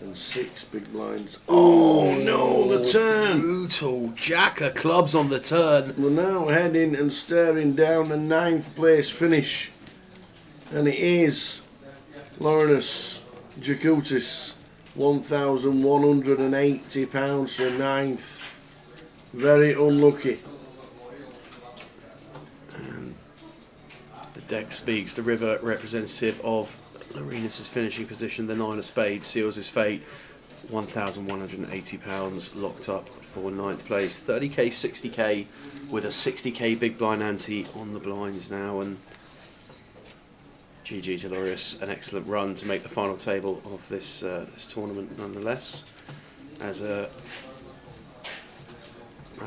and 6 big blinds. Oh no, the turn! Brutal. Jack of clubs on the turn. We're now heading and staring down the 9th place finish. And it is Lorinus Jakutis, £1,180 for 9th. Very unlucky. And the deck speaks. The river representative of Lorinus' finishing position, the 9 of spades, seals his fate. £1,180 locked up for 9th place. 30k, 60k with a 60k big blind ante on the blinds now. And GG to Lorinus, an excellent run to make the final table of this this tournament nonetheless. As Matt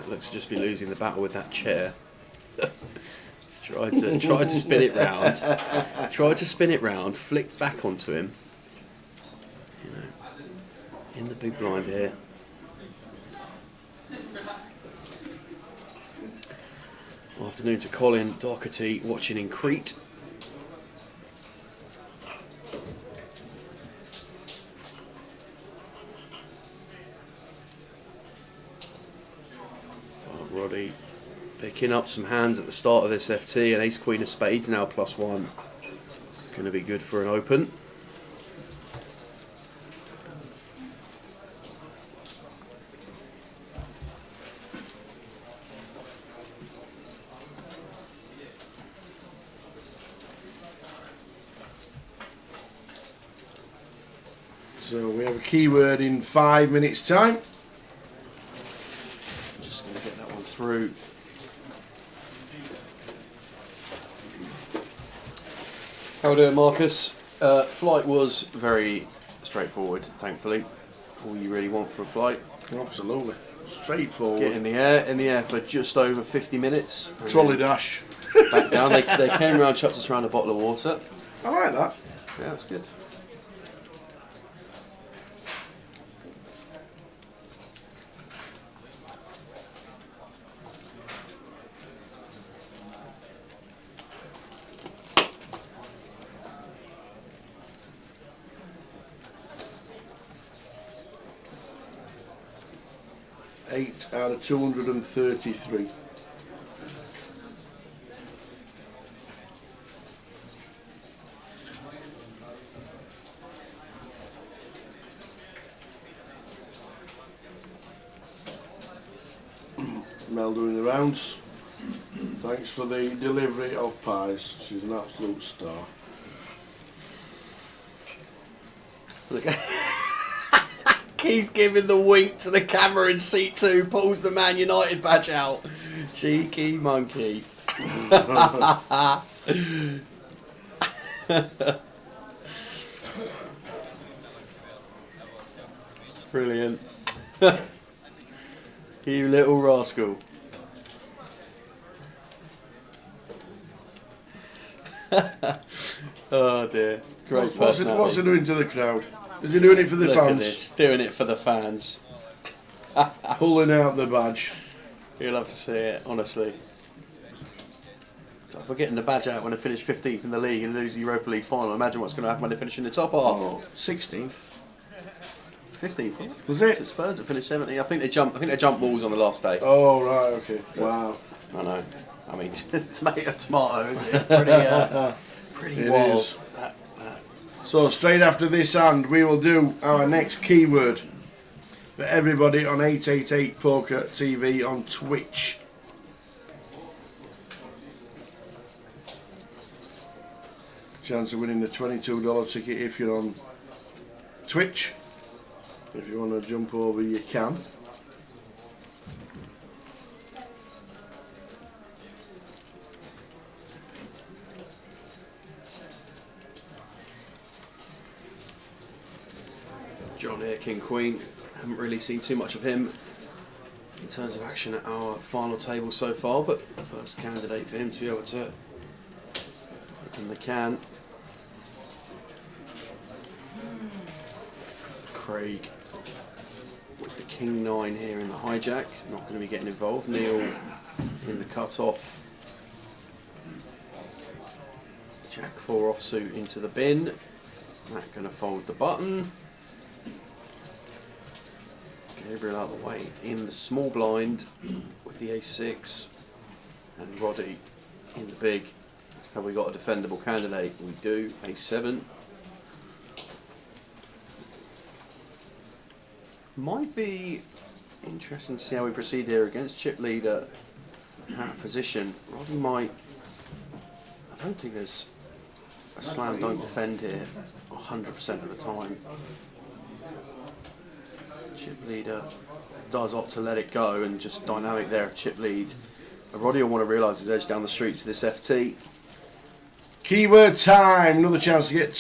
looks to just be losing the battle with that chair. Tried to spin it round. Tried to spin it round, flicked back onto him. You know, in the big blind here. Afternoon to Colin Doherty watching in Crete. Roddy picking up some hands at the start of this FT, and ace queen of spades now +1. Going to be good for an open. So we have a keyword in 5 minutes time. Just going to get that one through. How are we doing, Marcus? Flight was very straightforward, thankfully. All you really want from a flight. Absolutely. Straightforward. Get in the air for just over 50 minutes. Trolley dash. Back down. They came around, chucked us around a bottle of water. I like that. Yeah, that's good. Eight out of 233. Mel doing the rounds. Thanks for the delivery of pies. She's an absolute star. Look. Keith giving the wink to the camera in seat 2, pulls the Man United badge out. Cheeky monkey. Brilliant. You little rascal. Oh dear. Great personality. What's he doing to the crowd? Is he doing it for the Look fans? at this, doing it for the fans. Pulling out the badge. You'll have to see it, honestly. If we're getting the badge out when they finish 15th in the league and lose the Europa League final, imagine what's going to happen when they finish in the top half. Oh, 16th. 15th. Was it? Spurs that finished 70th. I think they jumped walls on the last day. Oh right, okay. Wow. I know. I mean, tomato, isn't it? It's pretty wild. Is. So straight after this hand, we will do our next keyword for everybody on 888 Poker TV on Twitch. Chance of winning the $22 ticket if you're on Twitch. If you want to jump over, you can. John here, King Queen. Haven't really seen too much of him in terms of action at our final table so far, but first candidate for him to be able to open the can. Craig with the King 9 here in the hijack, not going to be getting involved. Neil in the cut-off. Jack 4 offsuit into the bin. That going to fold the button. Gabriel out of the way in the small blind with the A6, and Roddy in the big. Have we got a defendable candidate? We do. A7. Might be interesting to see how we proceed here against chip leader out of position. Roddy might. I don't think there's a slam don't defend here 100% of the time. Chip leader does opt to let it go, and just dynamic there of chip lead. Roddy will want to realise his edge down the streets of this FT. Keyword time. Another chance to get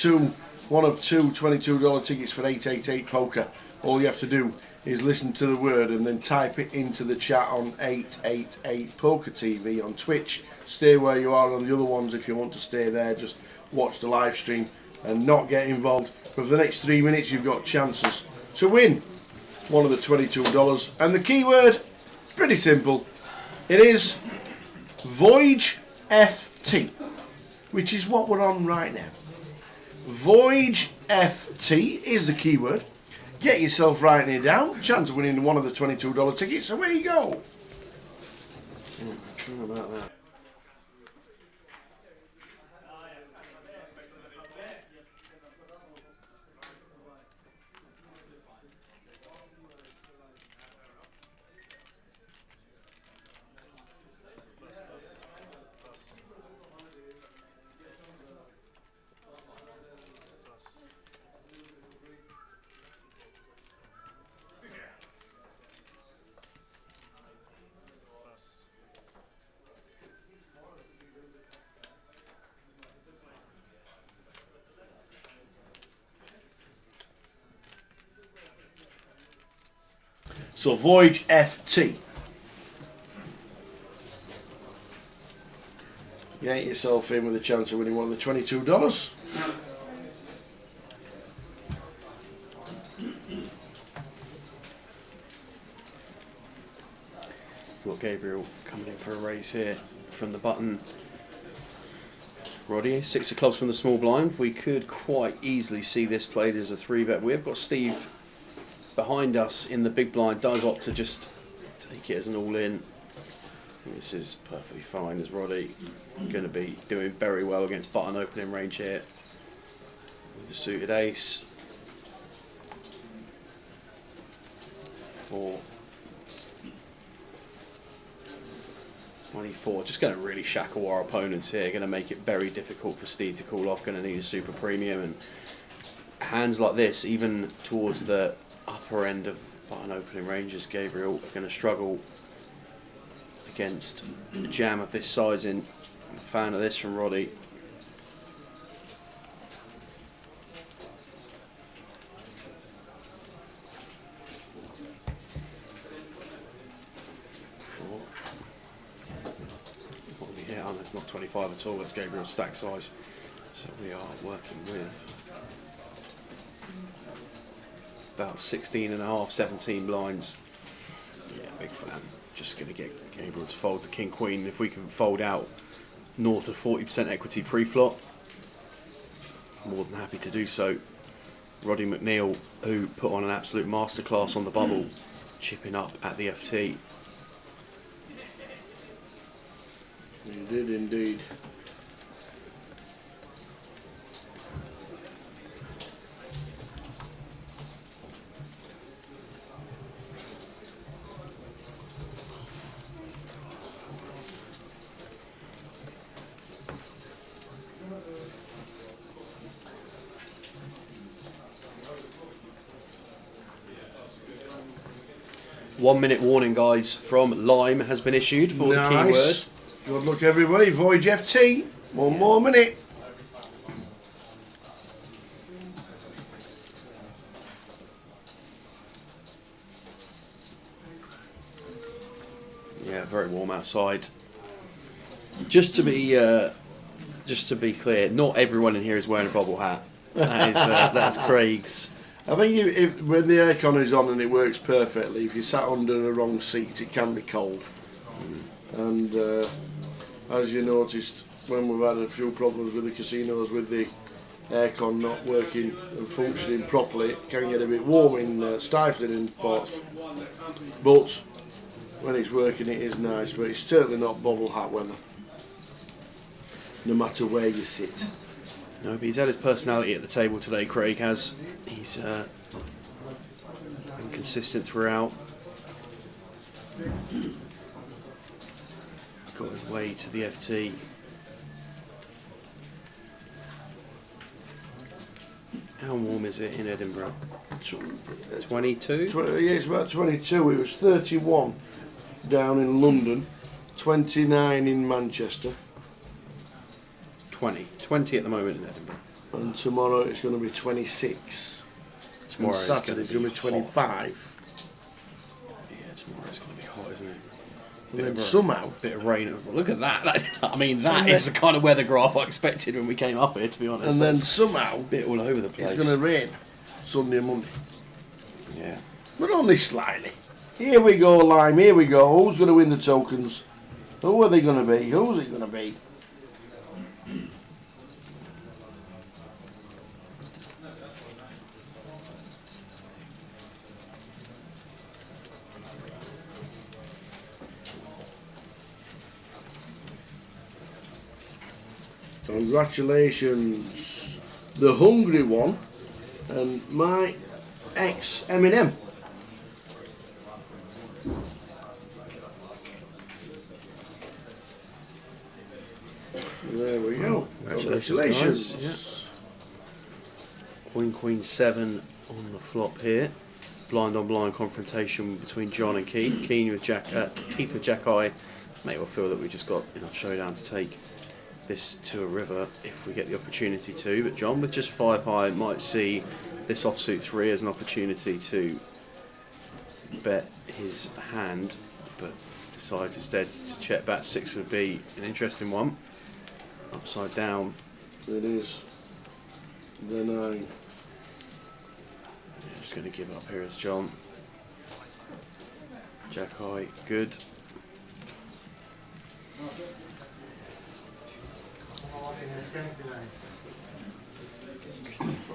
one of two $22 tickets for 888 Poker. All you have to do is listen to the word and then type it into the chat on 888 Poker TV on Twitch. Stay where you are on the other ones if you want to stay there. Just watch the live stream and not get involved. For the next 3 minutes you've got chances to win one of the $22. And the keyword, pretty simple. It is Voyage FT, which is what we're on right now. Voyage FT is the keyword. Get yourself writing it down. Chance of winning one of the $22 tickets. Away you go. How about that? So Voyage FT. Get yourself in with a chance of winning one of the $22. Got Gabriel coming in for a raise here from the button. Roddy, 6 of clubs from the small blind. We could quite easily see this played as a 3-bet. We've got Steve behind us in the big blind, does opt to just take it as an all-in. This is perfectly fine, as Roddy going to be doing very well against button opening range here with the suited ace. 4, 24, just going to really shackle our opponents here, going to make it very difficult for Steve to call off, going to need a super premium, and hands like this, even towards the upper end of button opening ranges, Gabriel are going to struggle against a jam of this sizing. I'm a fan of this from Roddy. What do we hit? Oh, that's not 25 at all, that's Gabriel's stack size. So we are working with about 16 and a half, 17 blinds. Yeah, big fan. Just going to get Gabriel to fold the king queen. If we can fold out north of 40% equity pre-flop, more than happy to do so. Roddy McNeil, who put on an absolute masterclass on the bubble, chipping up at the FT. You did indeed. One minute warning, guys, from Lime has been issued for the keyword. Good luck, everybody. Voyage FT. One more minute. Yeah, very warm outside. Just to be clear, not everyone in here is wearing a bobble hat. That is that's Craig's. I think when the aircon is on and it works perfectly, if you sat under the wrong seat, it can be cold. And as you noticed, when we've had a few problems with the casinos with the aircon not working and functioning properly, it can get a bit warm in stifling in parts. But when it's working, it is nice. But it's certainly not bobble hat weather, no matter where you sit. No, but he's had his personality at the table today, Craig has. He's been consistent throughout. Got his way to the FT. How warm is it in Edinburgh? 22? Yeah, it's about 22. It was 31 down in London, 29 in Manchester. 20 at the moment in Edinburgh. And tomorrow it's going to be 26. Tomorrow and Saturday it's going to be 25. Yeah, tomorrow's going to be hot, isn't it? And then somehow... Bit of rain. Well, look at that. I mean, that is the kind of weather graph I expected when we came up here, to be honest. And then somehow... Bit all over the place. It's going to rain Sunday and Monday. Yeah. But only slightly. Here we go, Lime. Here we go. Who's going to win the tokens? Who are they going to be? Who's it going to be? Congratulations, the hungry one, and my ex Eminem. There we go. Congratulations. Yeah. Queen 7 on the flop here. Blind on blind confrontation between John and Keith. Keith with Jack Eye. May well feel that we just got enough showdown to take this to a river if we get the opportunity to. But John with just 5 high might see this offsuit 3 as an opportunity to bet his hand, but decides instead to check back. 6 would be an interesting one. Upside down. It is. The 9. Just going to give up here as John. Jack high, good.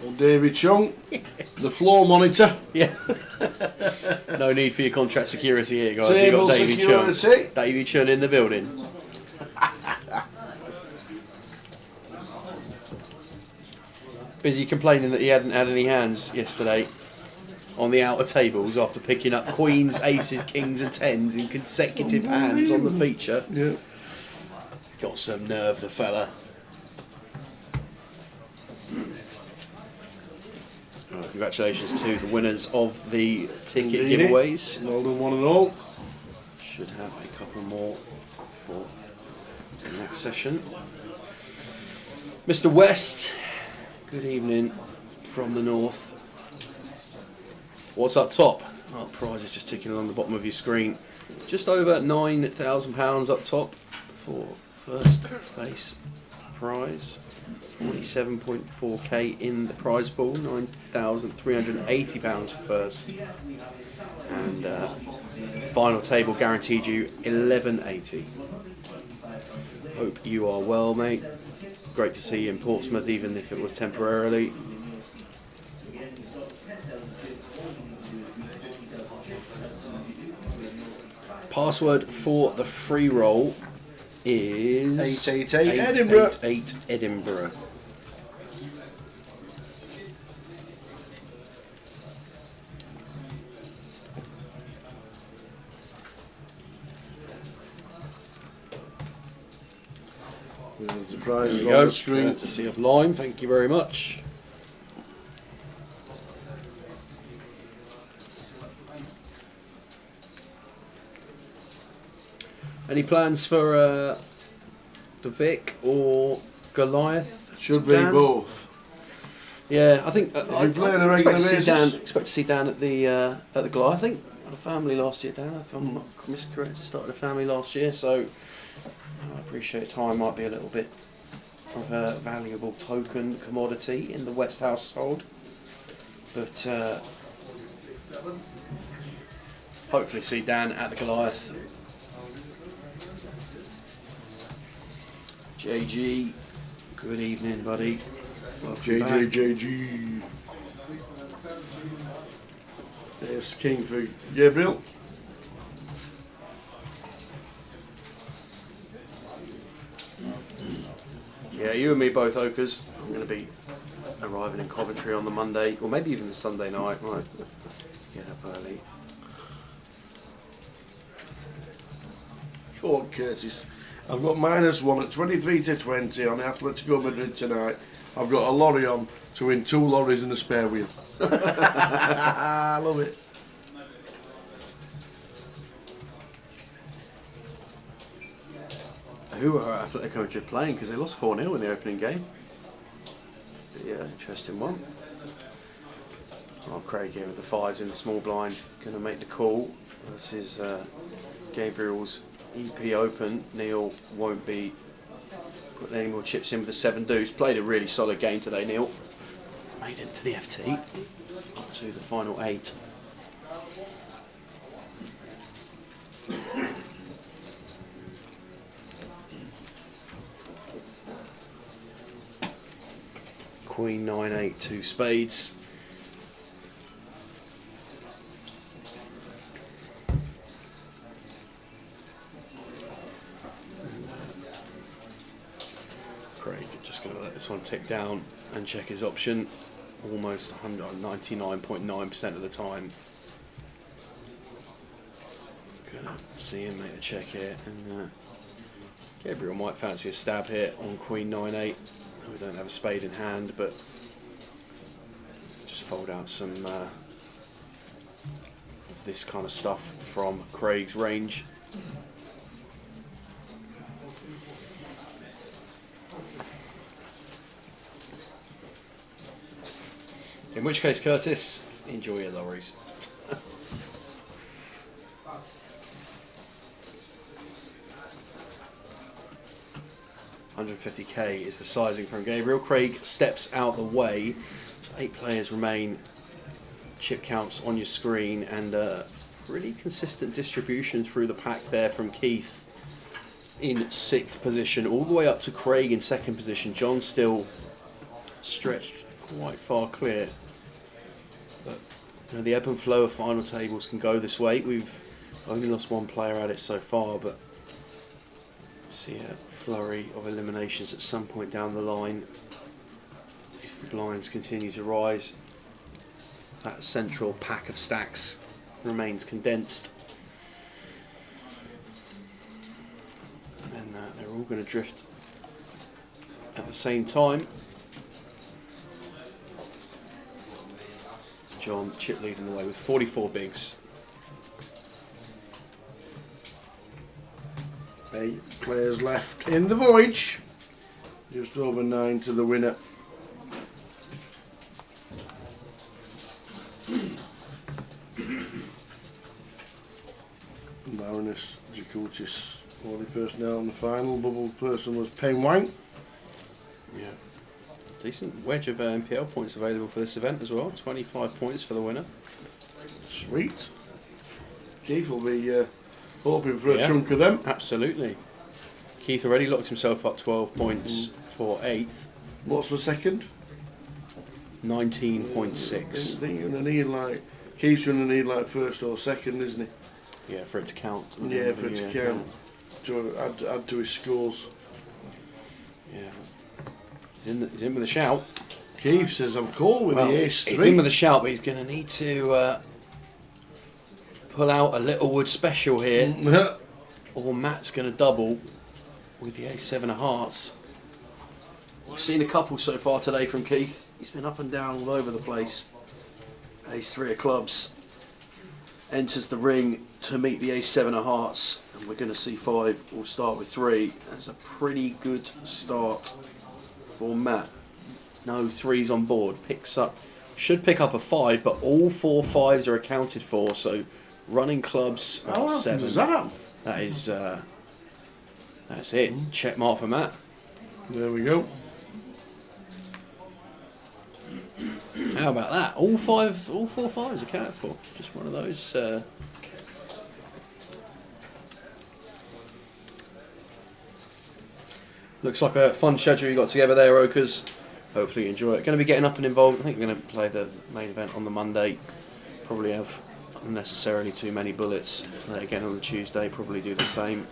Old David Chung, the floor monitor. Yeah. No need for your contract security here, guys. Table You've got Davy security. Chung. Davy Chung in the building. Busy complaining that he hadn't had any hands yesterday on the outer tables after picking up queens, aces, kings and tens in consecutive hands on the feature. Yeah. He's got some nerve, the fella. Right, congratulations to the winners of the ticket Indeed. giveaways. Well done, one and all. Should have a couple more for the next session. Mr. West, good evening from the north. What's up top? Oh, prize is just ticking along the bottom of your screen. Just over £9,000 up top for first place prize. 47.4k in the prize pool. £9,380 for first. And final table guaranteed you £11.80. Hope you are well, mate. Great to see you in Portsmouth, even if it was temporarily. Password for the free roll is 888 Edinburgh. 888 Edinburgh. The prize is There on you the screen. Courtesy of Lime, thank you very much. Any plans for the Vic or Goliath? Should be Dan? both. Yeah, I think You play on a regular basis? expect to see Dan at the Goliath. I think had a family last year, Dan. If I'm not miscorrect, started a family last year, so I appreciate time might be a little bit of a valuable token commodity in the West household, but hopefully see Dan at the Goliath. JG, good evening, buddy. Welcome back. JG. There's king for Gabriel. Yeah, you and me both, Okers. I'm going to be arriving in Coventry on the Monday, or maybe even the Sunday night. Might get up early. Come on, Curtis. I've got -1 at 23 to 20 on Atletico Madrid tonight. I've got a lorry on to win 2 lorries and a spare wheel. I love it. Who are Atletico Madrid playing? Because they lost 4-0 in the opening game. Yeah, interesting one. Oh, Craig here with the 5s in the small blind. Going to make the call. This is Gabriel's EP Open. Neil won't be putting any more chips in with the 7 deuce. Played a really solid game today, Neil. Made it to the FT. Up to the final 8. Queen 9-8, 2 spades. Craig just just going to let this one tick down and check his option. Almost 99.9% of the time. Gonna see him make a check here, and Gabriel might fancy a stab here on Queen 9-8. We don't have a spade in hand, but just fold out some of this kind of stuff from Craig's range. In which case, Curtis, enjoy your lorries. $150k is the sizing from Gabriel. Craig steps out the way. So 8 players remain. Chip counts on your screen, and really consistent distribution through the pack there from Keith in 6th position, all the way up to Craig in 2nd position. John still stretched quite far clear. But you know, the ebb and flow of final tables can go this way. We've only lost 1 player at it so far, but see a flurry of eliminations at some point down the line if the blinds continue to rise. That central pack of stacks remains condensed, and they're all going to drift at the same time. John chip leading the way with 44 bigs. 8 players left in the voyage. Just over 9 to the winner. Baroness, Jakutis, only person out in the final. Bubble person was Payne Wang. Yeah. Decent wedge of NPL points available for this event as well. 25 points for the winner. Sweet. Keith will be hoping for a chunk of them. Absolutely. Keith already locked himself up 12 points for 8th. What's for second? 19.6. I think you're going to need like, Keith's going to need like first or second, isn't he? Yeah, for it to count. Yeah, for it to count. To add to his scores. Yeah. He's in with a shout. Keith says I'm cool with the ace 3. He's in with a shout, but he's going to need to pull out a Littlewood special here, or Matt's going to double with the ace 7 of hearts. We've seen a couple so far today from Keith. He's been up and down all over the place. Ace 3 of clubs enters the ring to meet the ace 7 of hearts, and we're going to see 5. We'll start with 3. That's a pretty good start for Matt. No 3s on board. Should pick up a 5, but all 4 5s are accounted for. So running clubs are 7. Does that happen? That is that's it. Check mark for Matt. There we go. How about that? All 4 5s accounted for. Just one of those. Looks like a fun schedule you got together there, Okers. Hopefully you enjoy it. Going to be getting up and involved. I think we're going to play the main event on the Monday. Probably have unnecessarily too many bullets. Play again on the Tuesday. Probably do the same.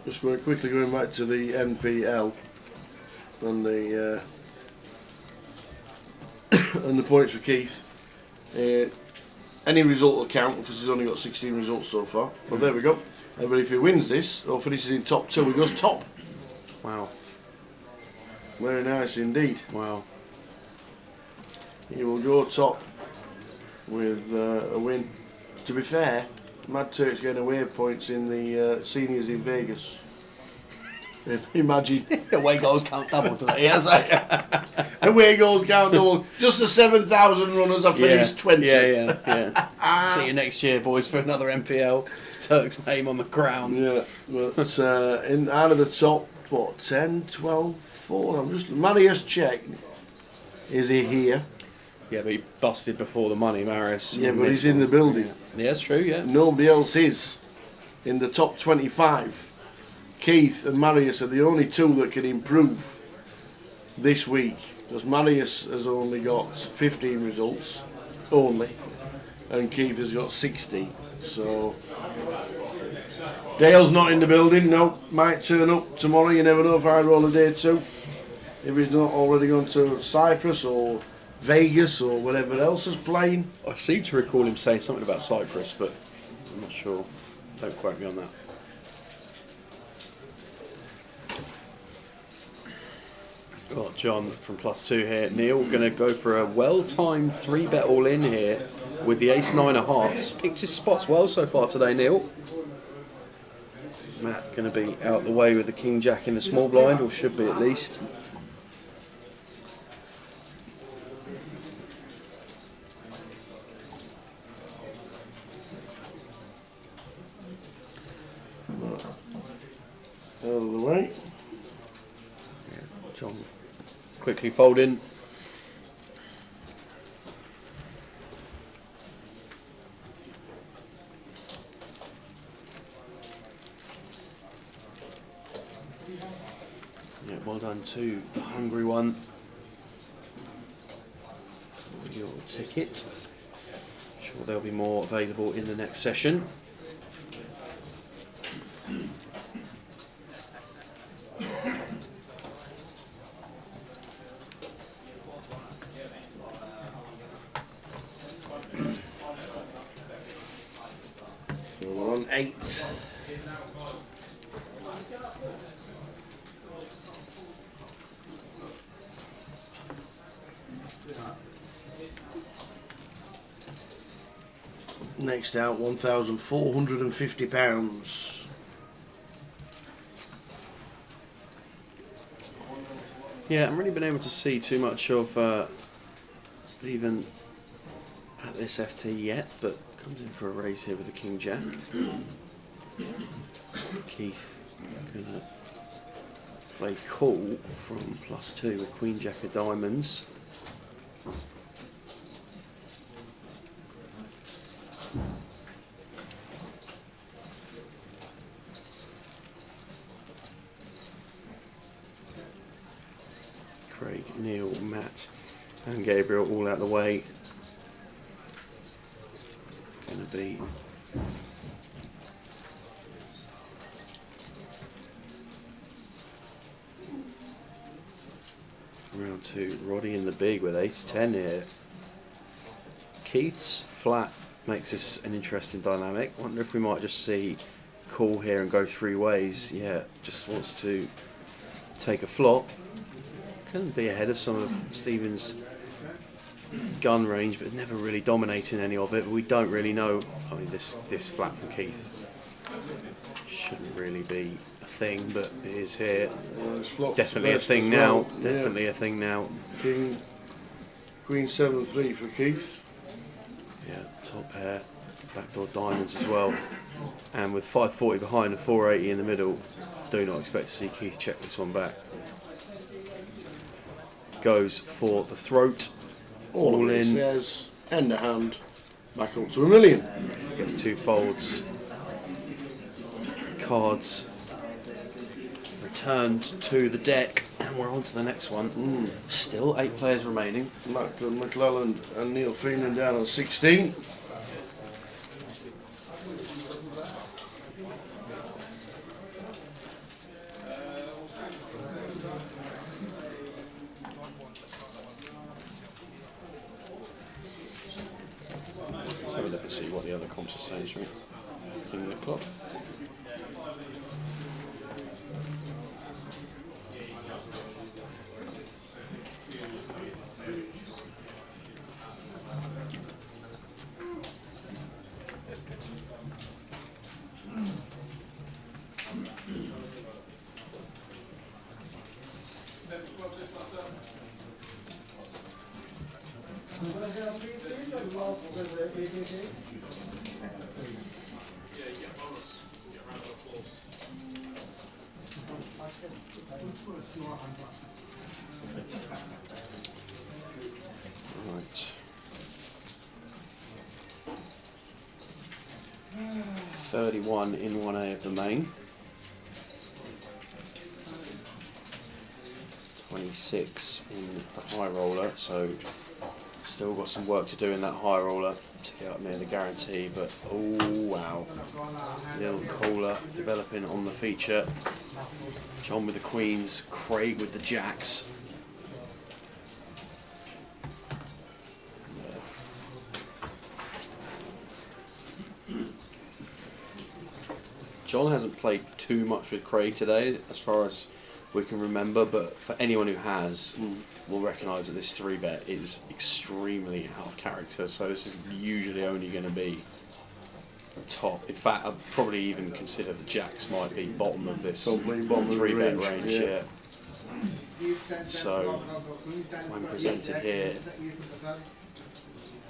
Just quickly going back to the NPL and the and the points for Keith. Any result will count because he's only got 16 results so far. But there we go. But if he wins this or finishes in top 2, he goes top. Wow. Very nice indeed. Wow. He will go top with a win. To be fair, Mad Turk's getting away points in the seniors in Vegas. Imagine. Away goals count double today. Away goals count double. Just the 7,000 runners have finished 20th. Yeah. See you next year, boys, for another NPL. Turk's name on the ground. Yeah, but out of the top, what, 10, 12, 4? I'm just, Marius check. Is he here? Yeah, but he busted before the money, Marius. Yeah, but he's in the building. Yeah, that's true, yeah. Nobody else is. In the top 25, Keith and Marius are the only 2 that can improve this week. Because Marius has only got 15 results, only. And Keith has got 60. So Dale's not in the building. No, might turn up tomorrow. You never know if I roll a day 2. if he's not already gone to Cyprus or Vegas or whatever else is playing. I seem to recall him saying something about Cyprus, but I'm not sure. Don't quote me on that. Got John from +2 here. Neil going to go for a well-timed 3-bet all-in here with the ace-9 of hearts. Picked his spots well so far today, Neil. Matt going to be out the way with the king-jack in the small blind, or should be at least. Out of the way. Yeah, John quickly folding. Yeah, well done to the hungry one. For your ticket. I'm sure there'll be more available in the next session. We're on 8. Next out, £1,450. Yeah, I haven't really been able to see too much of Stephen at this FT yet, but comes in for a raise here with the King Jack. Keith gonna play cool from +2 with Queen Jack of diamonds. Craig, Neil, Matt and Gabriel all out the way. Going to be round 2. Roddy in the big with ace-10 here. Keith's flat makes this an interesting dynamic. Wonder if we might just see call here and go 3 ways. Yeah, just wants to take a flop. Can be ahead of some of Stephen's gun range, but never really dominating any of it. But we don't really know. I mean, this flat from Keith shouldn't really be a thing, but it is here. Definitely a thing now. Definitely a thing now. King, Queen 7-3 for Keith. Yeah, top pair, backdoor diamonds as well. And with 540 behind and 480 in the middle, do not expect to see Keith check this one back. Goes for the throat. All in. Says, end of hand, back up to $1 million. Gets 2 folds. Cards returned to the deck, and we're on to the next one. Still 8 players remaining. Macklin, McClelland and Neil Feenan down on 16. Let's have a look and see what the other comps are saying, shall we? In the clock. Right. 31 in 1A of the main. 26 in the high roller, so still got some work to do in that high roller to get up near the guarantee, but oh wow. Little caller developing on the feature. John with the queens, Craig with the jacks. John hasn't played too much with Craig today, as far as we can remember, but for anyone who has, will recognise that this 3-bet is extremely out of character, so this is usually only going to be top. In fact, I'd probably even consider the jacks might be bottom of this Probably bottom of the 3-bet range, range, yeah. So, when presented here,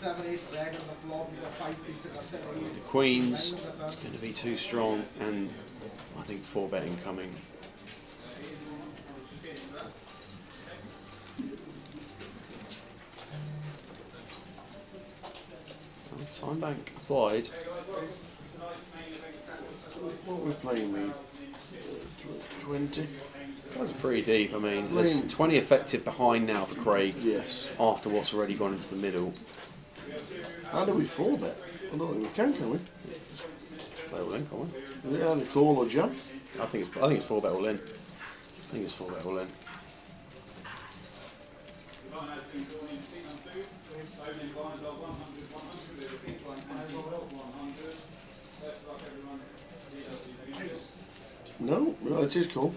the queens, it's going to be too strong, and I think 4-bet incoming. Time bank applied. What are we playing with? 20? That's pretty deep. I mean, there's 20 effective behind now for Craig. Yes. After what's already gone into the middle. How do we 4-bet? I don't think we can we? Play all in, can't we? Is it either call or jam? I think it's 4-bet all in. I think it's 4-bet all in. No, it is cool.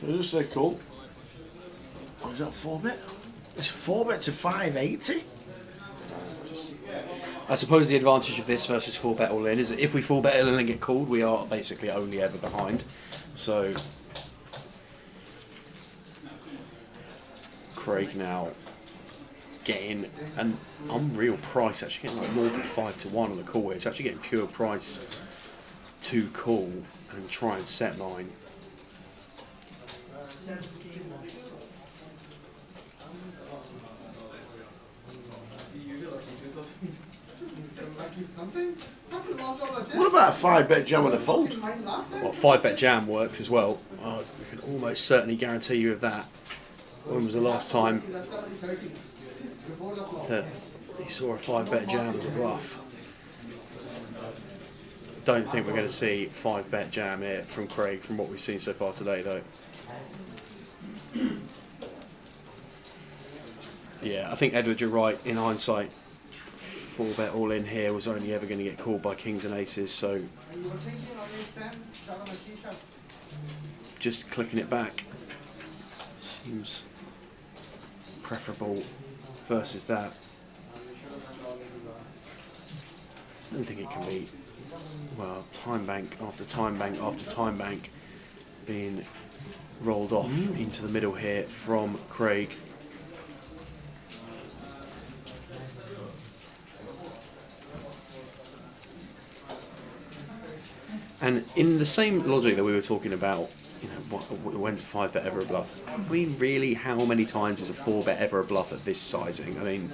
So just say cool. Oh, is that 4-bet? It's 4-bet to 580? I suppose the advantage of this versus 4-bet all in is that if we 4-bet all in and get called, we are basically only ever behind. So Craig now getting an unreal price, actually getting like more than 5-1 on the call here. It's actually getting pure price to call and try and set line. What about a 5-bet jam and a fold? Well, 5-bet jam works as well. We can almost certainly guarantee you of that. When was the last time that you saw a 5-bet jam as a bluff? Don't think we're going to see 5-bet jam here from Craig from what we've seen so far today, though. Yeah, I think Edward, you're right. In hindsight, 4-bet all in here was only ever going to get called by kings and aces, so just clicking it back seems preferable versus that. I don't think it can be, well, time bank after time bank after time bank being rolled off into the middle here from Craig. And in the same logic that we were talking about, you know, when's a 5-bet ever a bluff? I mean, really, how many times is a 4-bet ever a bluff at this sizing? I mean,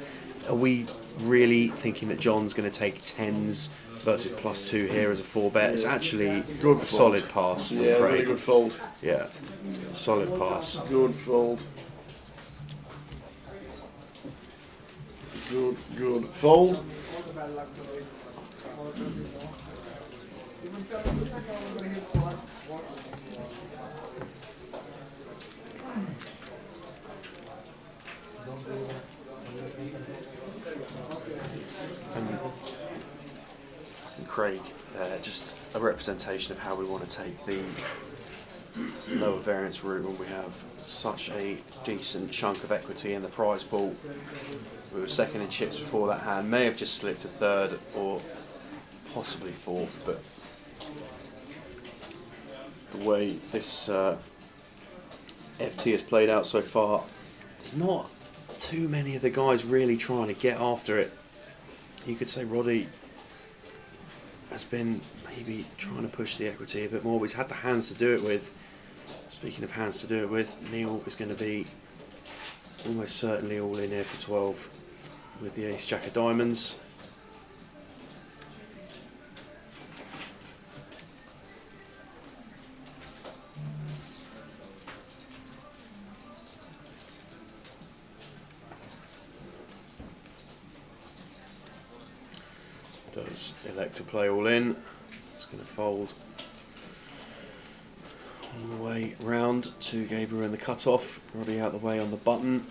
are we really thinking that John's going to take 10s versus +2 here as a 4-bet? It's actually Good a solid pass from Craig. Really good fold. Yeah, solid pass. Good fold. Good fold. And Craig, just a representation of how we want to take the lower variance route when we have such a decent chunk of equity in the prize pool. We were second in chips before that hand, may have just slipped to third or possibly fourth, but the way this FT has played out so far, there's not too many of the guys really trying to get after it. You could say Roddy has been maybe trying to push the equity a bit more, but he's had the hands to do it with. Speaking of hands to do it with, Neil is going to be almost certainly all in here for 12 with the ace-jack of diamonds. Does elect to play all in. It's going to fold all the way round to Gabriel in the cutoff. Roddy out the way on the button.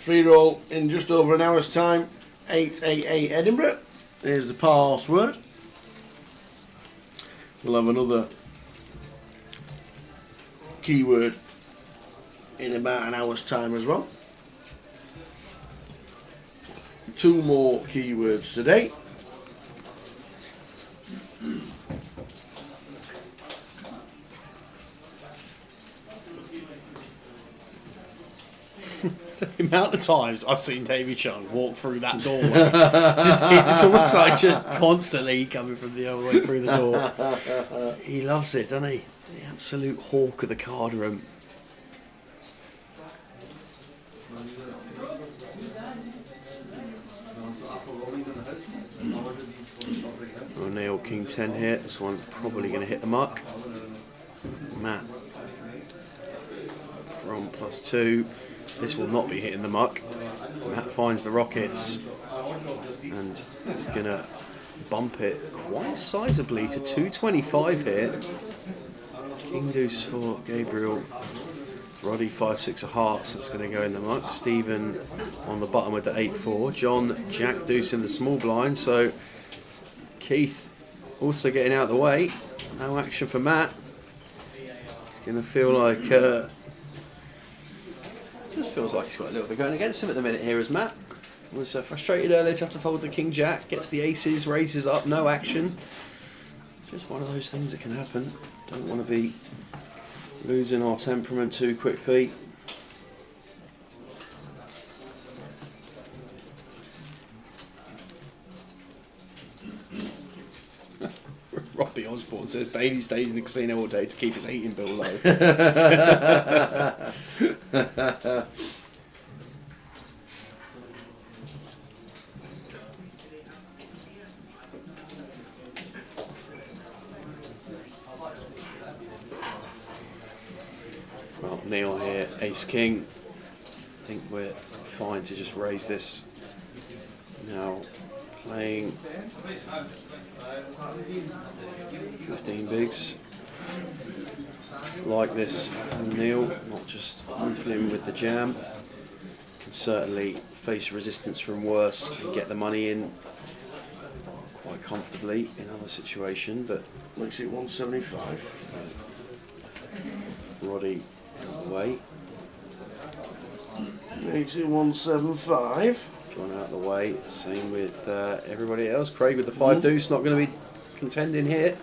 Free roll in just over an hour's time. 888 Edinburgh. Here's the password. We'll have another keyword in about an hour's time as well. 2 more keywords today. The amount of times I've seen Davy Chung walk through that doorway, it's almost like just constantly coming from the other way through the door. He loves it, doesn't he? The absolute hawk of the card room. O'Neill King 10 here. This one probably going to hit the mark. Matt from +2. This will not be hitting the muck. Matt finds the rockets and is going to bump it quite sizably to 225 here. King Deuce for Gabriel. Roddy 5-6 of hearts. That's going to go in the muck. Stephen on the bottom with the 8-4. John Jack Deuce in the small blind. So Keith also getting out of the way. No action for Matt. It's going to feel like. Just feels like he's got a little bit going against him at the minute here as Matt was frustrated earlier to have to fold the King Jack, gets the aces, raises up, no action. Just one of those things that can happen. Don't want to be losing our temperament too quickly. Robbie Osborne says Davey stays in the casino all day to keep his heating bill low. Well, Neil here, Ace King. I think we're fine to just raise this now. Playing 15 bigs. Like this Neil, not just opening with the jam. Can certainly face resistance from worse and get the money in quite comfortably in other situation, but makes it 175. Roddy out of the way. Makes it 175. John out of the way. Same with everybody else. Craig with the 5 deuce, not going to be contending here.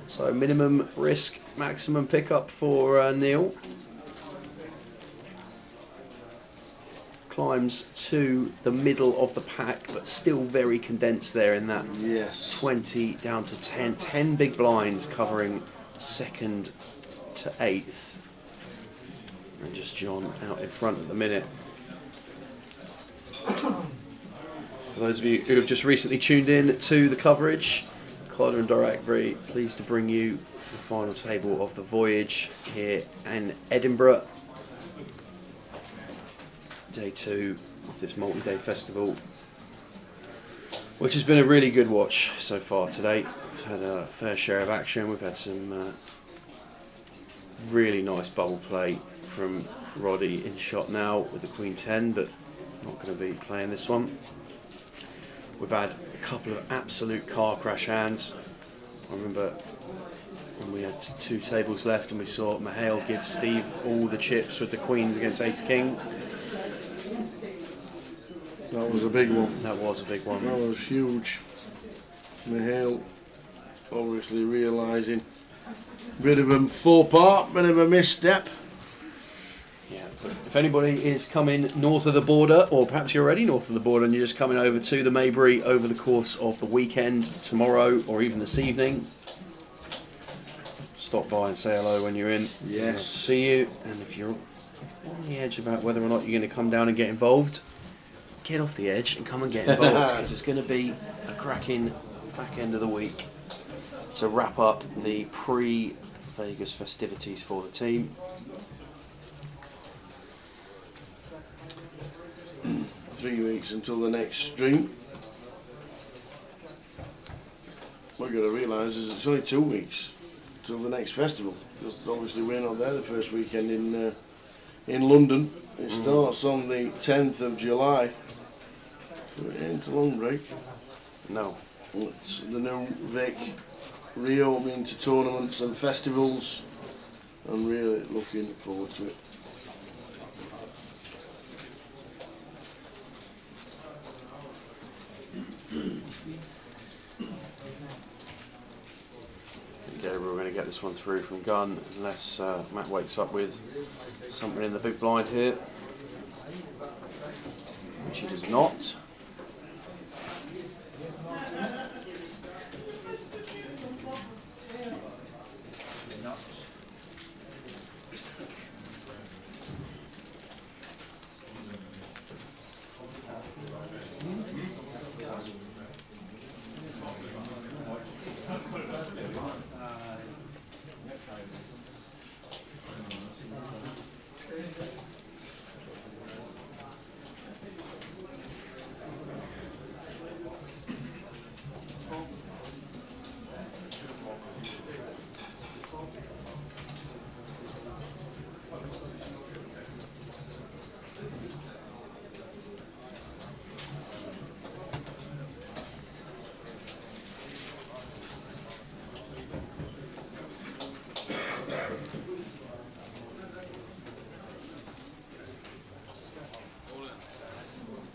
So minimum risk, maximum pickup for Neil. Climbs to the middle of the pack, but still very condensed there in that 20 down to 10. 10 big blinds covering 2nd to 8th. And just John out in front at the minute. For those of you who have just recently tuned in to the coverage, Carter and Dorak, very pleased to bring you the final table of the voyage here in Edinburgh. Day 2 of this multi-day festival, which has been a really good watch so far today. We've had a fair share of action. We've had some really nice bubble play from Roddy in shot now with the Queen 10, but not going to be playing this one. We've had a couple of absolute car crash hands. I remember when we had 2 tables left and we saw Mahale give Steve all the chips with the queens against Ace King. That was a big one. That was a big one. That was huge. Mahale obviously realising bit of a faux pas, bit of a misstep. Yeah, but if anybody is coming north of the border, or perhaps you're already north of the border and you're just coming over to the Maybury over the course of the weekend, tomorrow or even this evening, stop by and say hello when you're in. Yes. I'd love to see you. And if you're on the edge about whether or not you're going to come down and get involved, get off the edge and come and get involved, because it's going to be a cracking back end of the week to wrap up the pre-Vegas festivities for the team. 3 weeks until the next stream. What you've got to realise is it's only 2 weeks until the next festival, because obviously we're not there the first weekend in London, It starts on the 10th of July. It ain't a long break. No. It's the new Vic reopening to tournaments and festivals. I'm really looking forward to it. Gabriel, we're going to get this one through from Gunn unless Matt wakes up with something in the big blind here, which he does not.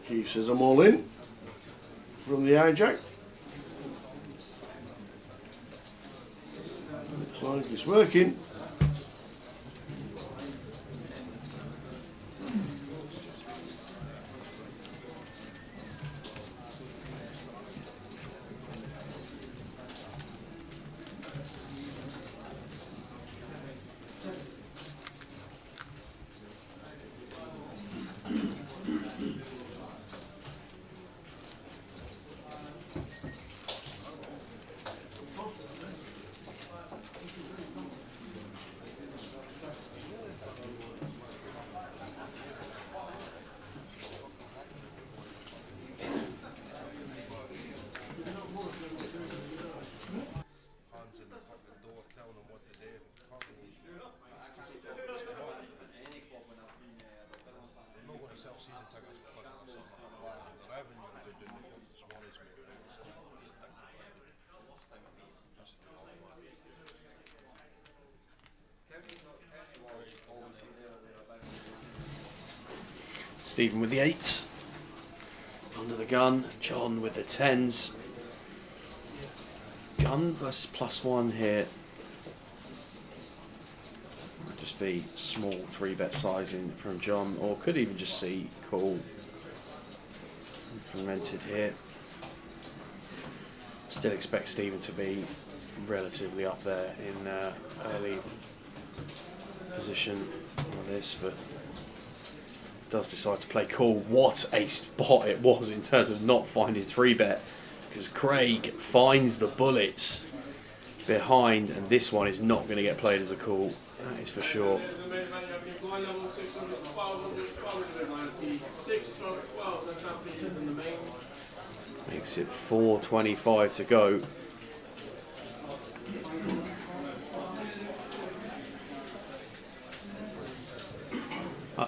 Keith says I'm all in from the hijack. Looks like it's working. Stephen with the 8s under the gun, John with the 10s. Gun versus +1 here. Might just be small 3-bet sizing from John, or could even just see call implemented here. Still expect Stephen to be relatively up there in early position on this, but does decide to play call. What a spot it was in terms of not finding 3-bet, because Craig finds the bullets behind, and this one is not going to get played as a call, that is for sure. Makes it 4:25 to go.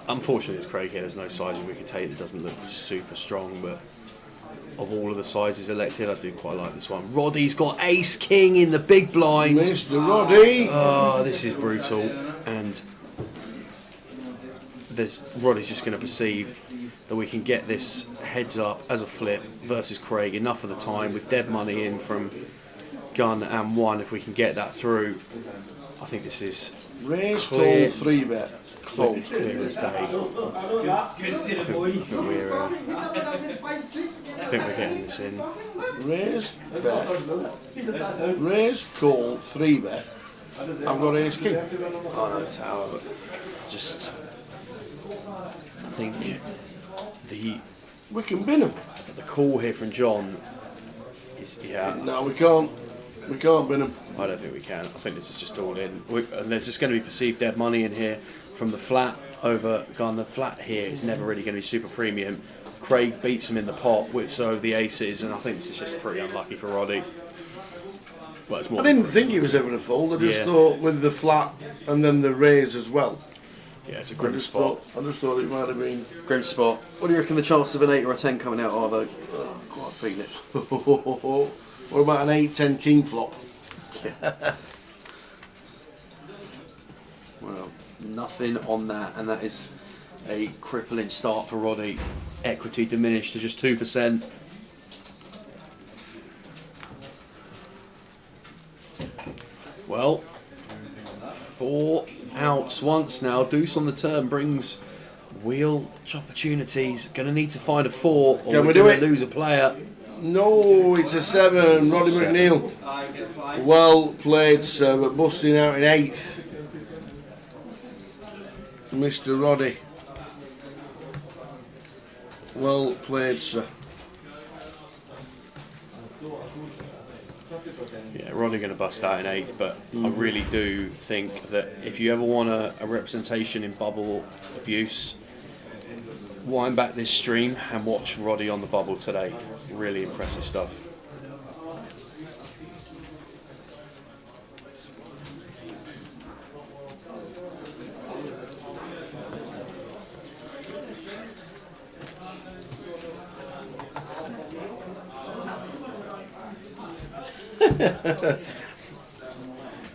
Unfortunately, it's Craig here. There's no sizing we can take that doesn't look super strong, but of all of the sizes elected, I do quite like this one. Roddy's got ace king in the big blind. Mr. Roddy. Oh, this is brutal, and Roddy's just going to perceive that we can get this heads up as a flip versus Craig enough of the time with dead money in from Gun and 1. If we can get that through, I think this is raise clear. call 3-bet. Fold. Clear as day. I think we're getting this in. Raise, bet. Raise, call, 3-bet. I've got ace king. Oh no, it's out, but just I think we can bin him. The call here from John is No, we can't. We can't bin him. I don't think we can. I think this is just all in. And there's just going to be perceived dead money in here from the flat over Gun. The flat here is never really going to be super premium. Craig beats him in the pot, whips over the aces, and I think this is just pretty unlucky for Roddy. Well, it's more I didn't think he was ever going to fold. I just thought with the flat and then the raise as well. Yeah, it's a grim spot. I just thought it might have been grim spot. What do you reckon the chances of an 8 or a 10 coming out are, though? Oh, quite feeling it. What about an 8-10 king flop? Well, nothing on that, and that is a crippling start for Roddy. Equity diminished to just 2%. Well, 4 outs once now. Deuce on the turn brings wheel opportunities. Going to need to find a 4 or Can we we're do going it? to lose a player. No, it's a 7. Roddy McNeil. Well played, sir, but busting out in 8th. Mr. Roddy. Well played, sir. Yeah, Roddy going to bust out in 8th, but I really do think that if you ever want a representation in bubble abuse, wind back this stream and watch Roddy on the bubble today. Really impressive stuff.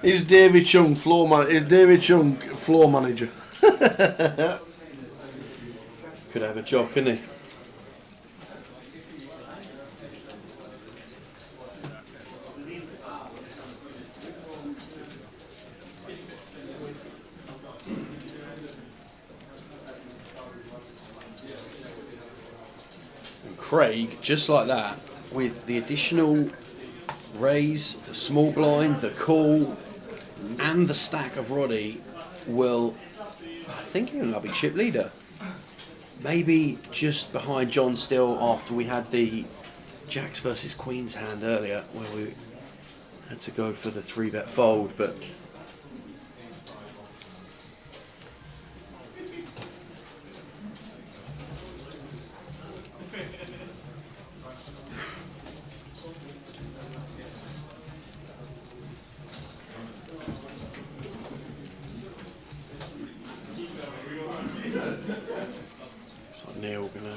Is David Chung floor manager? Could have a job, couldn't he? And Craig, just like that, with the additional raise, the small blind, the call, and the stack of Roddy, will, I think he'll now be chip leader. Maybe just behind John still after we had the Jacks versus Queens hand earlier where we had to go for the 3-bet fold, but so Neil gonna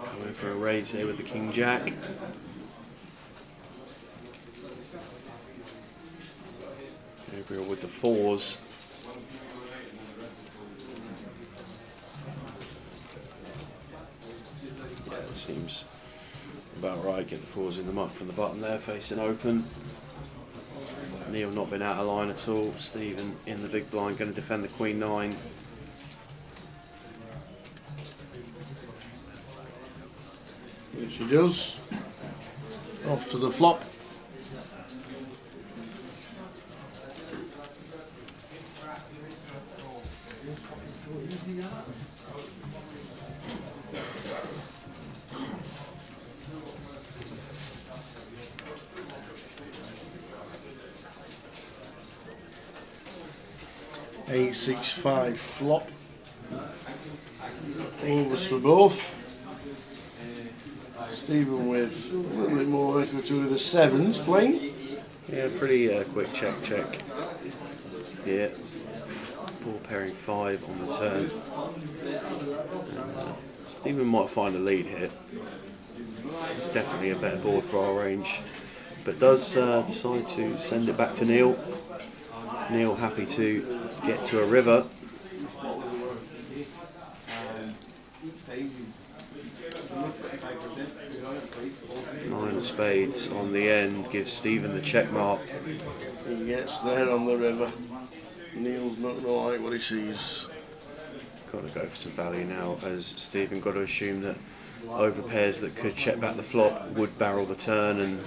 come in for a raise here with the King Jack. Gabriel with the 4s. Yeah, it seems about right. Get the 4s in the muck from the button there, facing open. Neil not been out of line at all. Stephen in the big blind, going to defend the Queen 9. Yes, he does. Off to the flop. Eight, 6, 5 flop. Overs for both. Stephen with a little bit more equity with the 7s playing. Yeah, pretty quick check. Yeah, ball pairing 5 on the turn. Stephen might find a lead here. It's definitely a better board for our range, but does decide to send it back to Neil. Neil happy to get to a river. Nine of spades on the end gives Stephen the check mark. He gets there on the river. Neil's not going to like what he sees. Got to go for some value now, as Stephen got to assume that over pairs that could check back the flop would barrel the turn, and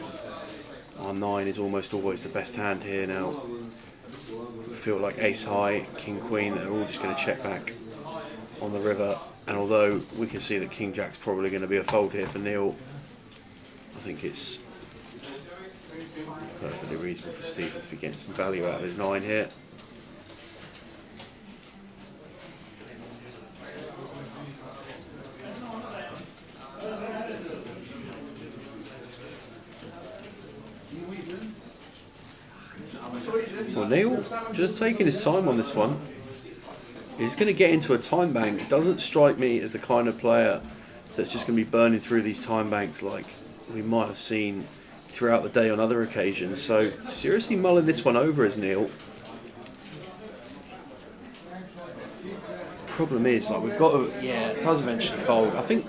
our 9 is almost always the best hand here now. I feel like ace high, king queen, they're all just going to check back on the river, and although we can see that king jack's probably going to be a fold here for Neil, I think it's perfectly reasonable for Stephen to be getting some value out of his 9 here. Well, Neil just taking his time on this one. He's going to get into a time bank. It doesn't strike me as the kind of player that's just going to be burning through these time banks like we might have seen throughout the day on other occasions. So seriously mulling this one over as Neil. Problem is, like, we've got to, yeah, it does eventually fold. I think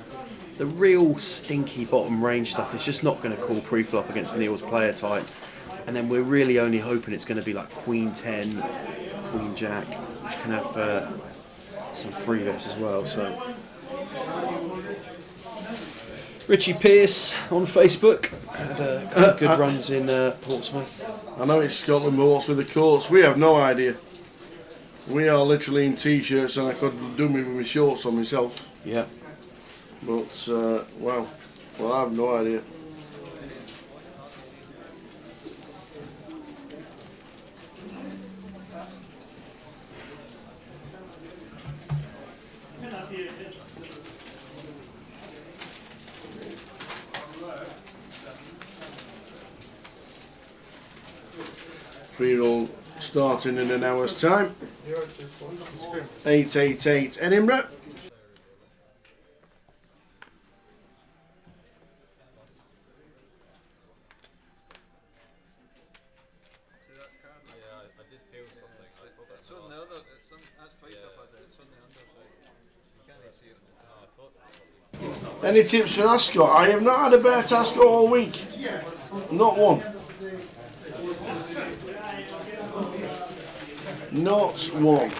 the real stinky bottom range stuff is just not going to call pre-flop against Neil's player type. And then we're really only hoping it's going to be like Queen 10, Queen Jack, which can have some free bets as well. So Richie Pearce on Facebook had good runs in Portsmouth. I know it's Scotland, but what's with the courts? We have no idea. We are literally in t-shirts, and I could do me with my shorts on myself. Yeah. But well, I have no idea. Free-roll starting in an hour's time. 888 Edinburgh. Any tips for Ascot? I have not had a bet Ascot all week. Not one. Not one.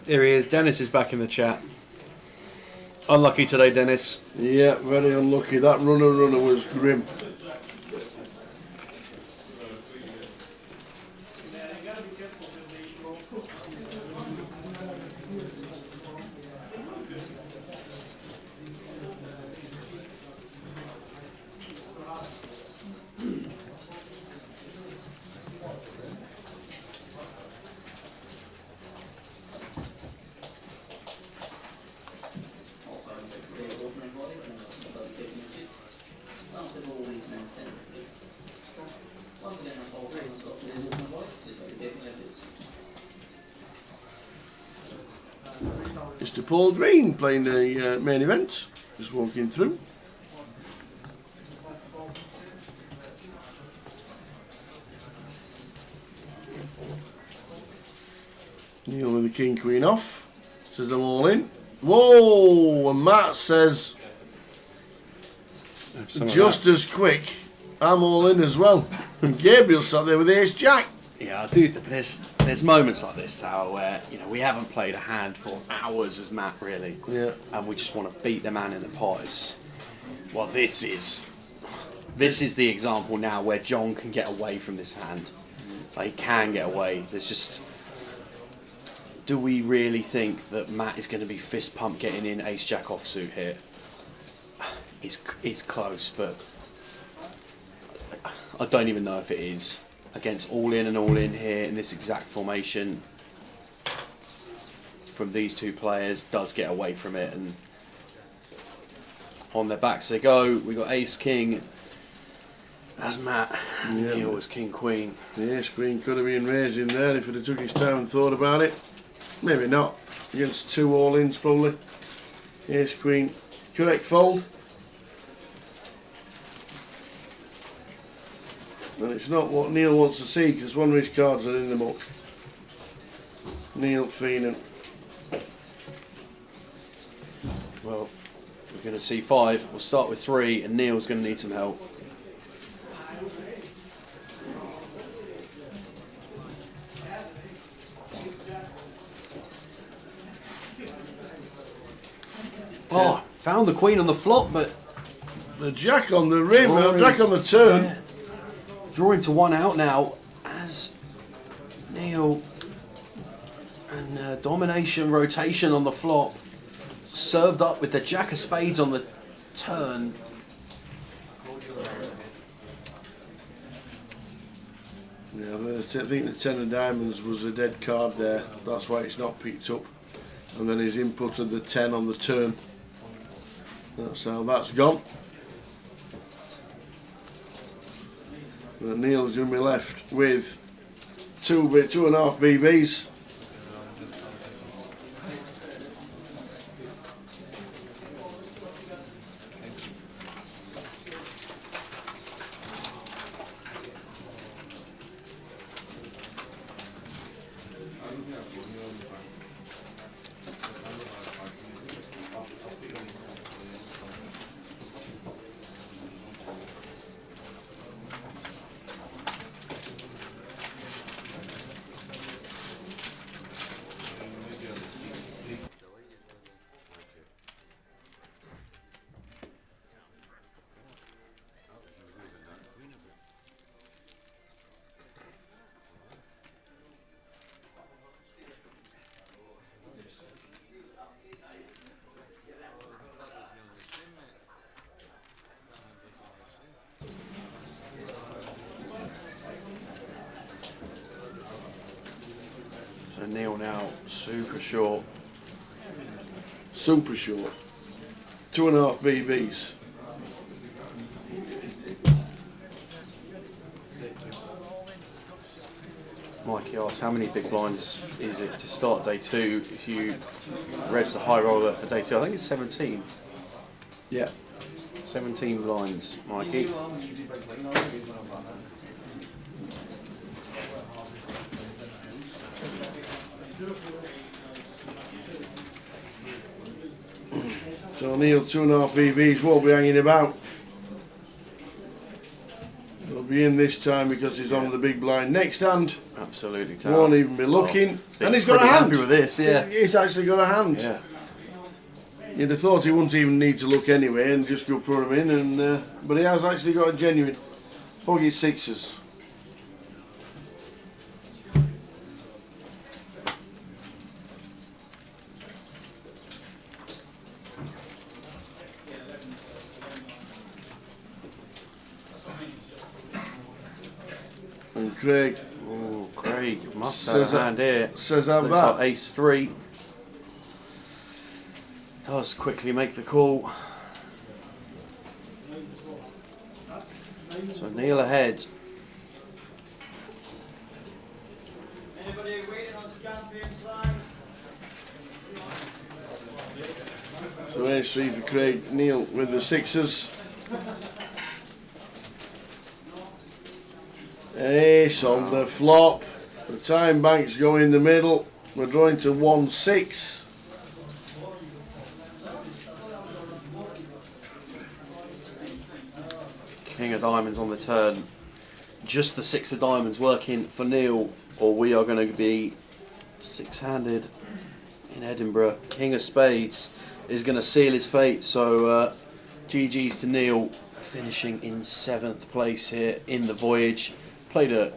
Here he is. Dennis is back in the chat. Unlucky today, Dennis. Yeah, very unlucky. That runner was grim. Mr. Paul Green playing the main event, just walking through. Neil with the king queen off, says I'm all in. Whoa, and Matt says just as quick, I'm all in as well. And Gabriel sat there with ace jack. Yeah, I do. There's moments like this, Tower, where we haven't played a hand for hours as Matt really, and we just want to beat the man in the pot. Well, this is the example now where John can get away from this hand. Like, he can get away. There's just, do we really think that Matt is going to be fist pump getting in ace jack offsuit here? It's close, but I don't even know if it is. Against all in and all in here in this exact formation from these two players, does get away from it, and on their backs they go. We got ace king as Matt, and Neil was king queen. The ace queen could have been raised in there if he'd have took his time and thought about it. Maybe not. Against two all ins probably. Ace queen, correct fold. And it's not what Neil wants to see, because one of his cards are in the muck. Neil Feenan. Well, we're going to see 5. We'll start with 3, and Neil's going to need some help. Oh, found the queen on the flop, but the jack on the rim, jack on the turn. Yeah. Drawing to 1 out now as Neil, and domination rotation on the flop, served up with the jack of spades on the turn. Yeah, I think the 10 of diamonds was a dead card there. That's why it's not picked up. And then his input of the 10 on the turn. That's how that's gone. But Neil's going to be left with 2.5 BBs. So Neil now super short. Super short. 2.5 BBs. Mikey asks, how many big blinds is it to start day 2 if you reg the high roller for day 2? I think it's 17. Yeah. 17 blinds, Mikey. So Neil, 2.5 BBs won't be hanging about. He'll be in this time because he's on the big blind next hand. Absolutely. Won't even be looking. And he's got a hand. Happy with this, yeah. He's actually got a hand. Yeah. You'd have thought he wouldn't even need to look anyway and just go put him in. And but he has actually got a genuine pocket sixes. And Craig. Oh, Craig must Says have a hand here. Says have Looks that. like ace 3. Does quickly make the call. So Neil ahead. Anybody waiting on Scampion's line? So ace 3 for Craig. Neil with the sixes. Ace on the flop. The time banks go in the middle. We're drawing to 1-6. King of diamonds on the turn. Just the 6 of diamonds working for Neil, or we are going to be 6-handed in Edinburgh. King of spades is going to seal his fate. So GG's to Neil, finishing in 7th place here in the voyage. Played a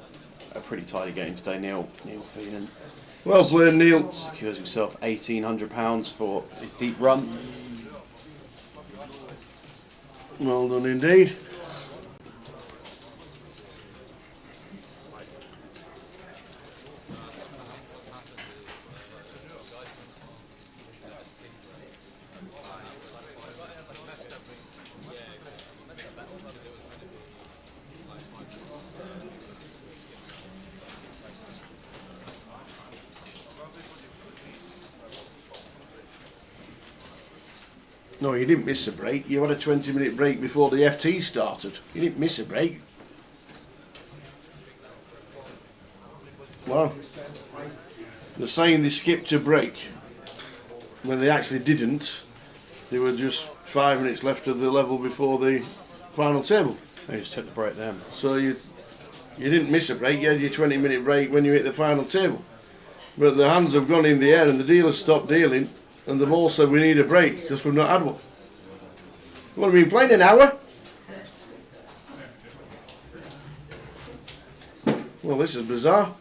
pretty tidy game today, Neil. Neil feeling well played, Neil. Secures himself £1,800 for his deep run. Well done indeed. No, you didn't miss a break. You had a 20-minute break before the FT started. You didn't miss a break. Well, they're saying they skipped a break when they actually didn't. They were just 5 minutes left of the level before the final table. They just took the break then. So you didn't miss a break. You had your 20-minute break when you hit the final table. But the hands have gone in the air and the dealers stopped dealing. And they've all said we need a break because we've not had one. What, have we been playing an hour? Well, this is bizarre.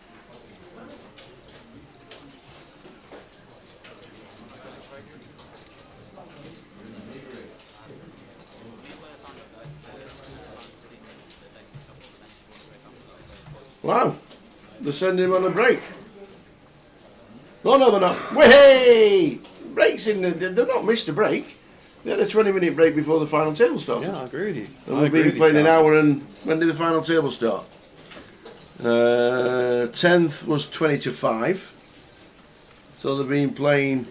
Wow, they're sending him on a break. Oh no, they're not. Way! Breaks in the, they've not missed a break. They had a 20-minute break before the final table started. Yeah, I agree with you. And we've been playing an hour, and when did the final table start? 10th was 20 to 5. So they've been playing,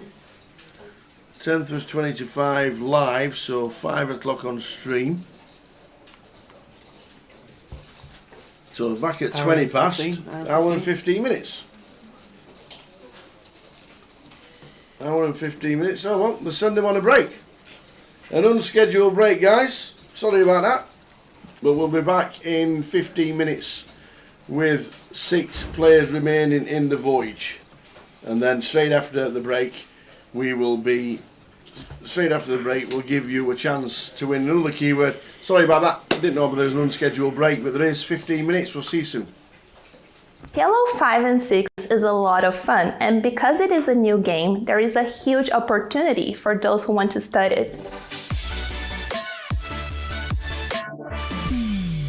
10th was 20 to 5 live, so 5 o'clock on stream. So back at 20 past, hour and 15 minutes. Hour and 15 minutes. Oh well, they send them on a break. An unscheduled break, guys. Sorry about that. But we'll be back in 15 minutes with 6 players remaining in the voyage. And then straight after the break, we'll give you a chance to win another keyword. Sorry about that. I didn't know there was an unscheduled break, but there is 15 minutes. We'll see you soon. PLO 5 and 6 is a lot of fun, and because it is a new game, there is a huge opportunity for those who want to study it.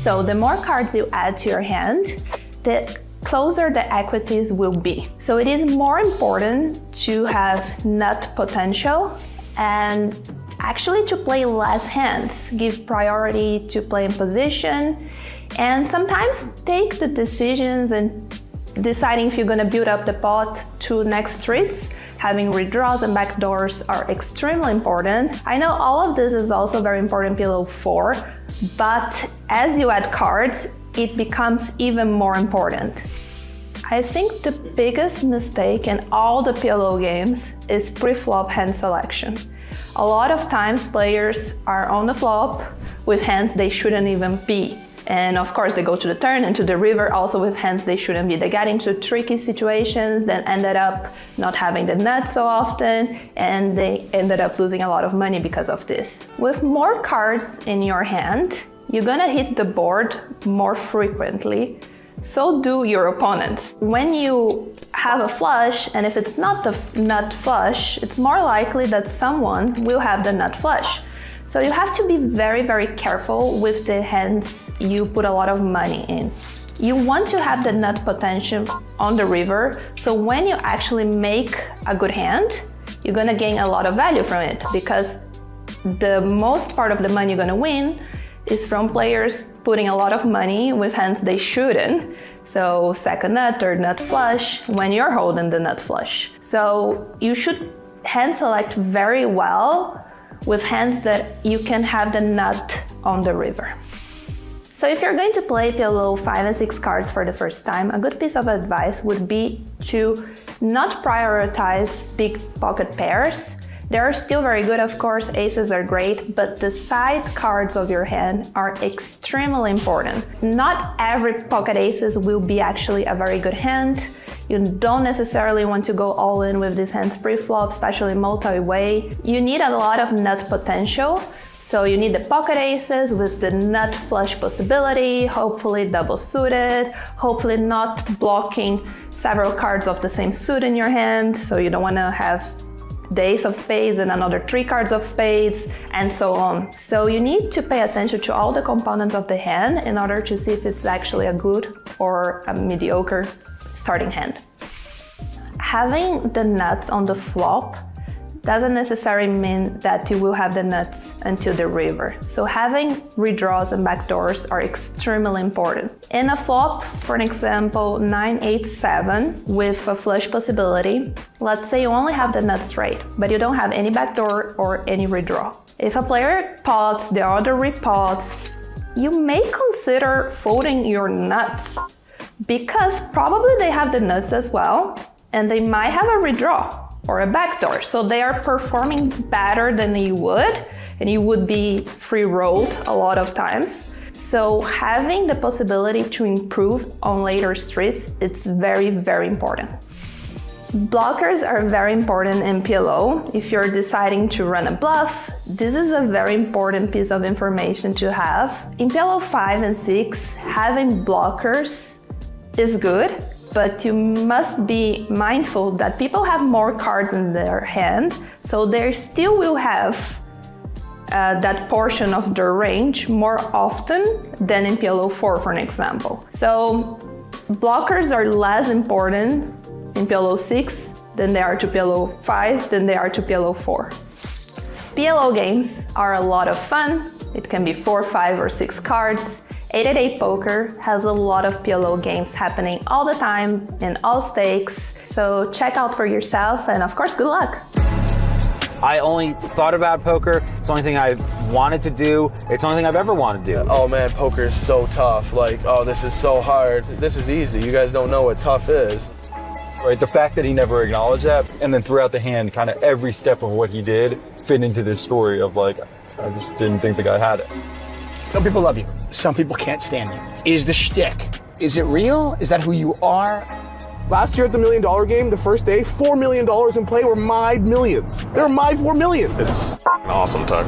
So the more cards you add to your hand, the closer the equities will be. So it is more important to have nut potential and actually to play less hands, give priority to play in position, and sometimes take the decisions and deciding if you're going to build up the pot to next streets. Having redraws and backdoors are extremely important. I know all of this is also very important in PLO 4, but as you add cards, it becomes even more important. I think the biggest mistake in all the PLO games is pre-flop hand selection. A lot of times players are on the flop with hands they shouldn't even be. And of course they go to the turn and to the river also with hands they shouldn't be. They get into tricky situations, then ended up not having the nuts so often, and they ended up losing a lot of money because of this. With more cards in your hand, you're gonna hit the board more frequently. So do your opponents. When you have a flush, and if it's not the nut flush, it's more likely that someone will have the nut flush. So you have to be very, very careful with the hands you put a lot of money in. You want to have the nut potential on the river, so when you actually make a good hand, you're gonna gain a lot of value from it, because the most part of the money you're gonna win is from players putting a lot of money with hands they shouldn't. So second nut, third nut flush, when you're holding the nut flush. So you should hand select very well with hands that you can have the nut on the river. So if you're going to play PLO 5 and 6 cards for the first time, a good piece of advice would be to not prioritize big pocket pairs. They are still very good, of course, aces are great, but the side cards of your hand are extremely important. Not every pocket aces will be actually a very good hand. You don't necessarily want to go all in with these hands pre-flop, especially multi-way. You need a lot of nut potential. So you need the pocket aces with the nut flush possibility, hopefully double suited, hopefully not blocking several cards of the same suit in your hand. So you don't want to have the ace of spades and another 3 cards of spades, and so on. So you need to pay attention to all the components of the hand in order to see if it's actually a good or a mediocre starting hand. Having the nuts on the flop doesn't necessarily mean that you will have the nuts until the river. So having redraws and backdoors are extremely important. In a flop, for an example, 9-8-7 with a flush possibility, let's say you only have the nut straight, but you don't have any backdoor or any redraw. If a player pots, the other repots, you may consider folding your nuts, because probably they have the nuts as well, and they might have a redraw or a backdoor, so they are performing better than you would, and you would be free rolled a lot of times. So having the possibility to improve on later streets, it's very, very important. Blockers are very important in PLO. If you're deciding to run a bluff, this is a very important piece of information to have. In PLO 5 and 6, having blockers is good, but you must be mindful that people have more cards in their hand, so they still will have that portion of their range more often than in PLO 4, for an example. So blockers are less important in PLO 6 than they are to PLO 5 than they are to PLO 4. PLO games are a lot of fun. It can be 4, 5, or 6 cards. 888 Poker has a lot of PLO games happening all the time in all stakes, so check out for yourself and of course, good luck! I only thought about poker. It's the only thing I wanted to do. It's the only thing I've ever wanted to do. Oh man, poker is so tough. Like, oh, this is so hard. This is easy. You guys don't know what tough is. Right, the fact that he never acknowledged that, and then throughout the hand, kind of every step of what he did fit into this story of like, I just didn't think the guy had it. Some people love you. Some people can't stand you. Is the shtick, is it real? Is that who you are? Last year at the $1 Million Game, the first day, $4 million in play were my millions. They're my 4 million. It's awesome, Tuck.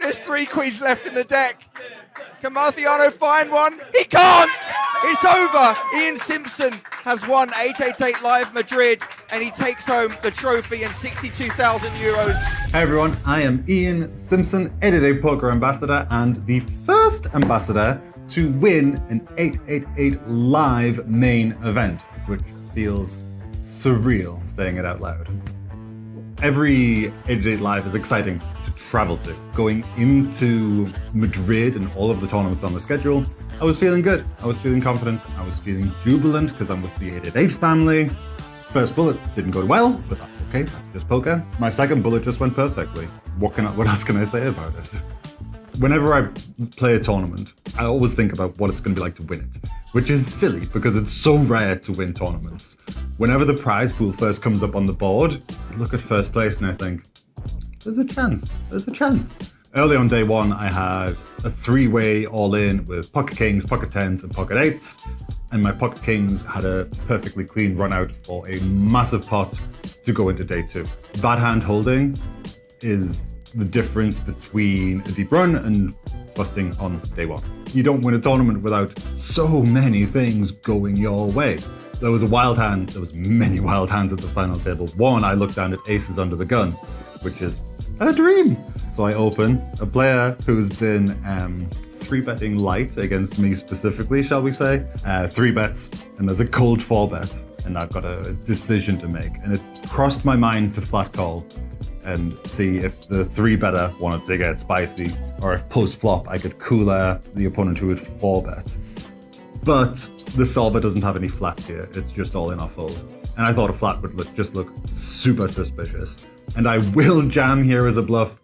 There's 3 queens left in the deck. Can Marciano find one? He can't! It's over! Ian Simpson has won 888 Live Madrid and he takes home the trophy and 62,000 euros. Hey everyone, I am Ian Simpson, 888 Poker Ambassador and the first ambassador to win an 888 Live main event, which feels surreal saying it out loud. Every 888 Live is exciting to travel to. Going into Madrid and all of the tournaments on the schedule, I was feeling good. I was feeling confident. I was feeling jubilant because I'm with the 888 family. First bullet didn't go well, but that's okay. That's just poker. My second bullet just went perfectly. What else can I say about it? Whenever I play a tournament, I always think about what it's going to be like to win it, which is silly because it's so rare to win tournaments. Whenever the prize pool first comes up on the board, I look at first place and I think, there's a chance. Early on day one, I had a 3-way all-in with pocket kings, pocket tens, and pocket eights, and my pocket kings had a perfectly clean run out for a massive pot to go into day 2. That hand holding is the difference between a deep run and busting on day 1. You don't win a tournament without so many things going your way. There was a wild hand, there was many wild hands at the final table. One, I looked down at aces under the gun, which is a dream. So I open, a player who's been 3-betting light against me specifically, shall we say, 3 bets, and there's a cold 4-bet, and I've got a decision to make. And it crossed my mind to flat call and see if the 3-better wanted to get spicy, or if post-flop I could cooler the opponent who would 4-bet. But the solver doesn't have any flats here, it's just all in or fold. And I thought a flat would just look super suspicious. And I will jam here as a bluff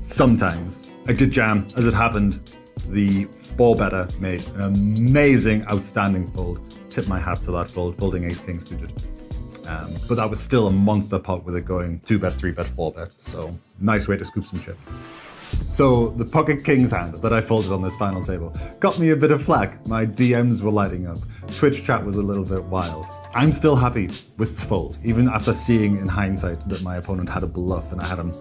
sometimes. I did jam, as it happened. The 4-better made an amazing, outstanding fold. Tip my hat to that fold, folding ace-king suited. But that was still a monster pot with it going 2-bet, 3-bet, 4-bet. So nice way to scoop some chips. So the pocket kings hand that I folded on this final table got me a bit of flack. My DMs were lighting up. Twitch chat was a little bit wild. I'm still happy with the fold, even after seeing in hindsight that my opponent had a bluff and I had him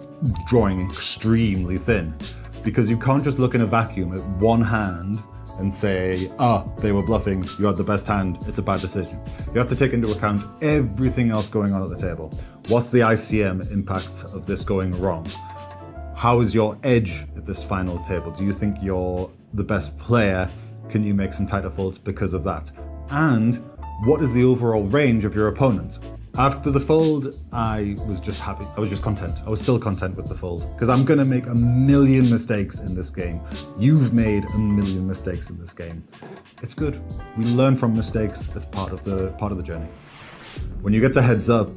drawing extremely thin. Because you can't just look in a vacuum at one hand and say, they were bluffing, you had the best hand, it's a bad decision. You have to take into account everything else going on at the table. What's the ICM impact of this going wrong? How is your edge at this final table? Do you think you're the best player? Can you make some tighter folds because of that? And what is the overall range of your opponent? After the fold, I was just happy. I was just content. I was still content with the fold because I'm going to make a million mistakes in this game. You've made a million mistakes in this game. It's good. We learn from mistakes. It's part of the journey. When you get to heads up,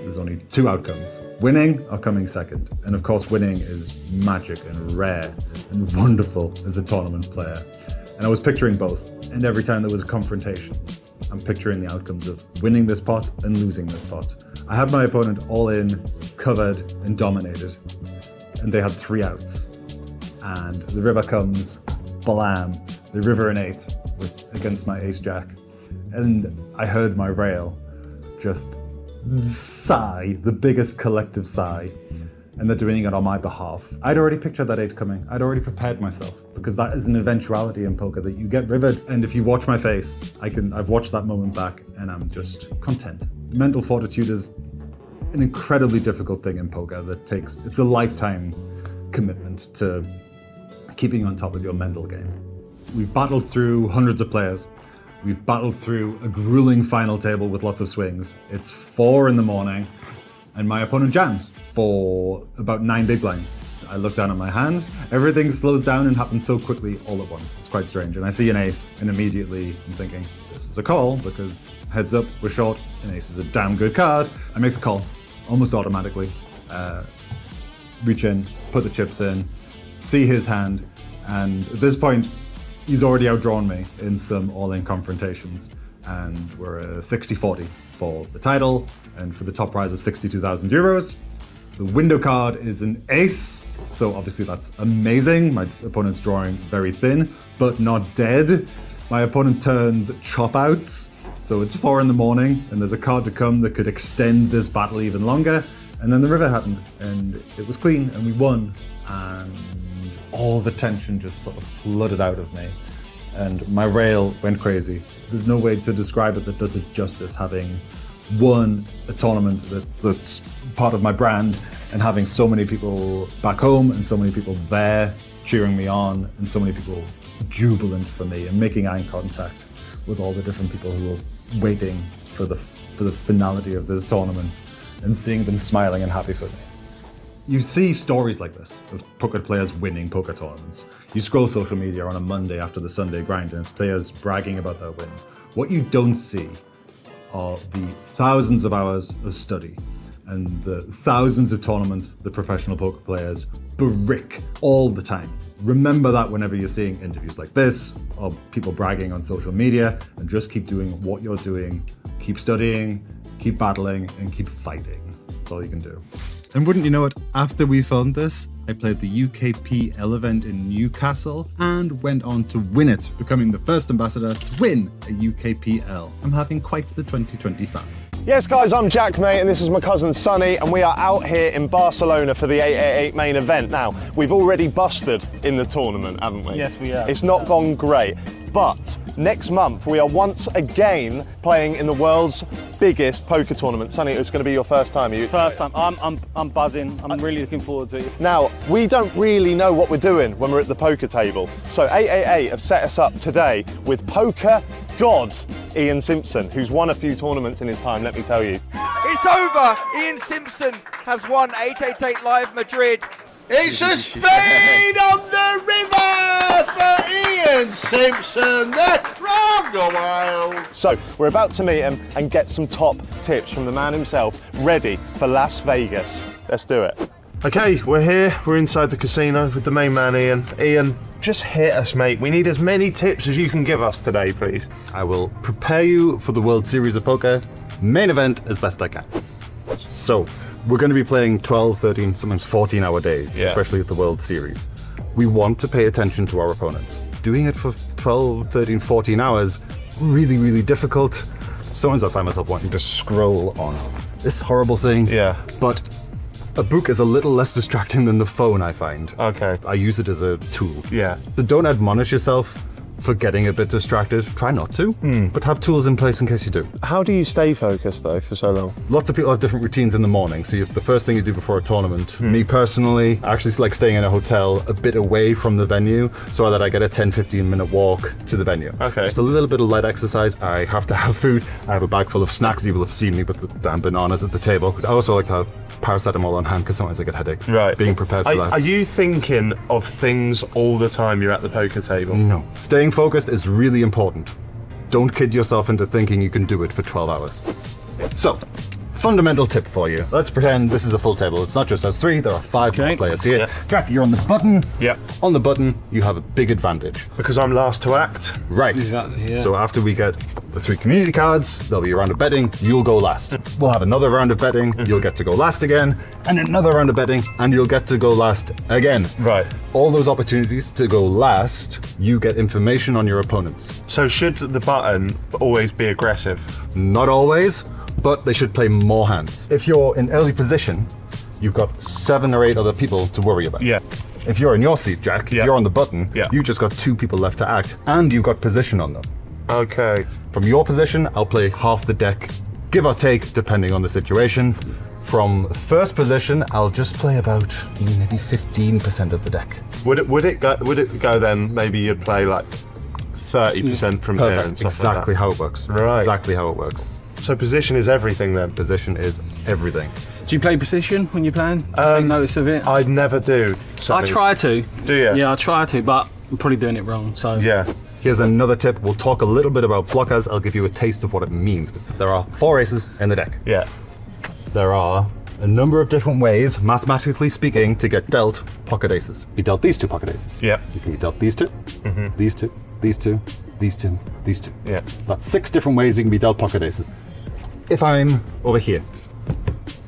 there's only 2 outcomes. Winning or coming second. And of course, winning is magic and rare and wonderful as a tournament player. And I was picturing both. And every time there was a confrontation, I'm picturing the outcomes of winning this pot and losing this pot. I had my opponent all in, covered, and dominated. And they had 3 outs. And the river comes, blam, the river an 8 against my ace-jack. And I heard my rail just sigh, the biggest collective sigh. And they're doing it on my behalf. I'd already pictured that 8 coming. I'd already prepared myself because that is an eventuality in poker that you get rivered. And if you watch my face, I've watched that moment back and I'm just content. Mental fortitude is an incredibly difficult thing in poker it's a lifetime commitment to keeping on top of your mental game. We've battled through hundreds of players. We've battled through a grueling final table with lots of swings. It's 4 in the morning, and my opponent jams for about 9 big blinds. I look down at my hand, everything slows down and happens so quickly all at once. It's quite strange. And I see an ace, and immediately I'm thinking, this is a call, because heads up, we're short, an ace is a damn good card. I make the call, almost automatically. Reach in, put the chips in, see his hand, and at this point, he's already outdrawn me in some all-in confrontations. And we're a 60-40 for the title, and for the top prize of 62,000 euros. The window card is an ace, so obviously that's amazing. My opponent's drawing very thin, but not dead. My opponent turns chop outs, so it's 4 in the morning, and there's a card to come that could extend this battle even longer. And then the river happened, and it was clean, and we won. And all the tension just sort of flooded out of me, and my rail went crazy. There's no way to describe it that does it justice, having won a tournament that's part of my brand, and having so many people back home and so many people there cheering me on, and so many people jubilant for me, and making eye contact with all the different people who were waiting for the finality of this tournament, and seeing them smiling and happy for me. You see stories like this of poker players winning poker tournaments. You scroll social media on a Monday after the Sunday grind, and it's players bragging about their wins. What you don't see are the thousands of hours of study and the thousands of tournaments the professional poker players brick all the time. Remember that whenever you're seeing interviews like this, or people bragging on social media, and just keep doing what you're doing. Keep studying, keep battling, and keep fighting. That's all you can do. And wouldn't you know it, after we filmed this, I played the UKPL event in Newcastle and went on to win it, becoming the first ambassador to win a UKPL. I'm having quite the 2025. Yes guys, I'm Jack, mate, and this is my cousin Sonny, and we are out here in Barcelona for the 888 main event. Now, we've already busted in the tournament, haven't we? Yes, we have. It's not gone great, but next month we are once again playing in the world's biggest poker tournament. Sonny, it's going to be your first time. First time. I'm buzzing. I'm really looking forward to it. Now, we don't really know what we're doing when we're at the poker table. So 888 have set us up today with poker god Ian Simpson, who's won a few tournaments in his time, let me tell you. It's over! Ian Simpson has won 888 Live Madrid. It's a speed on the river for Ian Simpson. The crowd go wild. So we're about to meet him and get some top tips from the man himself, ready for Las Vegas. Let's do it. Okay, we're here. We're inside the casino with the main man, Ian. Ian, just hit us, mate. We need as many tips as you can give us today, please. I will prepare you for the World Series of Poker main event as best I can. So, we're going to be playing 12, 13, sometimes 14-hour days, especially at the World Series. We want to pay attention to our opponents. Doing it for 12, 13, 14 hours, really, really difficult. Sometimes I find myself wanting to scroll on this horrible thing. Yeah. But a book is a little less distracting than the phone, I find. Okay. I use it as a tool. Yeah. So don't admonish yourself for getting a bit distracted. Try not to, but have tools in place in case you do. How do you stay focused though for so long? Lots of people have different routines in the morning. So the first thing you do before a tournament, me personally, I actually like staying in a hotel a bit away from the venue so that I get a 10-15 minute walk to the venue. Okay. Just a little bit of light exercise. I have to have food. I have a bag full of snacks. You will have seen me with the damn bananas at the table. I also like to have paracetamol on hand because sometimes I get headaches. Right. Being prepared for that. Are you thinking of things all the time you're at the poker table? No. Staying focused is really important. Don't kid yourself into thinking you can do it for 12 hours. So, fundamental tip for you. Let's pretend this is a full table. It's not just us three, there are 5 more players here. Yeah. Jack, you're on the button. Yep. On the button, you have a big advantage. Because I'm last to act? Right. Exactly, yeah. So after we get the 3 community cards, there'll be a round of betting, you'll go last. We'll have another round of betting, you'll get to go last again, and another round of betting, and you'll get to go last again. Right. All those opportunities to go last, you get information on your opponents. So should the button always be aggressive? Not always, but they should play more hands. If you're in early position, you've got 7 or 8 other people to worry about. Yeah. If you're in your seat, Jack, you're on the button, you've just got 2 people left to act, and you've got position on them. Okay. From your position, I'll play half the deck, give or take, depending on the situation. From first position, I'll just play about maybe 15% of the deck. Would it go then? Maybe you'd play like 30% from here and stuff Exactly like how it works. Right. Exactly how it works. So position is everything then? Position is everything. Do you play position when you're playing? Take notice of it? I never do. I try to. Do you? Yeah, I try to, but I'm probably doing it wrong. So yeah. Here's another tip. We'll talk a little bit about blockers. I'll give you a taste of what it means. There are 4 aces in the deck. Yeah. There are a number of different ways, mathematically speaking, to get dealt pocket aces. Be dealt these 2 pocket aces. Yeah. You can be dealt these 2, these 2, these 2, these 2, these 2. Yeah. That's 6 different ways you can be dealt pocket aces. If I'm over here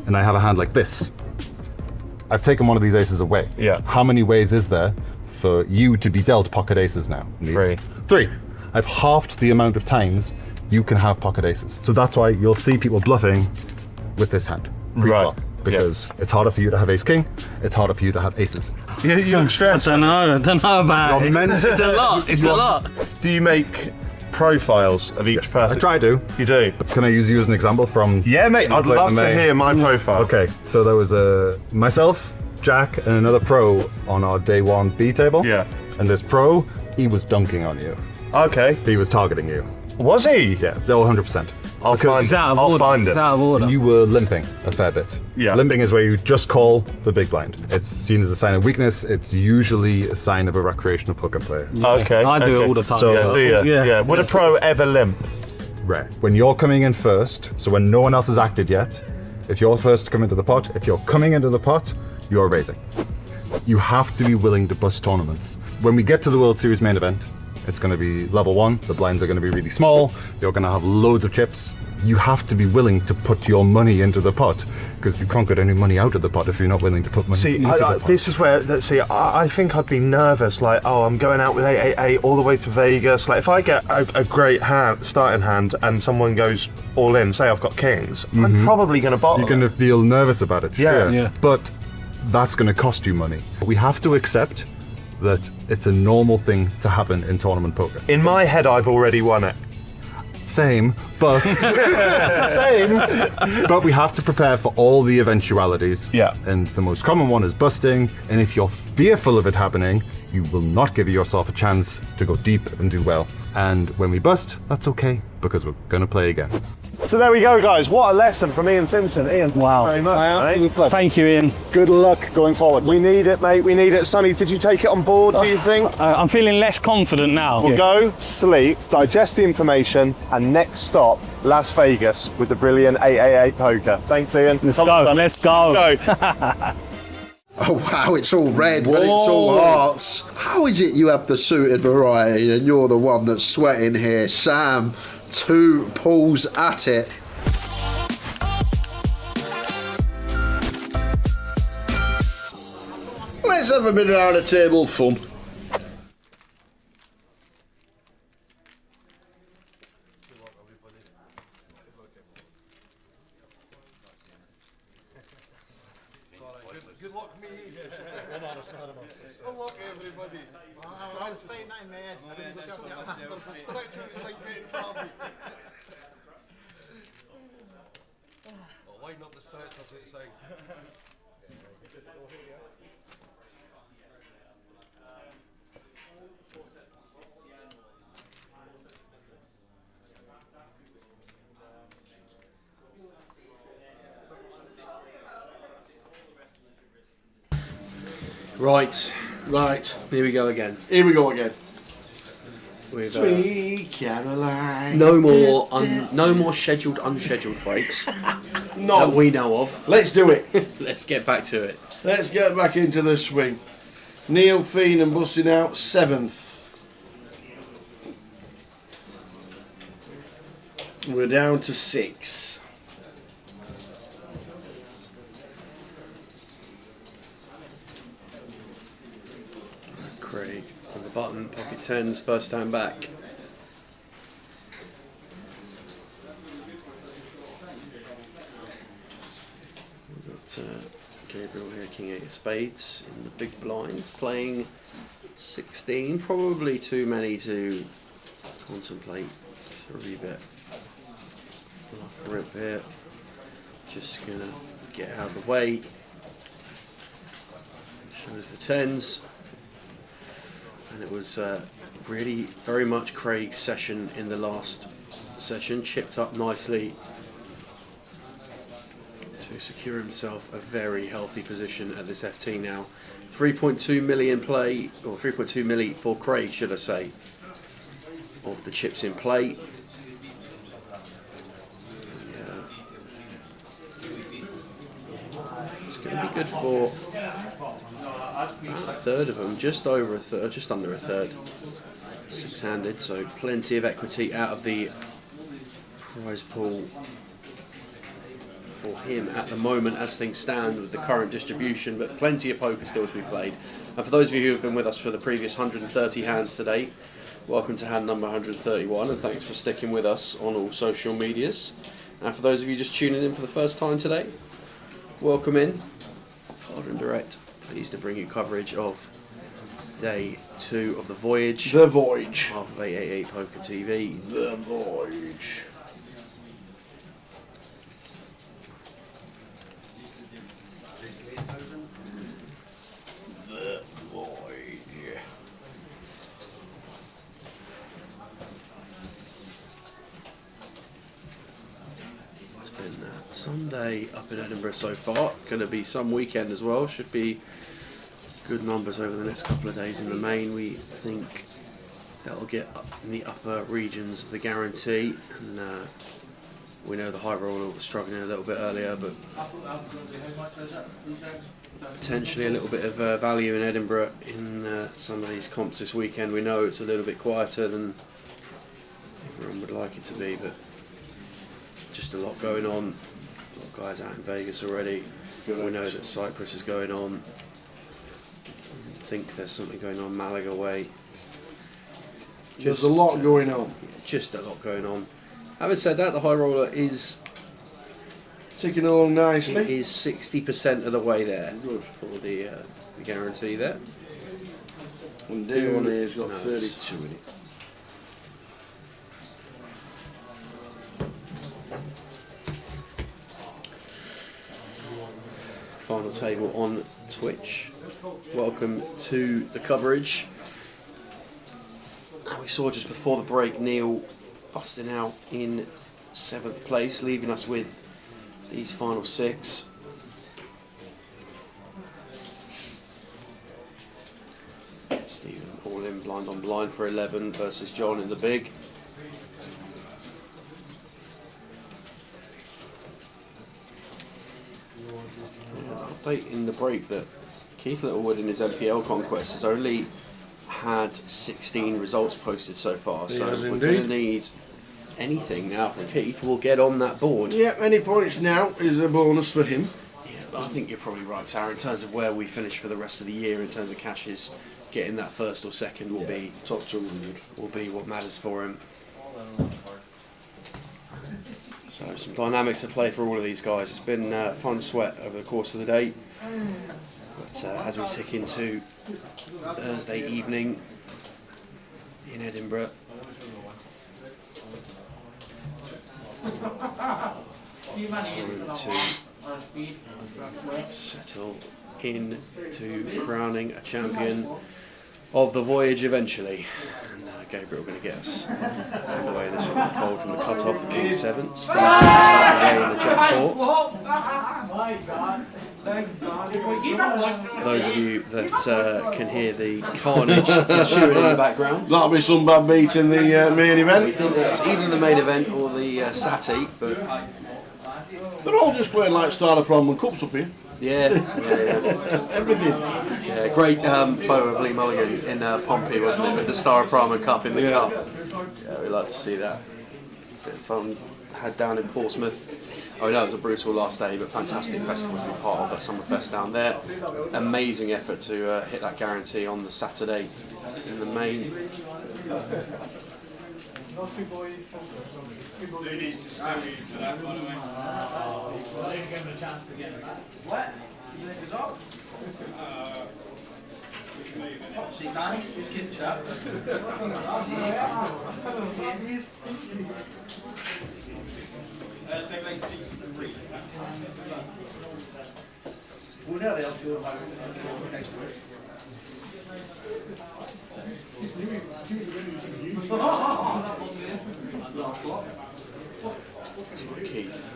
and I have a hand like this, I've taken one of these aces away. Yeah. How many ways is there for you to be dealt pocket aces now? 3. I've halved the amount of times you can have pocket aces. So that's why you'll see people bluffing with this hand. Pre-flop. Because it's harder for you to have ace king, it's harder for you to have aces. You look stressed. I don't know about it. It's a lot. It's a lot. Do you make profiles of each person? I try to. You do? Can I use you as an example from... Yeah, mate, I'd love to hear my profile. Okay, so there was myself, Jack, and another pro on our day 1 B table. Yeah. And this pro, he was dunking on you. Okay. He was targeting you. Was he? Yeah, they're 100%. I'll find it. It's out of order. You were limping a fair bit. Yeah. Limping is where you just call the big blind. It's seen as a sign of weakness. It's usually a sign of a recreational poker player. Yeah. Okay. I do it all the time. So, do you? Yeah. Would a pro ever limp? Rare. When you're coming in first, so when no one else has acted yet, if you're first to come into the pot, if you're coming into the pot, you're raising. You have to be willing to bust tournaments. When we get to the World Series main event, it's going to be level 1. The blinds are going to be really small. You're going to have loads of chips. You have to be willing to put your money into the pot, because you can't get any money out of the pot if you're not willing to put money into the pot. This is where, I think I'd be nervous, like, oh, I'm going out with 888 all the way to Vegas. Like, if I get a great starting hand and someone goes all in, say I've got kings, I'm probably going to bottle. You're going to feel nervous about it, Yeah. sure. Yeah. But that's going to cost you money. We have to accept that it's a normal thing to happen in tournament poker. In my head, I've already won it. Same, but but we have to prepare for all the eventualities. Yeah. And the most common one is busting. And if you're fearful of it happening, you will not give yourself a chance to go deep and do well. And when we bust, that's okay, because we're gonna play again. So there we go, guys. What a lesson from Ian Simpson. Ian, Wow. very much. Thank you, Ian. Good luck going forward. We need it, mate. We need it. Sonny, did you take it on board, do you think? I'm feeling less confident now. We'll go, sleep, digest the information, and next stop, Las Vegas with the brilliant 888 poker. Thanks, Ian. Let's go. Let's go. Oh wow, it's all red, but it's all hearts. How is it you have the suited variety and you're the one that's sweating here? Sam, 2 pulls at it. Let's have a bit around the table fun. Good luck, me. Good luck, everybody. I was saying that in the edge. There's a stretch outside waiting for me. I'll line up the stretchers outside. Right. Here we go again. Here we go again. With, Sweet Caroline. no more scheduled, unscheduled breaks No. that we know of. Let's do it. Let's get back to it. Let's get back into the swing. Neil Feenan busting out 7th. We're down to 6. Craig on the button, pocket 10s, first time back. We've got Gabriel here, King 8 of Spades in the big blind, playing 16. Probably too many to contemplate 3-bet. Bluff rip here. Just gonna get out of the way. Shows the 10s. And it was really very much Craig's session in the last session, chipped up nicely to secure himself a very healthy position at this FT now. 3.2 million play, or 3.2 milli for Craig, should I say, of the chips in play. It's going to be good for about a third of them, just over a third, just under a third. Six-handed, so plenty of equity out of the prize pool for him at the moment as things stand with the current distribution, but plenty of poker still to be played. And for those of you who have been with us for the previous 130 hands today, welcome to hand number 131, and thanks for sticking with us on all social medias. And for those of you just tuning in for the first time today, welcome in. Hard and direct, pleased to bring you coverage of day 2 of the voyage. The voyage. Of 888 Poker TV. The voyage. The voyage. It's been some day up in Edinburgh so far. Going to be some weekend as well. Should be good numbers over the next couple of days in the main. We think that'll get up in the upper regions of the guarantee, and we know the high roller was struggling a little bit earlier, but potentially a little bit of value in Edinburgh in some of these comps this weekend. We know it's a little bit quieter than everyone would like it to be, but just a lot going on. A lot of guys out in Vegas already. We know that Cyprus is going on. I think there's something going on Malaga way. There's a lot going on. Just a lot going on. Having said that, the high roller is ticking along nicely. It is 60% of the way there. Good for the guarantee there. And day one here has got 32 in it. Final table on Twitch. Welcome to the coverage. And we saw just before the break Neil busting out in 7th place, leaving us with these final 6. Stephen all in blind on blind for 11 versus John in the big. Update in the break that Keith Littlewood in his MPL conquest has only had 16 results posted so far, so we're going to need anything now from Keith. We'll get on that board. Yeah, any points now is a bonus for him. Yeah, but I think you're probably right, Tara, in terms of where we finish for the rest of the year, in terms of cashes, getting that first or second will be top 200. Will be what matters for him. So some dynamics to play for all of these guys. It's been fun sweat over the course of the day. But as we tick into Thursday evening in Edinburgh, time to settle into crowning a champion of the voyage eventually. And Gabriel going to get us on the way. This one will fold from the cut-off, the King 7. Steve away in the Jack 4. Those of you that can hear the carnage ensuing in the background. That'll be some bad beat in the main event. We think that's either the main event or the Sati, but they're all just playing like Starter Prom and Cups up here. Yeah. Everything. Yeah, great photo of Lee Mulligan in Pompey, wasn't it? With the Star of Parma Cup in the cup. Yeah, we like to see that. Bit of fun had down in Portsmouth. Oh, no, it was a brutal last day, but fantastic festival to be part of at Summerfest down there. Amazing effort to hit that guarantee on the Saturday in the main. See, Danny, just get chat. Take like C3. Well, now they'll show how Keith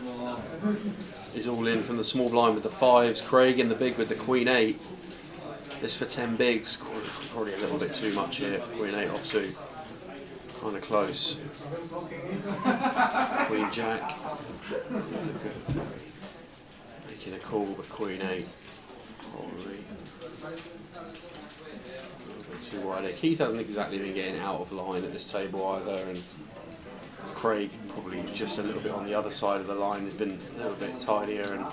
is all in from the small blind with the 5s. Craig in the big with the Queen 8. This for 10 bigs. Probably a little bit too much here. Queen 8 off 2. Kind of close. Queen Jack. Look at making a call, but Queen 8. Probably a little bit too wide here. Keith hasn't exactly been getting out of line at this table either, and Craig probably just a little bit on the other side of the line. Has been a little bit tidier, and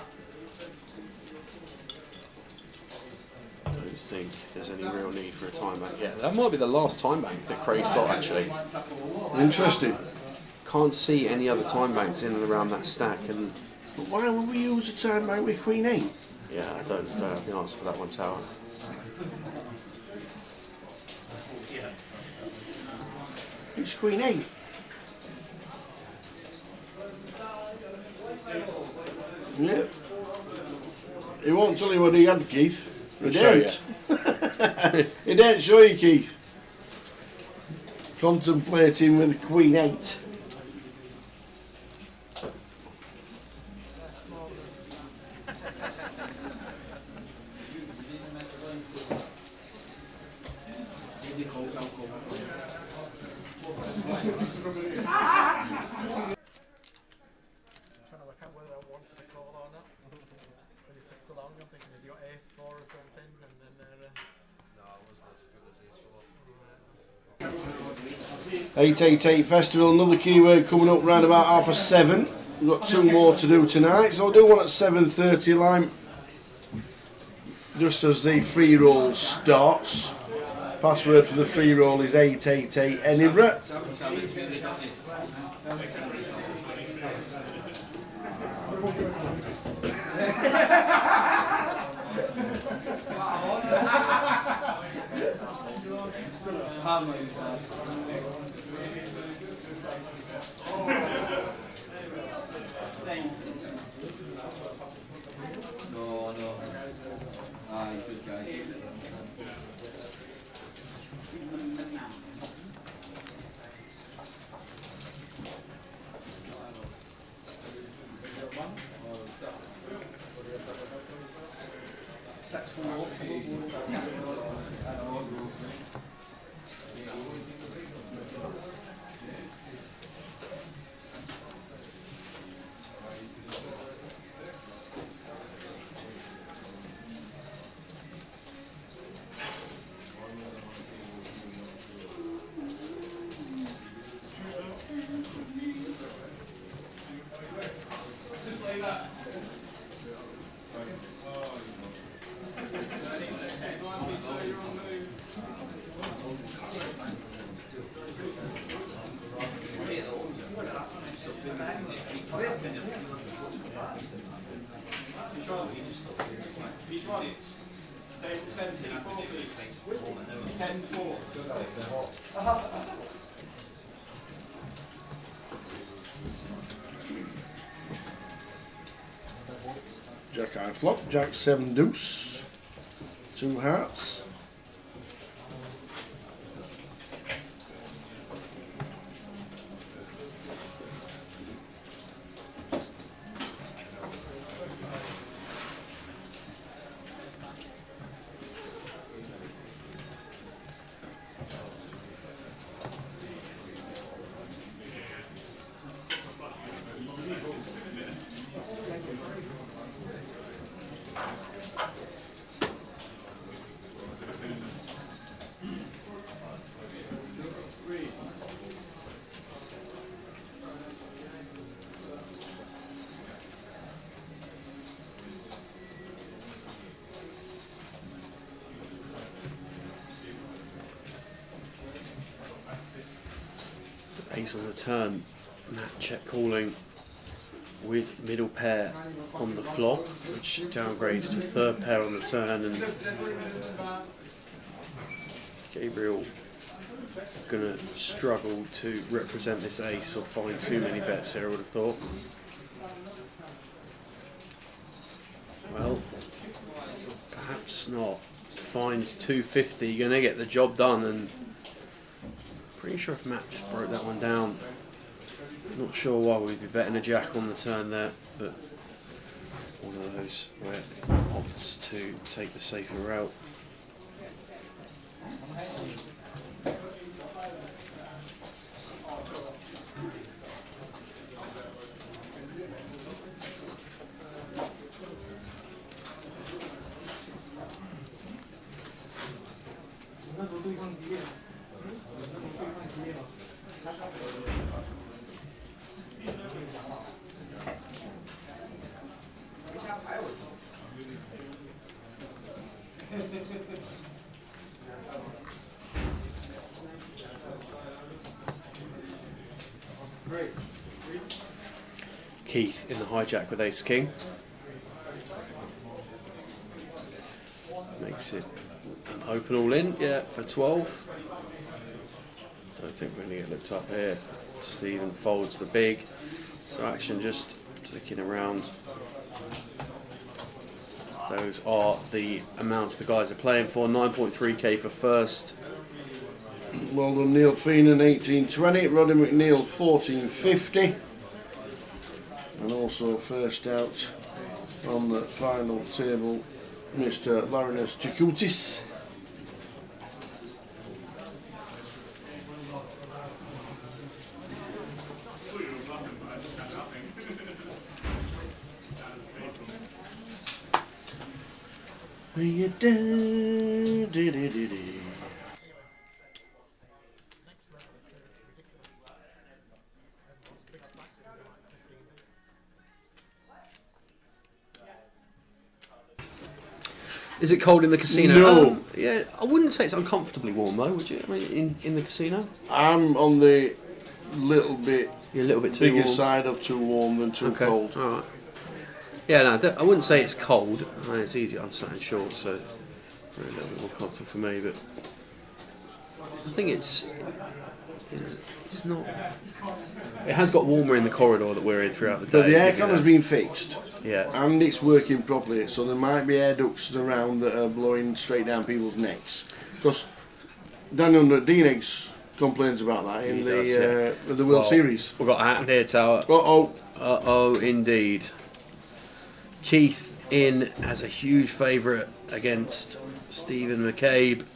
I don't think there's any real need for a time bank yet. That might be the last time bank that Craig's got actually. Interesting. Can't see any other time banks in and around that stack, and But why would we use a time bank with Queen 8? yeah, I don't have the answer for that one, Tower. It's Queen 8. Yep. He won't tell you what he had, Keith. He didn't. He didn't show you, Keith. Contemplating with Queen 8. Trying to work out whether I wanted to call or not. When it took so long, I'm thinking, has he got ace 4 or something? And then no, it wasn't as good as ace 4. 888 Festival, another keyword coming up round about 7:30. We've got 2 more to do tonight, so I'll do one at 7:30 line. Just as the free roll starts. Password for the free roll is 888 Edinburgh. No. Aye, good guy. Jack high flop, Jack 7 deuce, 2 hearts. Ace on the turn, Nat check calling with middle pair on the flop, which downgrades to third pair on the turn, and Gabriel gonna struggle to represent this ace or find too many bets here, I would have thought. Well, perhaps not. finds 250. You're going to get the job done, and pretty sure if Matt just broke that one down. Not sure why we'd be betting a jack on the turn there, but one of those where it opts to take the safer route. Keith in the hijack with ace king. Makes it an open all in, yeah, for 12. Don't think we're going to get looked up here. Stephen folds the big. So action just clicking around. Those are the amounts the guys are playing for. 9.3k for first. Well done, Neil Feenan, 1820. Roddy McNeil, 1450. And also first out on the final table, Mr. Larinus Jakoutis. Is it cold in the casino? No. Yeah, I wouldn't say it's uncomfortably warm though, would you? I mean, in the casino? I'm on the little bit, You're a little bit too bigger warm. side of too warm than too cold. All right. Yeah, no, I wouldn't say it's cold. I mean, it's easy. I'm sat in shorts, so it's a little bit more comfortable for me. But I think it's, you know, it's not. It has got warmer in the corridor that we're in throughout the day. But the aircon has been fixed. Yeah. And it's working properly, so there might be air ducts around that are blowing straight down people's necks. Because Daniel Dienig's complains about that in the World Series. We've got a hat here, Tower. Uh-oh. Uh-oh, indeed. Keith in as a huge favourite against Stephen McCabe.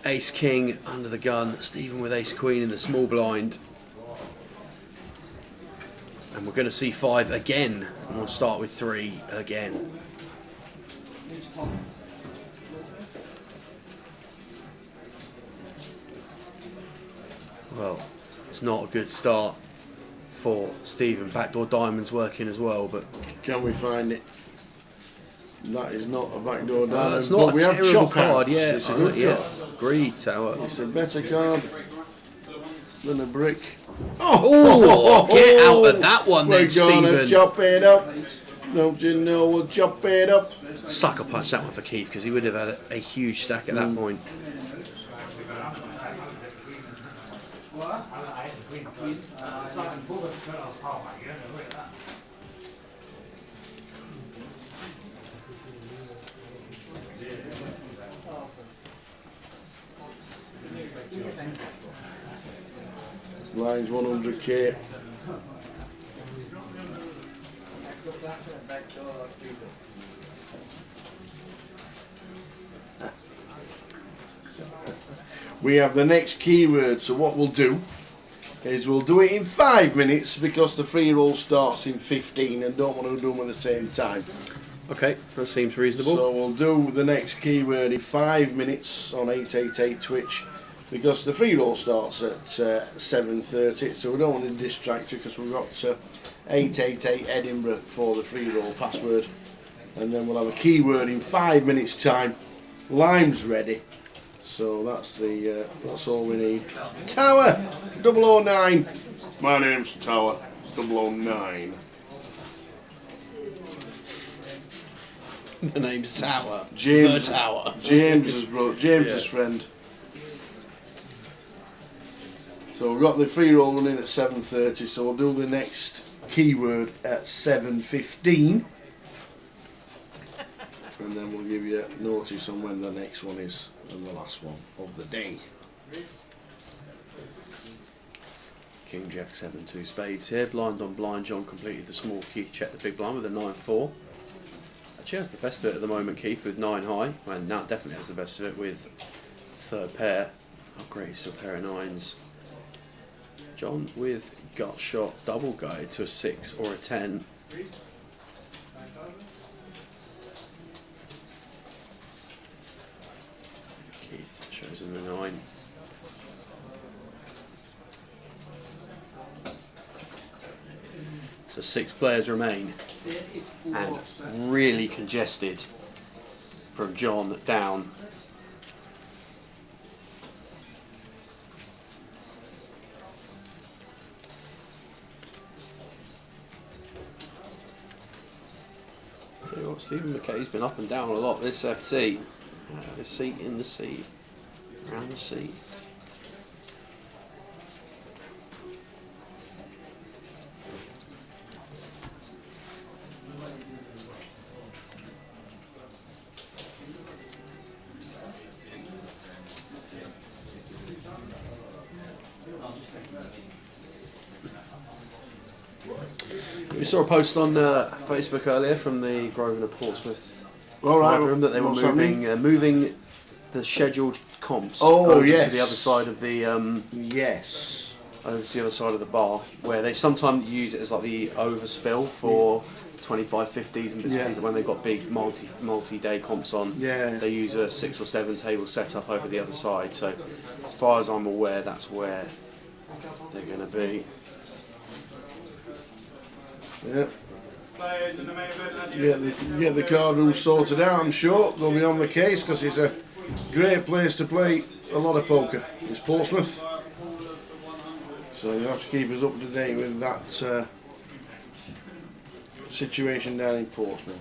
Ace King under the gun. Stephen with Ace Queen in the small blind. And we're going to see 5 again. And we'll start with 3 again. Well, it's not a good start for Stephen. Backdoor diamonds working as well, but can we find it? That is not a backdoor diamond. That's not a terrible card. Hands. Yeah, It's a good card. Agreed, Tower. It's a better card than a brick. Oh, get out of that one then, We're gonna Stephen. chop it up. Don't you know we'll chop it up? Sucker punch that one for Keith because he would have had a huge stack at that point. Lines 100k. We have the next keyword, so what we'll do is we'll do it in 5 minutes because the free roll starts in 15 and don't want to do them at the same time. Okay, that seems reasonable. So we'll do the next keyword in 5 minutes on 888 Twitch because the free roll starts at 7:30, so we don't want to distract you because we've got 888 Edinburgh for the free roll password, and then we'll have a keyword in 5 minutes time. Lime's ready, so that's all we need. Tower 009. My name's Tower 009. The name's Tower. James. The Tower. James's friend. So we've got the free roll running at 7:30, so we'll do the next keyword at 7:15. and then we'll give you notice on when the next one is and the last one of the day. King Jack 7, 2 spades here. Blind on blind. John completed the small. Keith checked the big blind with a 9-4. Actually has the best of it at the moment, Keith, with 9 high. Well, now definitely has the best of it with third pair. Oh, great, still a pair of 9s. John with gut shot double guide to a 6 or a 10. Keith shows him the 9. So 6 players remain, and really congested from John down. Tell you what, Stephen McKay's been up and down a lot this FT. The seat in the seat, around the seat. We saw a post on Facebook earlier from the Grosvenor Portsmouth room that they were moving the scheduled comps over to the other side of the over to the other side of the bar, where they sometimes use it as like the overspill for 25, 50s and bits and pieces when they've got big multi-day comps on. They use a 6 or 7 table setup over the other side. So as far as I'm aware, that's where they're going to be. Yeah. Get the card rules sorted out, I'm sure. They'll be on the case because it's a great place to play a lot of poker. It's Portsmouth. So you have to keep us up to date with that situation down in Portsmouth.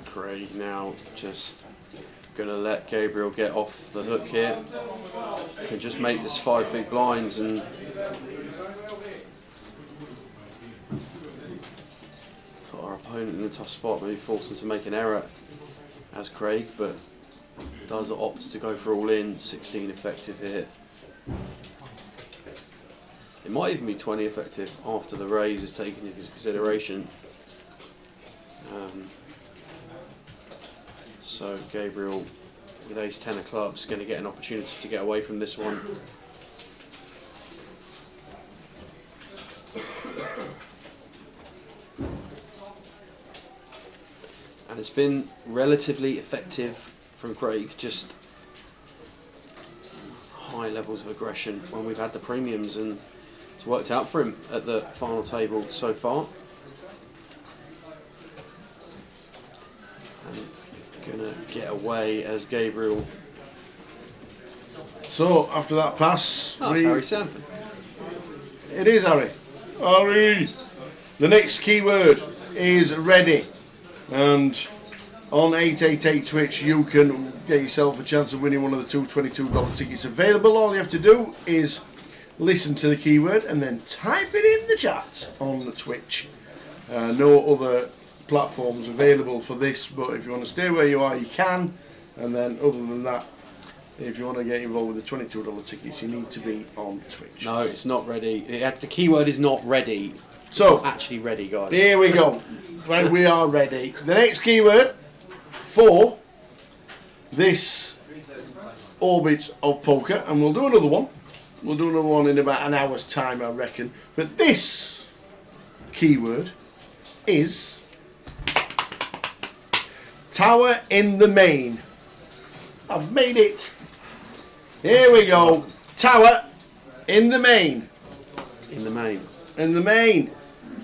Craig now just going to let Gabriel get off the hook here. Can just make this 5 big blinds and put our opponent in a tough spot, maybe force him to make an error as Craig, but does opt to go for all in. 16 effective here. It might even be 20 effective after the raise is taken into consideration. So Gabriel with ace 10 of clubs going to get an opportunity to get away from this one. And it's been relatively effective from Craig, just high levels of aggression when we've had the premiums, and it's worked out for him at the final table so far. Gonna get away as Gabriel. So after that pass, it's Harry Sanford. It is Harry. Harry. The next keyword is ready, and on 888 Twitch you can get yourself a chance of winning one of the two $22 tickets available. All you have to do is listen to the keyword and then type it in the chat on the Twitch. No other platforms available for this, but if you want to stay where you are, you can. And then other than that, if you want to get involved with the $22 tickets, you need to be on Twitch. No, it's not ready. The keyword is not ready. So it's not actually ready, guys. Here we go. Right, we are ready. The next keyword for this orbit of poker, and we'll do another one. We'll do another one in about an hour's time, I reckon. But this keyword is Tower in the main. I've made it. Here we go. Tower in the main. In the main. In the main.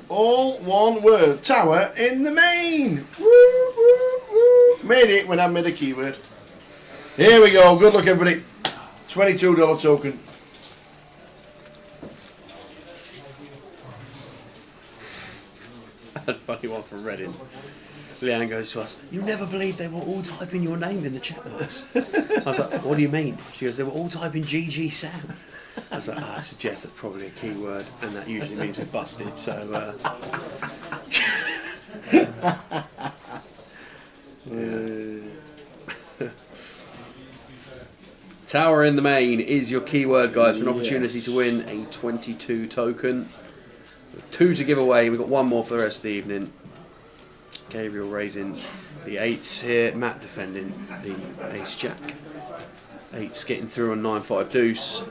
All one word. Tower in the main. Woo, woo, woo. Made it when I made a keyword. Here we go. Good luck, everybody. $22 token. A funny one from Reading. Leanne goes to us, "You never believed they were all typing your name in the chat box." I was like, "What do you mean?" She goes, "They were all typing GG Sam." I was like, I suggest that's probably a keyword, and that usually means we're busted, so Tower in the main is your keyword, guys, for an opportunity to win a 22 token. With 2 to give away, we've got 1 more for the rest of the evening. Gabriel raising the 8s here, Matt defending the ace jack. 8s getting through on 9-5 deuce.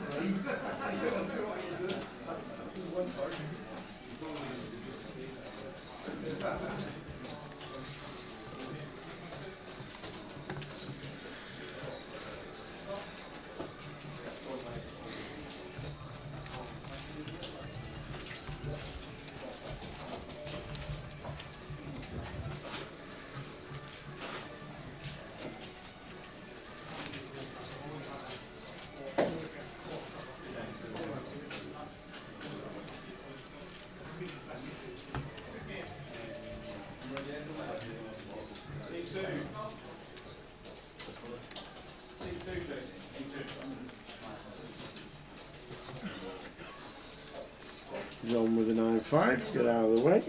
John with a 9-5, get out of the way.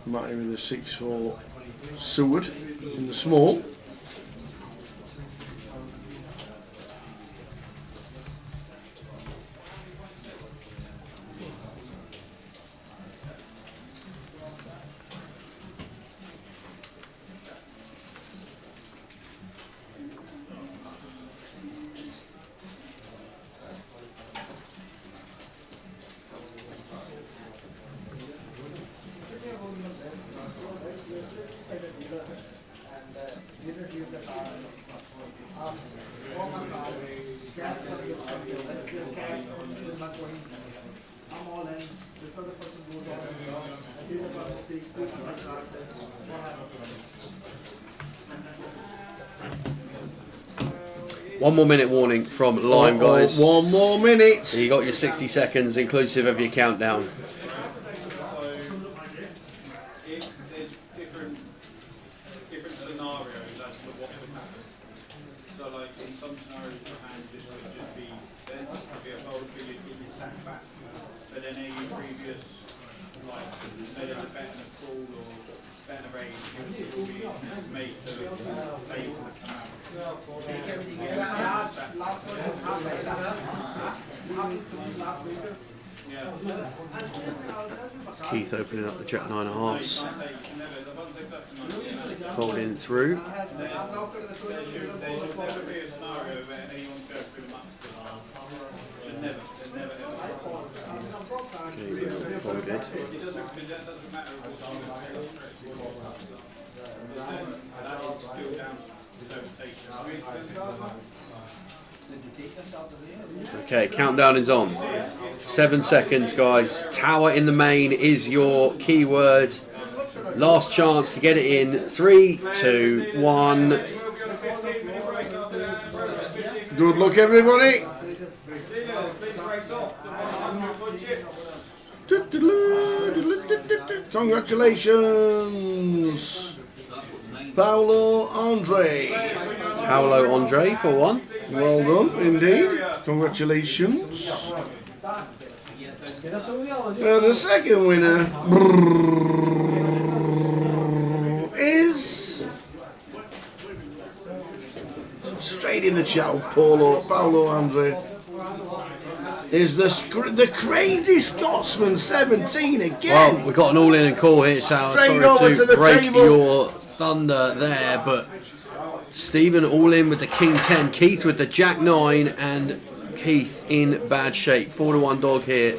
Matty with a 6-4 Seward in the small. One more minute warning from Lime, guys. 1 more minute. So you got your 60 seconds inclusive of your countdown. Different scenarios as to what could happen. So, like in some scenarios, your hand just could just be then, could be a fold for you to get your sack back. But then any previous, like maybe a bet and a call or bet and a raise, you would still be made to play all the come out. Keith opening up the jack 9 of hearts. Folding through. Folded. Okay, countdown is on. 7 seconds, guys. Tower in the main is your keyword. Last chance to get it in. 3, 2, 1. Good luck, everybody. Congratulations, Paolo Andre. Paolo Andre for 1. Well done, indeed. Congratulations. The second winner is straight in the chat. Paolo Andre is the crazy Scotsman 17 again. Well, we've got an all-in and call here, Tower. Straight Sorry over to break table. your thunder there, but Stephen all in with the King 10, Keith with the Jack 9, and Keith in bad shape. 4-1 dog here.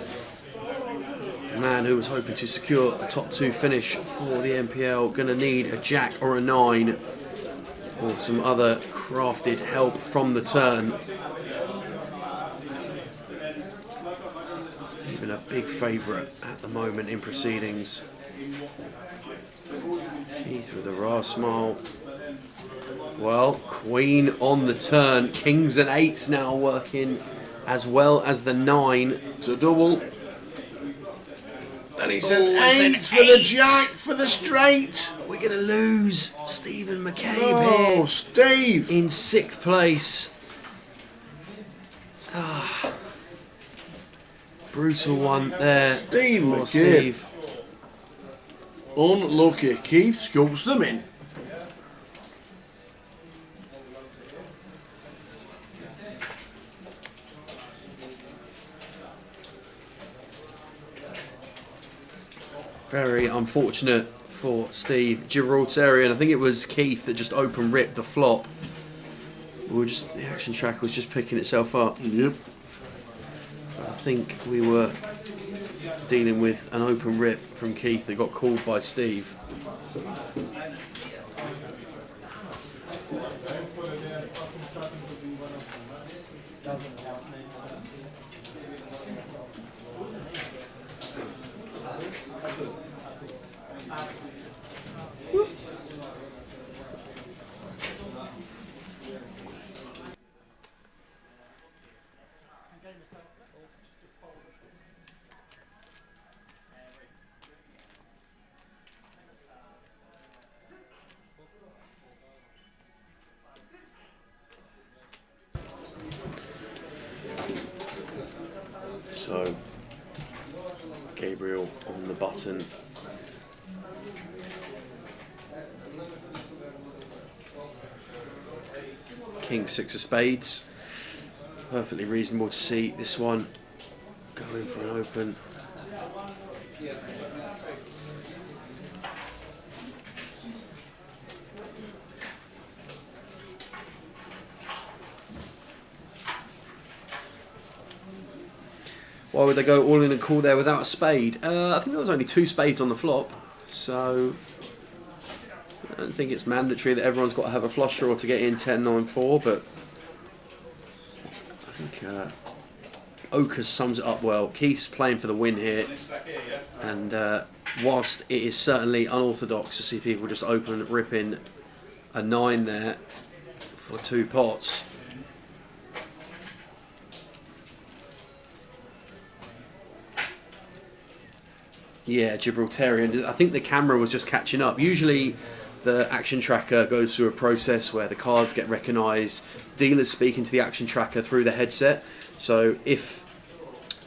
Man who was hoping to secure a top 2 finish for the NPL, gonna need a Jack or a 9 or some other crafted help from the turn. Stephen a big favourite at the moment in proceedings. Keith with a raw smile. Well, Queen on the turn. Kings and 8s now working, as well as the 9. It's a double. And it's an 8 for the jack for the straight. We're going to lose Stephen McCabe Oh, here. Steve. In 6th place. Brutal one there Steve for McCabe. Steve. Unlucky. Keith scoops them in. Very unfortunate for Steve. Gibraltarian, I think it was Keith that just open ripped the flop. The action tracker was just picking itself up. Yep. I think we were dealing with an open rip from Keith that got called by Steve. So, Gabriel on the button. King 6 of spades. Perfectly reasonable to see this one going for an open. Why would they go all in and call there without a spade? I think there was only 2 spades on the flop, so I don't think it's mandatory that everyone's got to have a flush draw to get in 10-9-4, but I think Oakers sums it up well. Keith's playing for the win here, and whilst it is certainly unorthodox to see people just open ripping a 9 there for 2 pots, yeah, Gibraltarian. I think the camera was just catching up. Usually the action tracker goes through a process where the cards get recognised, dealers speaking to the action tracker through the headset. So if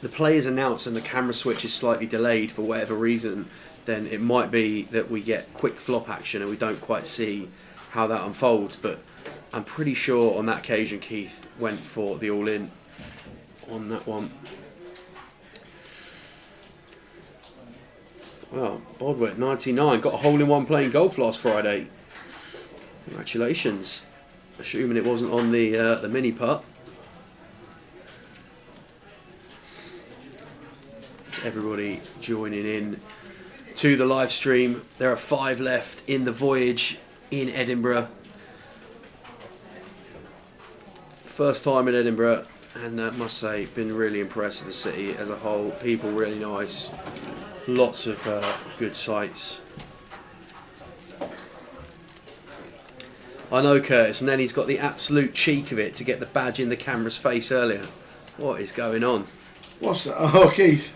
the play is announced and the camera switch is slightly delayed for whatever reason, then it might be that we get quick flop action and we don't quite see how that unfolds. But I'm pretty sure on that occasion Keith went for the all-in on that one. Well, Bodwet 99 got a hole-in-one playing golf last Friday. Congratulations. Assuming it wasn't on the mini putt. It's everybody joining in to the live stream. There are 5 left in the voyage in Edinburgh. First time in Edinburgh, and I must say, been really impressed with the city as a whole. People really nice. Lots of good sights. I know Curtis, and then he's got the absolute cheek of it to get the badge in the camera's face earlier. What is going on? What's that? Oh, Keith.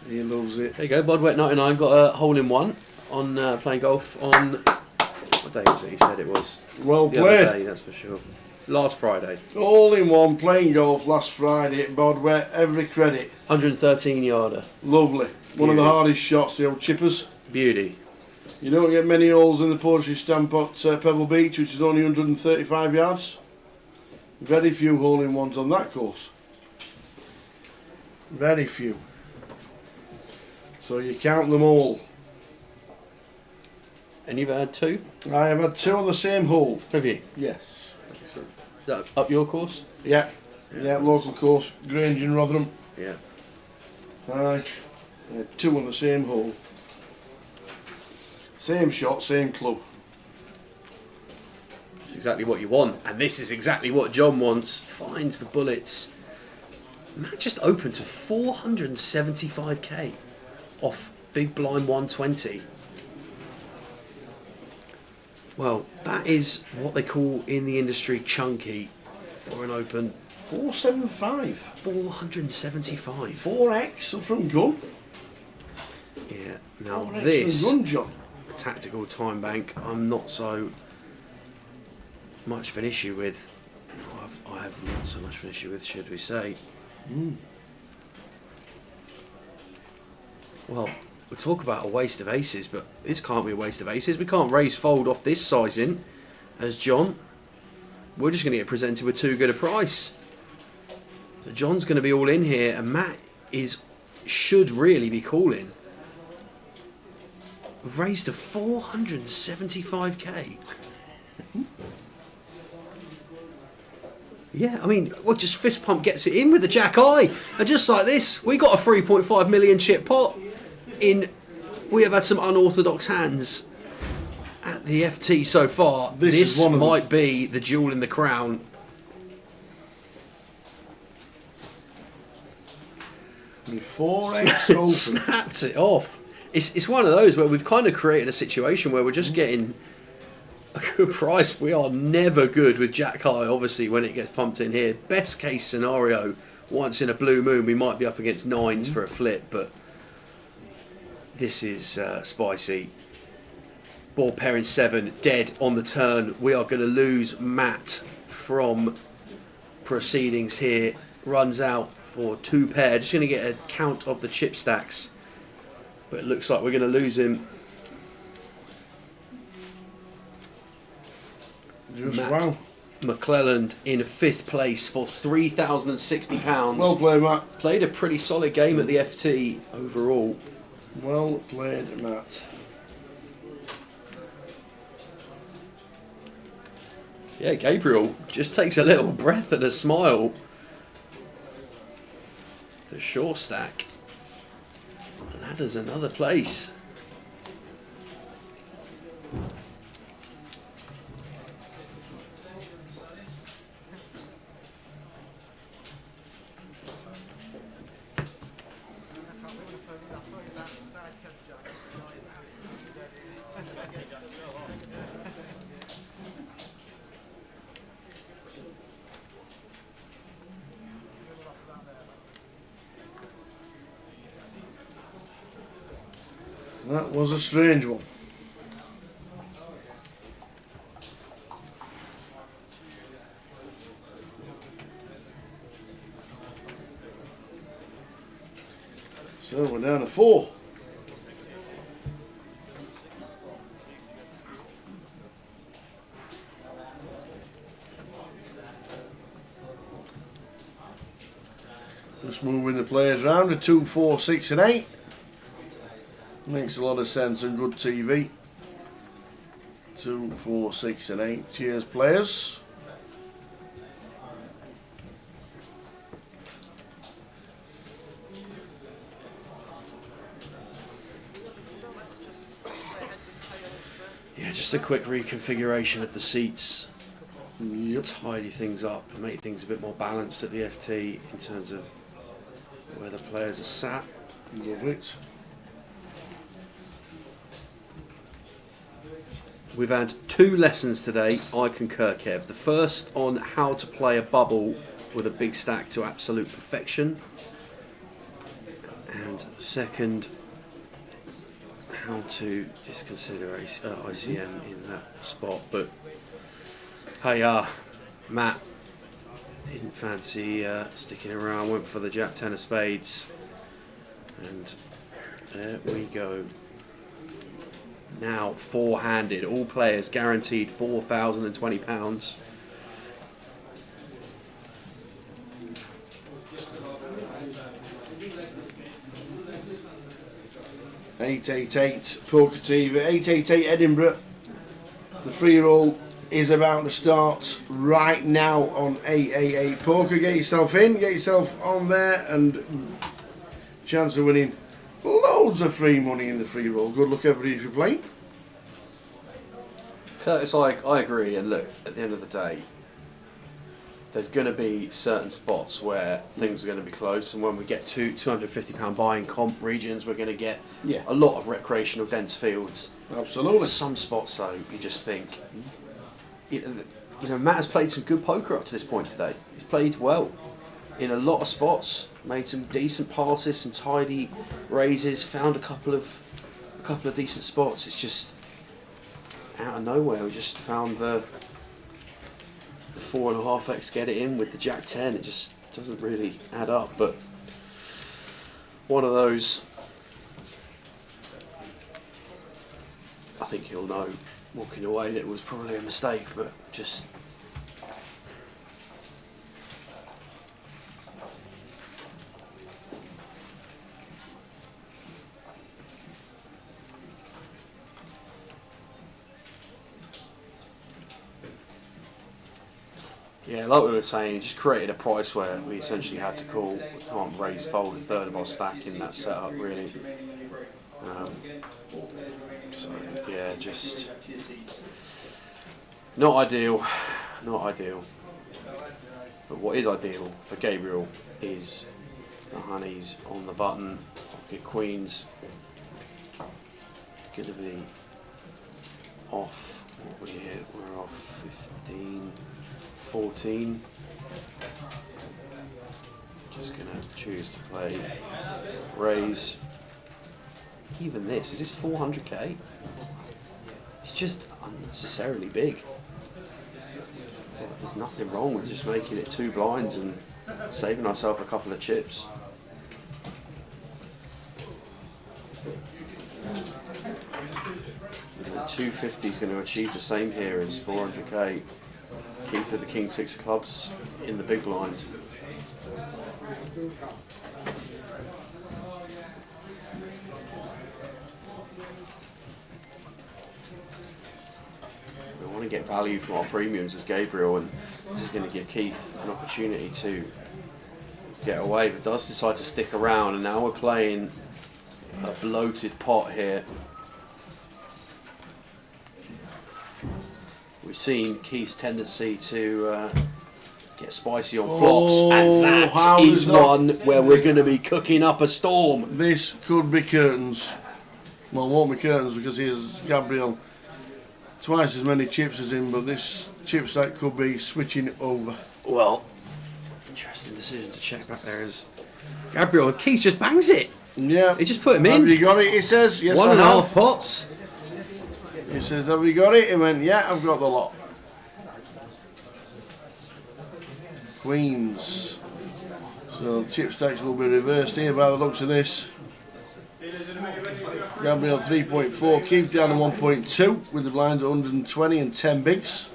He loves it. There you go, Bodwet 99 got a hole-in-one on playing golf on... What day was it? He said it was. Well the played. Other day, that's for sure. Last Friday. All in one, playing golf last Friday at Bodwet, every credit. 113 yarder. Lovely. One of the Beauty. hardest shots, the old chippers. Beauty. You don't get many holes in the poetry stamp at Pebble Beach, which is only 135 yards. Very few hole-in-ones on that course. Very few. So you count them all. And you've had 2? I have had 2 on the same hole. Have you? Yes. Excellent. Is that up your course? Yeah. Yeah, local course. Grange in Rotherham. Yeah. Aye. 2 on the same hole. Same shot, same club. It's exactly what you want. And this is exactly what John wants. Finds the bullets. Matt just opened to 475k off big blind 120. Well, that is what they call in the industry chunky for an open. 475. 475. 4x from gun. Yeah. Now 4x this from gun, John. tactical time bank, I'm not so much of an issue with. I have not so much of an issue with, should we say? Well, we talk about a waste of aces, but this can't be a waste of aces. We can't raise fold off this sizing as John. We're just going to get presented with too good a price. So John's going to be all in here, and Matt should really be calling. We've raised to 475k. Yeah, I mean, well, just fist pump gets it in with the jack eye, and just like this, we got a 3.5 million chip pot. We have had some unorthodox hands at the FT so far. This might be the jewel in the crown. Before X open. Snapped it off. It's one of those where we've kind of created a situation where we're just getting a good price. We are never good with jack high, obviously, when it gets pumped in here. Best case scenario, once in a blue moon, we might be up against nines for a flip, but this is spicy. Ball pairing 7, dead on the turn. We are going to lose Matt from proceedings here. Runs out for 2 pair. Just going to get a count of the chip stacks. But it looks like we're going to lose him. Matt McClelland in 5th place for £3,060. Well played, Matt. Played a pretty solid game at the FT overall. Well played, Matt. Yeah, Gabriel just takes a little breath and a smile. The short stack. Ladder's another place. That was a strange one. So we're down to 4. Just moving the players around to 2, 4, 6 and 8. Makes a lot of sense and good TV. 2, 4, 6 and 8. Cheers, players. Yeah, just a quick reconfiguration of the seats. Tidy things up and make things a bit more balanced at the FT in terms of where the players are sat. Love it. We've had 2 lessons today, I concur, Kev. The first on how to play a bubble with a big stack to absolute perfection. And second, how to just consider ICM in that spot. But hey, Matt didn't fancy sticking around, went for the Jack 10 of spades. And there we go. Now 4-handed, all players guaranteed £4,020. $888 Poker TV, 888 Edinburgh. The free roll is about to start right now on 888 Poker. Get yourself in, get yourself on there, and chance of winning loads of free money in the free roll. Good luck, everybody, if you're playing. Curtis, I agree, and look, at the end of the day, there's going to be certain spots where things are going to be close, and when we get to £250 buying comp regions, we're going to get a lot of recreational dense fields. Absolutely. Some spots, though, you just think, you know, Matt has played some good poker up to this point today. He's played well in a lot of spots, made some decent passes, some tidy raises, found a couple of decent spots. It's just out of nowhere we just found the 4.5x get it in with the Jack 10. It just doesn't really add up, but one of those I think he'll know walking away that it was probably a mistake, but just. Yeah, like we were saying, he just created a price where we essentially had to call, can't raise, fold a third of our stack in that setup, really. So, yeah, just not ideal, not ideal. But what is ideal for Gabriel is the honeys on the button, pocket queens, going to be off, what are we here? We're off 15. 14. Just gonna choose to play raise. Even this, is this 400k? It's just unnecessarily big. There's nothing wrong with just making it 2 blinds and saving ourselves a couple of chips. You know, 250 is going to achieve the same here as 400k. Keith with the king 6 of clubs in the big blind. We want to get value from our premiums as Gabriel, and this is going to give Keith an opportunity to get away, but does decide to stick around, and now we're playing a bloated pot here. We've seen Keith's tendency to get spicy on flops, and that is one where we're going to be cooking up a storm. This could be curtains. Well, it won't be curtains because here's Gabriel. Twice as many chips as him, but this chip stack could be switching it over. Well, interesting decision to check back there as Gabriel, and Keith just bangs it. Yeah. He just put him in. Have you got it? He says, yes, 1.5 pots. He says, have you got it? He went, yeah, I've got the lot. Queens. So chip stacks will be reversed here by the looks of this. Gabriel 3.4, Keith down to 1.2 with the blinds at 120 and 10 bigs.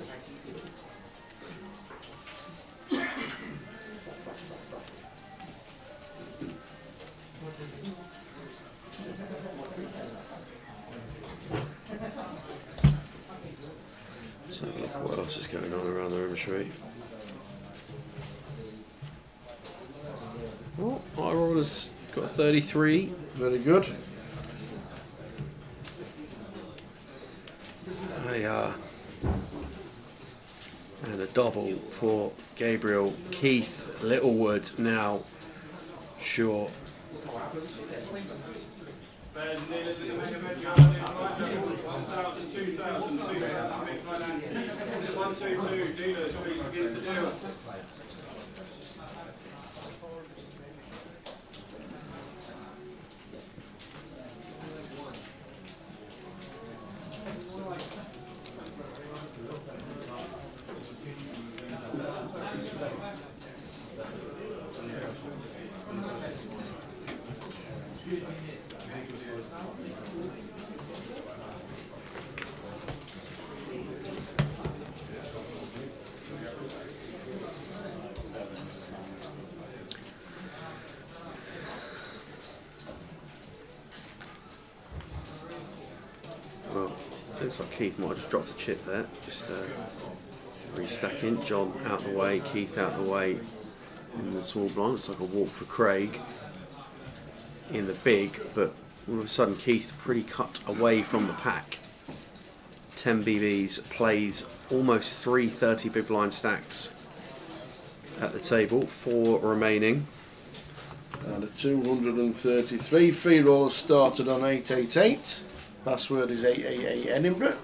Let's have a look at what else is going on around the inventory. Oh, High Roller's got a 33. Very good. And a double for Gabriel. Keith Littlewood now short. Well, looks like Keith might have just dropped a chip there. Just restacking. John out the way, Keith out the way in the small blind. It's like a walk for Craig in the big, but all of a sudden Keith pretty cut away from the pack. 10 BBs, plays almost 3 30 big blind stacks at the table, 4 remaining. And a 233. Free rollers started on 888. Password is 888 Edinburgh.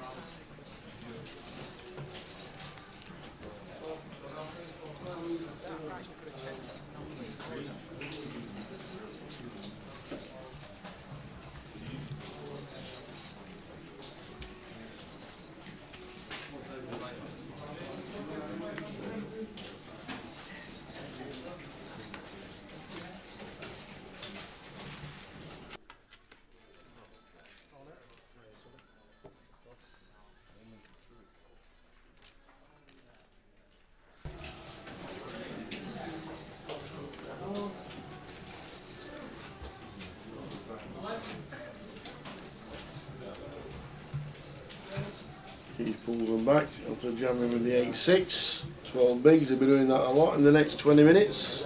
Keith pulls them back after jamming with the 8-6. 12 bigs, they'll be doing that a lot in the next 20 minutes.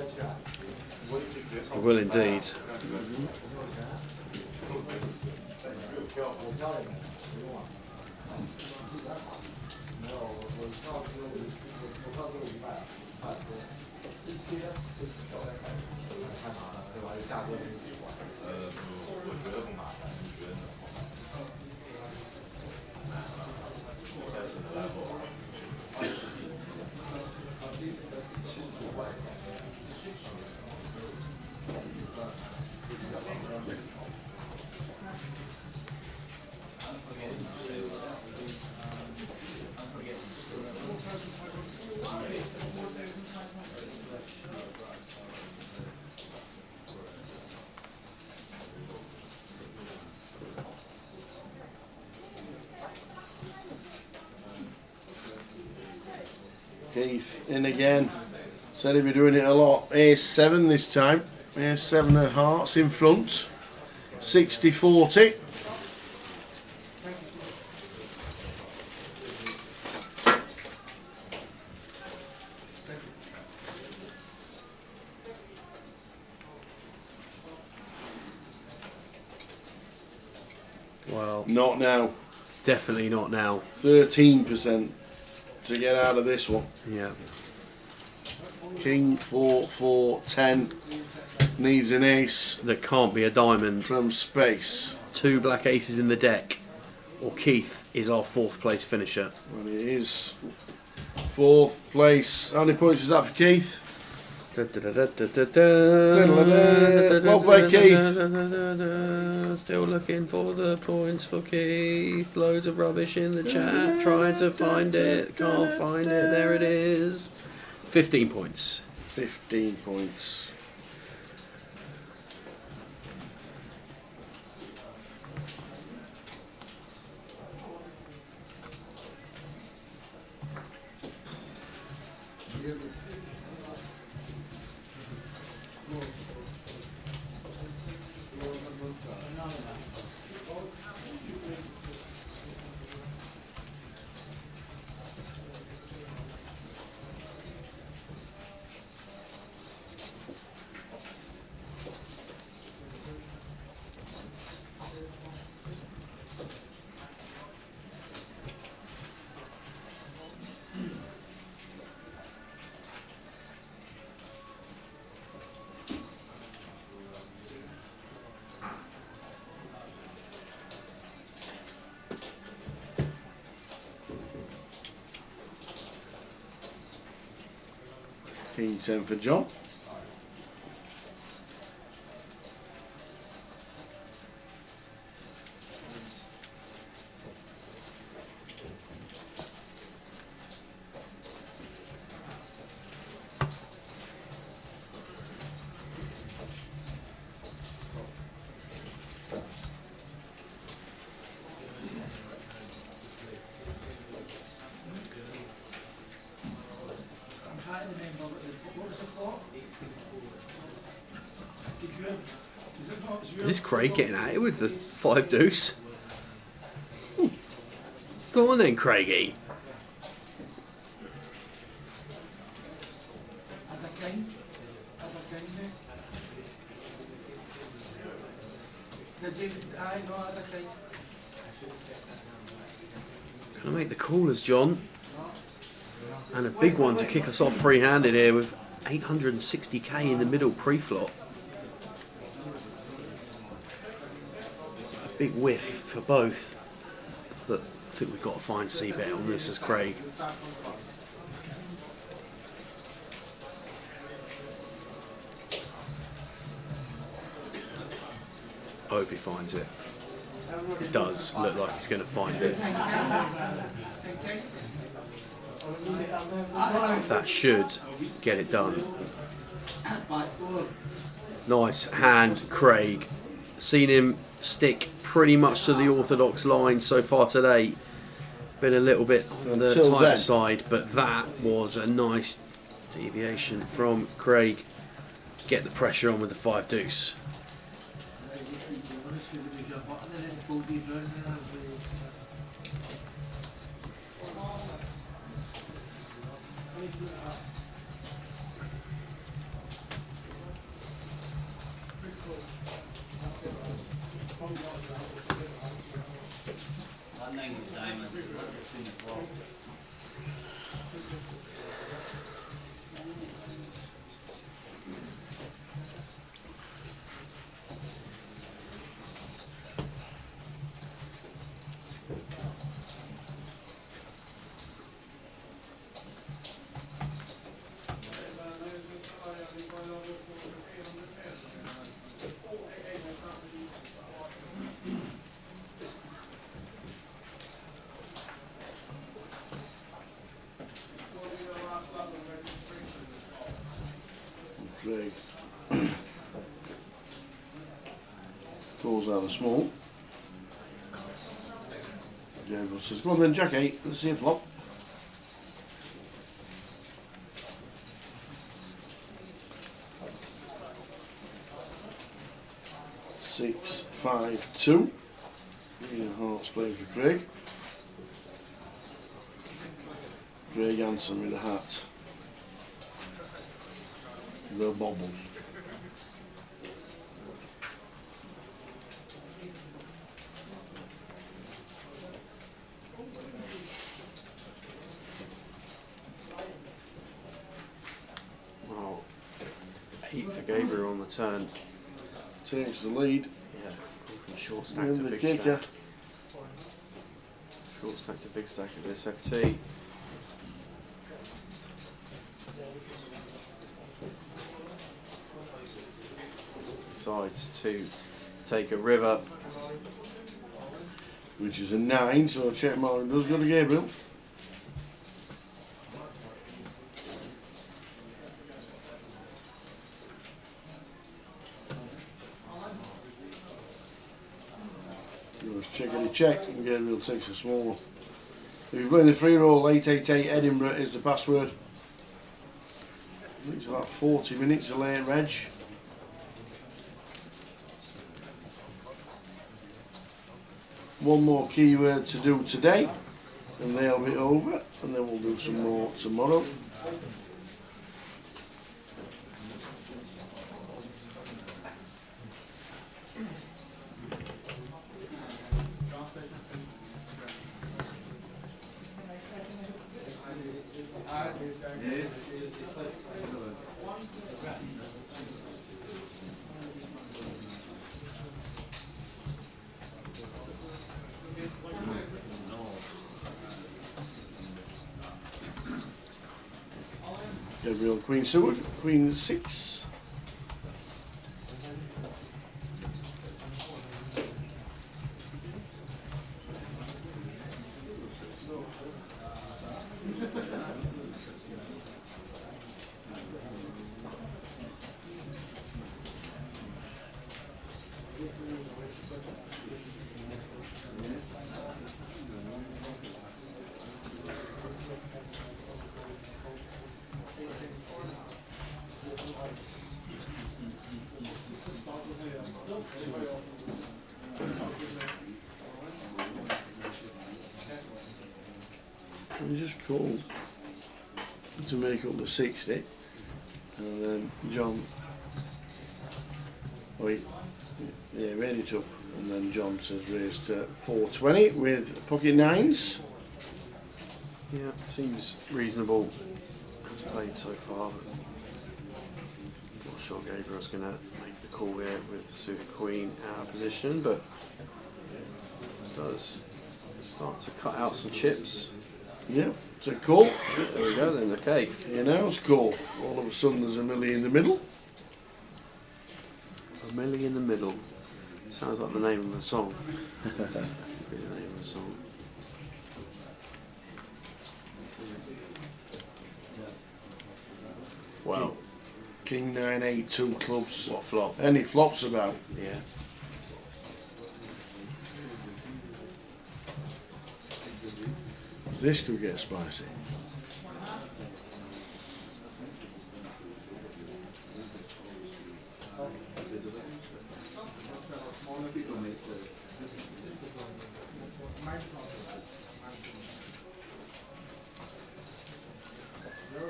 I will indeed. Keith in again. Said he'd be doing it a lot. Ace-7 this time. Ace-7 of hearts in front. 60-40. Well, not now. Definitely not now. 13% to get out of this one. Yeah. King 4-4-10 needs an ace. There can't be a diamond from space. 2 black aces in the deck, or Keith is our 4th place finisher. Well, it is 4th place. How many points is that for Keith? Well played, Keith. Still looking for the points for Keith. Loads of rubbish in the chat. Trying to find it. Can't find it. There it is. 15 points. 15 points. King 10 for John. Is this Craig getting at it with the 5 deuce? Go on then, Craigie. Gonna make the callers, John. And a big one to kick us off free-handed here with 860k in the middle pre-flop. A big whiff for both. But I think we've got to find C-bet on this as Craig. I hope he finds it. It does look like he's going to find it. That should get it done. Nice hand, Craig. Seen him stick pretty much to the orthodox line so far today. Been a little bit on the tighter side, but that was a nice deviation from Craig. Get the pressure on with the 5 deuce. Craig pulls out a small. Gabriel says, go on then, Jack 8, let's see a flop. Six, 5, 2. Hearts playing for Craig. Craig Hanson with a hat. The bobble. Well, 8 for Gabriel on the turn. Takes the lead. Yeah, go from short stack to big kicker. stack. Short stack to big stack at this FT. Decides to take a river, which is a 9, so check mark does go to Gabriel. Checkity check, and Gabriel takes a small one. If you're playing the free roll, 888 Edinburgh is the password. I think it's about 40 minutes of late reg. One more keyword to do today, and they'll be over, and then we'll do some more tomorrow. Gabriel Queen Seward, Queen 6. He's just called to make up the 60, and then John, ready to, and then John says raised to 420 with pocket 9s. Yeah, seems reasonable as played so far, but not sure Gabriel's going to make the call here with the suited queen out of position, but does start to cut out some chips. Yeah, it's a call. There we go then, okay. You know, it's call. All of a sudden there's a millie in the middle. A millie in the middle. Sounds like the name of the song. Could be the name of the song. Wow. King 9, 8, 2 clubs. What flop? Any flops about? Yeah. This could get spicy.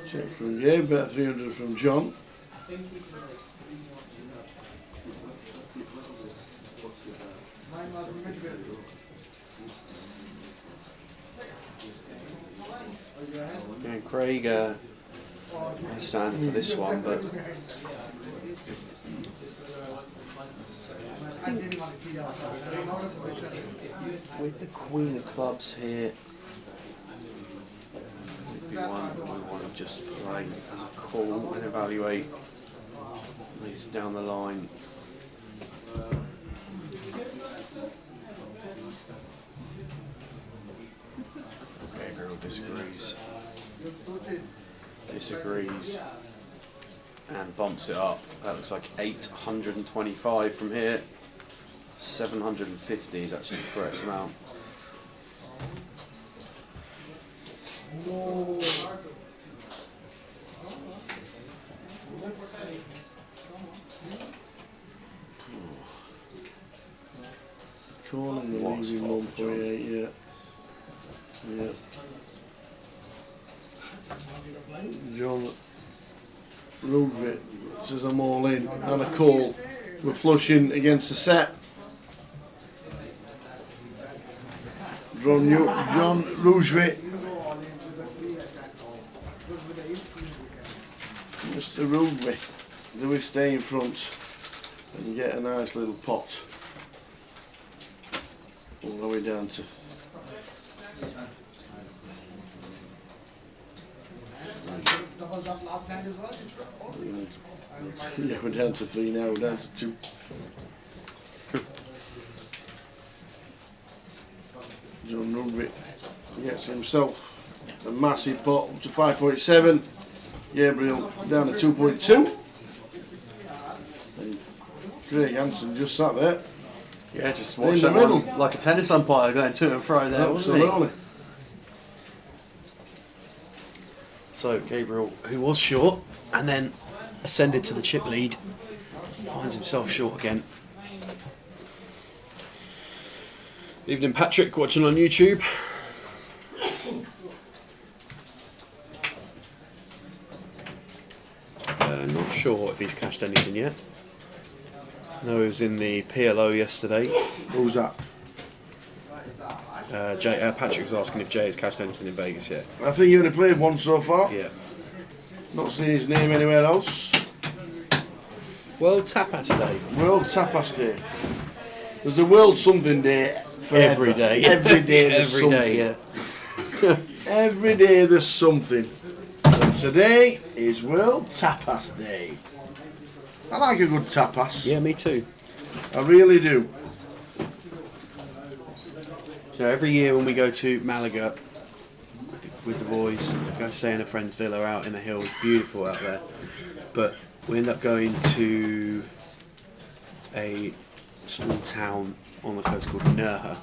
Check from Gabe, bet 300 from John. And Craig standing for this one, but with the Queen of Clubs here, would be one that we want to just play as a call and evaluate these down the line. Gabriel disagrees and bumps it up. That looks like 825 from here. 750 is actually the correct amount. Calling the leaving 1.8, yeah. Yeah. John Ludwig says I'm all in, and a call. We're flushing against the set. John Ludwig. Mr. Ludwig, do we stay in front and get a nice little pot? All the way down to yeah, we're down to 3 now, we're down to 2. John Ludwig gets himself a massive pot up to 5.7. Gabriel down to 2.2. And Craig Hansen just sat there. Yeah, just watch that one like a tennis umpire going to and fro there, wasn't he? So Gabriel, who was short and then ascended to the chip lead, finds himself short again. Evening, Patrick, watching on YouTube. Not sure if he's cashed anything yet. No, he was in the PLO yesterday. Who's that? Patrick was asking if Jay has cashed anything in Vegas yet. I think he only played one so far. Yeah. Not seeing his name anywhere else. World Tapas Day. World Tapas Day. There's a World Something Day forever. Every day. Every day there's Every something. day, yeah. Every day there's something. And today is World Tapas Day. I like a good tapas. Yeah, me too. I really do. So every year when we go to Malaga with the boys, we go stay in a friend's villa out in the hills, beautiful out there. But we end up going to a small town on the coast called Nerja.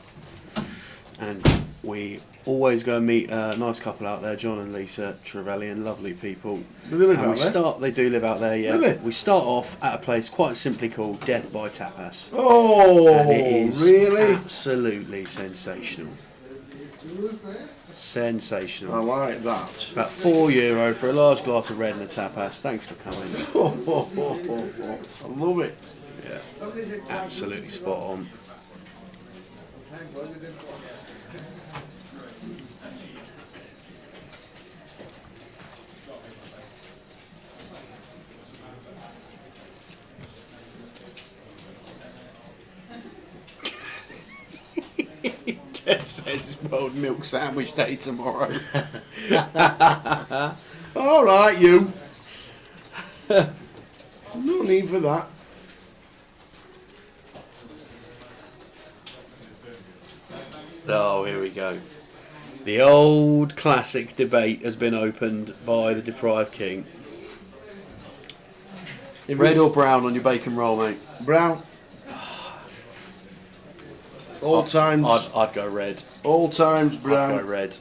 And we always go and meet a nice couple out there, John and Lisa Trevelyan, lovely people. Do they live and out there? They do live out there, yeah. Really? We start off at a place quite simply called Death by Tapas. Oh, and it is really? Absolutely sensational. Sensational. I like that. About €4 for a large glass of red and a tapas. Thanks for coming. I love it. Yeah, absolutely spot on. Kev says it's World Milk Sandwich Day tomorrow. All right, you. No need for that. Oh, here we go. The old classic debate has been opened by the deprived king. Red or brown on your bacon roll, mate? Brown. All times. I'd go red. All times brown. I'd go red.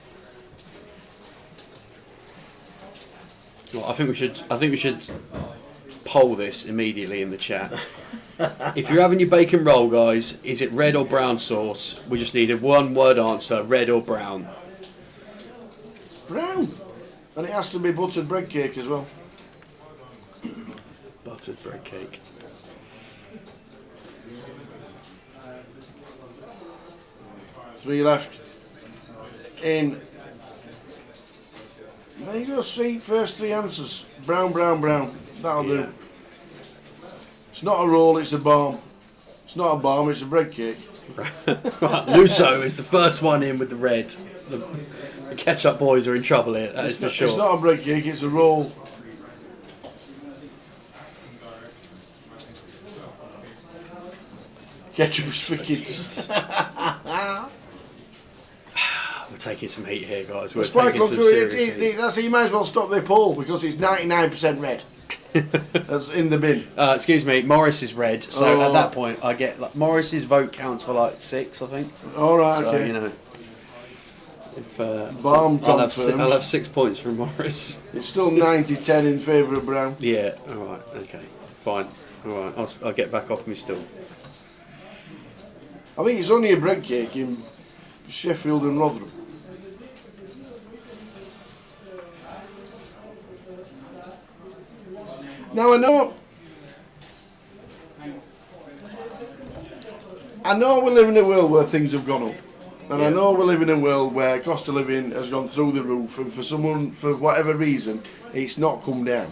Well, I think we should poll this immediately in the chat. If you're having your bacon roll, guys, is it red or brown sauce? We just need a one-word answer: red or brown. Brown. And it has to be buttered bread cake as well. Buttered bread cake. Three left. In. There you go, see, first three answers. Brown, brown, brown. That'll do. It's not a roll, it's a bomb. It's not a bomb, it's a bread cake. Right, Luso is the first one in with the red. The ketchup boys are in trouble here, that is for sure. It's not a bread cake, it's a roll. Ketchup's for kids. We're taking some heat here, guys. We're It's quite taking some good. serious heat. That's you might as well stop the poll because it's 99% red. That's in the bin. Excuse me, Morris is red, so at that point I get like Morris's vote counts for like 6, I think. All right, so, okay. You know, if I'll have 6 points from Morris. It's still 90-10 in favour of Brown. Yeah. All right. Okay. Fine. All right. I'll get back off my stool. I think it's only a bread cake in Sheffield and Rotherham. Now I know we live in a world where things have gone up. And I know we live in a world where cost of living has gone through the roof, and for someone, for whatever reason, it's not come down.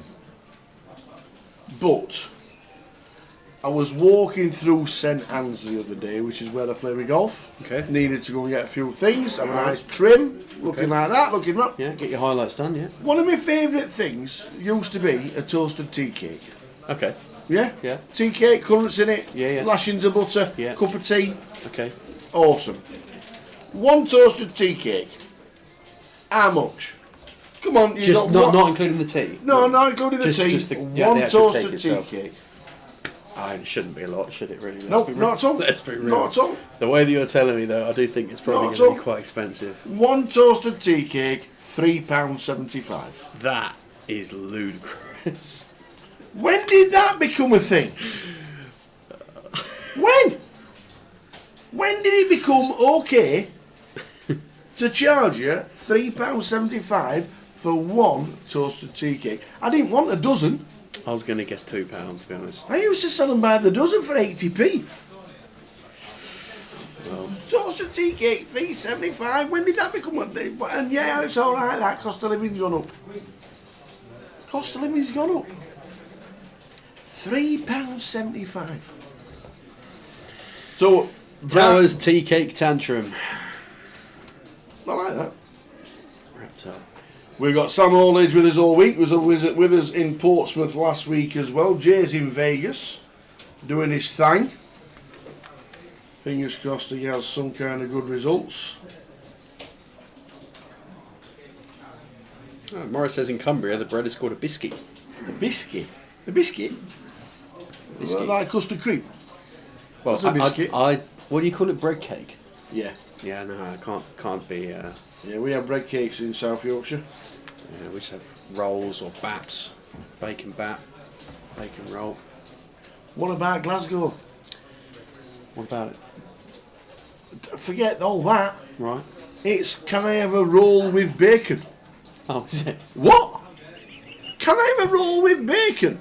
But I was walking through St Anne's the other day, which is where I play my golf. Okay. Needed to go and get a few things, have a nice trim, looking like that, looking up. Yeah, get your highlights done, yeah. One of my favourite things used to be a toasted tea cake. Okay. Yeah? Yeah. Tea cake, currants in it, Yeah. lashings of butter, Yeah. cup of tea. Okay. Awesome. One toasted tea cake. How much? Come on, you Just got not including the tea? No, not including the tea. The One actual toasted cake tea itself. cake. It shouldn't be a lot, should it really? No, not at all. Let's be real. Not at all. The way that you're telling me though, I do think it's probably Not at going to be all. quite expensive. One toasted tea cake, £3.75. That is ludicrous. When did that become a thing? When? When did it become okay to charge you £3.75 for one toasted tea cake? I didn't want a dozen. I was going to guess £2, to be honest. I used to sell them by the dozen for 80p. Well, Toasted tea cake, £3.75. When did that become a thing? And yeah, it's all right. That cost of living's gone up. Cost of living's gone up. £3.75. So Towers tea cake tantrum. I like that. Wrapped up. We've got Sam Aldridge with us all week. Was with us in Portsmouth last week as well. Jay's in Vegas, doing his thing. Fingers crossed he has some kind of good results. Oh, Morris says in Cumbria the bread is called a biscuit. A biscuit? A biscuit? Biscuit. Like custard cream? Well, What's a biscuit? what do you call it? Bread cake? Yeah. Yeah, no, it can't be. Yeah, we have bread cakes in South Yorkshire. Yeah, we just have rolls or baps, bacon bap, bacon roll. What about Glasgow? What about it? Forget all that. Right. It's can I have a roll with bacon? Oh, is it? What? Can I have a roll with bacon?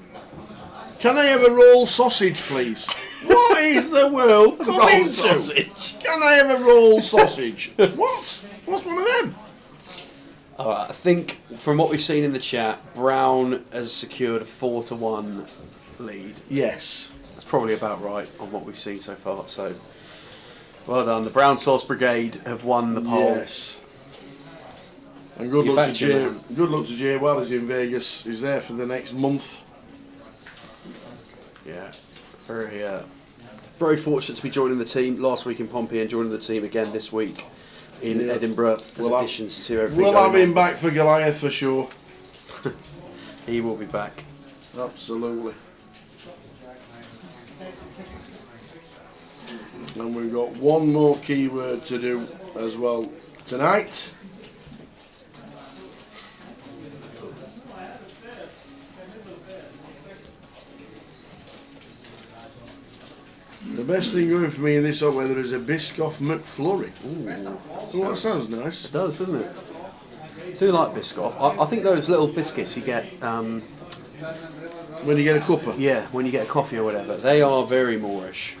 Can I have a roll sausage, please? What is the world coming Roll to? sausage. Can I have a roll sausage? What? What's one of them? I think from what we've seen in the chat, Brown has secured a 4-1 lead. Yes. That's probably about right on what we've seen so far. So, well done. The Brown Sauce Brigade have won the poll. Yes. And good You luck to bet you, Jay. man. Good luck to Jay while he's in Vegas. He's there for the next month. Yeah. Very fortunate to be joining the team last week in Pompey and joining the team again this week in Edinburgh as additions to everything. We'll have going him on. back for Goliath for sure. He will be back. Absolutely. And we've got one more keyword to do as well tonight. The best thing going for me in this hot weather is a Biscoff McFlurry. Ooh, that sounds nice. It does, doesn't it? do like Biscoff. I think those little biscuits you get when you get a cuppa. Yeah, when you get a coffee or whatever, they are very Moorish.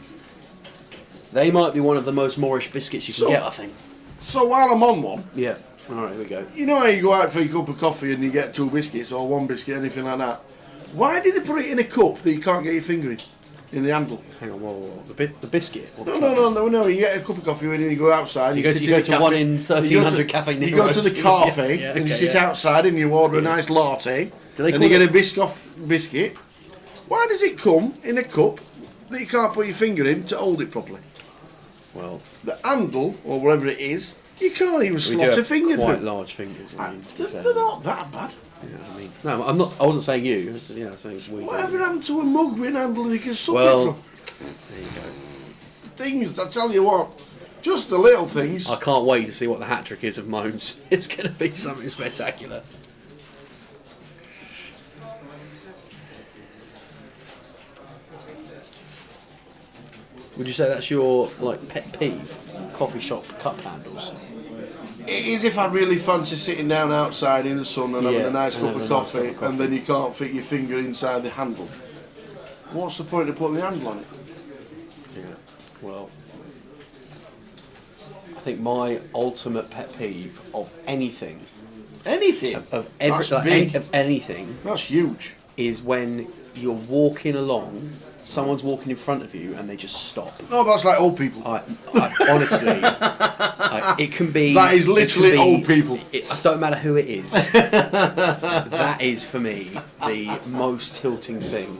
They might be one of the most Moorish biscuits you can get, I think. So while I'm on one, Yeah. All right, here we go. you know how you go out for your cup of coffee and you get 2 biscuits or 1 biscuit, anything like that. Why did they put it in a cup that you can't get your finger in the handle? Hang on, whoa. The biscuit? Or the No. You get a cup of coffee when you go outside. You go sit to in the one cafe. in 1300 Cafe You go to Neros. the cafe Yeah, and you okay, sit yeah. outside and you order a nice latte. Do they and call you get it- a Biscoff biscuit. Why does it come in a cup that you can't put your finger in to hold it properly? Well, the handle or whatever it is, you can't even we slot do a have finger quite through. large fingers. I mean, They're not that bad. I mean, no, I'm not. I wasn't saying you. Yeah, I was saying we. Whatever happened to a mug with an handle that you can suck Well, it from? There you go. Things, I tell you what, just the little things. I can't wait to see what the hat trick is of Moans. It's going to be something spectacular. Would you say that's your pet peeve? Coffee shop cup handles. It is if I really fancy sitting down outside in the sun and having Yeah, a nice and cup having of a nice coffee, cup of coffee. and then you can't fit your finger inside the handle. What's the point of putting the handle on it? Yeah. Well, I think my ultimate pet peeve of anything, of That's big. of anything, that's huge, is when you're walking along, someone's walking in front of you and they just stop. Oh, that's like old people. I honestly, it can be. That is it can literally be- old people. It don't matter who it is. That is for me the most tilting thing.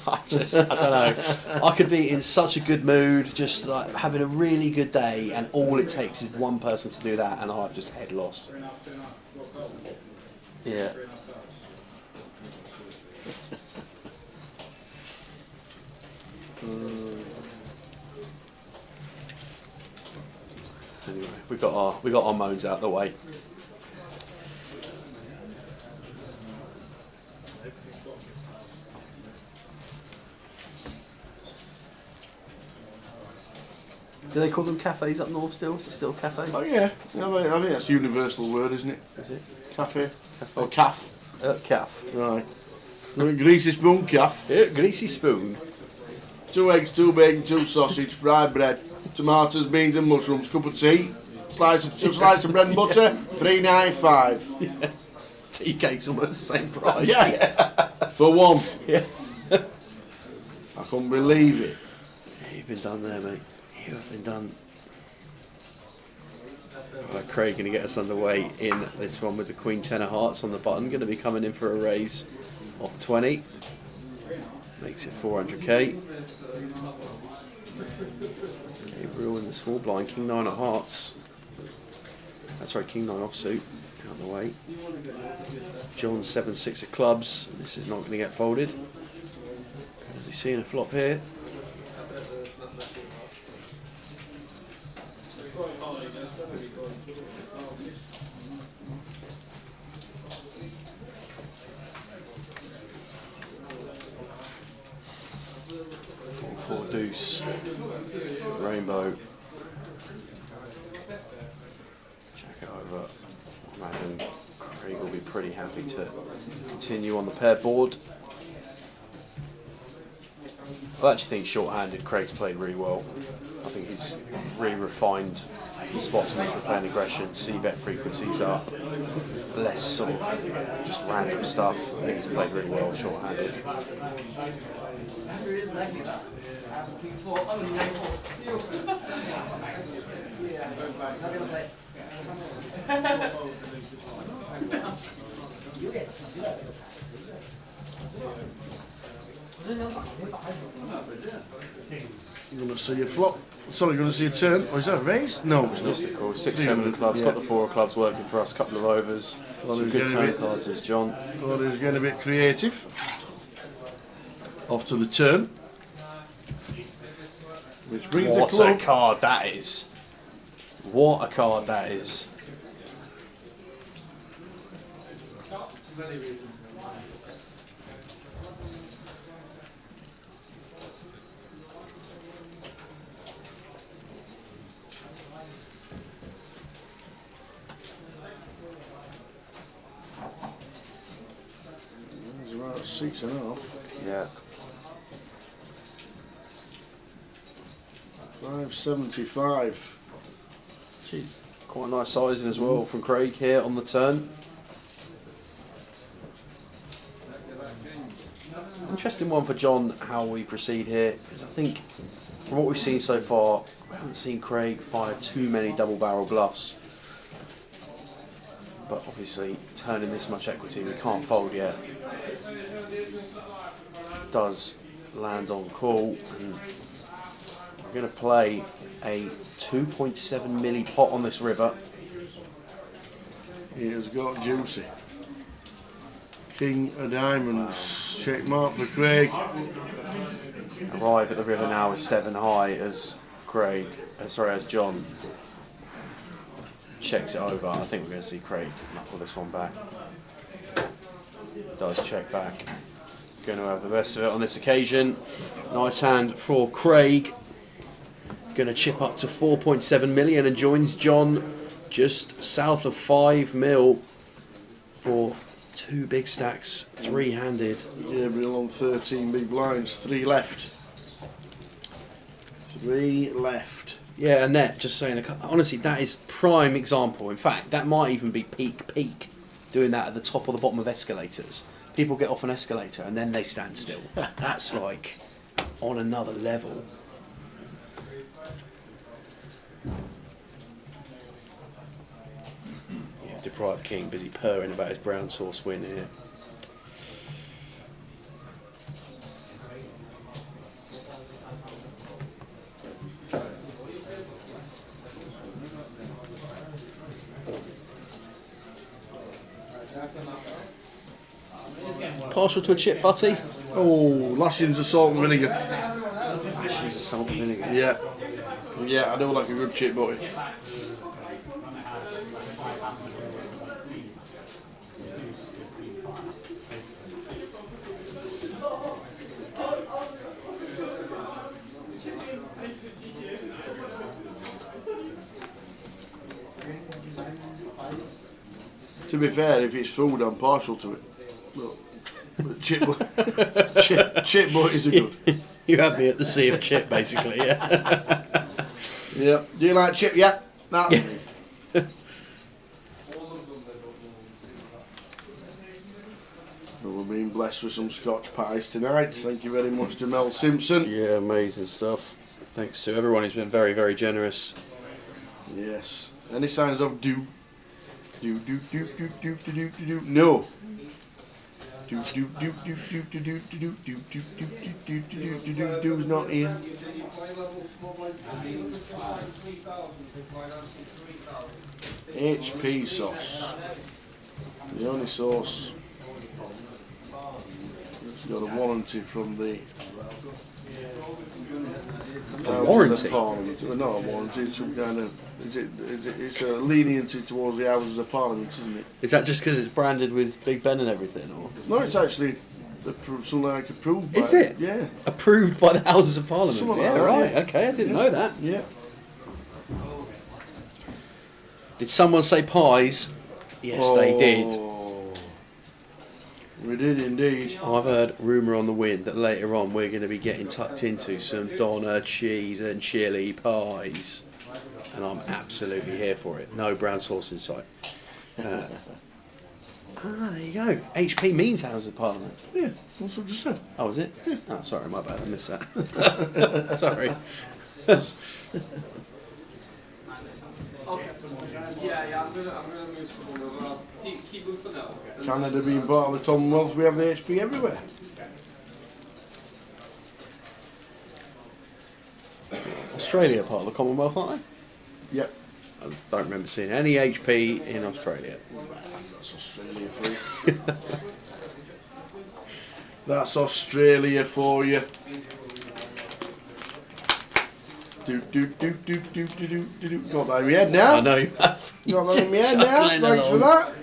I don't know. I could be in such a good mood, just like having a really good day, and all it takes is one person to do that, and I've just head lost. Yeah. Anyway, we got our moans out the way. Do they call them cafes up north still? Is it still cafe? Oh yeah, I think that's a universal word, isn't it? Is it? Cafe. Or calf. Calf. Right. Greasy spoon calf. Yeah, greasy spoon. 2 eggs, 2 bacon, 2 sausage, fried bread, tomatoes, beans and mushrooms, cup of tea, slice of bread and butter, $3.95. Tea cake's almost the same price. Yeah. For one. Yeah. I couldn't believe it. You've been done there, mate. You have been done. Right, Craig going to get us underway in this one with the Queen 10 of Hearts on the button. Going to be coming in for a raise of 20. Makes it 400k. Gabriel in the small blind. King 9 of Hearts. That's right, King 9 offsuit. Out of the way. John 7-6 of clubs. This is not going to get folded. Going to be seeing a flop here. Four deuce, rainbow. Check it over. I imagine Craig will be pretty happy to continue on the pair board. I actually think short-handed Craig's played really well. I think he's really refined the spots in which we're playing aggression, C-bet frequencies up, less sort of just random stuff. I think he's played really well short-handed. You're going to see a flop. Sorry, you're going to see a turn. Or is that a raise? No, it's not. Just a call. 6-7 of clubs. Got the 4 of clubs working for us. Couple of overs. Some good turn cards is John. Thought he was getting a bit creative. Off to the turn. Which brings What the club. a card that is. What a card that is. 6.5. Yeah. 5.75. Quite a nice sizing as well from Craig here on the turn. Interesting one for John, how we proceed here, because I think from what we've seen so far, we haven't seen Craig fire too many double barrel bluffs. But obviously, turning this much equity, we can't fold yet. Does land on call, and we're going to play a 2.7 milli pot on this river. He has got juicy. King of diamonds. Check mark for Craig. Arrive at the river now with 7 high as as John checks it over. I think we're going to see Craig knuckle this one back. Does check back. Going to have the best of it on this occasion. Nice hand for Craig. Going to chip up to 4.7 million and joins John just south of 5 mil for 2 big stacks, 3-handed. Gabriel on 13 big blinds, 3 left. 3 left. Yeah, Annette just saying, honestly, that is prime example. In fact, that might even be peak doing that at the top or the bottom of escalators. People get off an escalator and then they stand still. That's like on another level. Yeah, deprived king busy purring about his brown sauce win here. Partial to a chip, Butty? Oh, lashings of salt and vinegar. Lashings of salt and vinegar. Yeah. Yeah, I do like a good chip, Butty. To be fair, if it's food, I'm partial to it. But chip Butties are good. You had me at the sea of chip, basically, yeah. Yeah. Do you like chip? Yeah. That's me. Well, we're being blessed with some Scotch pies tonight. Thank you very much to Mel Simpson. Yeah, amazing stuff. Thanks to everyone who's been very, very generous. Yes. Any signs of do? No. Do's not here. HP sauce. The only sauce that's got a warranty from the warranty? Not a warranty, it's some kind of it's a leniency towards the Houses of Parliament, isn't it? Is that just because it's branded with Big Ben and everything, or? No, it's actually something like approved by... Is it? Yeah. Approved by the Houses of Parliament? Something Yeah, like that, right, yeah. okay, I didn't know that. Yeah. Did someone say pies? Yes, they did. We did indeed. I've heard rumour on the wind that later on we're going to be getting tucked into some Donna cheese and chili pies. And I'm absolutely here for it. No brown sauce in sight. There you go. HP means House of Parliament. Yeah, that's what I just said. Oh, was it? Yeah. Oh, sorry, my bad. I missed that. Sorry. Canada being part of the Commonwealth, we have the HP everywhere. Australia part of the Commonwealth, aren't they? Yep. I don't remember seeing any HP in Australia. That's Australia for you. That's Australia for you. Got that in my head now. I know you have. Got that in my head now. Thanks for that.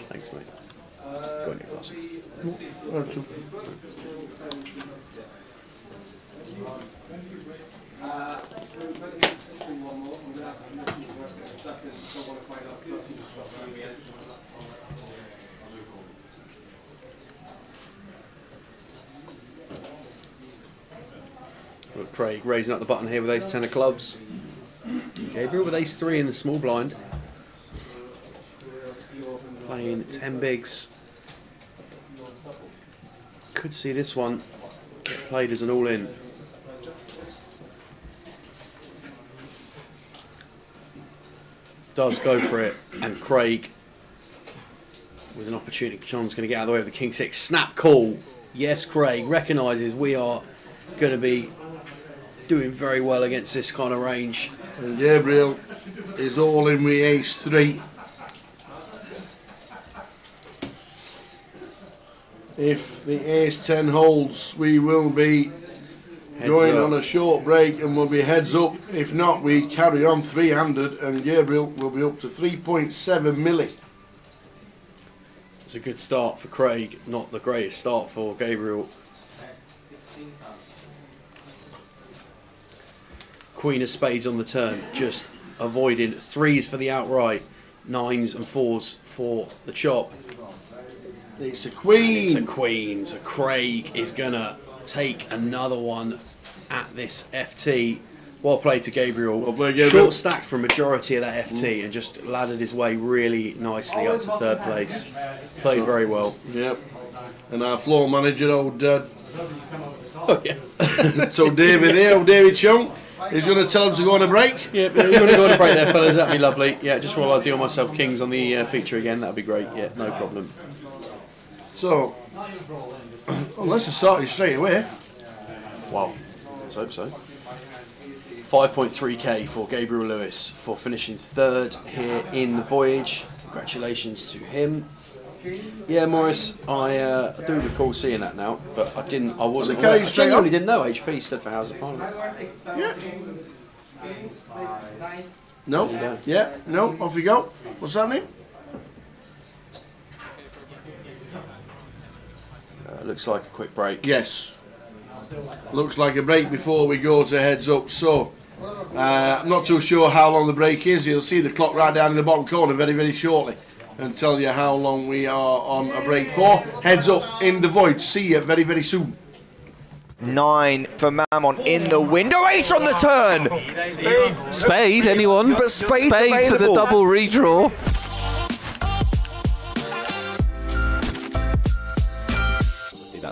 Thanks, mate. Go on, your glass. Craig raising up the button here with ace-10 of clubs. Gabriel with ace-3 in the small blind. Playing 10 bigs. Could see this one get played as an all-in. Does go for it, and Craig with an opportunity. John's going to get out of the way of the king six. Snap call. Yes, Craig recognises we are going to be doing very well against this kind of range. And Gabriel is all in with ace-3. If the ace-10 holds, we will be going on a short break and we'll be heads up. If not, we carry on 300 and Gabriel will be up to 3.7 milli. It's a good start for Craig, not the greatest start for Gabriel. Queen of spades on the turn, just avoiding threes for the outright, nines and fours for the chop. It's a queen. It's a queen. So Craig is gonna take another one at this FT. Well played to Gabriel. Short stack for a majority of that FT and just laddered his way really nicely up to third place. Played very well. Yep. And our floor manager, old oh yeah. so David there, old David Chung, is going to tell him to go on a break. Yeah, you're going to go on a break there, fellas. That'd be lovely. Yeah, just while I deal myself kings on the feature again, that'd be great. Yeah, no problem. So, unless it's starting straight away. Wow, let's hope so. 5.3k for Gabriel Lewis for finishing third here in the Voyage. Congratulations to him. Yeah, Morris, I do recall seeing that now, but I wasn't aware. I genuinely didn't know HP stood for House of Parliament. Yeah. No. Yeah. No. Off you go. What's that mean? Looks like a quick break. Yes. Looks like a break before we go to heads up. So, I'm not too sure how long the break is. You'll see the clock right down in the bottom corner very, very shortly and tell you how long we are on a break for. Heads up in the void. See you very, very soon. 9 for Mammon in the window. Ace on the turn. Spade, anyone? But spade for the double redraw.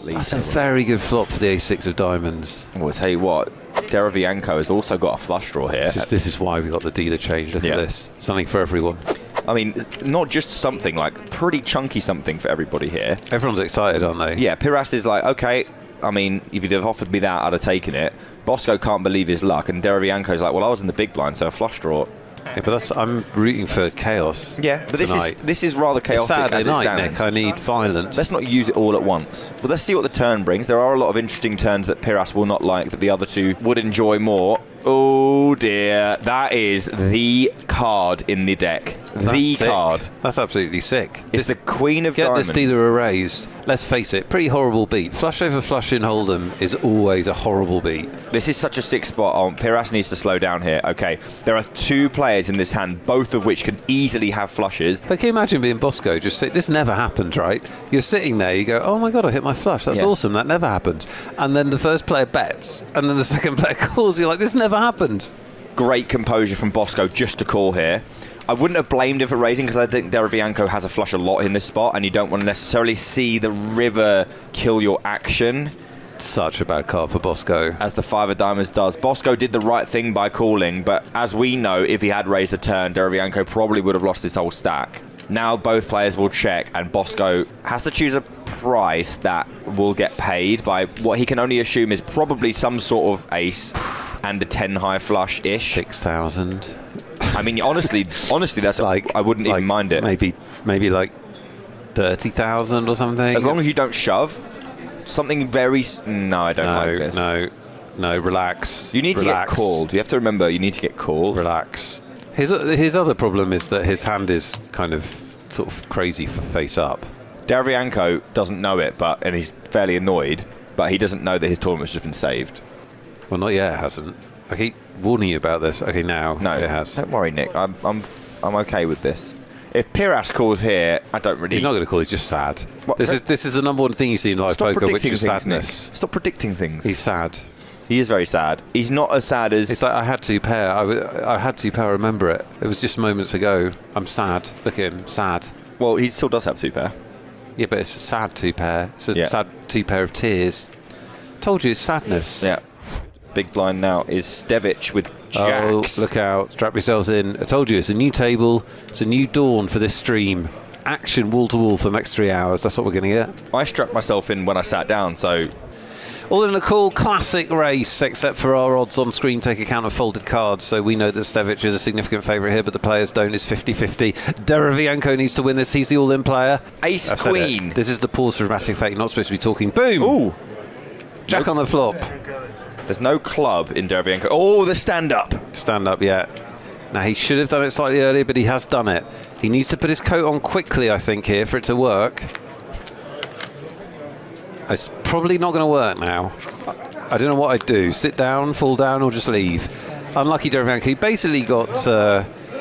That's a very good flop for the ace-6 of diamonds. Well, I'll tell you what, Deravianko has also got a flush draw here. This is why we got the dealer change. Look at this. Something for everyone. I mean, not just something, like pretty chunky something for everybody here. Everyone's excited, aren't they? Yeah, Piras is like, okay, I mean, if you'd have offered me that, I'd have taken it. Bosow can't believe his luck, and Deravianko's like, well, I was in the big blind, so a flush draw. Yeah, but I'm rooting for chaos. Yeah, but tonight. this is rather chaotic as it stands. Nick. I need violence. Let's not use it all at once. But let's see what the turn brings. There are a lot of interesting turns that Piras will not like that the other two would enjoy more. Oh dear, that is the card in the deck. That's sick. Card. That's absolutely sick. It's the Queen of Diamonds. Get this dealer a raise. Let's face it, pretty horrible beat. Flush over flush in Hold'em is always a horrible beat. This is such a sick spot on. Piras needs to slow down here. Okay, there are two players in this hand, both of which can easily have flushes. But can you imagine being Bosow? Just sit. This never happened, right? You're sitting there, you go, oh my god, I hit my flush. That's awesome. That never happens. And then the first player bets, and then the second player calls. You're like, this never happened. Great composure from Bosow just to call here. I wouldn't have blamed him for raising because I think Deravianko has a flush a lot in this spot, and you don't want to necessarily see the river kill your action. Such a bad card for Bosow. As the 5 of diamonds does. Bosow did the right thing by calling, but as we know, if he had raised the turn, Deravianko probably would have lost his whole stack. Now both players will check, and Bosow has to choose a price that will get paid by what he can only assume is probably some sort of ace and a 10 high flush-ish. 6,000. I mean, honestly, that's like I wouldn't even mind it. Maybe like 30,000 or something. As long as you don't shove. Something very... No, I don't like this. No, relax. You need to get called. You have to remember, you need to get called. Relax. His other problem is that his hand is kind of sort of crazy for face up. Deravianko doesn't know it, and he's fairly annoyed, but he doesn't know that his tournament's just been saved. Well, not yet, it hasn't. I keep warning you about this. Okay, now it has. Don't worry, Nick. I'm okay with this. If Piras calls here, I don't really... He's not going to call, he's just sad. This is the number one thing you see in live poker, which is sadness. Stop predicting things. He's sad. He is very sad. He's not as sad as... It's like, I had 2 pair. I had 2 pair, I remember it. It was just moments ago. I'm sad. Look at him, sad. Well, he still does have 2 pair. Yeah, but it's a sad 2 pair. It's a Yeah. sad 2 pair of tears. Told you, it's sadness. Yeah. Big blind now is Stevich with jacks. Oh, look out. Strap yourselves in. I told you, it's a new table. It's a new dawn for this stream. Action wall to wall for the next 3 hours. That's what we're going to get. I strapped myself in when I sat down, so... All in a cool classic race, except for our odds on screen take account of folded cards, so we know that Stevich is a significant favourite here, but the players don't. It's 50-50. Derevienko needs to win this. He's the all-in player. Ace queen. This is the pause for dramatic effect. You're not supposed to be talking. Boom! Ooh. Jack on the flop. There's no club in Derevienko. Oh, the stand-up. Stand-up, yeah. Now, he should have done it slightly earlier, but he has done it. He needs to put his coat on quickly, I think, here, for it to work. It's probably not going to work now. I don't know what I'd do. Sit down, fall down, or just leave. Unlucky Derevienko. He basically got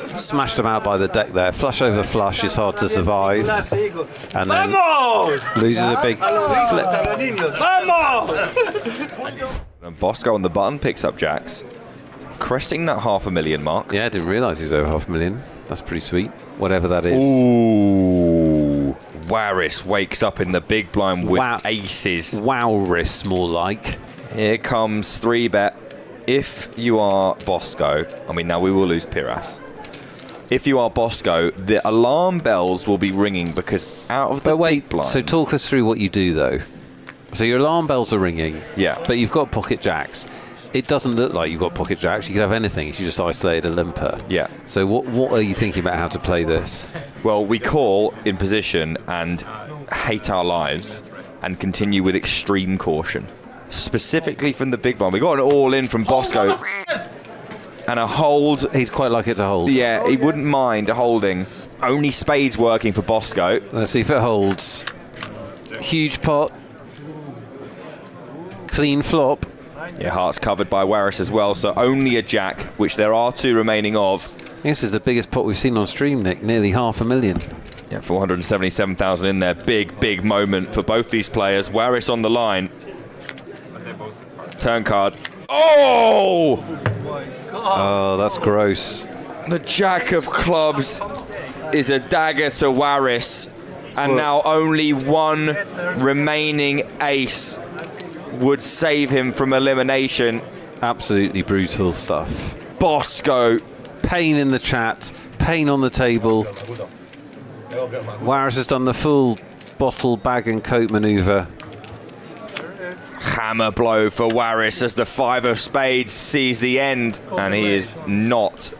smashed him out by the deck there. Flush over flush is hard to survive. And then loses a big flip. And Bosow on the button picks up jacks. Cresting that $500,000 mark. Yeah, I didn't realise he was over $500,000. That's pretty sweet. Whatever that is. Ooh. Warris wakes up in the big blind with aces. Wowris, more like. Here comes 3-bet. If you are Bosow, I mean, now we will lose Piras. If you are Bosow, the alarm bells will be ringing because out of the big blind. So talk us through what you do, though. So your alarm bells are ringing. Yeah. But you've got pocket jacks. It doesn't look like you've got pocket jacks. You could have anything. You just isolated a limper. Yeah. So what are you thinking about how to play this? Well, we call in position and hate our lives and continue with extreme caution. Specifically from the big blind. We got an all-in from Bosow. And a hold. He'd quite like it to hold. Yeah, he wouldn't mind holding. Only spades working for Bosow. Let's see if it holds. Huge pot. Clean flop. Yeah, hearts covered by Warris as well, so only a jack, which there are 2 remaining of. This is the biggest pot we've seen on stream, Nick. Nearly $500,000. Yeah, 477,000 in there. Big moment for both these players. Warris on the line. Turn card. Oh! Oh, that's gross. The jack of clubs is a dagger to Warris, and now only 1 remaining ace would save him from elimination. Absolutely brutal stuff. Bosow. Pain in the chat, pain on the table. Warris has done the full bottle, bag and coat manoeuvre. Hammer blow for Warris as the 5 of spades sees the end, and he is not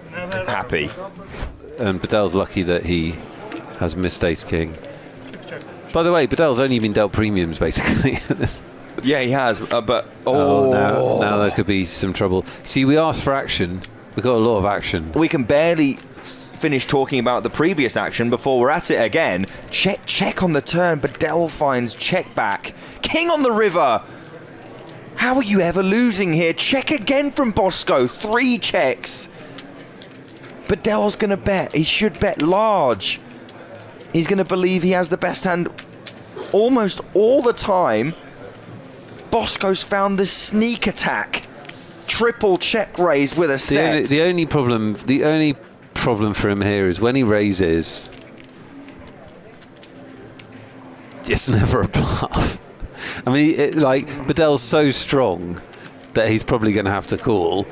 happy. And Bedell's lucky that he has missed ace king. By the way, Bedell's only been dealt premiums, basically. Yeah, he has, but... Now there could be some trouble. See, we asked for action. We got a lot of action. We can barely finish talking about the previous action before we're at it again. Check on the turn. Bedell finds check back. King on the river. How are you ever losing here? Check again from Bosow. 3 checks. Bedell's going to bet. He should bet large. He's going to believe he has the best hand almost all the time. Bosco's found the sneak attack. Triple check raise with a set. The only problem for him here is when he raises, it's never a bluff. I mean, Bedell's so strong that he's probably going to have to call.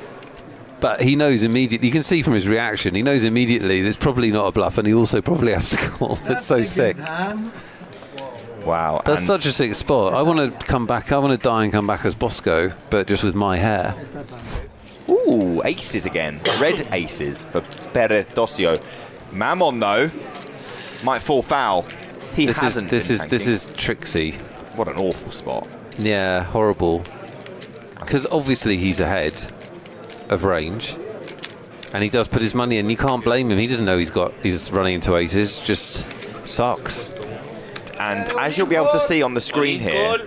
But he knows immediately, you can see from his reaction, he knows immediately there's probably not a bluff, and he also probably has to call. It's so sick. Wow. That's such a sick spot. I want to come back, I want to die and come back as Bosow, but just with my hair. Ooh, aces again. Red aces for Bosow. Mammon, though, might fall foul. This is tricksy. What an awful spot. Yeah, horrible. Because obviously he's ahead of range, and he does put his money in. You can't blame him. He doesn't know he's running into aces. Just sucks. And as you'll be able to see on the screen here,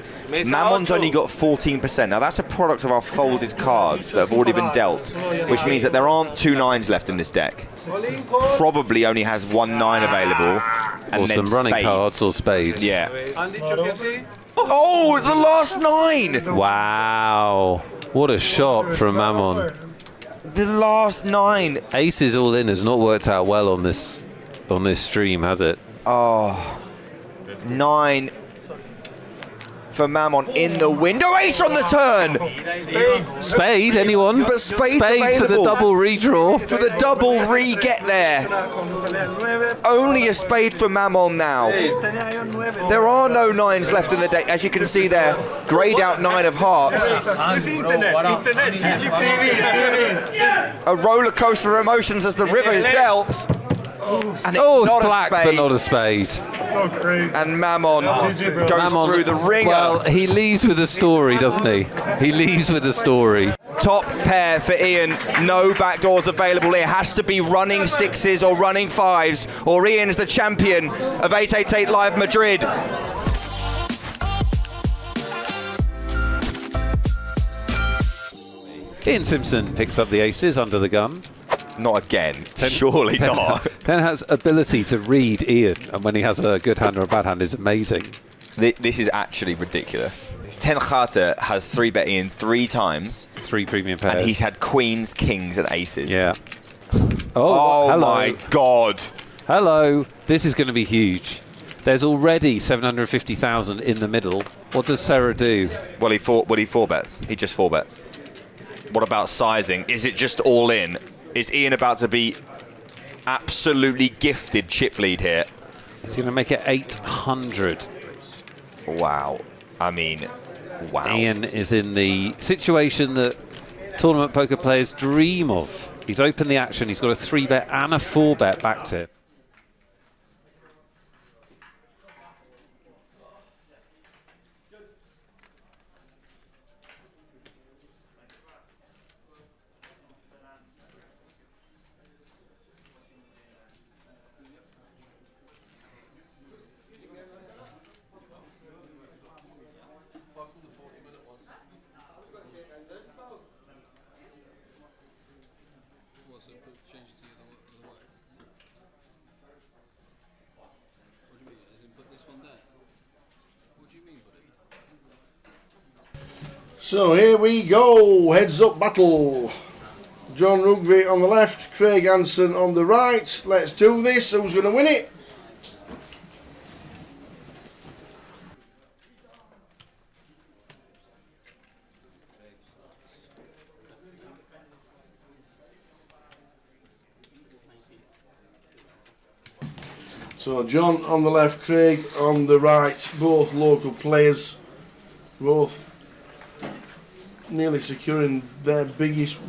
Mammon's only got 14%. Now that's a product of our folded cards that have already been dealt, which means that there aren't 2 9s left in this deck. Probably only has 1 9 available, and or then some running spades. cards or spades. Yeah. Oh, the last 9! Wow. What a shot from Mammon. The last 9. Aces all in has not worked out well on this stream, has it? Oh, 9 for Mammon in the window. Ace on the turn. Spade, anyone? But spade's Spade available. for the double redraw. For the double re-get there. Only a spade for Mammon now. There are no 9s left in the deck, as you can see there. Greyed out 9 of hearts. A roller coaster of emotions as the river is dealt. And it's not black, a spade. but not a spade. So crazy. And Mammon goes through the ringer. Well, he leaves with a story, doesn't he? He leaves with a story. Top pair for Ian. No backdoors available. It has to be running 6s or running 5s, or Ian is the champion of 888 Live Madrid. Ian Simpson picks up the aces under the gun. Not again. Surely not. Penn has ability to read Ian, and when he has a good hand or a bad hand, is amazing. This is actually ridiculous. Ten Carter has 3-bet Ian 3 times. 3 premium pairs. And he's had queens, kings, and aces. Yeah. Oh hello. my God. Hello. This is going to be huge. There's already 750,000 in the middle. What does Sarah do? Well, he 4-bets. He just 4-bets. What about sizing? Is it just all in? Is Ian about to be absolutely gifted chip lead here? He's going to make it 800. Wow. I mean, wow. Ian is in the situation that tournament poker players dream of. He's opened the action. He's got a 3-bet and a 4-bet back tip. So here we go, heads up battle. John Rugby on the left, Craig Hansen on the right. Let's do this, who's going to win it? So John on the left, Craig on the right, both local players, both nearly securing their biggest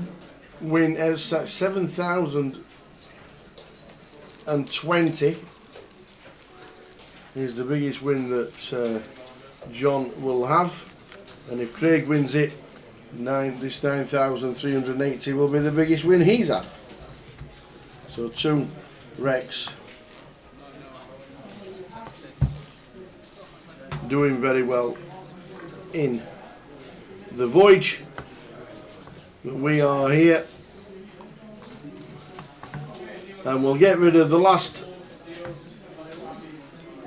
win as 7,020 is the biggest win that John will have, and if Craig wins it, this 9,380 will be the biggest win he's had. So 2 wrecks. Doing very well in the voyage, but we are here and we'll get rid of the last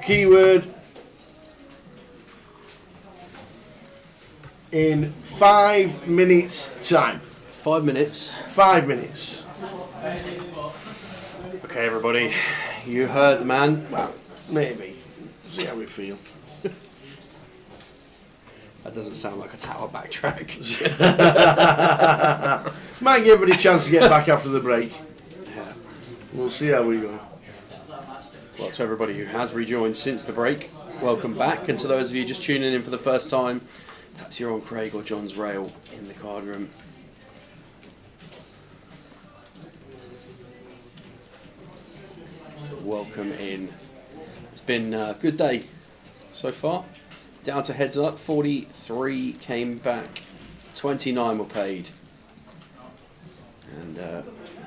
keyword in 5 minutes time. 5 minutes. 5 minutes. Okay, everybody, you heard the man. Well, maybe. See how we feel. That doesn't sound like a tower backtrack. Might give everybody a chance to get back after the break. Yeah. We'll see how we go. Well, to everybody who has rejoined since the break, welcome back. And to those of you just tuning in for the first time, perhaps you're on Craig or John's rail in the card room. Welcome in. It's been a good day so far. Down to heads up, 43 came back, 29 were paid. And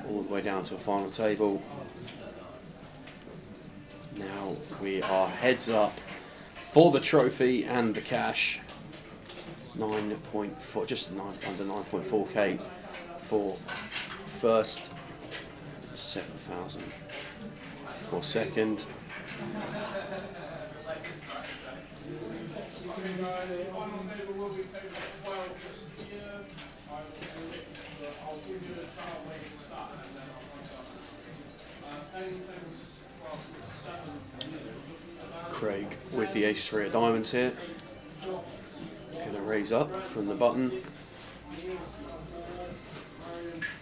all the way down to a final table. Now we are heads up for the trophy and the cash. 9.4, just under 9.4k for first, 7,000 for second. Craig with the ace-3 of diamonds here. Going to raise up from the button.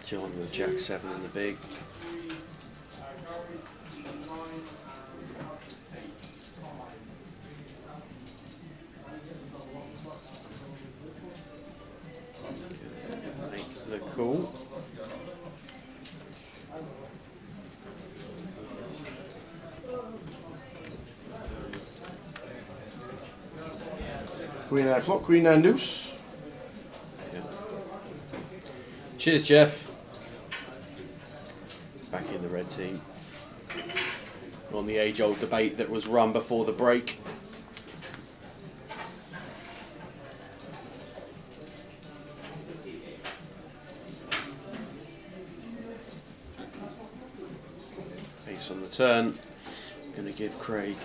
John with Jack-7 in the big. Make the call. Queen eye flop, queen eye deuce. Yeah. Cheers, Jeff. Back in the red team. On the age-old debate that was run before the break. Ace on the turn. Going to give Craig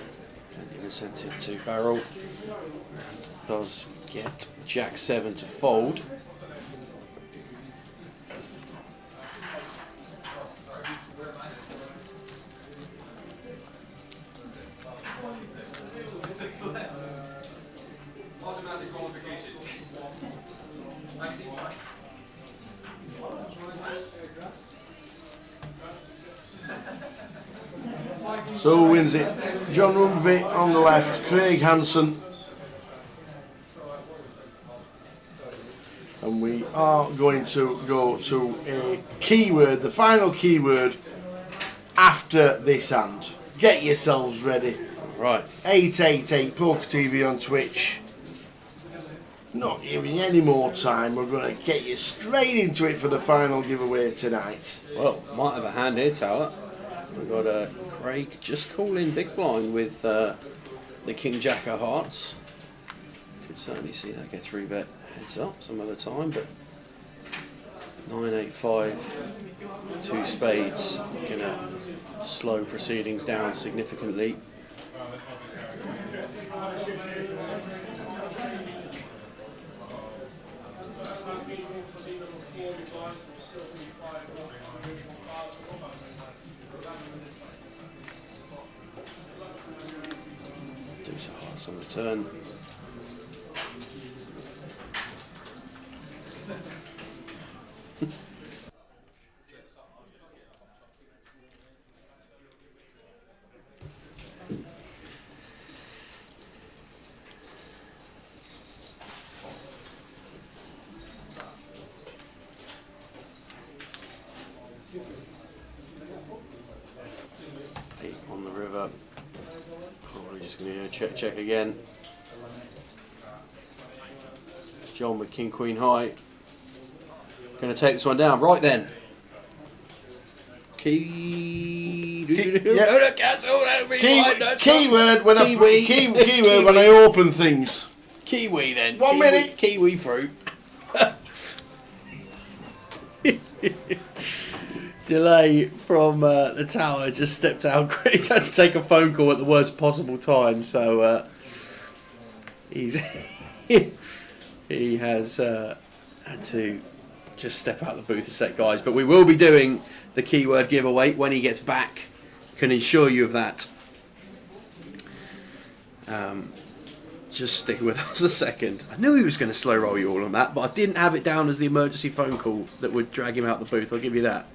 plenty of incentive to barrel. Does get Jack-7 to fold. So who wins it? John Rugby on the left, Craig Hansen. And we are going to go to a keyword, the final keyword after this hand. Get yourselves ready. Right. 888 Poker TV on Twitch. Not giving you any more time. We're going to get you straight into it for the final giveaway tonight. Well, might have a hand here, Tower. We've got Craig just calling big blind with the King Jack of Hearts. Could certainly see that get 3-bet heads up some other time, but 9-8-5, 2 spades, gonna slow proceedings down significantly. Deuce of Hearts on the turn. On the river. Probably just going to check again. John with King Queen high. Going to take this one down. Right then. Keyword when I open things. Kiwi then. 1 minute. Kiwi fruit. Delay from the Tower, just stepped out. He's had to take a phone call at the worst possible time, so he's he has had to just step out the booth a sec, guys. But we will be doing the keyword giveaway when he gets back. Can assure you of that. Just stick with us a second. I knew he was going to slow roll you all on that, but I didn't have it down as the emergency phone call that would drag him out the booth. I'll give you that.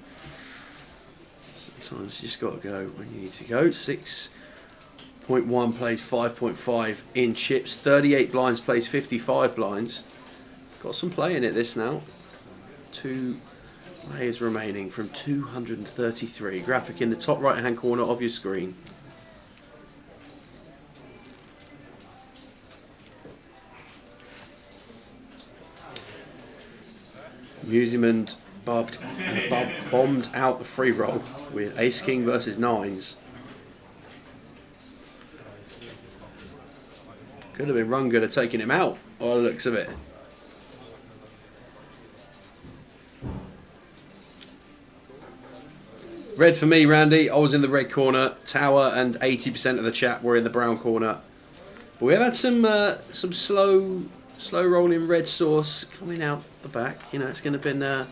Sometimes you just got to go when you need to go. 6.1 plays 5.5 in chips. 38 blinds plays 55 blinds. Got some play in it this now. 2 layers remaining from 233. Graphic in the top right hand corner of your screen. Museumand bombed out the free roll with Ace King versus 9s. Could have been run good at taking him out, by the looks of it. Red for me, Randy. I was in the red corner. Tower and 80% of the chat were in the brown corner. But we have had some slow rolling red sauce coming out the back. You know, it's going to be. I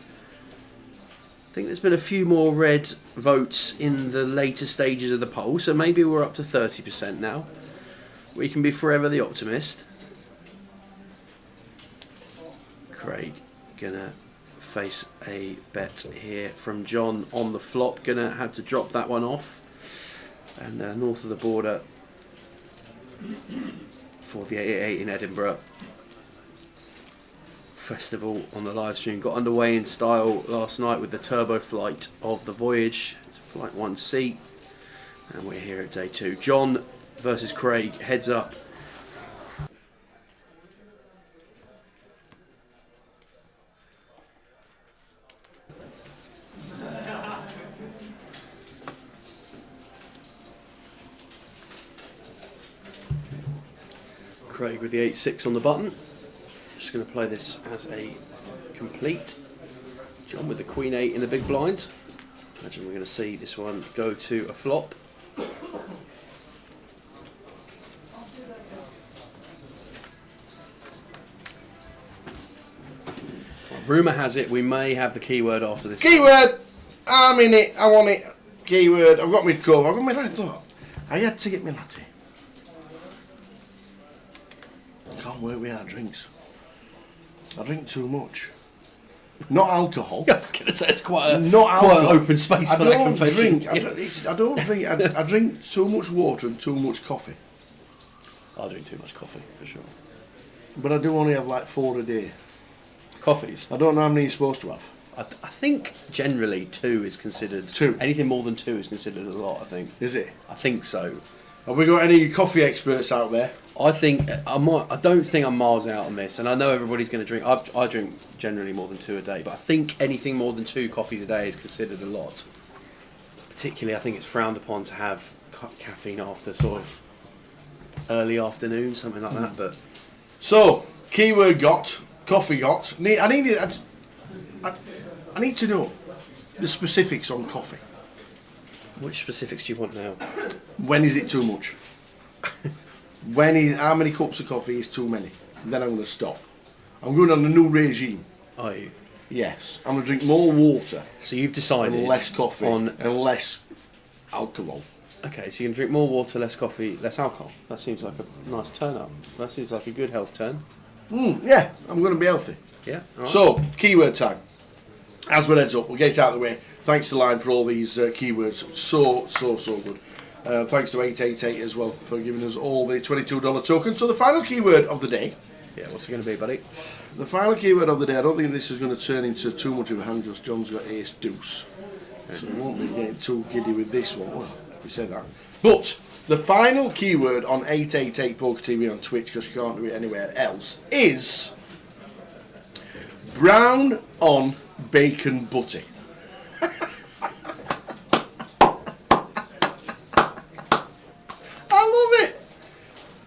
think there's been a few more red votes in the later stages of the poll, so maybe we're up to 30% now. We can be forever the optimist. Craig gonna face a bet here from John on the flop. Gonna have to drop that one off. And north of the border for the 888 in Edinburgh Festival on the live stream. Got underway in style last night with the turbo flight of the Voyage, flight 1C, and we're here at day 2. John versus Craig, heads up. Craig with the 8-6 on the button. Just going to play this as a complete. John with the Queen 8 in the big blind. Imagine we're going to see this one go to a flop. Rumour has it we may have the keyword after this. Keyword! I'm in it. I want it. Keyword. I've got my cover. I've got my latte. Look, I had to get my latte. I can't work without drinks. I drink too much. Not alcohol. I was going to say it's quite an open space I for don't that confession. drink. I don't drink. I drink too much water and too much coffee. I drink too much coffee for sure. But I do only have like 4 a day. Coffees? I don't know how many you're supposed to have. I think generally 2 is considered. 2. Anything more than 2 is considered a lot. I think. Is it? I think so. Have we got any coffee experts out there? I think I don't think I'm miles out on this, and I know everybody's going to drink. I drink generally more than 2 a day, but I think anything more than 2 coffees a day is considered a lot. Particularly, I think it's frowned upon to have caffeine after sort of early afternoon, something like that. But so, keyword got, coffee got. I need to know the specifics on coffee. Which specifics do you want now? When is it too much? How many cups of coffee is too many? Then I'm going to stop. I'm going on a new regime. Are you? Yes. I'm going to drink more water. So you've decided and less coffee and less alcohol. Okay, so you can drink more water, less coffee, less alcohol. That seems like a nice turn up. That seems like a good health turn. Yeah, I'm going to be healthy. Yeah. All right. So, keyword time. As we're heads up, we'll get it out of the way. Thanks to Line for all these keywords. So good. Thanks to 888 as well for giving us all the $22 tokens. So the final keyword of the day. Yeah, what's it going to be, buddy? The final keyword of the day. I don't think this is going to turn into too much of a hand because John's got ace deuce. So we won't be getting too giddy with this one. Well, we said that. But the final keyword on 888 Poker TV on Twitch, because you can't do it anywhere else, is brown on bacon butty.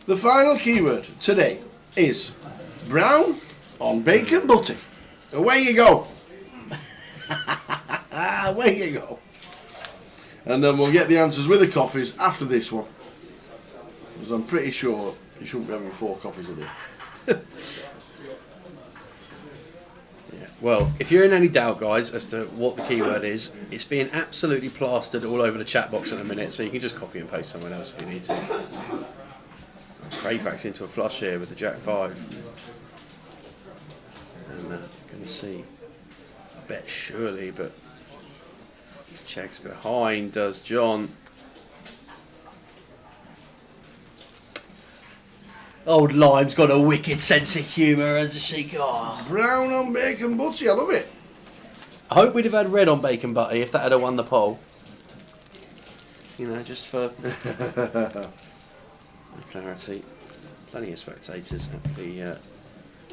The final keyword today is brown on bacon butty. Away you go. Away you go. And then we'll get the answers with the coffees after this one. Because I'm pretty sure you shouldn't be having 4 coffees a day. Yeah. Well, if you're in any doubt, guys, as to what the keyword is, it's being absolutely plastered all over the chat box at the minute, so you can just copy and paste someone else if you need to. Craig backs into a flush here with the Jack 5. And going to see a bet surely, but checks behind, does John. Old Lime's got a wicked sense of humour, hasn't she? Oh. Brown on bacon butty, I love it. I hope we'd have had red on bacon butty if that had won the poll. You know, just for clarity. Plenty of spectators at the.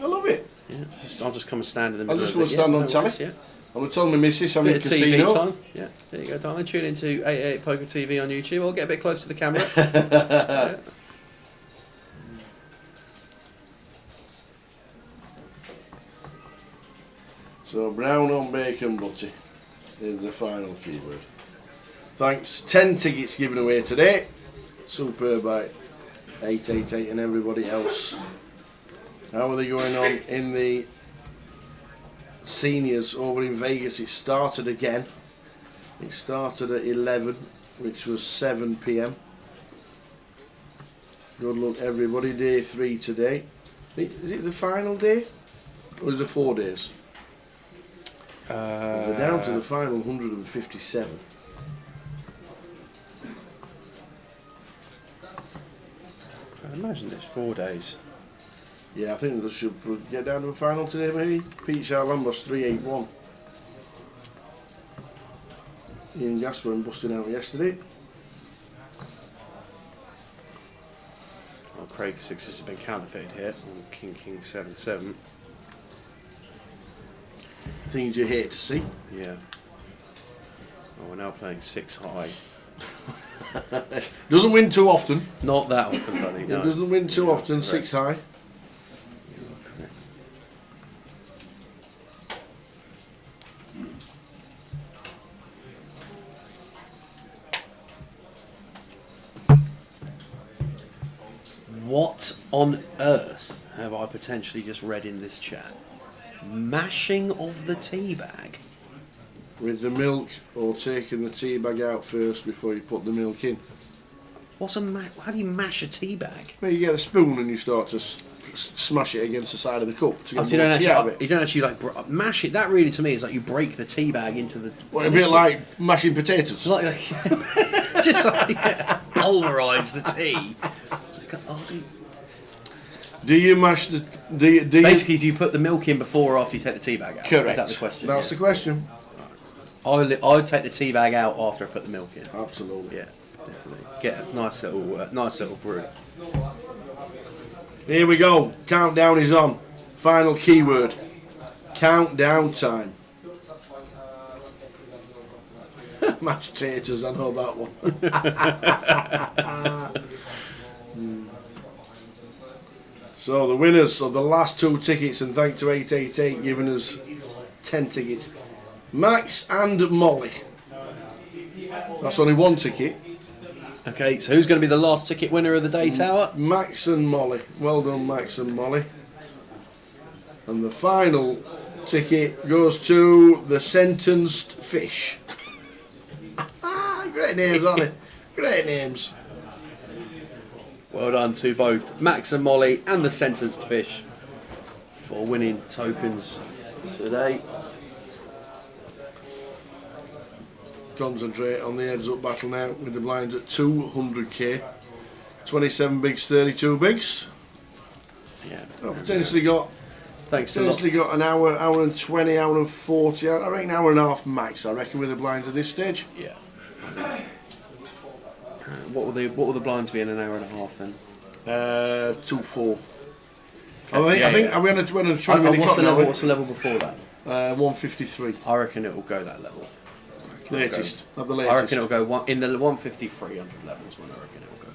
I love it. Yeah, I'll just come and stand in the middle. I'll just go and stand on telly. Yeah. I'm going to tell my missus I'm in Bit of casino. TV time. Yeah, there you go, darling. Tune into 888 Poker TV on YouTube. I'll get a bit close to the camera. Yeah. So brown on bacon butty is the final keyword. Thanks. 10 tickets given away today. Superb, right? 888 and everybody else. How are they going on in the seniors over in Vegas? It started again. It started at 11, which was 7 p.m. Good luck everybody. Day 3 today. Is it the final day? Or is it 4 days? They're down to the final 157. I imagine it's 4 days. Yeah, I think they should get down to the final today, maybe. Pete Charlambos 381. Ian Gascoigne busting out yesterday. Well, Craig's 6 has been counterfeited here on King 7-7. Things you hate to see. Yeah. Oh, we're now playing 6 high. Doesn't win too often. Not that often, buddy. No. It doesn't win too often, correct. 6 high. What on earth have I potentially just read in this chat? Mashing of the tea bag. With the milk, or taking the tea bag out first before you put the milk in. What's a how do you mash a tea bag? Well, you get a spoon and you start to smash it against the side of the cup to get So more tea out of it. you don't actually like mash it. That really to me is like you break the tea bag into the. Well, a bit like mashing potatoes. Like just like pulverise the tea. Do you mash the? Basically, do you put the milk in before or after you take the tea bag out? Correct. Is that the question? That's the question. I would take the tea bag out after I put the milk in. Absolutely. Yeah, definitely. Get a nice little brew. Here we go. Countdown is on. Final keyword. Countdown time. Mashed taters, I know that one. So the winners of the last 2 tickets, and thanks to 888 giving us 10 tickets. Max and Molly. That's only 1 ticket. Okay, so who's going to be the last ticket winner of the day, Tower? Max and Molly. Well done, Max and Molly. And the final ticket goes to the Sentenced Fish. Great names, aren't they? Great names. Well done to both Max and Molly and the Sentenced Fish for winning tokens today. Concentrate on the heads up battle now with the blinds at 200k. 27 bigs, 32 bigs. Yeah. I've potentially got Thanks a lot. got an hour and 20, hour and 40. I reckon an hour and a half max, I reckon, with the blinds at this stage. Yeah. What will the blinds be in an hour and a half then? 2-4. Okay. I think are we on a 20 minute clock now? What's the level before that? 153. I reckon it will go that level. Latest, not the latest. I reckon it will go in the 153 levels when I reckon it will go.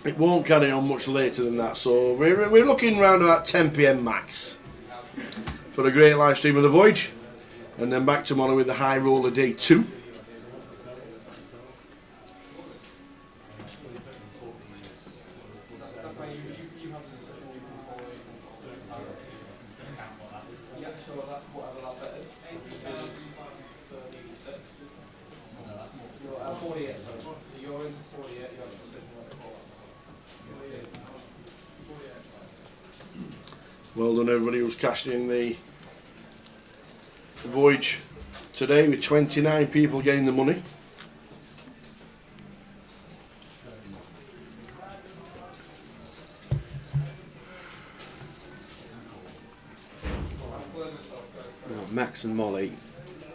It won't carry on much later than that, so we're looking around about 10 p.m. max for a great live stream of the voyage, and then back tomorrow with the high roller day 2. Well done everybody who's cashed in the voyage today, with 29 people getting the money. Max and Molly,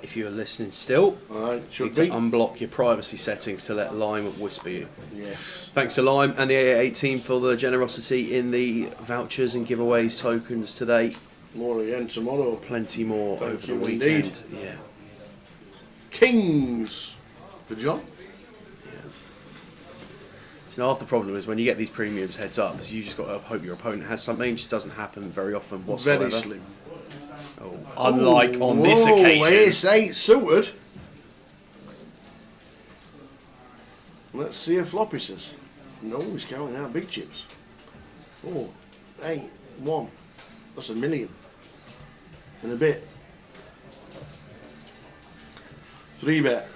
if you are listening still, you need to unblock your privacy settings to let Lime whisper you. Yes. Thanks to Lime and the 888 team for the generosity in the vouchers and giveaways tokens today. More again tomorrow. Plenty more Thank over the you weekend. indeed. Yeah. Kings for John. So half the problem is when you get these premiums heads up, is you just got to hope your opponent has something. It just doesn't happen very often whatsoever. Very slim. Oh, unlike on this occasion. Ace-8 suited. Let's see if Floppy says. No, he's counting out big chips. 4, 8, 1. That's $1 million. And a bit. 3 bet.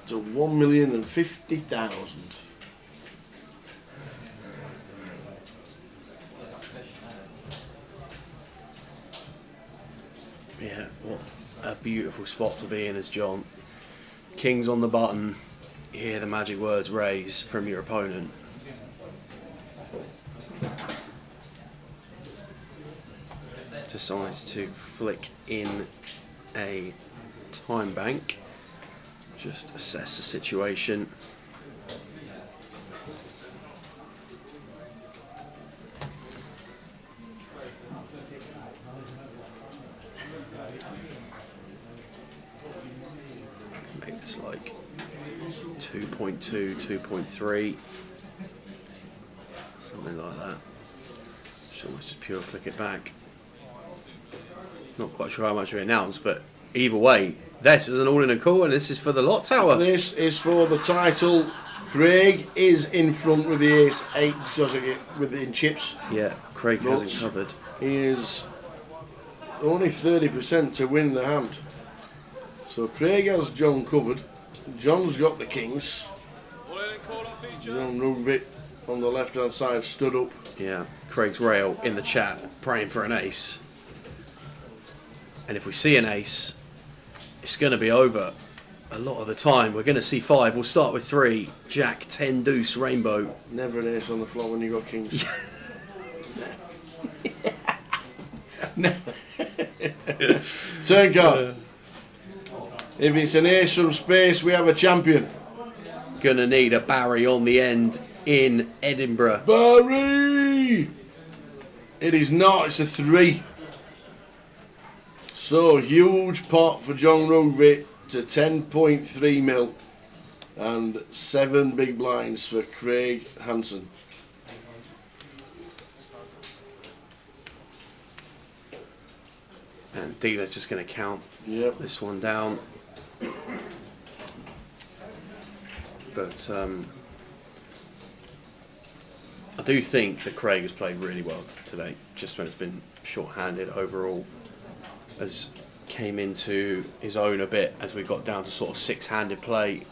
To 1,050,000. Yeah, what a beautiful spot to be in as John. King's on the button. You hear the magic words raise from your opponent. Decides to flick in a time bank. Just assess the situation. Make this like 2.2, 2.3, something like that. Just almost just pure click it back. Not quite sure how much we announced, but either way, this is an all-in a call, and this is for the lot tower. This is for the title. Craig is in front with the ace 8, in chips. Yeah, Craig hasn't covered. He is only 30% to win the hand. So Craig has John covered. John's got the kings. John Rugvik on the left-hand side stood up. Yeah, Craig's rail in the chat, praying for an ace. And if we see an ace, it's going to be over a lot of the time. We're going to see 5. We'll start with 3. Jack, 10, deuce, rainbow. Never an ace on the floor when you got kings. Turn card. If it's an ace from space, we have a champion. Gonna need a Barry on the end in Edinburgh. Barry! It is not, it's a 3. So, huge pot for John Rugvik to 10.3 mil and 7 big blinds for Craig Hansen. And dealer's just going to count this one down. But I do think that Craig has played really well today, just when it's been short-handed overall. Has came into his own a bit as we got down to sort of 6-handed play,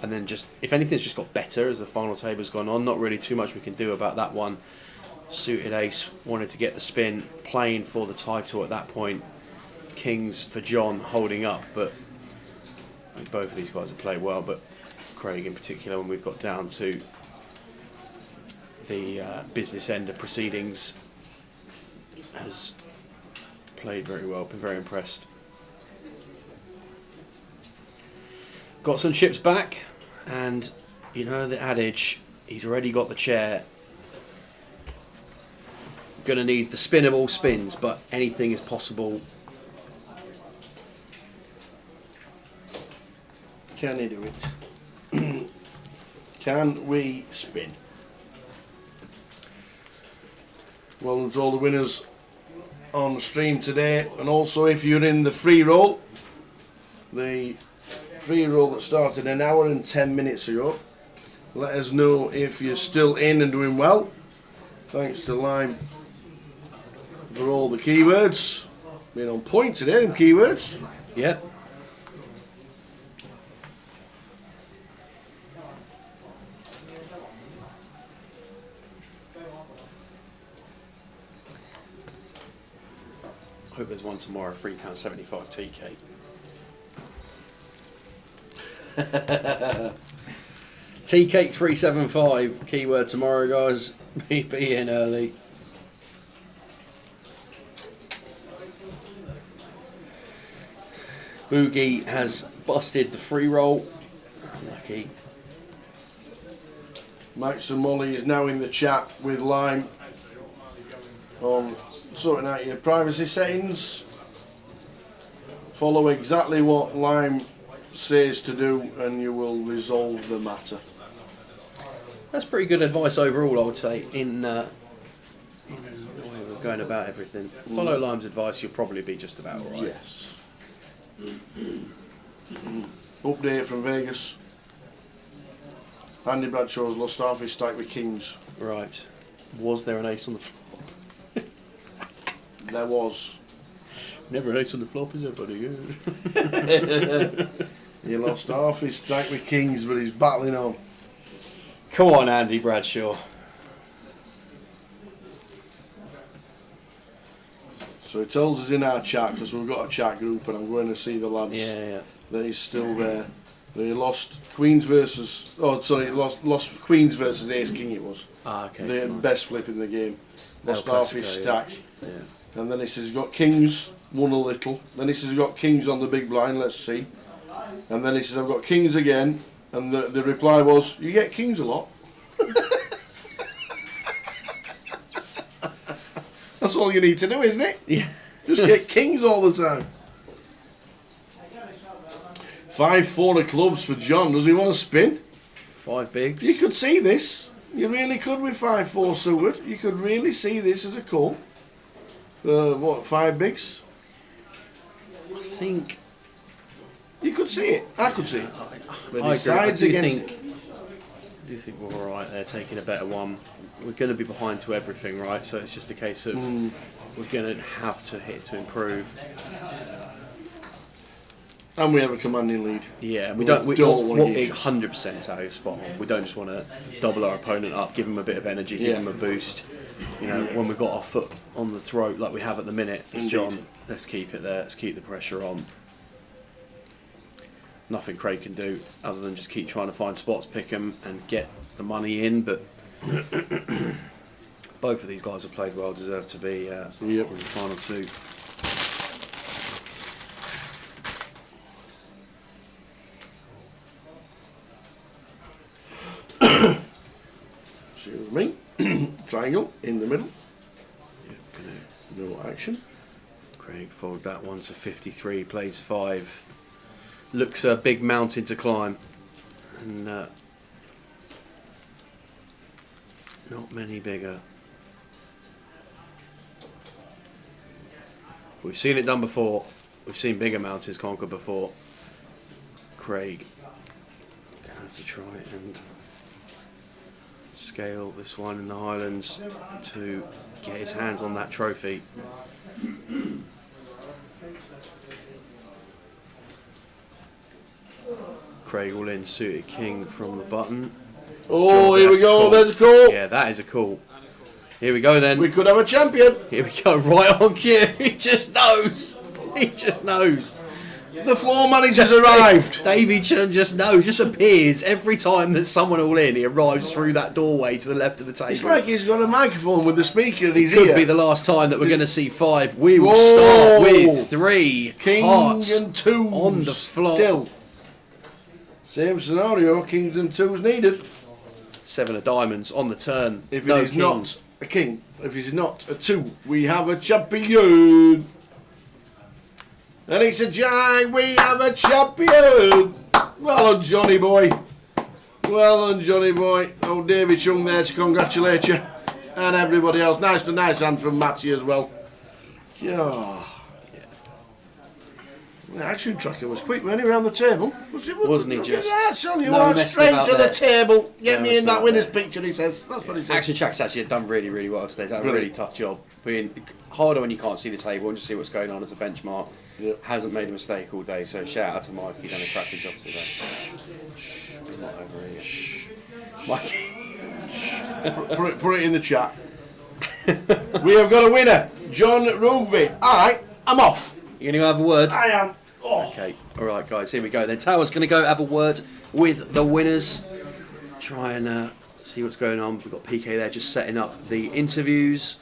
and then just, if anything's just got better as the final table's gone on. Not really too much we can do about that one. Suited ace wanted to get the spin, playing for the title at that point. Kings for John holding up, but I think both of these guys have played well, but Craig in particular, when we've got down to the business end of proceedings, has played very well, been very impressed. Got some chips back, and you know the adage, he's already got the chair. Gonna need the spin of all spins, but anything is possible. Can he do it? Can we spin? Well, that's all the winners on the stream today, and also if you're in the free roll that started an hour and 10 minutes ago, let us know if you're still in and doing well. Thanks to Lime for all the keywords. Been on point today, them keywords. Yeah. Hope there's one tomorrow, £3.75 tea cake. Tea cake 375, keyword tomorrow, guys. Be in early. Boogie has busted the free roll. Lucky. Max and Molly is now in the chat with Lime on sorting out your privacy settings. Follow exactly what Lime says to do and you will resolve the matter. That's pretty good advice overall, I would say, in the way we're going about everything. Follow Lime's advice, you'll probably be just about alright. Yes. Update from Vegas. Andy Bradshaw's lost half his stack with kings. Right. Was there an ace on the flop? There was. Never an ace on the flop, is there, buddy? He lost half his stack with kings, but he's battling on. Come on, Andy Bradshaw. So he tells us in our chat, because we've got a chat group and I'm going to see the lads, Yeah. that he's still there. That he lost Queens versus... Oh, sorry, lost Queens versus Ace King it was. Ah, okay. The best flip in the game. Lost El half his Clasico, stack. Yeah. And then he says he's got kings, won a little. Then he says he's got kings on the big blind, let's see. And then he says I've got kings again. And the reply was, you get kings a lot. That's all you need to do, isn't it? Yeah. Just get kings all the time. 5-4 of clubs for John. Does he want to spin? 5 bigs. You could see this. You really could with 5-4 suited. You could really see this as a call. What, 5 bigs? I think... You could see it. I could see it. But I his side's against it. I do think we're alright there, taking a better one. We're going to be behind to everything, right? So it's just a case of we're going to have to hit to improve. And we have a commanding lead. Yeah, we don't want to give 100% how spot on. We don't just want to double our opponent up, give him a bit of energy, give him a boost. You know, when we've got our foot on the throat like we have at the minute, it's John, let's keep it there, let's keep the pressure on. Nothing Craig can do other than just keep trying to find spots, pick them and get the money in, but both of these guys have played well, deserve to be in the final 2. Excuse me. Triangle in the middle. No action. Craig fold that one to 53, plays 5. Looks a big mountain to climb, and not many bigger. We've seen it done before. We've seen bigger mountains conquered before. Craig has to try and scale this one in the Highlands to get his hands on that trophy. Craig all in, suited king from the button. Oh, here we go, there's a call. Yeah, that is a call. Here we go then. We could have a champion. Here we go, right on cue. He just knows. He just knows. The floor manager's arrived. Davey Chun just knows, just appears every time there's someone all in. He arrives through that doorway to the left of the table. It's like he's got a microphone with the speaker in his Could ear. be the last time that we're going to see 5. We will start with 3 King hearts and 2 on the flop. Still. Same scenario, kings and 2s needed. 7 of diamonds on the turn. If no it is king. not a king, if it is not a 2, we have a champion. And it's a giant, we have a champion. Well done, Johnny boy. Well done, Johnny boy. Oh, David Chung there to congratulate you. And everybody else. Nice hand from Matty as well. Yeah. The action tracker was quick, wasn't he, around the table? Wasn't he just? Yeah, son, you no walked messing straight about to the there. table. Get No me in messing that about winner's there. picture, he says. That's what he says. Action Track's actually done really, really well today. It's done a really tough job. Being harder when you can't see the table and just see what's going on as a benchmark. Hasn't made a mistake all day, so shout out to Mike. He's done a cracking job today. I'm not over here. Mike. Put it in the chat. We have got a winner, John Rugby. Alright, I'm off. You going to have a word? I am. Oh. Okay, alright guys, here we go then. Tower's going to go have a word with the winners. Try and see what's going on. We've got PK there just setting up the interviews,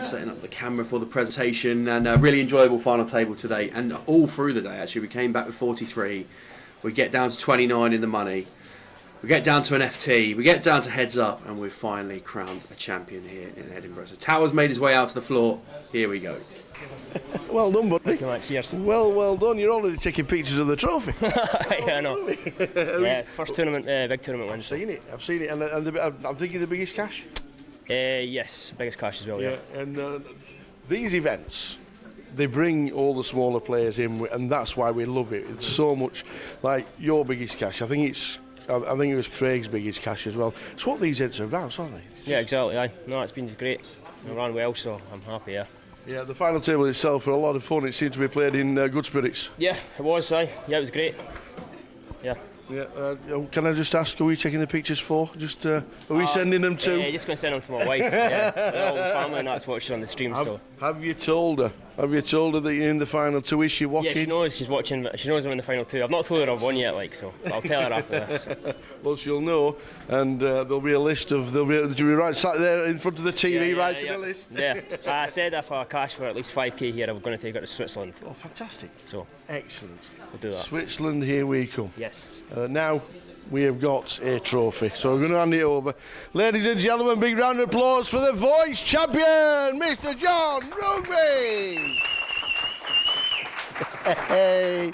setting up the camera for the presentation, and a really enjoyable final table today. And all through the day, actually, we came back with 43. We get down to 29 in the money. We get down to an FT, we get down to heads up, and we've finally crowned a champion here in Edinburgh. So Tower's made his way out to the floor. Here we go. Well done, buddy. Thank you much, cheers. Well done. You're already taking pictures of the trophy. Yeah, I know. Yeah, first tournament, big tournament win. I've seen it, and I'm thinking the biggest cash. Yes, biggest cash as well. Yeah. And these events, they bring all the smaller players in, and that's why we love it. It's so much like your biggest cash. I think it was Craig's biggest cash as well. It's what these heads are about, aren't they? Yeah, exactly. Aye. No, it's been great. It ran well, so I'm happy. Yeah. Yeah, the final table itself were a lot of fun. It seemed to be played in good spirits. Yeah, it was. Aye. Yeah, it was great. Yeah. Yeah. Can I just ask, are we checking the pictures for? Just are we sending them to? Yeah, just going to send them to my wife. Yeah, all the family and that's watching on the stream. Have you told her? Have you told her that you're in the final two? Is she watching? Yeah, she knows she's watching. She knows I'm in the final two. I've not told her I've won yet, so I'll tell her after this. Well, she'll know, and there'll be a list of. There'll be right sat there in front of the TV, writing a list. Yeah, I said if I cash for at least 5k here, I'm going to take her to Switzerland. Oh, fantastic! So excellent. We'll do that. Switzerland, here we come. Yes. Now we have got a trophy, so we're going to hand it over. Ladies and gentlemen, big round of applause for the Voyage champion, Mr. John Rugby. Hey,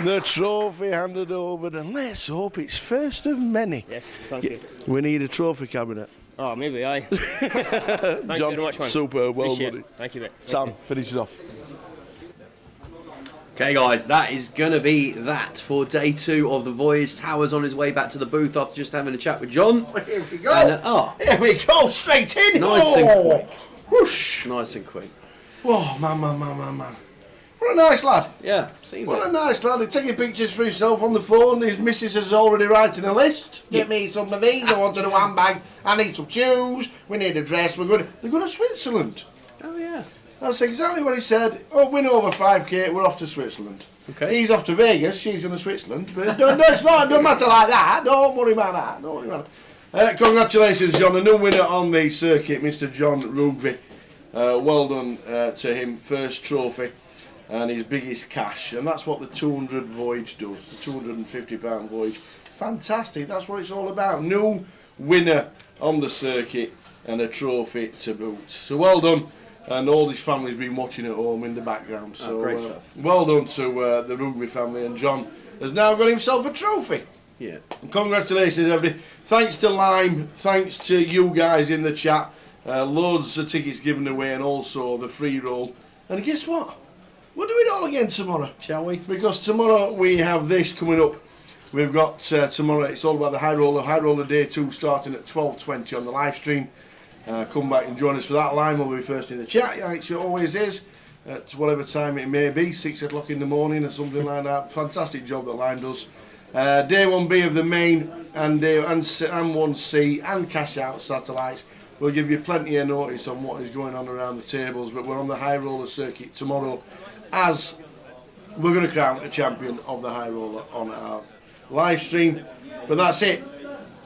the trophy handed over, and let's hope it's first of many. Yes, thank you. We need a trophy cabinet. Oh, maybe, aye. Thank John, you very much, man. super, well Appreciate done. it. Thank you, mate. Sam, finishes off. Okay, guys, that is going to be that for day 2 of the voyage. Tower's on his way back to the booth after just having a chat with John. Here we go. Here we go, straight in. Nice and quick. Whoosh. Nice and quick. Oh, man. What a nice lad. Yeah, seen What it. a nice lad. He's taking pictures for himself on the phone. His missus is already writing a list. Get me some of these. I want a handbag. I need some shoes. We need a dress. They're going to Switzerland. Oh, yeah. That's exactly what he said. Oh, win over 5k, we're off to Switzerland. Okay. He's off to Vegas, she's going to Switzerland. But it's not, it doesn't matter like that. Don't worry about that. Don't worry about that. Congratulations, John. A new winner on the circuit, Mr. John Rugby. Well done to him. First trophy and his biggest cash. And that's what the 200 voyage does. The £250 voyage. Fantastic. That's what it's all about. New winner on the circuit and a trophy to boot. So well done. And all his family's been watching at home in the background. So great stuff. Well done to the Rugby family, and John has now got himself a trophy. Yeah. And congratulations, everybody. Thanks to Lime, thanks to you guys in the chat. Loads of tickets given away, and also the free roll. And guess what? We'll do it all again tomorrow. Shall we? Because tomorrow we have this coming up. We've got tomorrow, it's all about the High Roller Day 2 starting at 12:20 on the live stream. Come back and join us for that. Line will be first in the chat, like it always is, at whatever time it may be, 6 o'clock in the morning or something like that. Fantastic job that Line does. Day 1B of the main and 1C and cash out satellites. We'll give you plenty of notice on what is going on around the tables, but we're on the high roller circuit tomorrow as we're going to crown a champion of the high roller on our live stream. But that's it.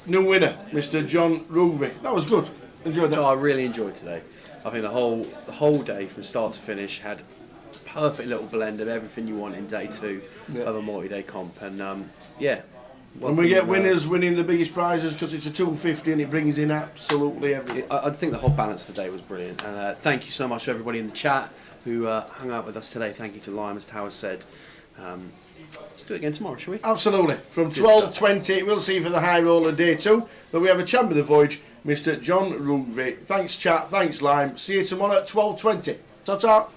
New winner, Mr. John Rugby. That was good. Enjoyed that. I really enjoyed today. I think the whole day from start to finish had a perfect little blend of everything you want in day 2 of a multi-day comp, and when we get winners winning the biggest prizes, because it's a 250 and it brings in absolutely everything. I think the whole balance of the day was brilliant, and thank you so much to everybody in the chat who hung out with us today. Thank you to Lime, as Tower said. Let's do it again tomorrow, shall we? Absolutely. From 12:20, we'll see for the high roller day 2. But we have a champion of the voyage, Mr. John Rugby. Thanks, chat. Thanks, Lime. See you tomorrow at 12:20. Ta-ta.